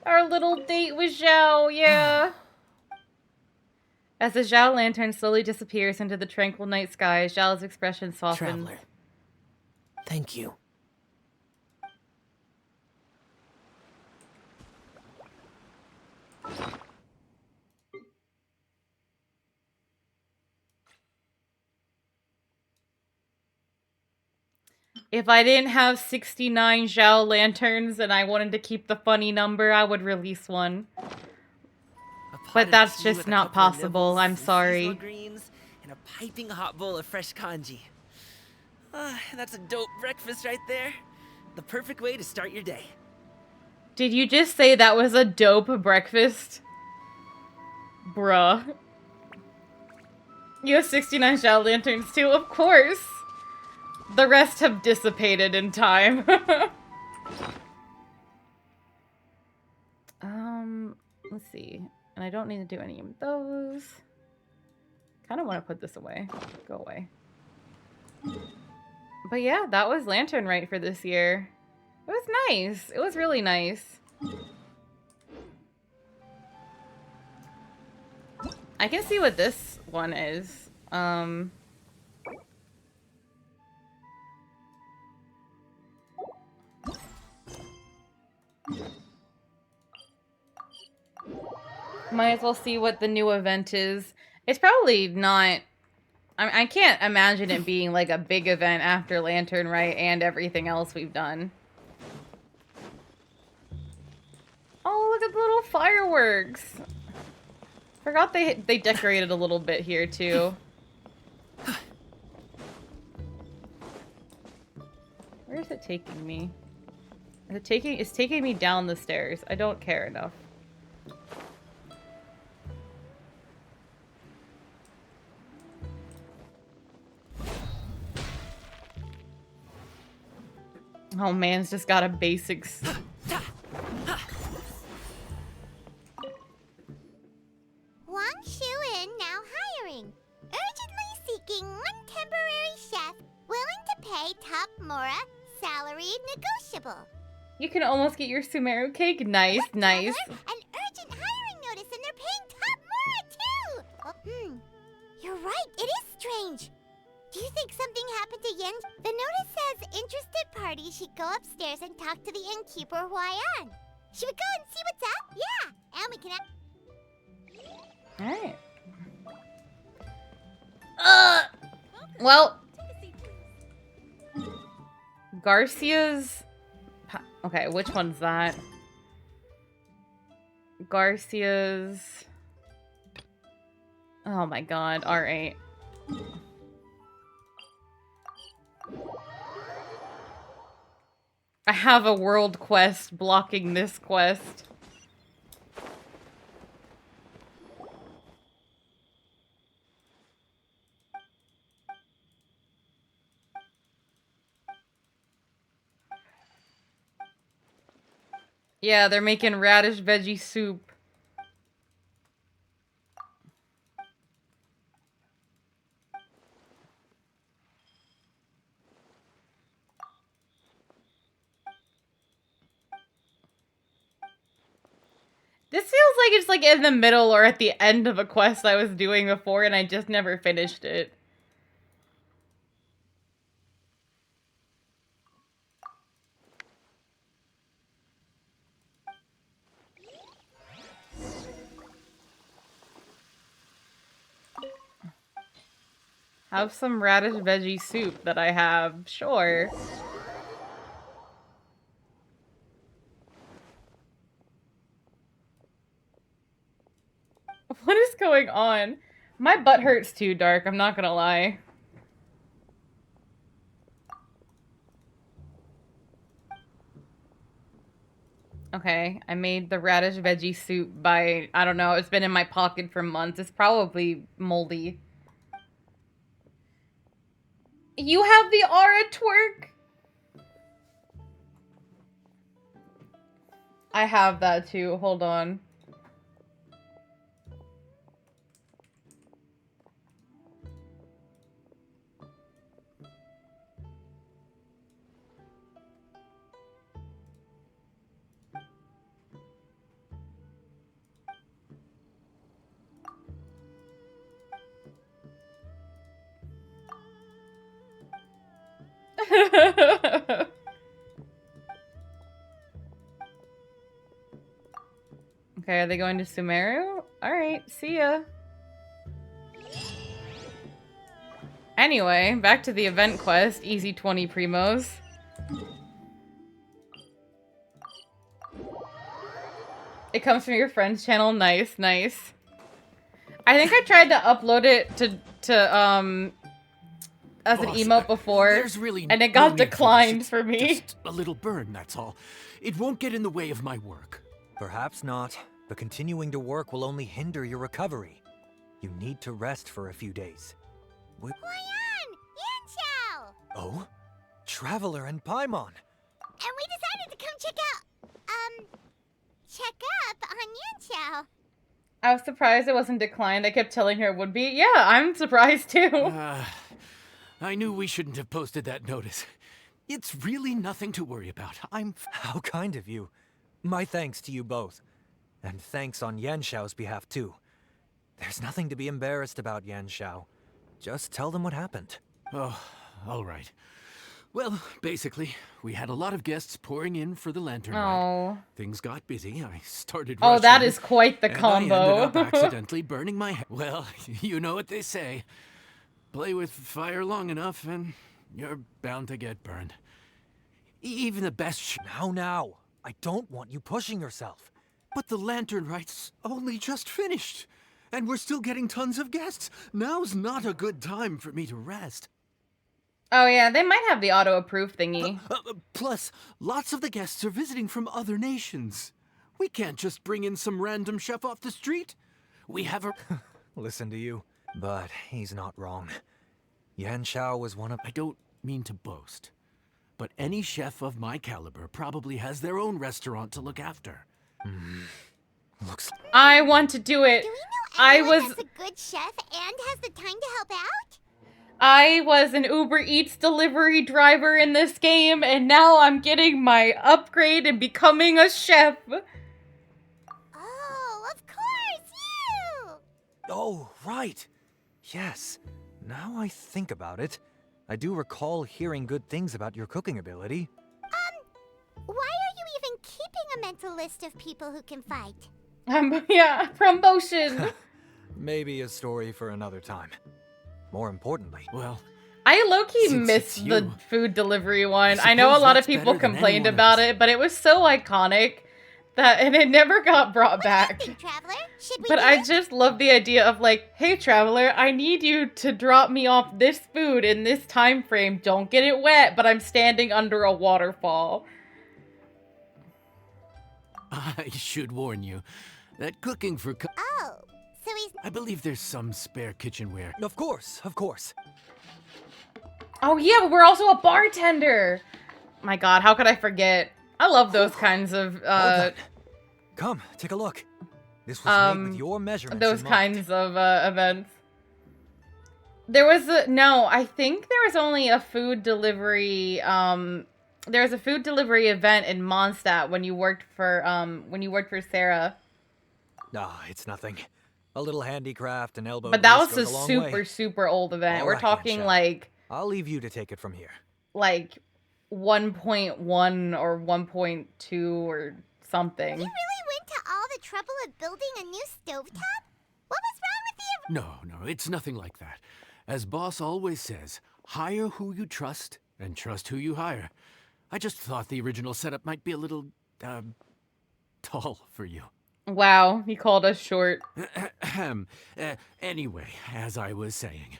Our little date with Zhao, yeah. As the Zhao lantern slowly disappears into the tranquil night sky, Zhao's expression softens. Traveler. Thank you. If I didn't have 69 Zhao lanterns and I wanted to keep the funny number, I would release one. But that's just not possible. I'm sorry. Greens and a piping hot bowl of fresh kanji. That's a dope breakfast right there. The perfect way to start your day. Did you just say that was a dope breakfast? Bruh. You have 69 Zhao lanterns too? Of course. The rest have dissipated in time. Let's see. And I don't need to do any of those. Kind of want to put this away. Go away. But yeah, that was Lantern Rite for this year. It was nice. It was really nice. I can see what this one is. Might as well see what the new event is. It's probably not... I can't imagine it being like a big event after Lantern Rite and everything else we've done. Oh, look at the little fireworks. Forgot they decorated a little bit here too. Where is it taking me? It's taking me down the stairs. I don't care enough. Oh man, it's just got a basics. Wangshu Inn now hiring. Urgently seeking one temporary chef willing to pay top Mora, salary negotiable. You can almost get your Sumeru cake. Nice, nice. An urgent hiring notice and they're paying top Mora too. You're right, it is strange. Do you think something happened to Yen? The notice says interested parties should go upstairs and talk to the innkeeper Huayan. Should we go and see what's up? Yeah, and we can Alright. Well, Garcia's... Okay, which one's that? Garcia's... Oh my god, R8. I have a world quest blocking this quest. Yeah, they're making radish veggie soup. This feels like it's like in the middle or at the end of a quest I was doing before and I just never finished it. Have some radish veggie soup that I have, sure. What is going on? My butt hurts too, Dark, I'm not gonna lie. Okay, I made the radish veggie soup by, I don't know, it's been in my pocket for months. It's probably moldy. You have the aura twerk? I have that too, hold on. Okay, are they going to Sumeru? Alright, see ya. Anyway, back to the event quest. Easy 20 primos. It comes from your friend's channel. Nice, nice. I think I tried to upload it to as an Boss, emote before, there's really and it no got need declined this. for me. Just a little burn, that's all. It won't get in the way of my work. Perhaps not, but continuing to work will only hinder your recovery. You need to rest for a few days. Huayan! Yanxiao! Oh? Traveler and Paimon! And we decided to come check up on Yanxiao. I was surprised it wasn't declined. I kept telling her it would be. Yeah, I'm surprised too. I knew we shouldn't have posted that notice. It's really nothing to worry about. How kind of you. My thanks to you both. And thanks on Yanxiao's behalf too. There's nothing to be embarrassed about, Yanxiao. Just tell them what happened. Oh, all right. Well, basically, we had a lot of guests pouring in for the Lantern Rite. Things got busy. I started rushing. Oh, that is quite the and combo. I ended up accidentally burning my hand. Well, you know what they say. Play with fire long enough and you're bound to get burned. Even the best Now. I don't want you pushing yourself. But the Lantern Rite's only just finished. And we're still getting tons of guests. Now's not a good time for me to rest. Oh yeah, they might have the auto-approve thingy. Plus, lots of the guests are visiting from other nations. We can't just bring in some random chef off the street. We have a... Listen to you. But he's not wrong. Yanxiao was one of... I don't mean to boast, but any chef of my caliber probably has their own restaurant to look after. Looks... I want to do it. Do we know anyone that's a good chef and has the time to help out? I was an Uber Eats delivery driver in this game, and now I'm getting my upgrade and becoming a chef. Oh, of course, you! Oh, right. Yes. Now I think about it, I do recall hearing good things about your cooking ability. Why are you even keeping a mental list of people who can fight? Yeah, promotion. Maybe a story for another time. More importantly, well, I low-key Since missed it's the you, food delivery one. I I know a suppose lot of that's people better than complained anyone about it, but it was so iconic and it never got brought back. Traveler? Should we But do I it? just love the idea of like, hey Traveler, I need you to drop me off this food in this time frame. Don't get it wet, but I'm standing under a waterfall. I should warn you that cooking for... Oh, so he's... I believe there's some spare kitchenware. Of course, of course. Oh yeah, but we're also a bartender. My god, how could I forget? I love those kinds of Come, take a look. This was made with your measurements those in mind. kinds of events. There was I think there was only a food delivery there was a food delivery event in Mondstadt when you worked for Sarah. Nah, it's nothing. A little handicraft and elbow But that grease was goes a long super way. super old event. All We're right, talking Yanxiao. like I'll leave you to take it from here. 1.1 or 1.2 or something. You really went to all the trouble of building a new stovetop? What was wrong with the... No, it's nothing like that. As boss always says, hire who you trust and trust who you hire. I just thought the original setup might be a little, tall for you. Wow, he called us short. Anyway, as I was saying,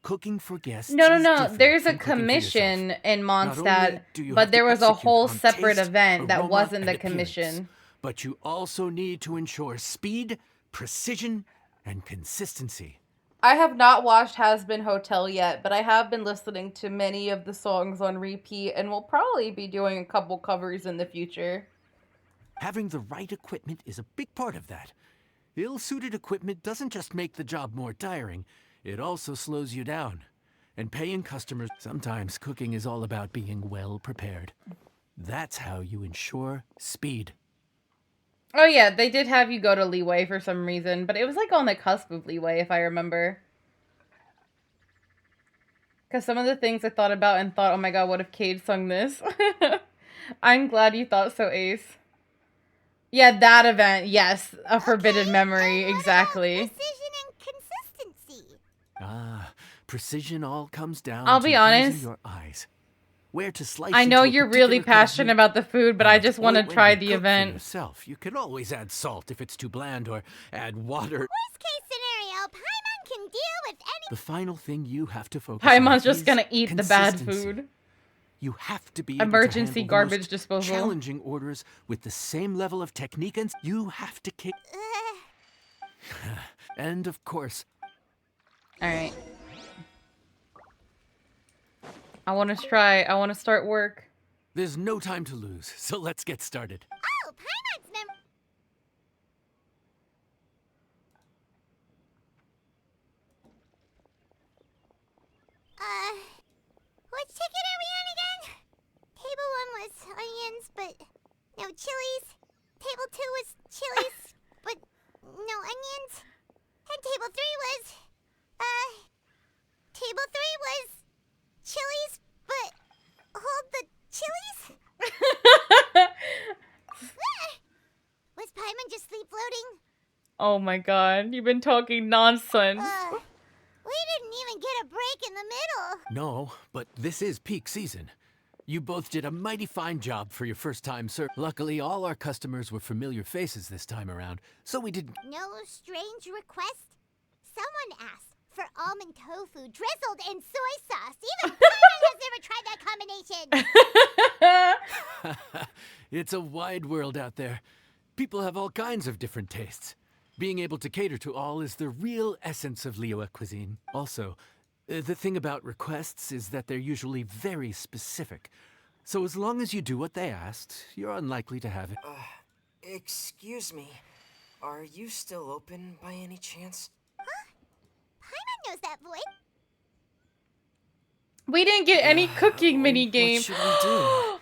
cooking for guests No. is different There's a from cooking for commission yourself. in Not only Mondstadt, do you but have there to was a execute whole on separate taste, event that aroma, wasn't and the appearance, commission. But you also need to ensure speed, precision, and consistency. I have not watched Has Been Hotel yet, but I have been listening to many of the songs on repeat and will probably be doing a couple covers in the future. Having the right equipment is a big part of that. Ill-suited equipment doesn't just make the job more tiring, it also slows you down. And paying customers, sometimes cooking is all about being well prepared. That's how you ensure speed. Oh yeah, they did have you go to Leeway for some reason, but it was like on the cusp of Leeway, if I remember. Because some of the things I thought about and thought, oh my god, what if Cade sung this? I'm glad you thought so, Ace. Yeah, that event, yes. A forbidden memory, exactly. Precision and consistency. Precision all comes down I'll to be honest. using your eyes. where to slice I know into a you're really particular cut of passionate meat, about the food, but I just want or to when try you the cook for event. yourself. You can always add salt if it's too bland, or add water. Worst case scenario, Paimon can deal with any. The final thing you have to focus on Paimon's just is gonna eat the bad consistency. food. You have to be able Emergency to handle garbage the most disposal. challenging orders with the same level of technique, and you have to kick. And of course. All right. I want to try. I want to start work. There's no time to lose, so let's get started. Oh, Paimon's Which ticket are we on again? Table 1 was onions, but no chilies. Table 2 was chilies, but no onions. And table 3 was, table 3 was chilies, but hold the chilies? Was Paimon just sleep floating? Oh my god, you've been talking nonsense. We didn't even get a break in the middle. No, but this is peak season. You both did a mighty fine job for your first time, sir. Luckily, all our customers were familiar faces this time around, so we didn't. No strange request? Someone asked for almond tofu drizzled in soy sauce. Even Paimon has never tried that combination. It's a wide world out there. People have all kinds of different tastes. Being able to cater to all is the real essence of Liyue cuisine. Also, the thing about requests is that they're usually very specific. So as long as you do what they asked, you're unlikely to have it. Excuse me. Are you still open by any chance? Huh? Paimon knows that voice. We didn't get any cooking mini game. What should we do?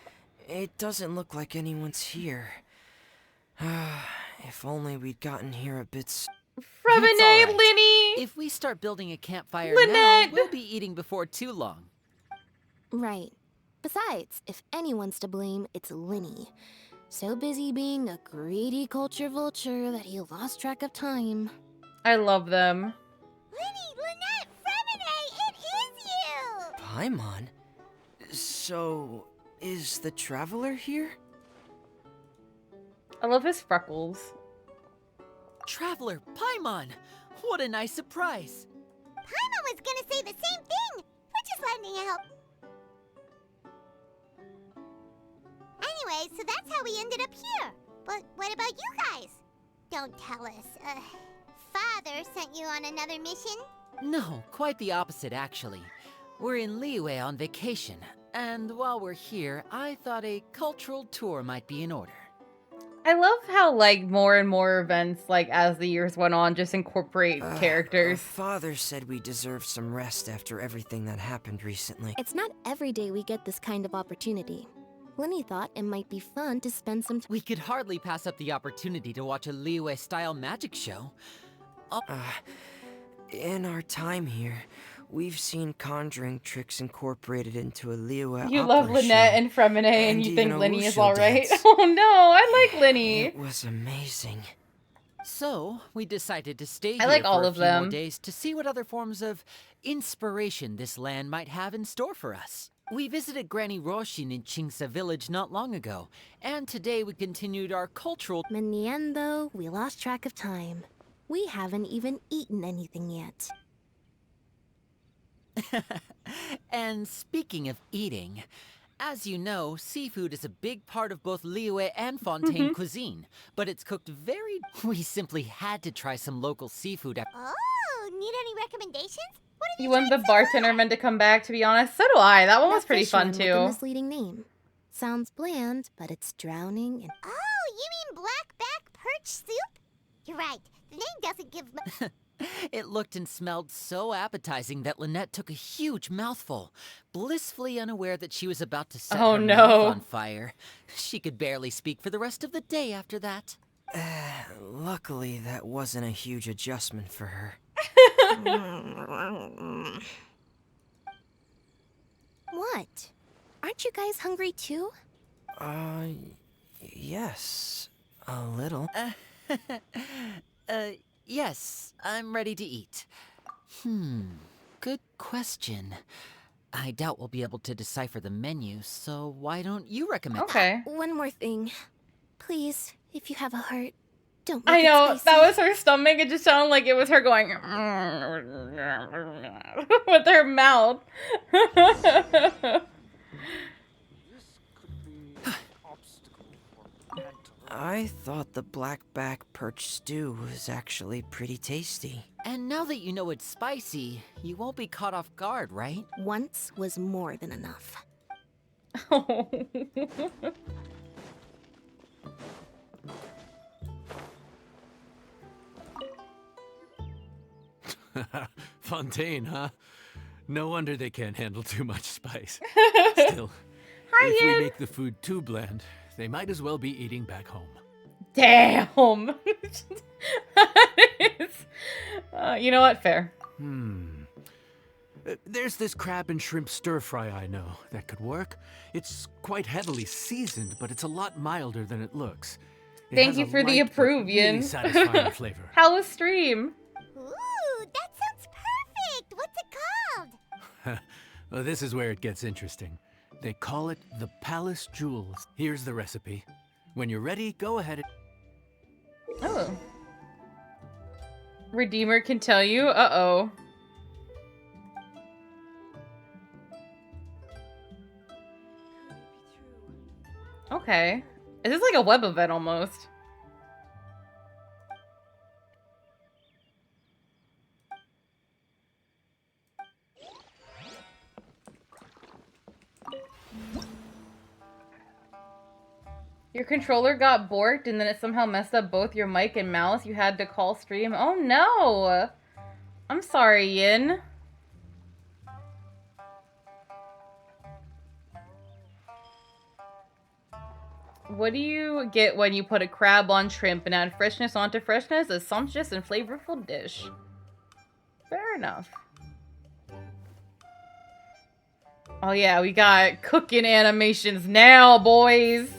It doesn't look like anyone's here. If only we'd gotten here a bit. Freminet, Linny! If we start building a campfire Lynette! now, we'll be eating before too long. Right. Besides, if anyone's to blame, it's Linny. So busy being a greedy culture vulture that he lost track of time. I love them. Linny, Lynette, Freminet, it is you! Paimon? So, is the Traveler here? I love his freckles. Traveler, Paimon! What a nice surprise! Paimon was gonna say the same thing! We're just lending a help. Anyway, so that's how we ended up here. But what about you guys? Don't tell us. Father sent you on another mission? No, quite the opposite, actually. We're in Liyue on vacation, and while we're here, I thought a cultural tour might be in order. I love how, like, more and more events, like, as the years went on, just incorporate characters. Father said we deserve some rest after everything that happened recently. It's not every day we get this kind of opportunity. Linny thought it might be fun to spend some time. We could hardly pass up the opportunity to watch a Liyue-style magic show. In our time here, we've seen conjuring tricks incorporated into a Liyue You opera love Lynette show, and Freminet, and you even think a Linny is wuxia alright? dance. Oh no, I like Linny. It was amazing. So, we decided to stay I here like for all a of few more them. days to see what other forms of inspiration this land might have in store for us. We visited Granny Roshin in Chingsa village not long ago, and today we continued our cultural... In the end, though, we lost track of time. We haven't even eaten anything yet. And speaking of eating, as you know, seafood is a big part of both Liyue and Fontaine cuisine, but it's cooked very... We simply had to try some local seafood. Oh, need any recommendations? What have You want the bartender men to come back, to be honest? So do I. That one was pretty fun, With a too. misleading name. Sounds bland, but it's drowning in... Oh, you mean blackback perch soup? You're right. The name doesn't give... It looked and smelled so appetizing that Lynette took a huge mouthful, blissfully unaware that she was about to set Oh, her no. mouth on fire. She could barely speak for the rest of the day after that. Luckily, that wasn't a huge adjustment for her. What? Aren't you guys hungry too? Yes, a little. Yes, I'm ready to eat. Good question. I doubt we'll be able to decipher the menu, so why don't you recommend? Okay. One more thing. Please, if you have a heart, don't make I know, it spicy. that was her stomach. It just sounded like it was her going with her mouth. I thought the blackback perch stew was actually pretty tasty. And now that you know it's spicy, you won't be caught off guard, right? Once was more than enough. Fontaine, huh? No wonder they can't handle too much spice. Still, if we make the food too bland, they might as well be eating back home. Damn. You know what? Fair. There's this crab and shrimp stir fry I know that could work. It's quite heavily seasoned, but it's a lot milder than it looks. It Thank has you a for the light but really approvian. satisfying flavor. How was stream? Ooh, that sounds perfect! What's it called? Well, this is where it gets interesting. They call it the Palace Jewels. Here's the recipe. When you're ready, go ahead and... Oh. Redeemer can tell you. Uh-oh. Okay. Is this like a web event almost? Your controller got borked and then it somehow messed up both your mic and mouse. You had to call stream. Oh no! I'm sorry, Yin. What do you get when you put a crab on shrimp and add freshness onto freshness? A sumptuous and flavorful dish. Fair enough. Oh yeah, we got cooking animations now, boys.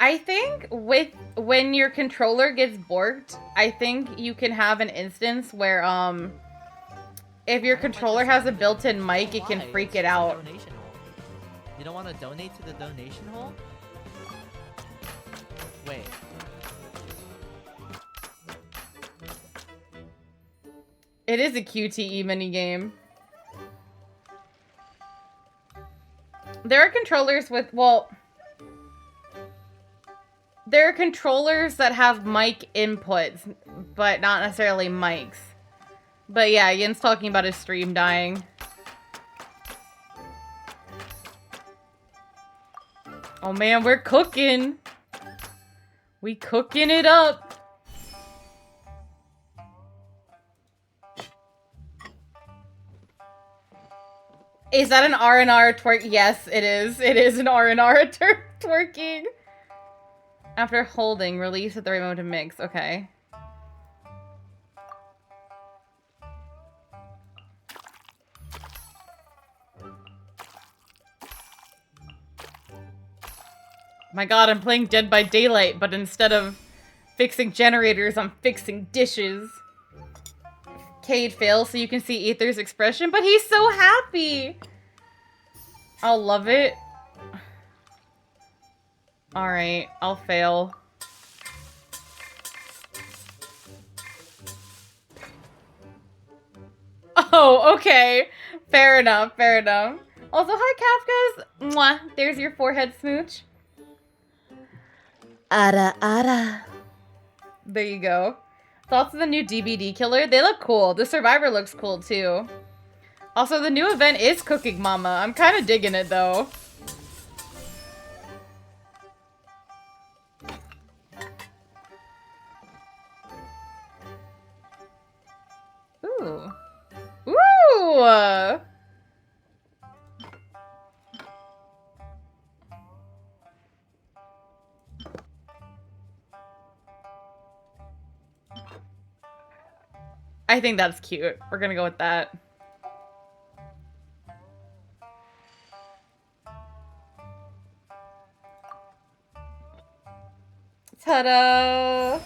I think when your controller gets borked, I think you can have an instance where if your controller has a built-in mic, it can freak it out. You don't want to donate to the donation hole? Wait. It is a QTE minigame. There are controllers with, well... There are controllers that have mic inputs, but not necessarily mics. But yeah, Yin's talking about his stream dying. Oh man, we're cooking. We cooking it up. Is that an R&R twerk? Yes, it is. It is an R&R twerking. After holding, release at the right moment to mix. Okay. My god, I'm playing Dead by Daylight, but instead of fixing generators, I'm fixing dishes. Cade fails so you can see Ether's expression, but he's so happy! I'll love it. Alright, I'll fail. Oh, okay. Fair enough, fair enough. Also, hi, Kafkas. Mwah. There's your forehead smooch. Ara ara. There you go. Thoughts of the new DBD killer? They look cool. The survivor looks cool, too. Also, the new event is Cooking Mama. I'm kind of digging it, though. Ooh. Ooh! I think that's cute. We're gonna go with that. Ta-da!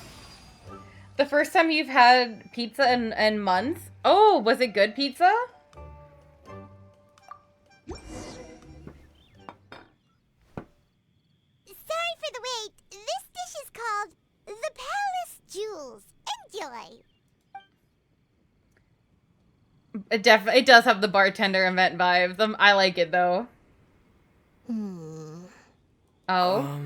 The first time you've had pizza in months? Oh, was it good pizza? Sorry for the wait. This dish is called the Palace Jewels. Enjoy. It does have the bartender event vibes. I like it though. Oh.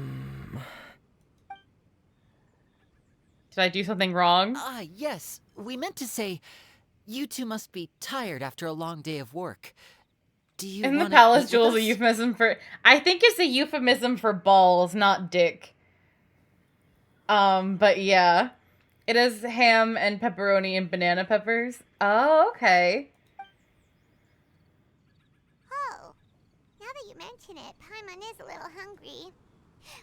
Did I do something wrong? Yes. We meant to say, you two must be tired after a long day of work. Do you And the wanna Palace eat Jewels with a us? euphemism for... I think it's a euphemism for balls, not dick. But yeah. It is ham and pepperoni and banana peppers. Oh, okay. Oh, now that you mention it, Paimon is a little hungry.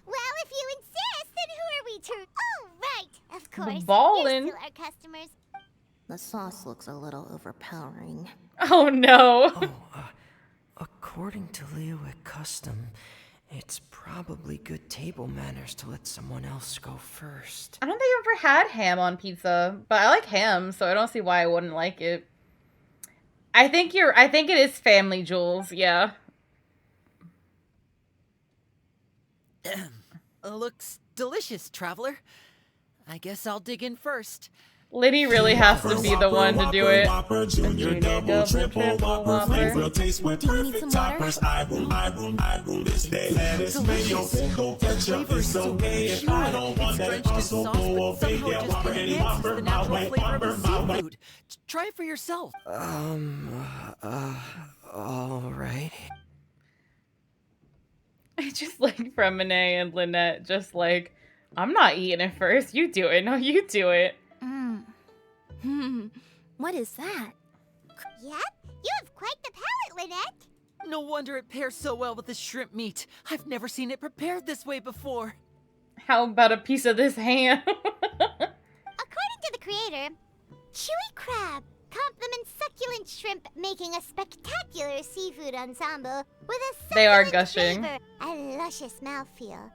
Well, if you insist, then who are we to... Oh, right, of course. ballin'. You're still our customers. The sauce looks a little overpowering. Oh no. According to Liyue custom, it's probably good table manners to let someone else go first. I don't think I've ever had ham on pizza, but I like ham, so I don't see why I wouldn't like it. I think it is family jewels, yeah. Looks delicious, traveler. I guess I'll dig in first. Liddy really has to be the one to do it. Junior, double, triple, whopper, flavor, taste with perfect toppers. I rule this day. Lettuce, mayo, pickle, ketchup, it's okay. If I don't want that, also go away. Yeah, whopper, any whopper, my way, whopper, my way. Try it for yourself. Alright. It's just like Fremine and Lynette, just like, I'm not eating it first. You do it. No, you do it. What is that? Yep, you have quite the palate, Lynette. No wonder it pairs so well with the shrimp meat. I've never seen it prepared this way before. How about a piece of this ham? According to the creator, chewy crab complements succulent shrimp, making a spectacular seafood ensemble with a They are succulent gushing. flavor and luscious mouthfeel.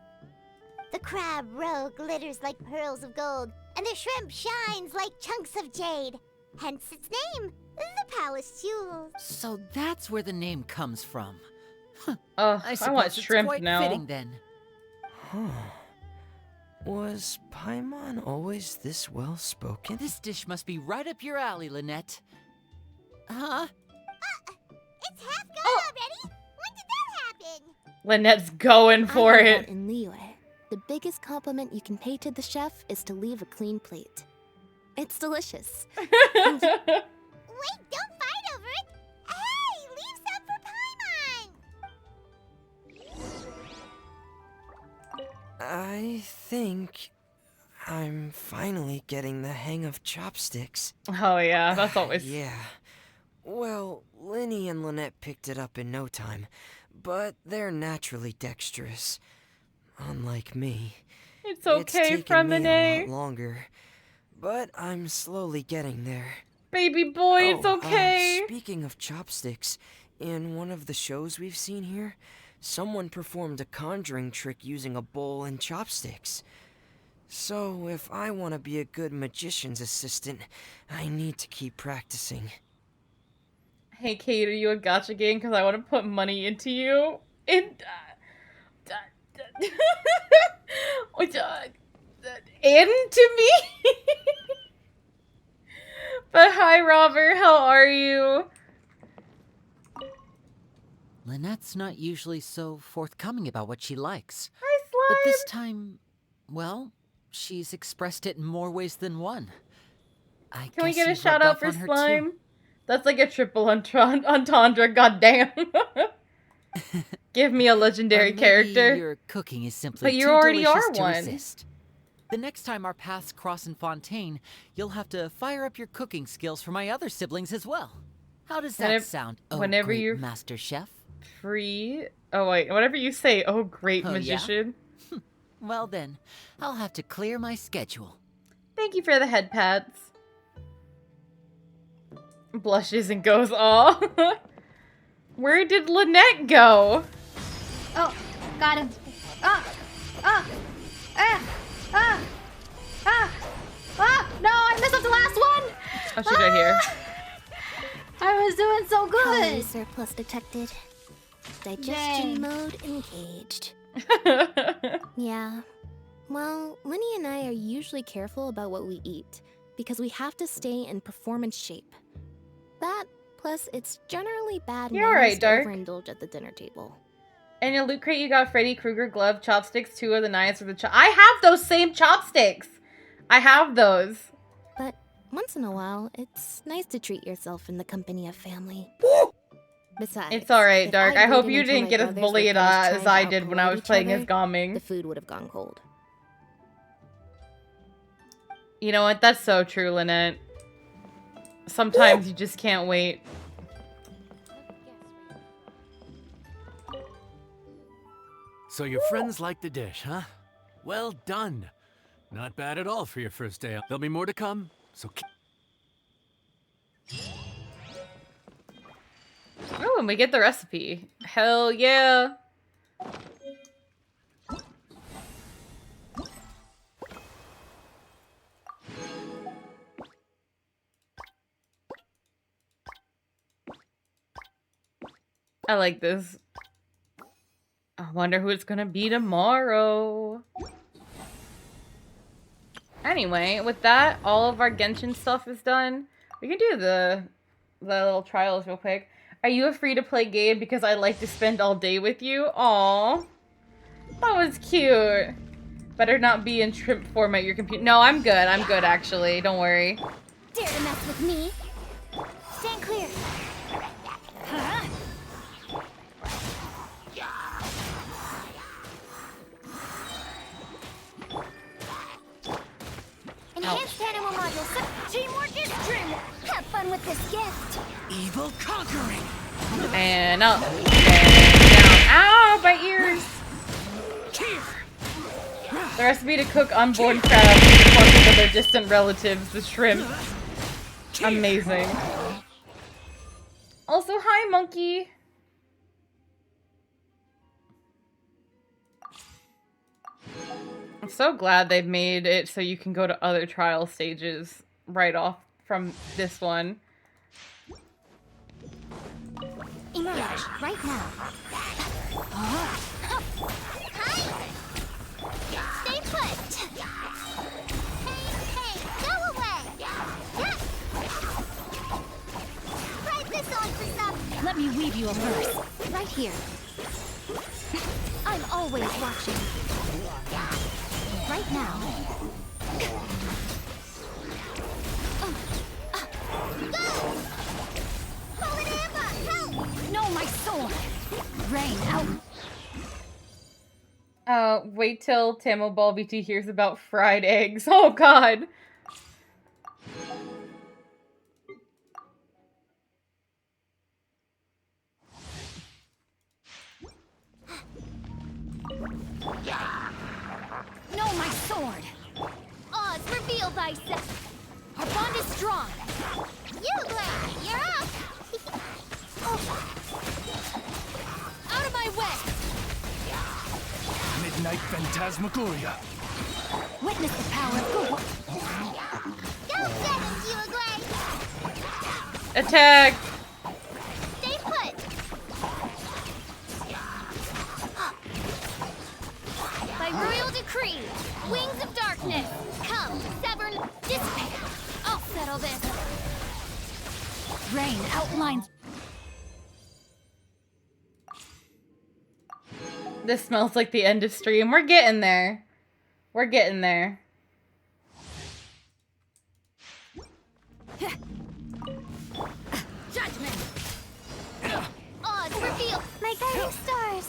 The crab roe glitters like pearls of gold, and the shrimp shines like chunks of jade. Hence its name, the Palace Jewels. So that's where the name comes from. Oh, I I suppose want it's shrimp quite now. fitting then. Was Paimon always this well spoken? This dish must be right up your alley, Lynette. Huh? It's half gone already? When did that happen? Lynette's going for I heard it. that in Liyue, the biggest compliment you can pay to the chef is to leave a clean plate. It's delicious. Wait, don't fight over it. Hey, leave some for Paimon. I think I'm finally getting the hang of chopsticks. Oh yeah, that's always... Yeah. Well, Linny and Lynette picked it up in no time, but they're naturally dexterous. Unlike me. It's okay, It's taken me a Fremine. lot longer, but I'm slowly getting there. Baby boy, it's okay. Speaking of chopsticks, in one of the shows we've seen here, someone performed a conjuring trick using a bowl and chopsticks. So, if I want to be a good magician's assistant, I need to keep practicing. Hey, Kate, are you a gacha game? Because I want to put money into you. Into me? But hi, Robert. How are you? Lynette's not usually so forthcoming about what she likes. Hi, Slime. But this time, well, she's expressed it in more ways than one. Can we get a you've shout rubbed out off for on her, too. Slime? That's like a triple entendre, goddamn. Give me a legendary Maybe character. Your cooking is simply But you too already delicious are to one. resist. The next time our paths cross in Fontaine, you'll have to fire up your cooking skills for my other siblings as well. How does that sound? Oh, whenever great you're Master Chef. Free. Oh wait, whatever you say. Oh, great Oh, yeah? magician. Well then, I'll have to clear my schedule. Thank you for the head pats. Blushes and goes, aw. Where did Lynette go? Oh, got him. No, I messed up the last one. Oh, she's right here. I was doing so Calorie good. surplus detected. Digestion Dang. mode engaged. Yeah. Well, Winnie and I are usually careful about what we eat because we have to stay in performance shape. That, plus it's generally bad You're manners alright, to Dark. overindulge at the dinner table. In your loot crate, you got Freddy Krueger glove, chopsticks, 2 of the knives for the I have those same chopsticks! I have those. But once in a while, it's nice to treat yourself in the company of family. Besides, It's alright, if Dark. I'd I hope waited you until didn't my get as brothers were bullied finished as trying to I did when I outparade was each playing as other, Gaming. the food would have gone cold. You know what? That's so true, Lynette. Sometimes you just can't wait. So your friends like the dish, huh? Well done. Not bad at all for your first day. There'll be more to come, so Oh, and we get the recipe. Hell yeah. I like this. I wonder who it's gonna be tomorrow. Anyway, with that, all of our Genshin stuff is done. We can do the little trials real quick. Are you a free-to-play game because I like to spend all day with you? Aww. That was cute. Better not be in shrimp form at your computer. No, I'm good. I'm good, actually. Don't worry. Dare to mess with me? Stand clear. Huh? Enhanced animal module. Teamwork is trim. Have fun with this gift. Evil conquering. And up. And down. Ow, my ears. The recipe to cook unborn crabs with the corpses of their distant relatives, the shrimp. Amazing. Also, hi, monkey. I'm so glad they've made it so you can go to other trial stages right off from this one. Emerge right now. Stay put. Hey, go away. Write this on for some. Let me weave you a verse. Right here. I'm always watching. Right now. Go! Hold it, Amber! Help! No, my sword! Rain out. Wait till Tamo Ball VT hears about fried eggs. Oh god. No, my sword! Oz, reveal thyself! Our bond is strong! You, Glenn! You're up! Out of my way! Midnight Phantasmagoria. Witness the power of good. Go get him, you, Glenn! Attack! Stay put! By royal decree, wings of darkness, come, sever, dissipate. I'll settle this. Rain outlines. This smells like the end of stream. We're getting there. We're getting there. Judgment! Oz, reveal my guiding stars.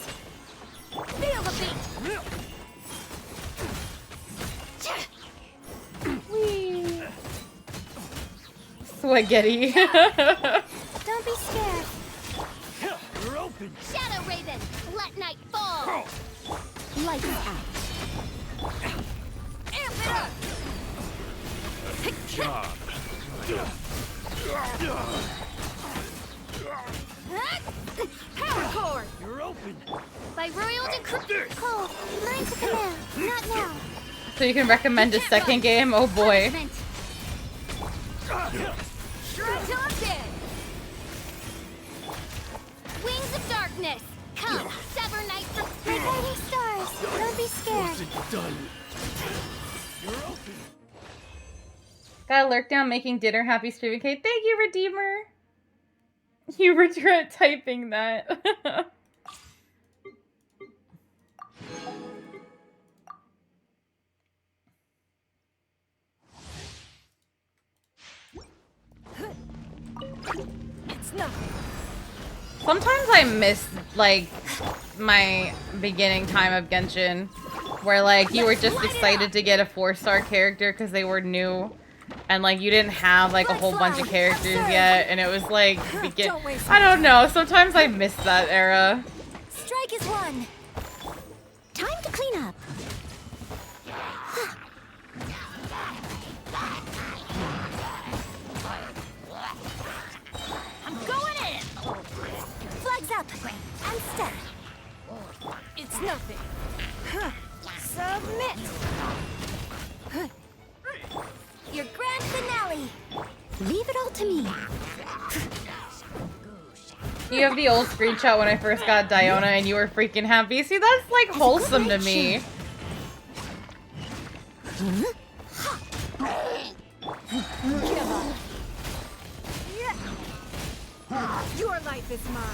Feel the beat. Whee! Spaghetti. Don't be scared. You're open. Shadow Raven, let night fall. Lights out. Amp it up. Job. Power core. You're open. By royal decree. Cole, mine's a command. Not now. So you can recommend a second game? Oh boy. Punishment. Strike till I'm dead. darkness. Come, sever night from my guiding stars. Don't be scared. Gotta lurk down making dinner. Happy streaming, Kate. Thank you, Redeemer. You regret typing that. It's nothing. Sometimes I miss, like, my beginning time of Genshin, where, like, you were just excited to get a 4-star character because they were new, and, like, you didn't have, like, a whole bunch of characters yet, and it was, like, I don't know, sometimes I miss that era. Strike is one. Time to clean up. I'm going in. Flags up and step. It's nothing. Submit. Your grand finale. Leave it all to me. You have the old screenshot when I first got Diona and you were freaking happy. See, that's, like, wholesome to me. Your life is mine.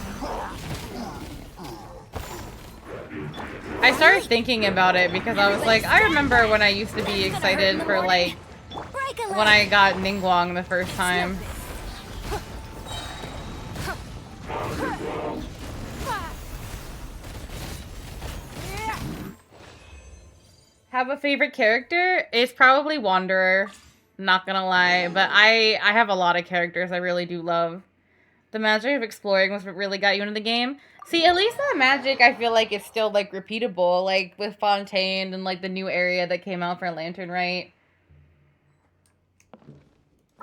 I started thinking about it because I was like, I remember when I used to be excited for, like, when I got Ningguang the first time. Have a favorite character? It's probably Wanderer. Not gonna lie, but I have a lot of characters I really do love. The magic of exploring was what really got you into the game. See, at least that magic, I feel like it's still, like, repeatable, like, with Fontaine and, like, the new area that came out for Lantern Rite.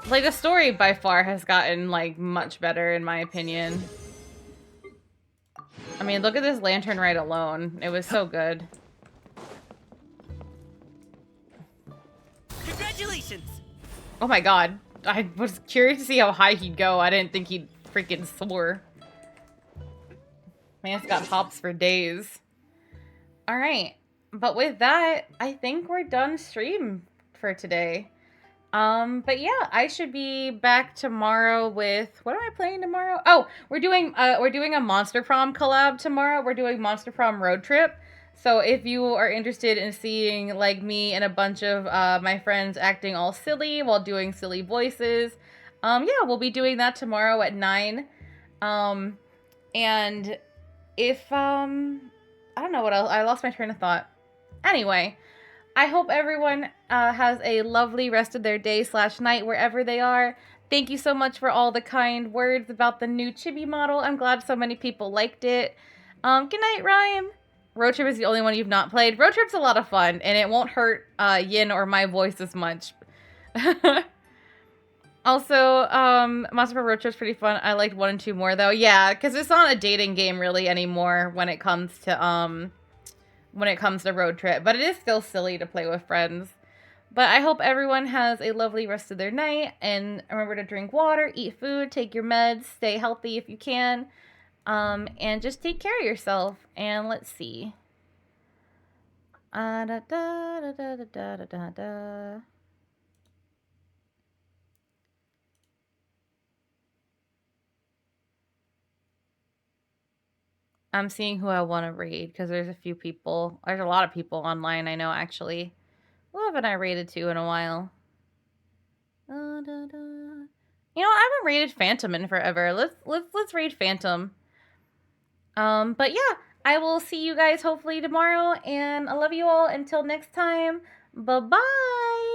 Like, the story by far has gotten, like, much better, in my opinion. I mean, look at this Lantern Rite alone. It was so good. Congratulations! Oh my god. I was curious to see how high he'd go. I didn't think he'd freaking soar. Man's got hops for days. Alright. But with that, I think we're done stream for today. But yeah, I should be back tomorrow with, what am I playing tomorrow? Oh, we're doing a Monster Prom collab tomorrow. We're doing Monster Prom Road Trip. So if you are interested in seeing, like, me and a bunch of my friends acting all silly while doing silly voices, yeah, we'll be doing that tomorrow at 9. And if, I don't know what else, I lost my train of thought. Anyway, I hope everyone has a lovely rest of their day / night wherever they are. Thank you so much for all the kind words about the new chibi model. I'm glad so many people liked it. Good night, Rhyme. Road Trip is the only one you've not played. Road Trip's a lot of fun, and it won't hurt Yin or my voice as much. Also, Monster Prom Road Trip's pretty fun. I liked 1 and 2 more, though. Yeah, because it's not a dating game, really, anymore when it comes to Road Trip. But it is still silly to play with friends. But I hope everyone has a lovely rest of their night. And remember to drink water, eat food, take your meds, stay healthy if you can. And just take care of yourself. And let's see. Da, da, da, da, da, da, da, da. I'm seeing who I want to raid because there's a few people. There's a lot of people online, I know, actually. Who haven't I raided to in a while? Da, da, da. You know, I haven't raided Phantom in forever. Let's raid Phantom. But yeah, I will see you guys hopefully tomorrow, and I love you all until next time. Bye-bye!